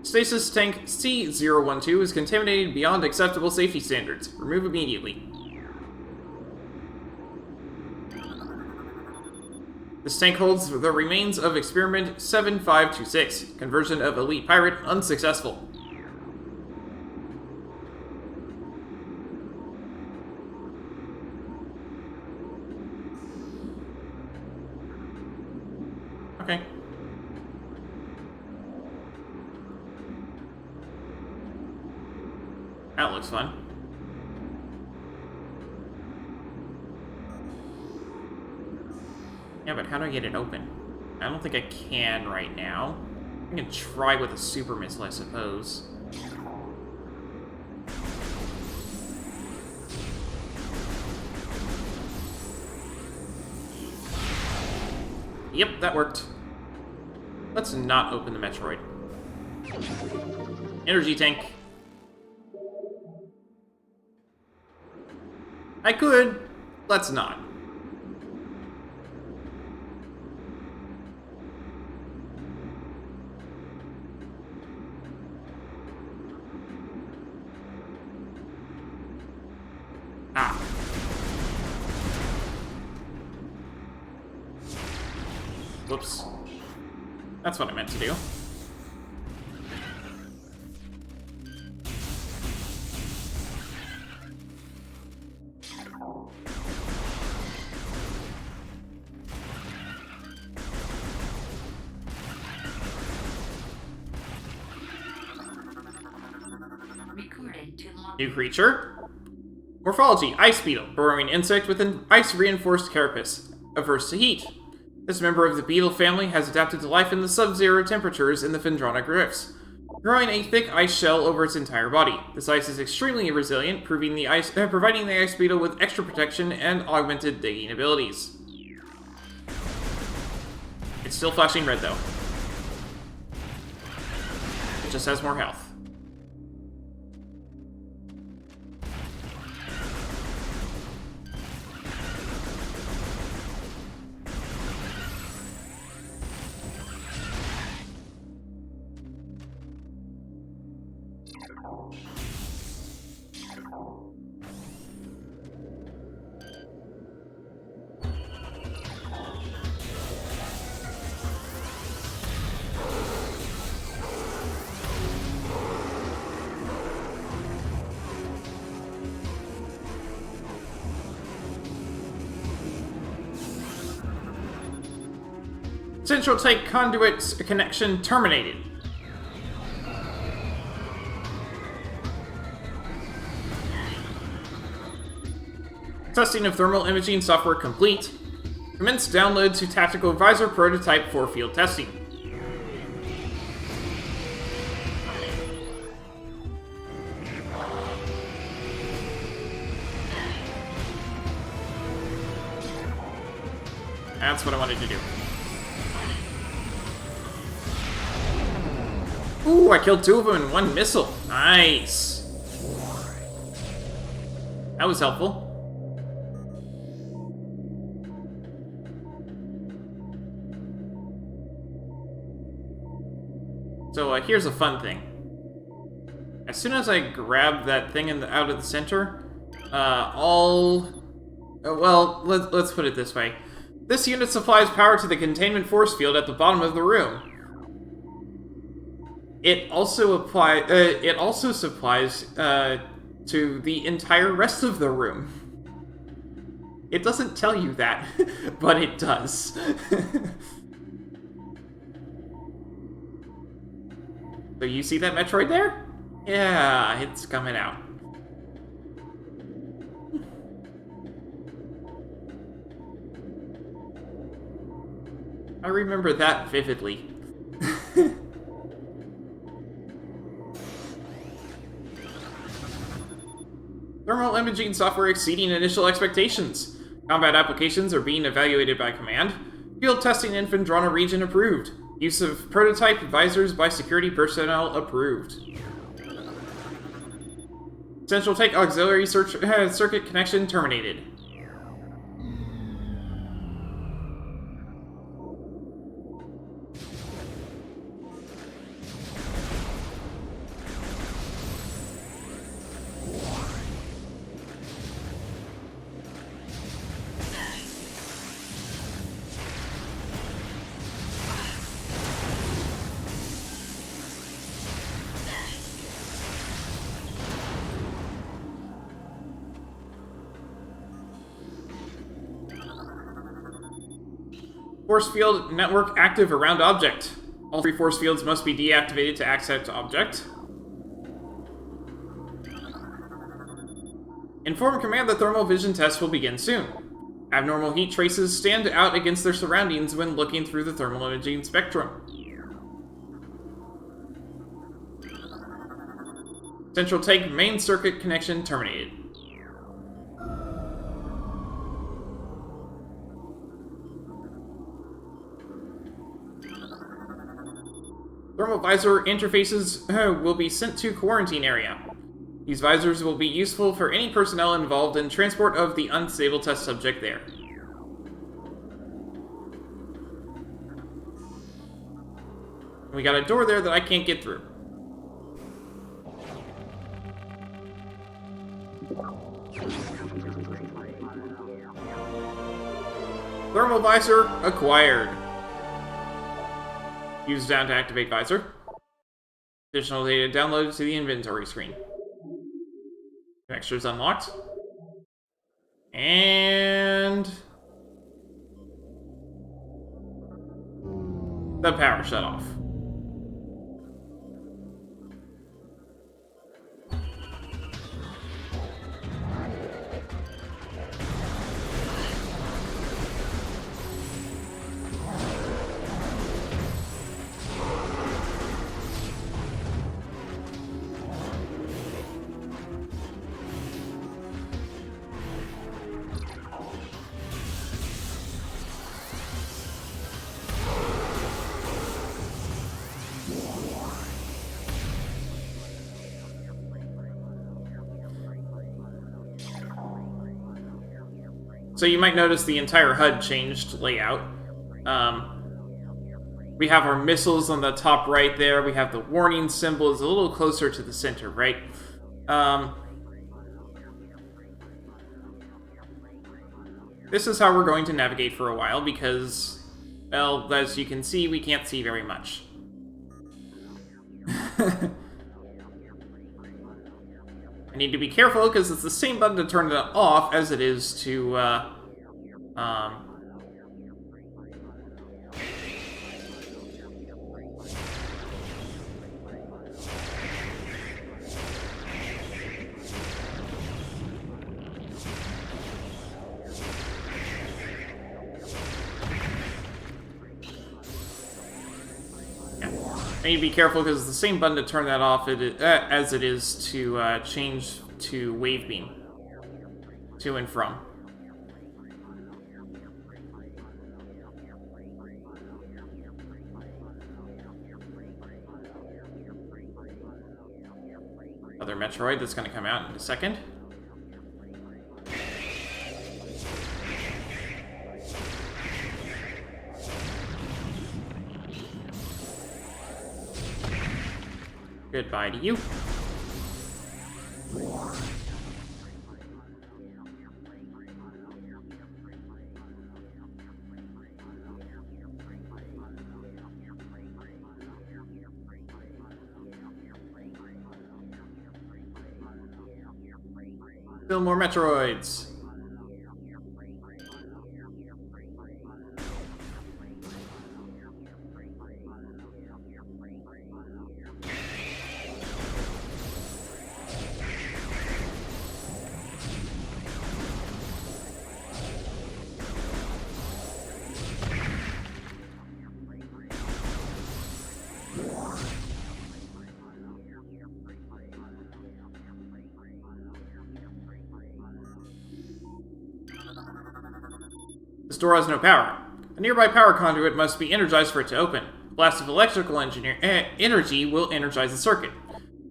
Stasis tank C012 is contaminated beyond acceptable safety standards. Remove immediately. This tank holds the remains of experiment 7526. Conversion of elite pirate unsuccessful. Okay. That looks fun. Yeah, but how do I get it open? I don't think I can right now. I can try with a super missile, I suppose. Yep, that worked. Let's not open the Metroid. Energy tank. I could. Let's not. Ah. Whoops. That's what I meant to do. Recording to log. New creature. Morphology, ice beetle, burrowing insect with an ice-reinforced carapace, averse to heat. This member of the beetle family has adapted to life in the sub-zero temperatures in the Phendrana Rifts, growing a thick ice shell over its entire body. This ice is extremely resilient, providing the ice beetle with extra protection and augmented digging abilities. It's still flashing red, though. It just has more health. Central Take conduit connection terminated. Testing of thermal imaging software complete. Commence download to Tactical Advisor prototype for field testing. That's what I wanted to do. Ooh, I killed 2 of them in 1 missile. Nice. That was helpful. So here's a fun thing. As soon as I grab that thing out of the center, well, let's put it this way. This unit supplies power to the containment force field at the bottom of the room. It also supplies to the entire rest of the room. It doesn't tell you that, but it does. So you see that Metroid there? Yeah, it's coming out. I remember that vividly. Thermal imaging software exceeding initial expectations. Combat applications are being evaluated by command. Field testing in Phendrana region approved. Use of prototype visors by security personnel approved. Central Take auxiliary circuit connection terminated. Force field network active around object. All 3 force fields must be deactivated to access object. Inform command that thermal vision tests will begin soon. Abnormal heat traces stand out against their surroundings when looking through the thermal imaging spectrum. Central Take main circuit connection terminated. Thermal visor interfaces will be sent to quarantine area. These visors will be useful for any personnel involved in transport of the unstable test subject there. We got a door there that I can't get through. Thermal visor acquired. Use down to activate visor. Additional data downloaded to the inventory screen. Textures unlocked. And... the power shut off. So you might notice the entire HUD changed layout. We have our missiles on the top right there. We have the warning symbols a little closer to the center, right? This is how we're going to navigate for a while because, well, as you can see, we can't see very much. I need to be careful because it's the same button to turn it off as it is to, I need to be careful because it's the same button to turn that off as it is to change to wave beam. To and from. Other Metroid that's going to come out in a second. Goodbye to you. Still more Metroids. This door has no power. A nearby power conduit must be energized for it to open. A blast of electrical energy will energize the circuit.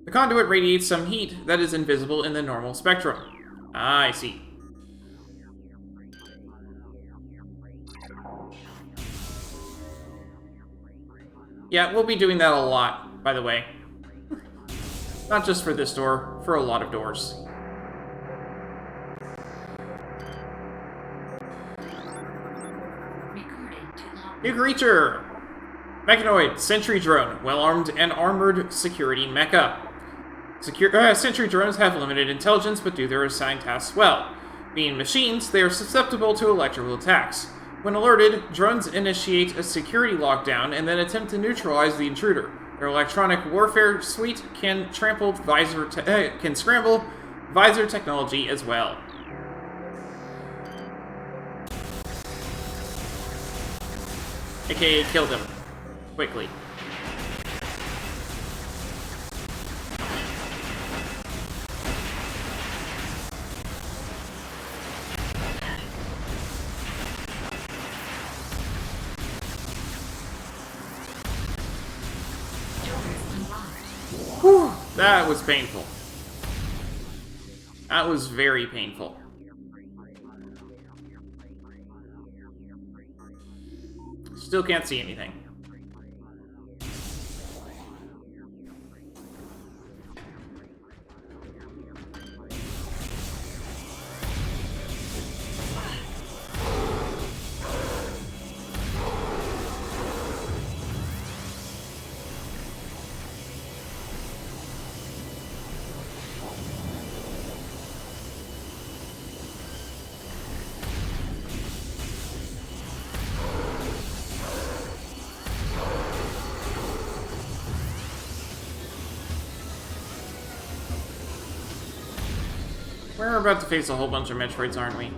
The conduit radiates some heat that is invisible in the normal spectrum. Ah, I see. Yeah, we'll be doing that a lot, by the way. Not just for this door, for a lot of doors. New creature! Mechanoid, sentry drone, well-armed and armored security mecha. Sentry drones have limited intelligence but do their assigned tasks well. Being machines, they are susceptible to electrical attacks. When alerted, drones initiate a security lockdown and then attempt to neutralize the intruder. Their electronic warfare suite can scramble visor technology as well. AKA kill them. Quickly. Whew, that was painful. That was very painful. Still can't see anything. We're about to face a whole bunch of Metroids, aren't we?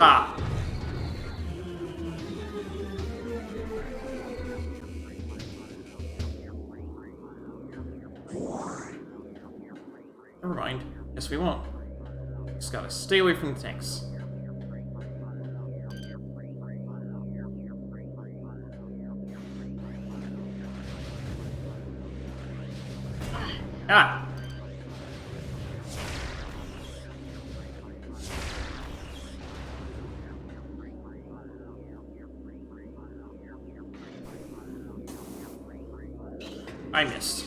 Ah. Never mind. Guess we won't. Just gotta stay away from the tanks. Ah! I missed.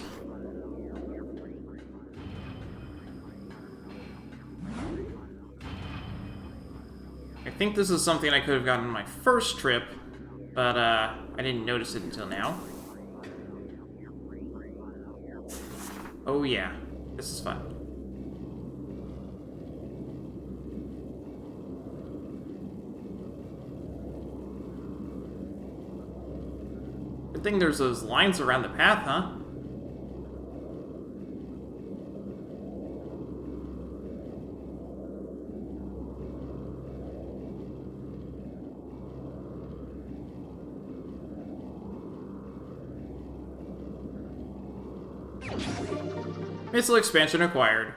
I think this is something I could have gotten on my first trip, but I didn't notice it until now. Oh yeah, this is fun. Good thing there's those lines around the path, huh? Missile expansion acquired.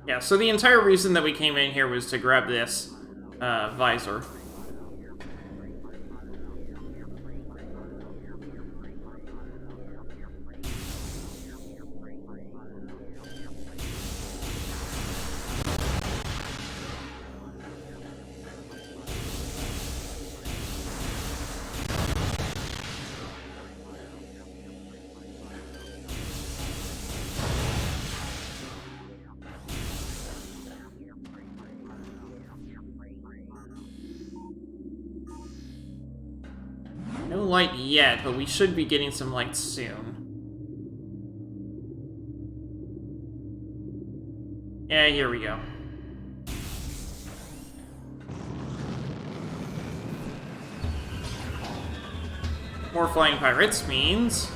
Yeah, so the entire reason that we came in here was to grab this visor. No light yet, but we should be getting some light soon. Yeah, here we go. More flying pirates means...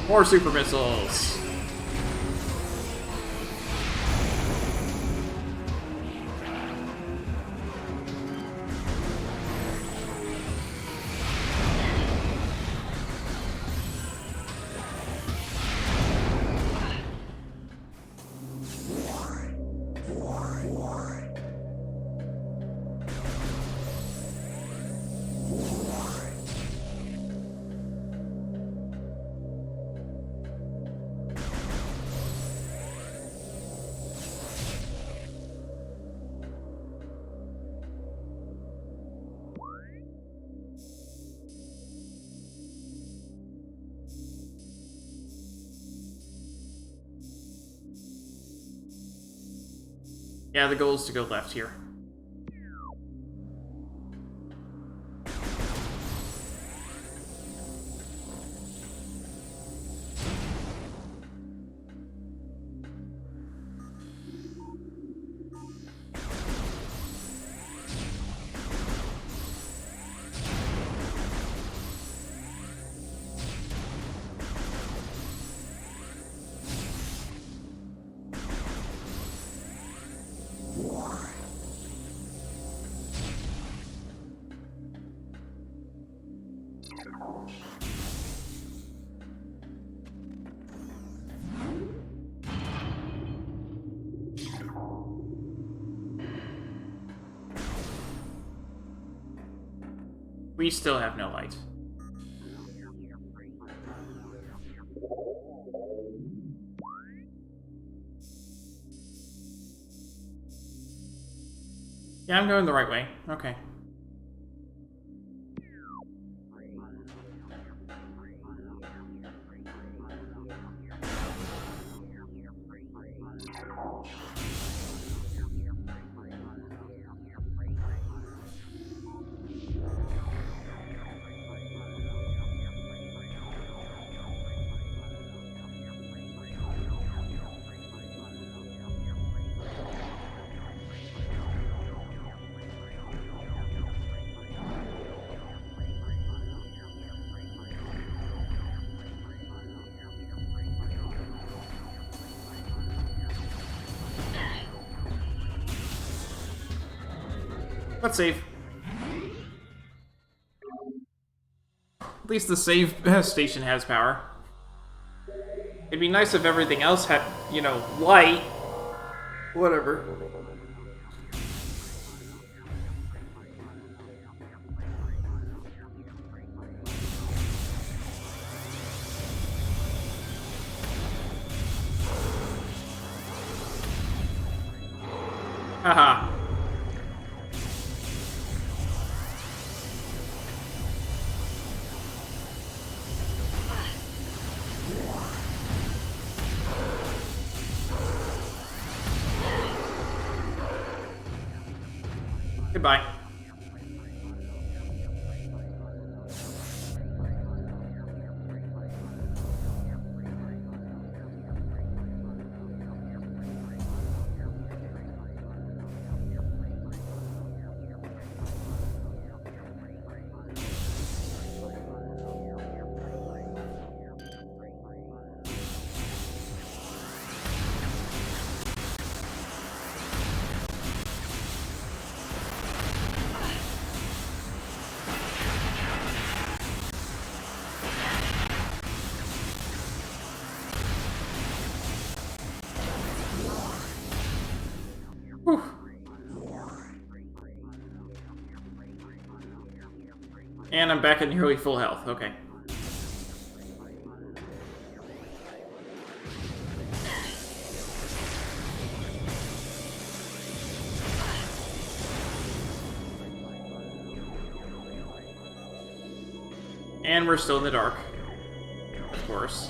more super missiles! Yeah, the goal is to go left here. We still have no light. Yeah, I'm going the right way. Okay. Let's save. At least the save station has power. It'd be nice if everything else had, you know, light. Whatever. Haha. Goodbye. Whew. And I'm back at nearly full health. Okay. And we're still in the dark. Of course.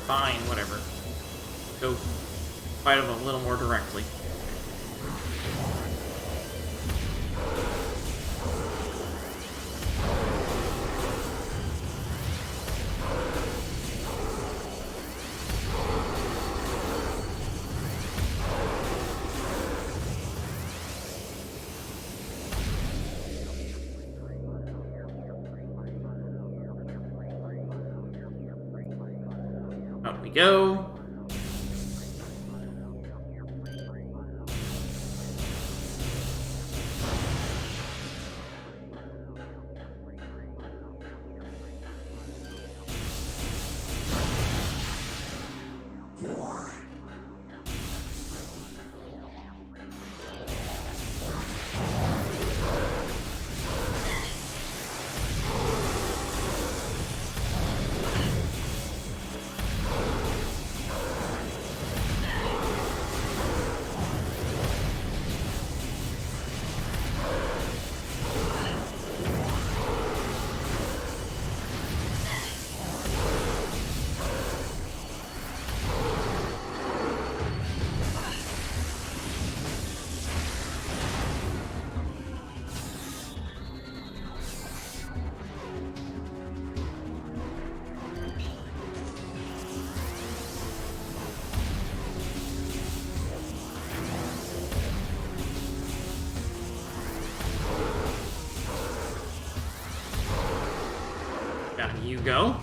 Fine, whatever. Go fight him a little more directly. Up we go. Down you go.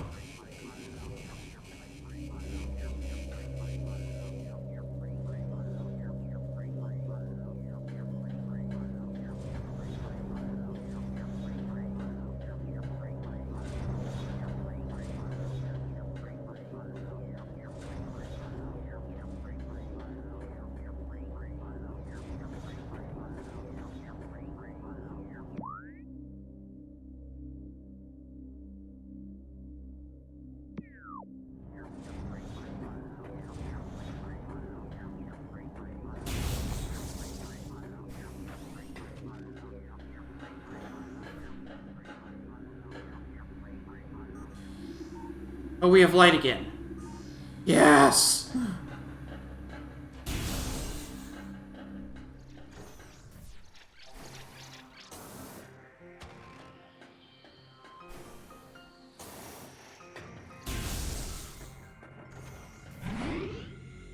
Oh, we have light again. Yes!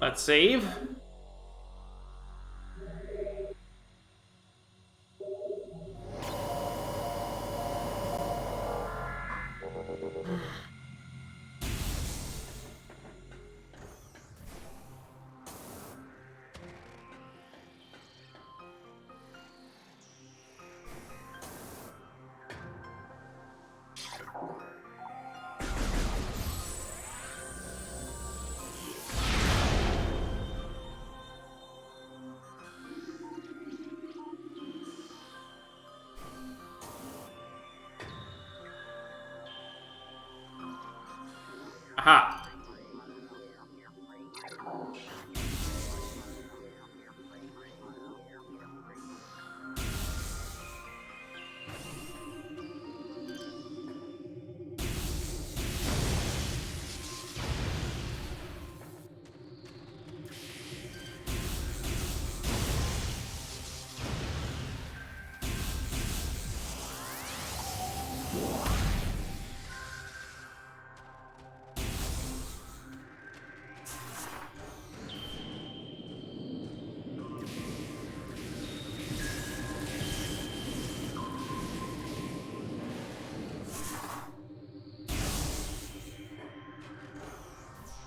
Let's save. Aha.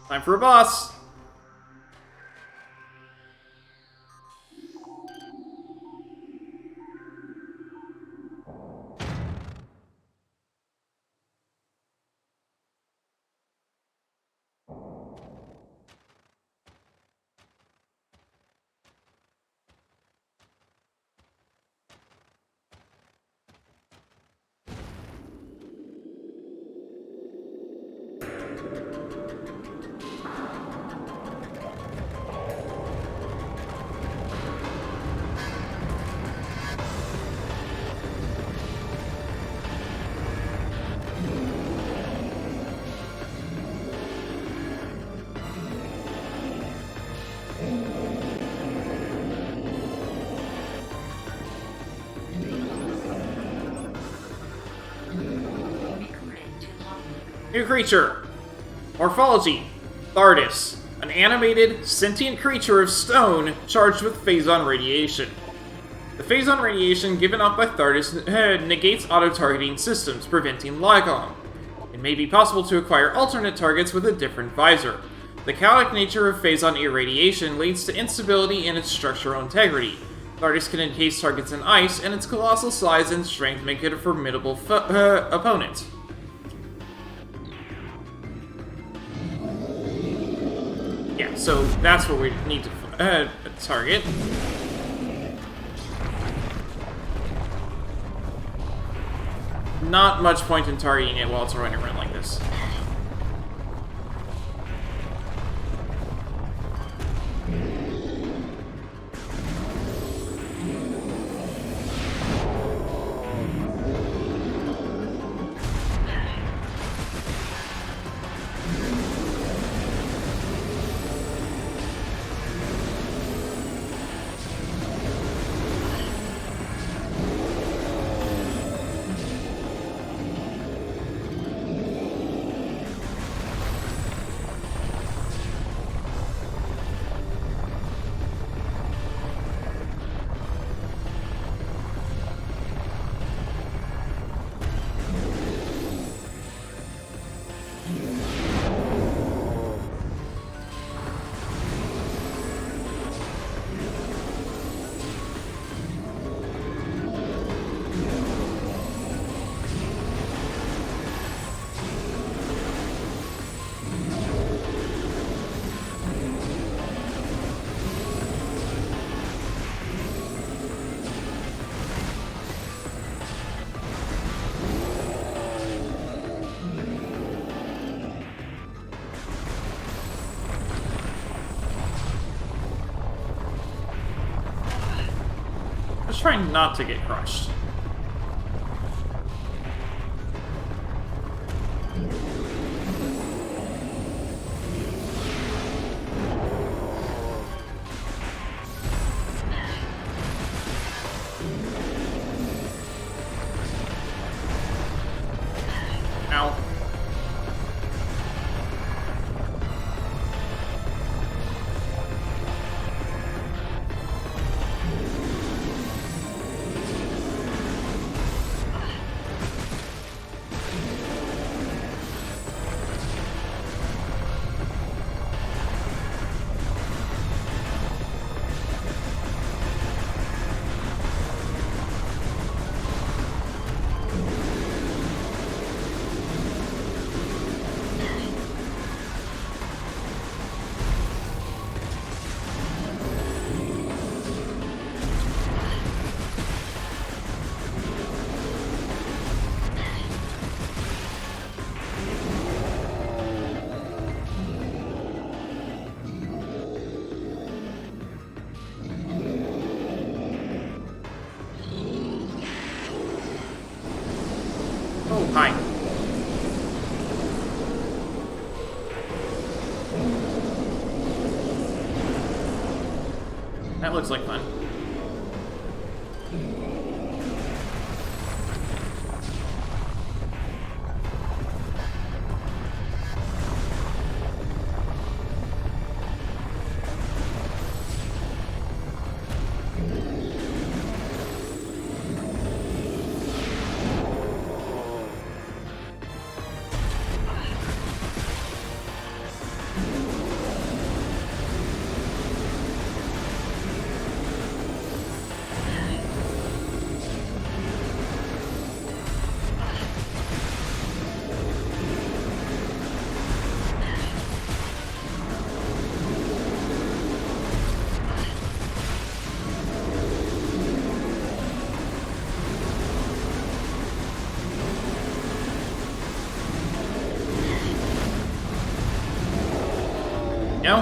Time for a boss. New creature. Morphology. Thardis. An animated, sentient creature of stone charged with phazon radiation. The phazon radiation given off by Thardis negates auto-targeting systems, preventing logon. It may be possible to acquire alternate targets with a different visor. The chaotic nature of phazon irradiation leads to instability in its structural integrity. Thardis can encase targets in ice, and its colossal size and strength make it a formidable opponent. Yeah, so that's what we need to target. Not much point in targeting it while it's running around like this. trying not to get crushed. Ow. Oh, hi. That looks like fun. No?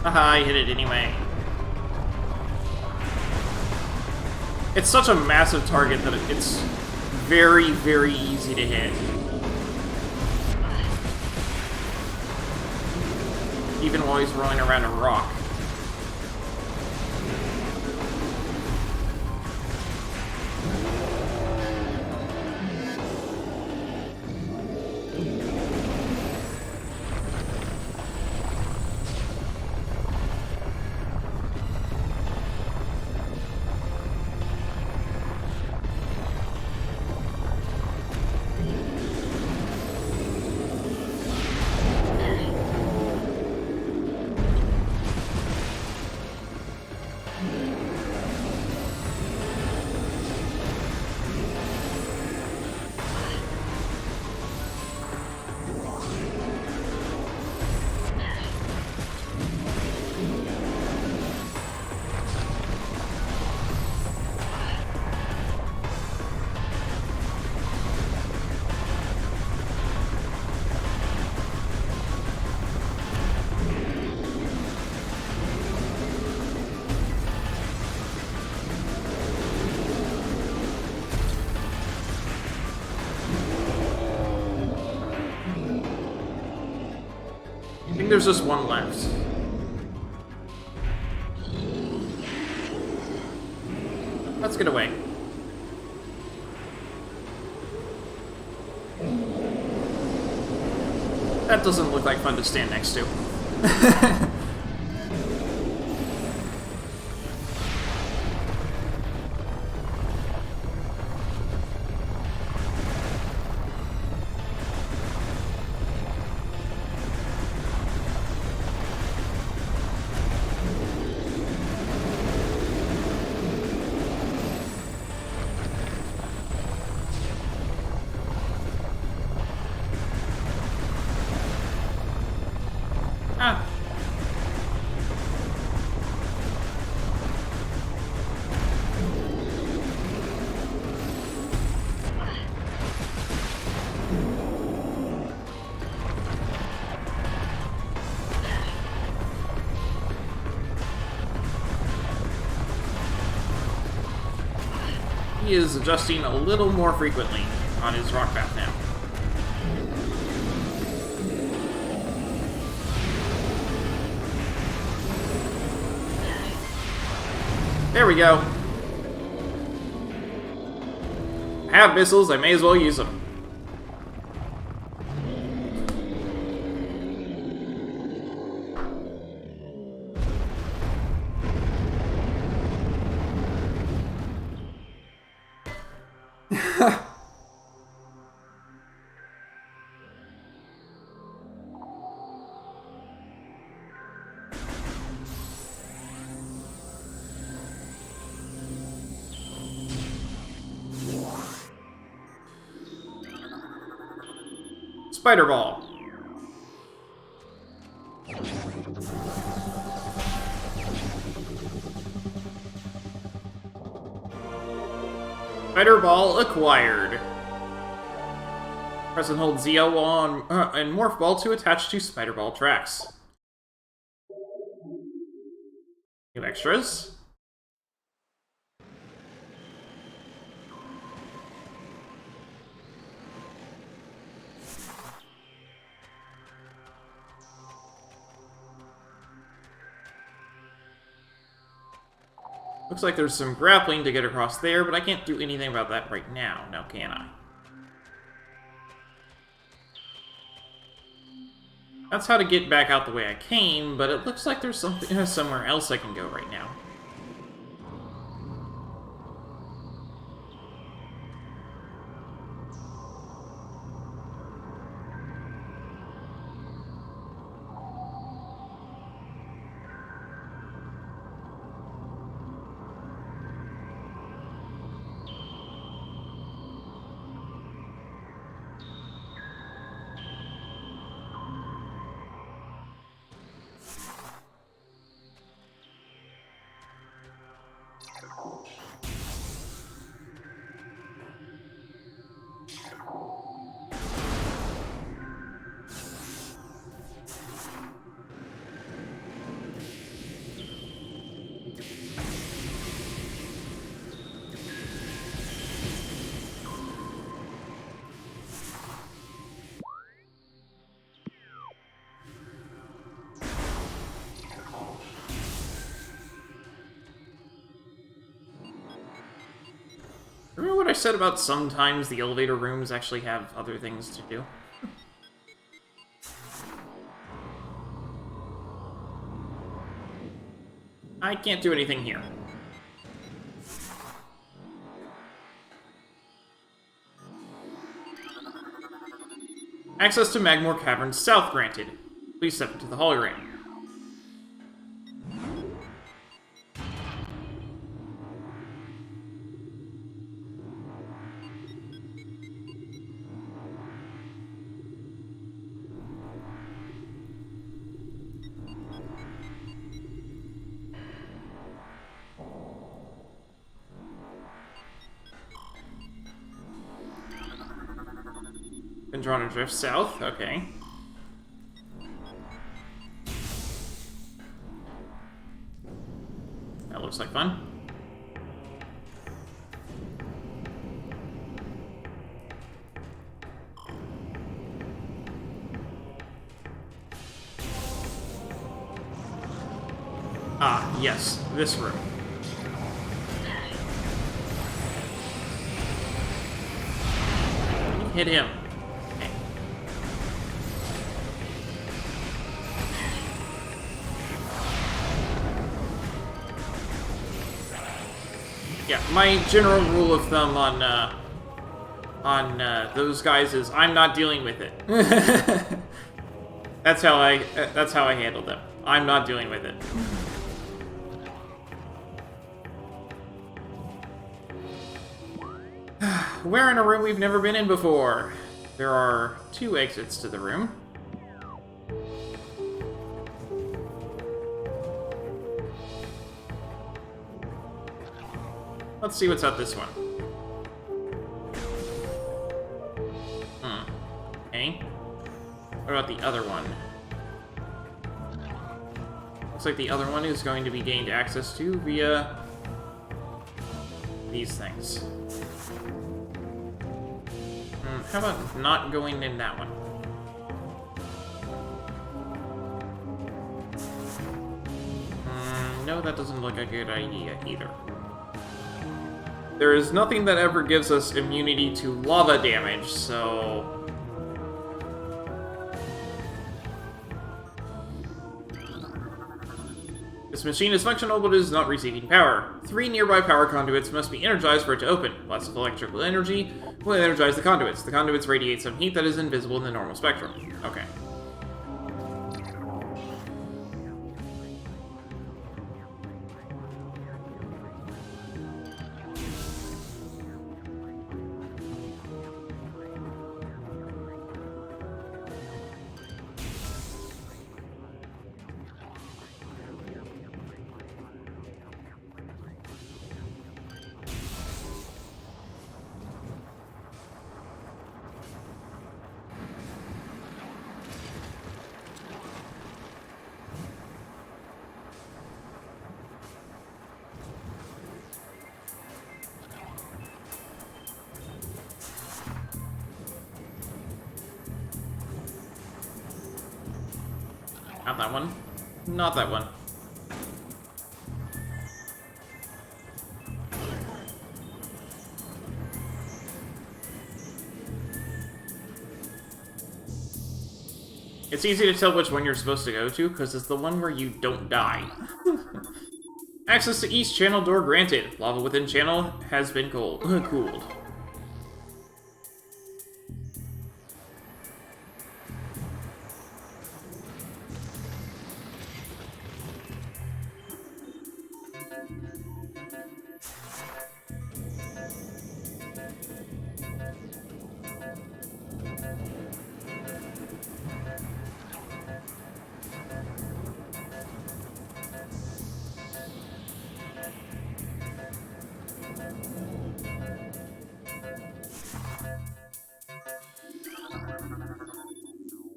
Haha, I hit it anyway. It's such a massive target that it's very, very easy to hit. Even while he's rolling around a rock. I think there's just one left. Let's get away. That doesn't look like fun to stand next to. Ah. he is adjusting a little more frequently on his rock path now. There we go. I have missiles, I may as well use them. Spider Ball. Spider Ball acquired. Press and hold ZL on and Morph Ball to attach to Spider Ball tracks. New extras. Looks like there's some grappling to get across there, but I can't do anything about that right now. Now can I? That's how to get back out the way I came, but it looks like there's something somewhere else I can go right now. Remember what I said about sometimes the elevator rooms actually have other things to do? I can't do anything here. Access to Magmore Caverns South granted. Please step into the hologram. Been drawn to drift south, okay. That looks like fun. Ah, yes, this room. Hit him. Okay. Yeah, my general rule of thumb on those guys is I'm not dealing with it. That's how I handle them. I'm not dealing with it. We're in a room we've never been in before. There are 2 exits to the room. Let's see what's up this one. Okay. What about the other one? Looks like the other one is going to be gained access to via these things. how about not going in that one? No, that doesn't look a good idea either. There is nothing that ever gives us immunity to lava damage, so... This machine is functional, but it is not receiving power. 3 nearby power conduits must be energized for it to open. Lots of electrical energy will energize the conduits. The conduits radiate some heat that is invisible in the normal spectrum. Okay. Not that one. Not that one. It's easy to tell which one you're supposed to go to, because it's the one where you don't die. Access to East Channel door granted. Lava within channel has been cooled.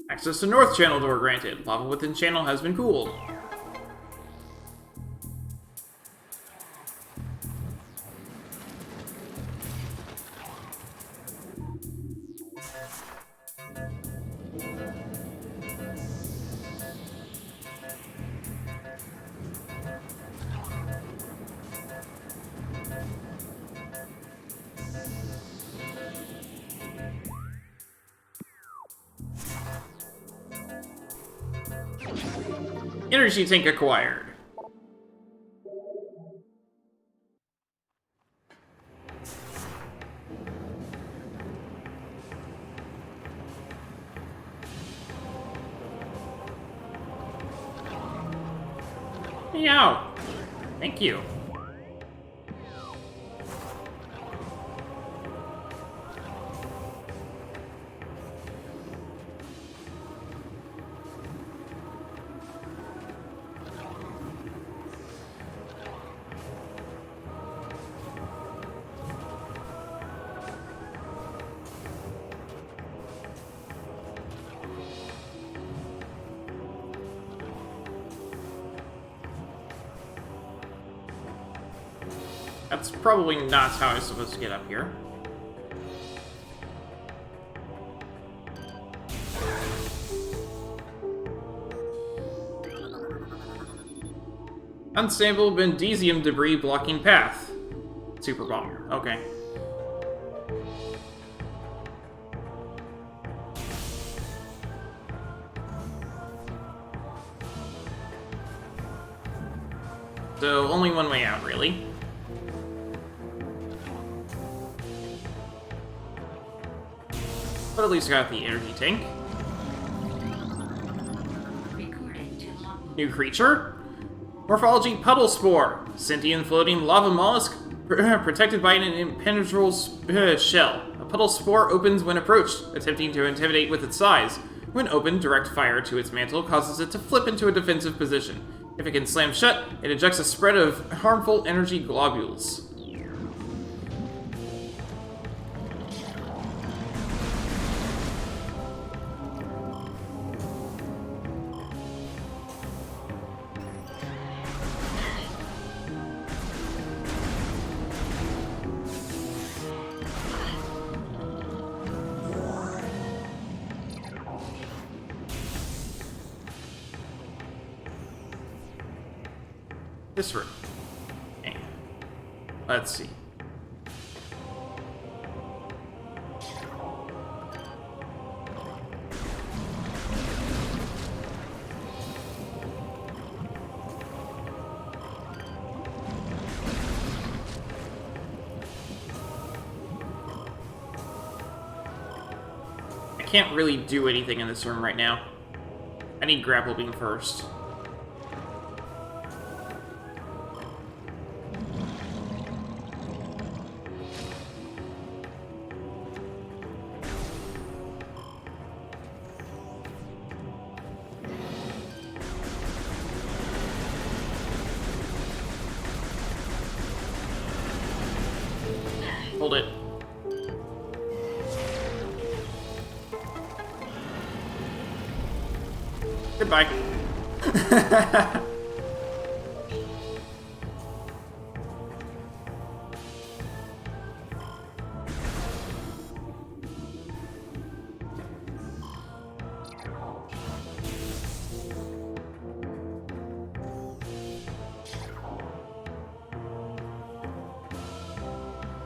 Access to North Channel door granted. Lava within channel has been cooled. Energy tank acquired. Meow. Thank you. That's probably not how I'm supposed to get up here. Unstable Bendesium debris blocking path. Super bomb. Okay. So, only one way out, really. But at least got the energy tank. New creature? Morphology Puddle Spore. Sentient floating lava mollusk protected by an impenetrable shell. A puddle spore opens when approached, attempting to intimidate with its size. When opened, direct fire to its mantle causes it to flip into a defensive position. If it can slam shut, it ejects a spread of harmful energy globules. This room. Okay. Let's see. I can't really do anything in this room right now. I need grapple beam first. Hold it. Goodbye.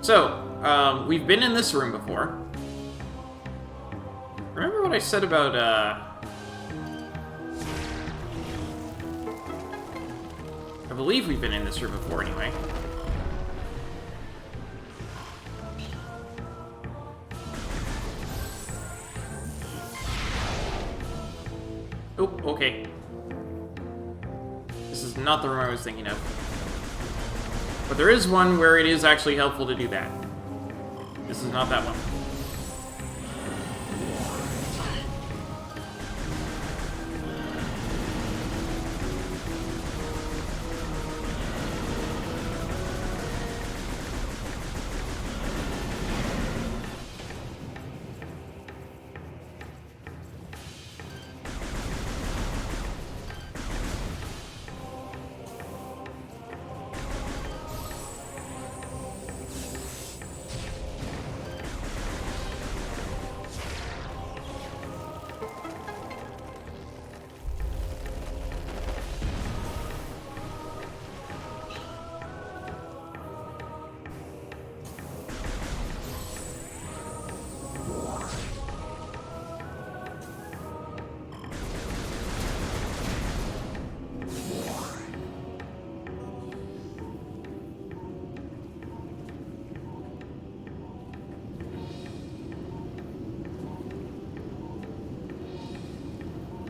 So, we've been in this room before. Remember what I said about, I believe we've been in this room before, anyway. Oh, okay. This is not the room I was thinking of. But there is one where it is actually helpful to do that. This is not that one.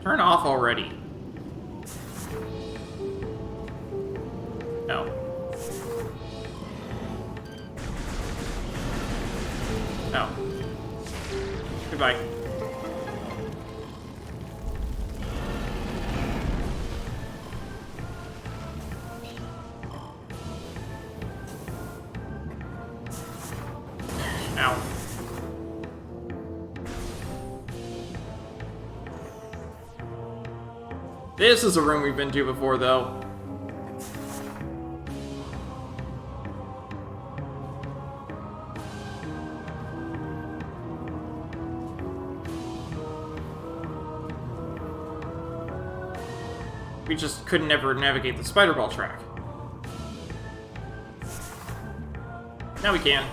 Turn off already. No. No. Goodbye. Ow. This is a room we've been to before, though. We just couldn't ever navigate the spider ball track. Now we can.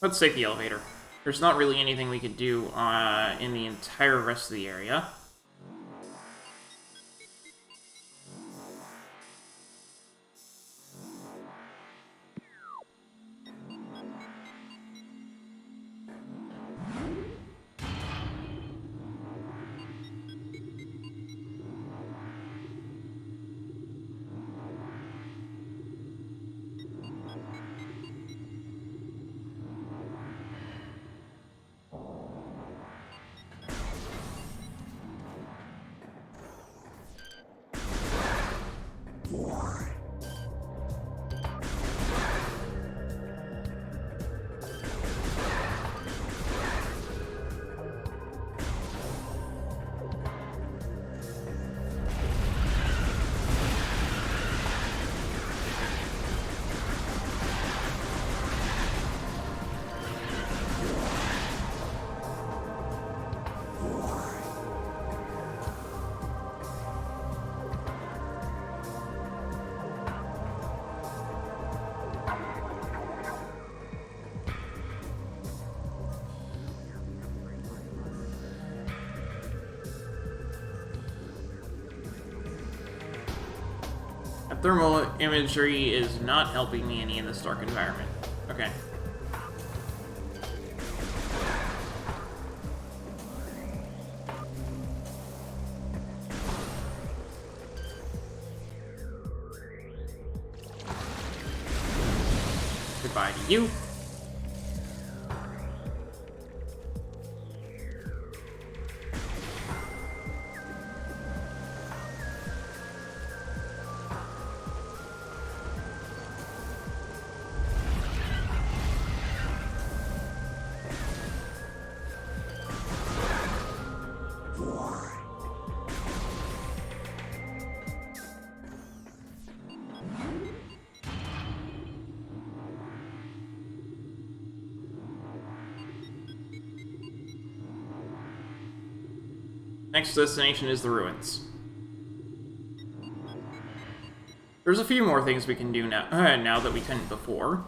Let's take the elevator. There's not really anything we could do in the entire rest of the area. thermal imagery is not helping me any in this dark environment. Okay. Goodbye to you. Next destination is the ruins. There's a few more things we can do now, now that we couldn't before.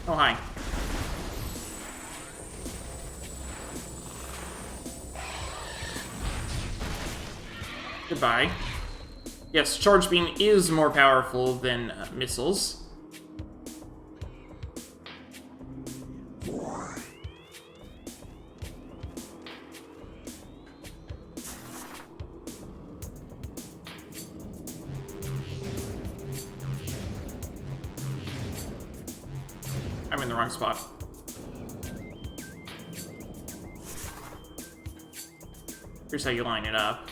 Oh, hi. Goodbye. Yes, charge beam is more powerful than missiles. I'm in the wrong spot. Here's how you line it up.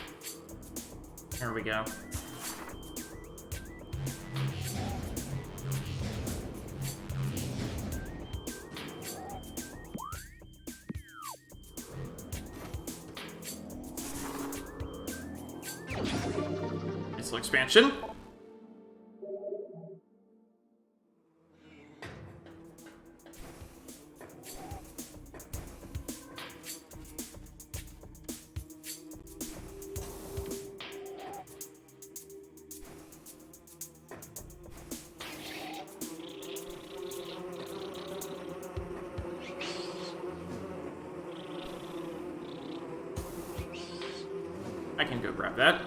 Here we go. Missile expansion. I can go grab that.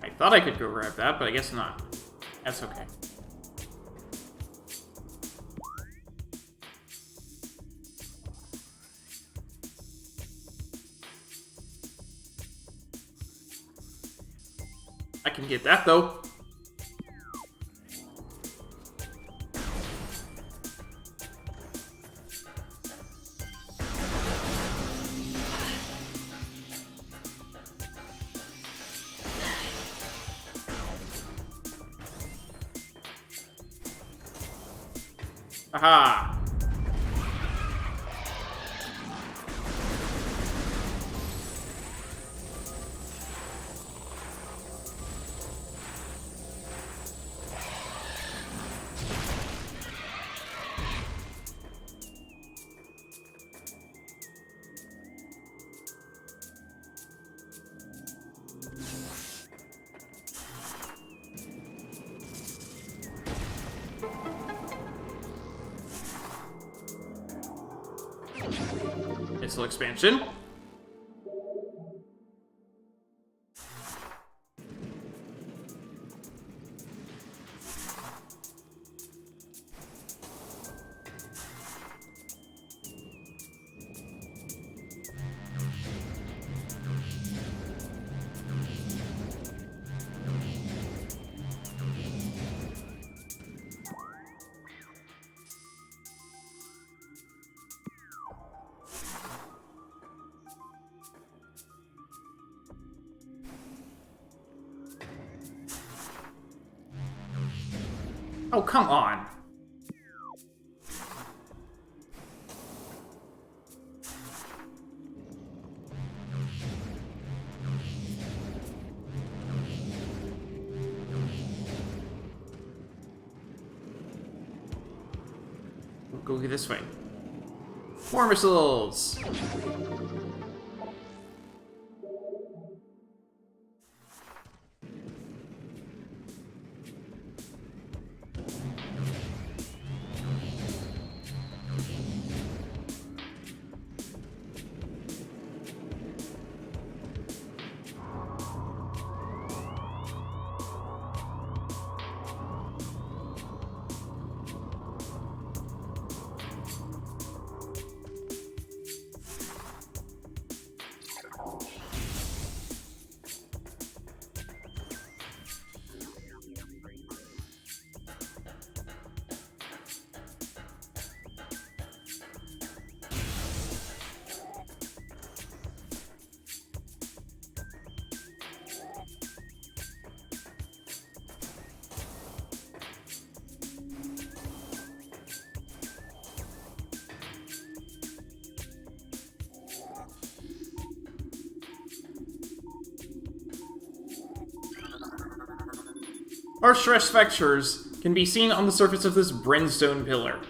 I thought I could go grab that, but I guess not. That's okay. I can get that, though. Aha! Missile expansion. Oh, come on. Go this way. More missiles! Our stress vectors can be seen on the surface of this brimstone pillar.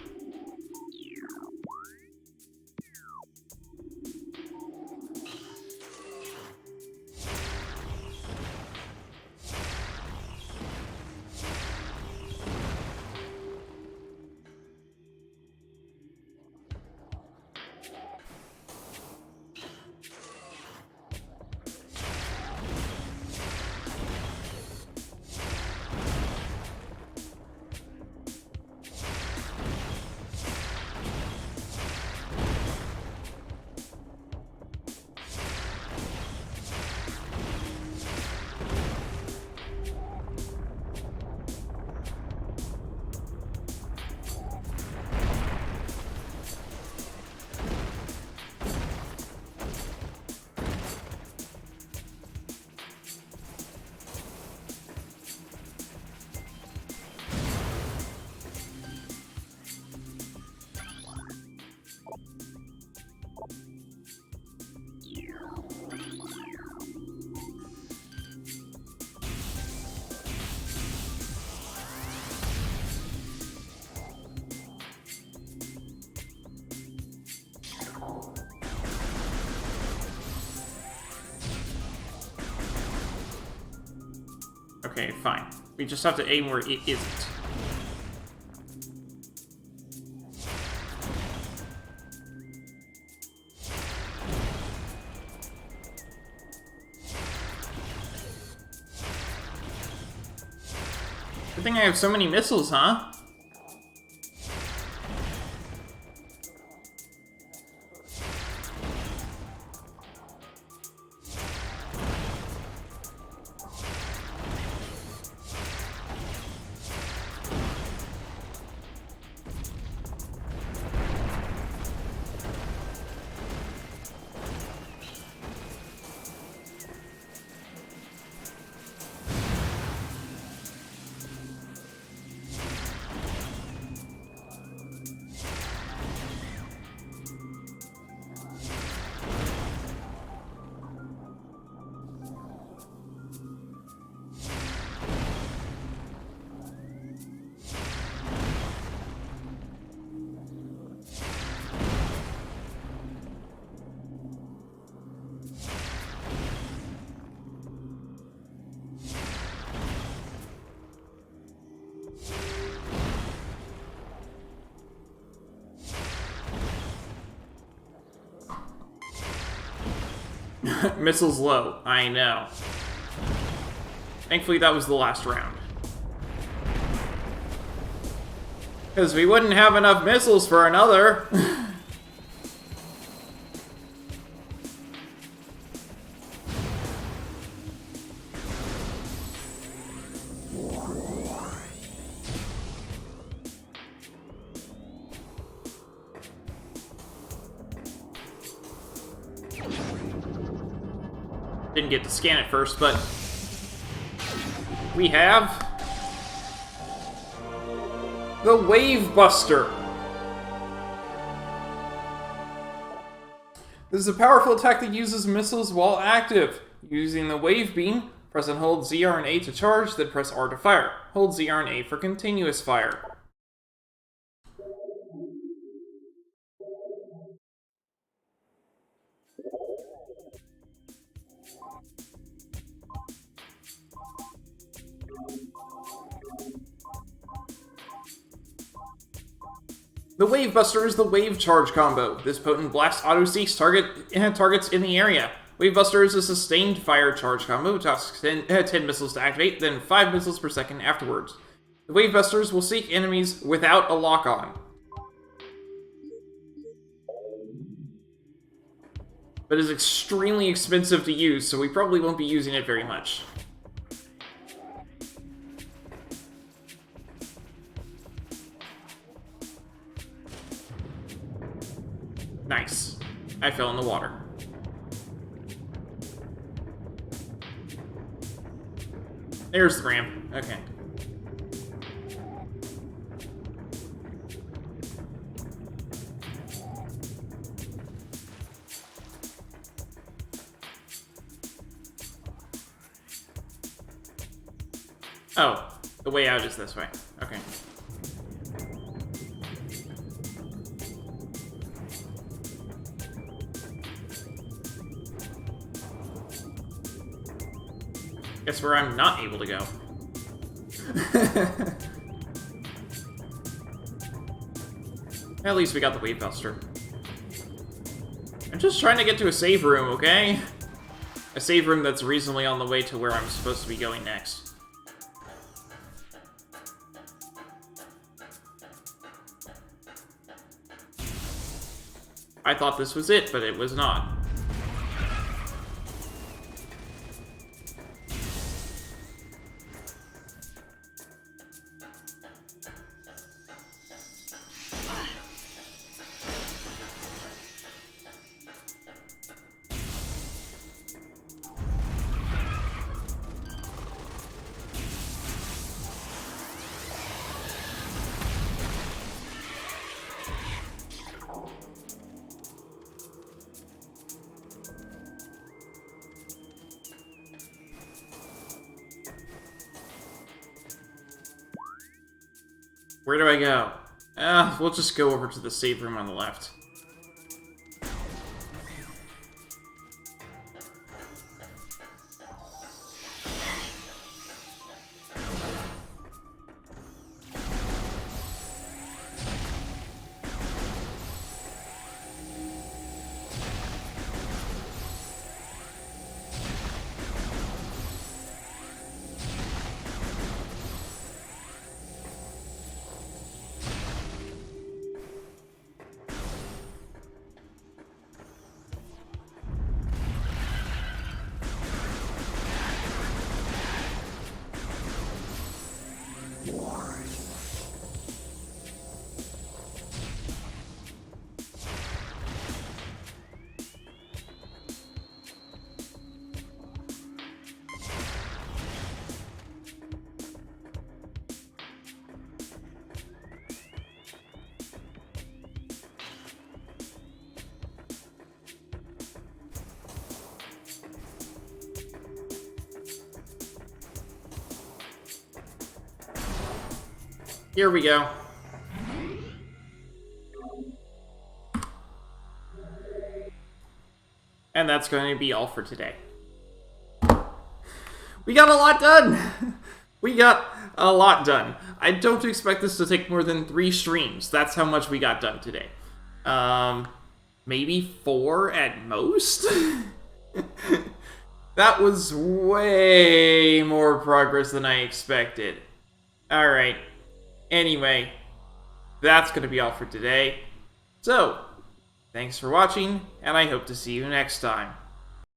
Okay, fine. We just have to aim where it isn't. Good thing I have so many missiles, huh? Missiles low, I know. Thankfully, that was the last round. Because we wouldn't have enough missiles for another. Didn't get to scan it first, but we have the Wave Buster. This is a powerful attack that uses missiles while active. Using the Wave Beam, press and hold ZR and A to charge, then press R to fire. Hold ZR and A for continuous fire. The Wave Buster is the Wave Charge combo. This potent blast auto-seeks targets in the area. Wave Buster is a sustained fire charge combo, which costs 10 missiles to activate, then 5 missiles per second afterwards. The Wave Busters will seek enemies without a lock-on, but is extremely expensive to use, so we probably won't be using it very much. Nice. I fell in the water. There's the ramp. Okay. Oh, the way out is this way. Okay. Guess where I'm not able to go. At least we got the Wave Buster. I'm just trying to get to a save room, okay? A save room that's reasonably on the way to where I'm supposed to be going next. I thought this was it, but it was not. Where do I go? We'll just go over to the save room on the left. Here we go. And that's going to be all for today. We got a lot done! We got a lot done. I don't expect this to take more than 3 streams. That's how much we got done today. Maybe 4 at most? That was way more progress than I expected. Alright. Anyway, that's going to be all for today. So, thanks for watching, and I hope to see you next time.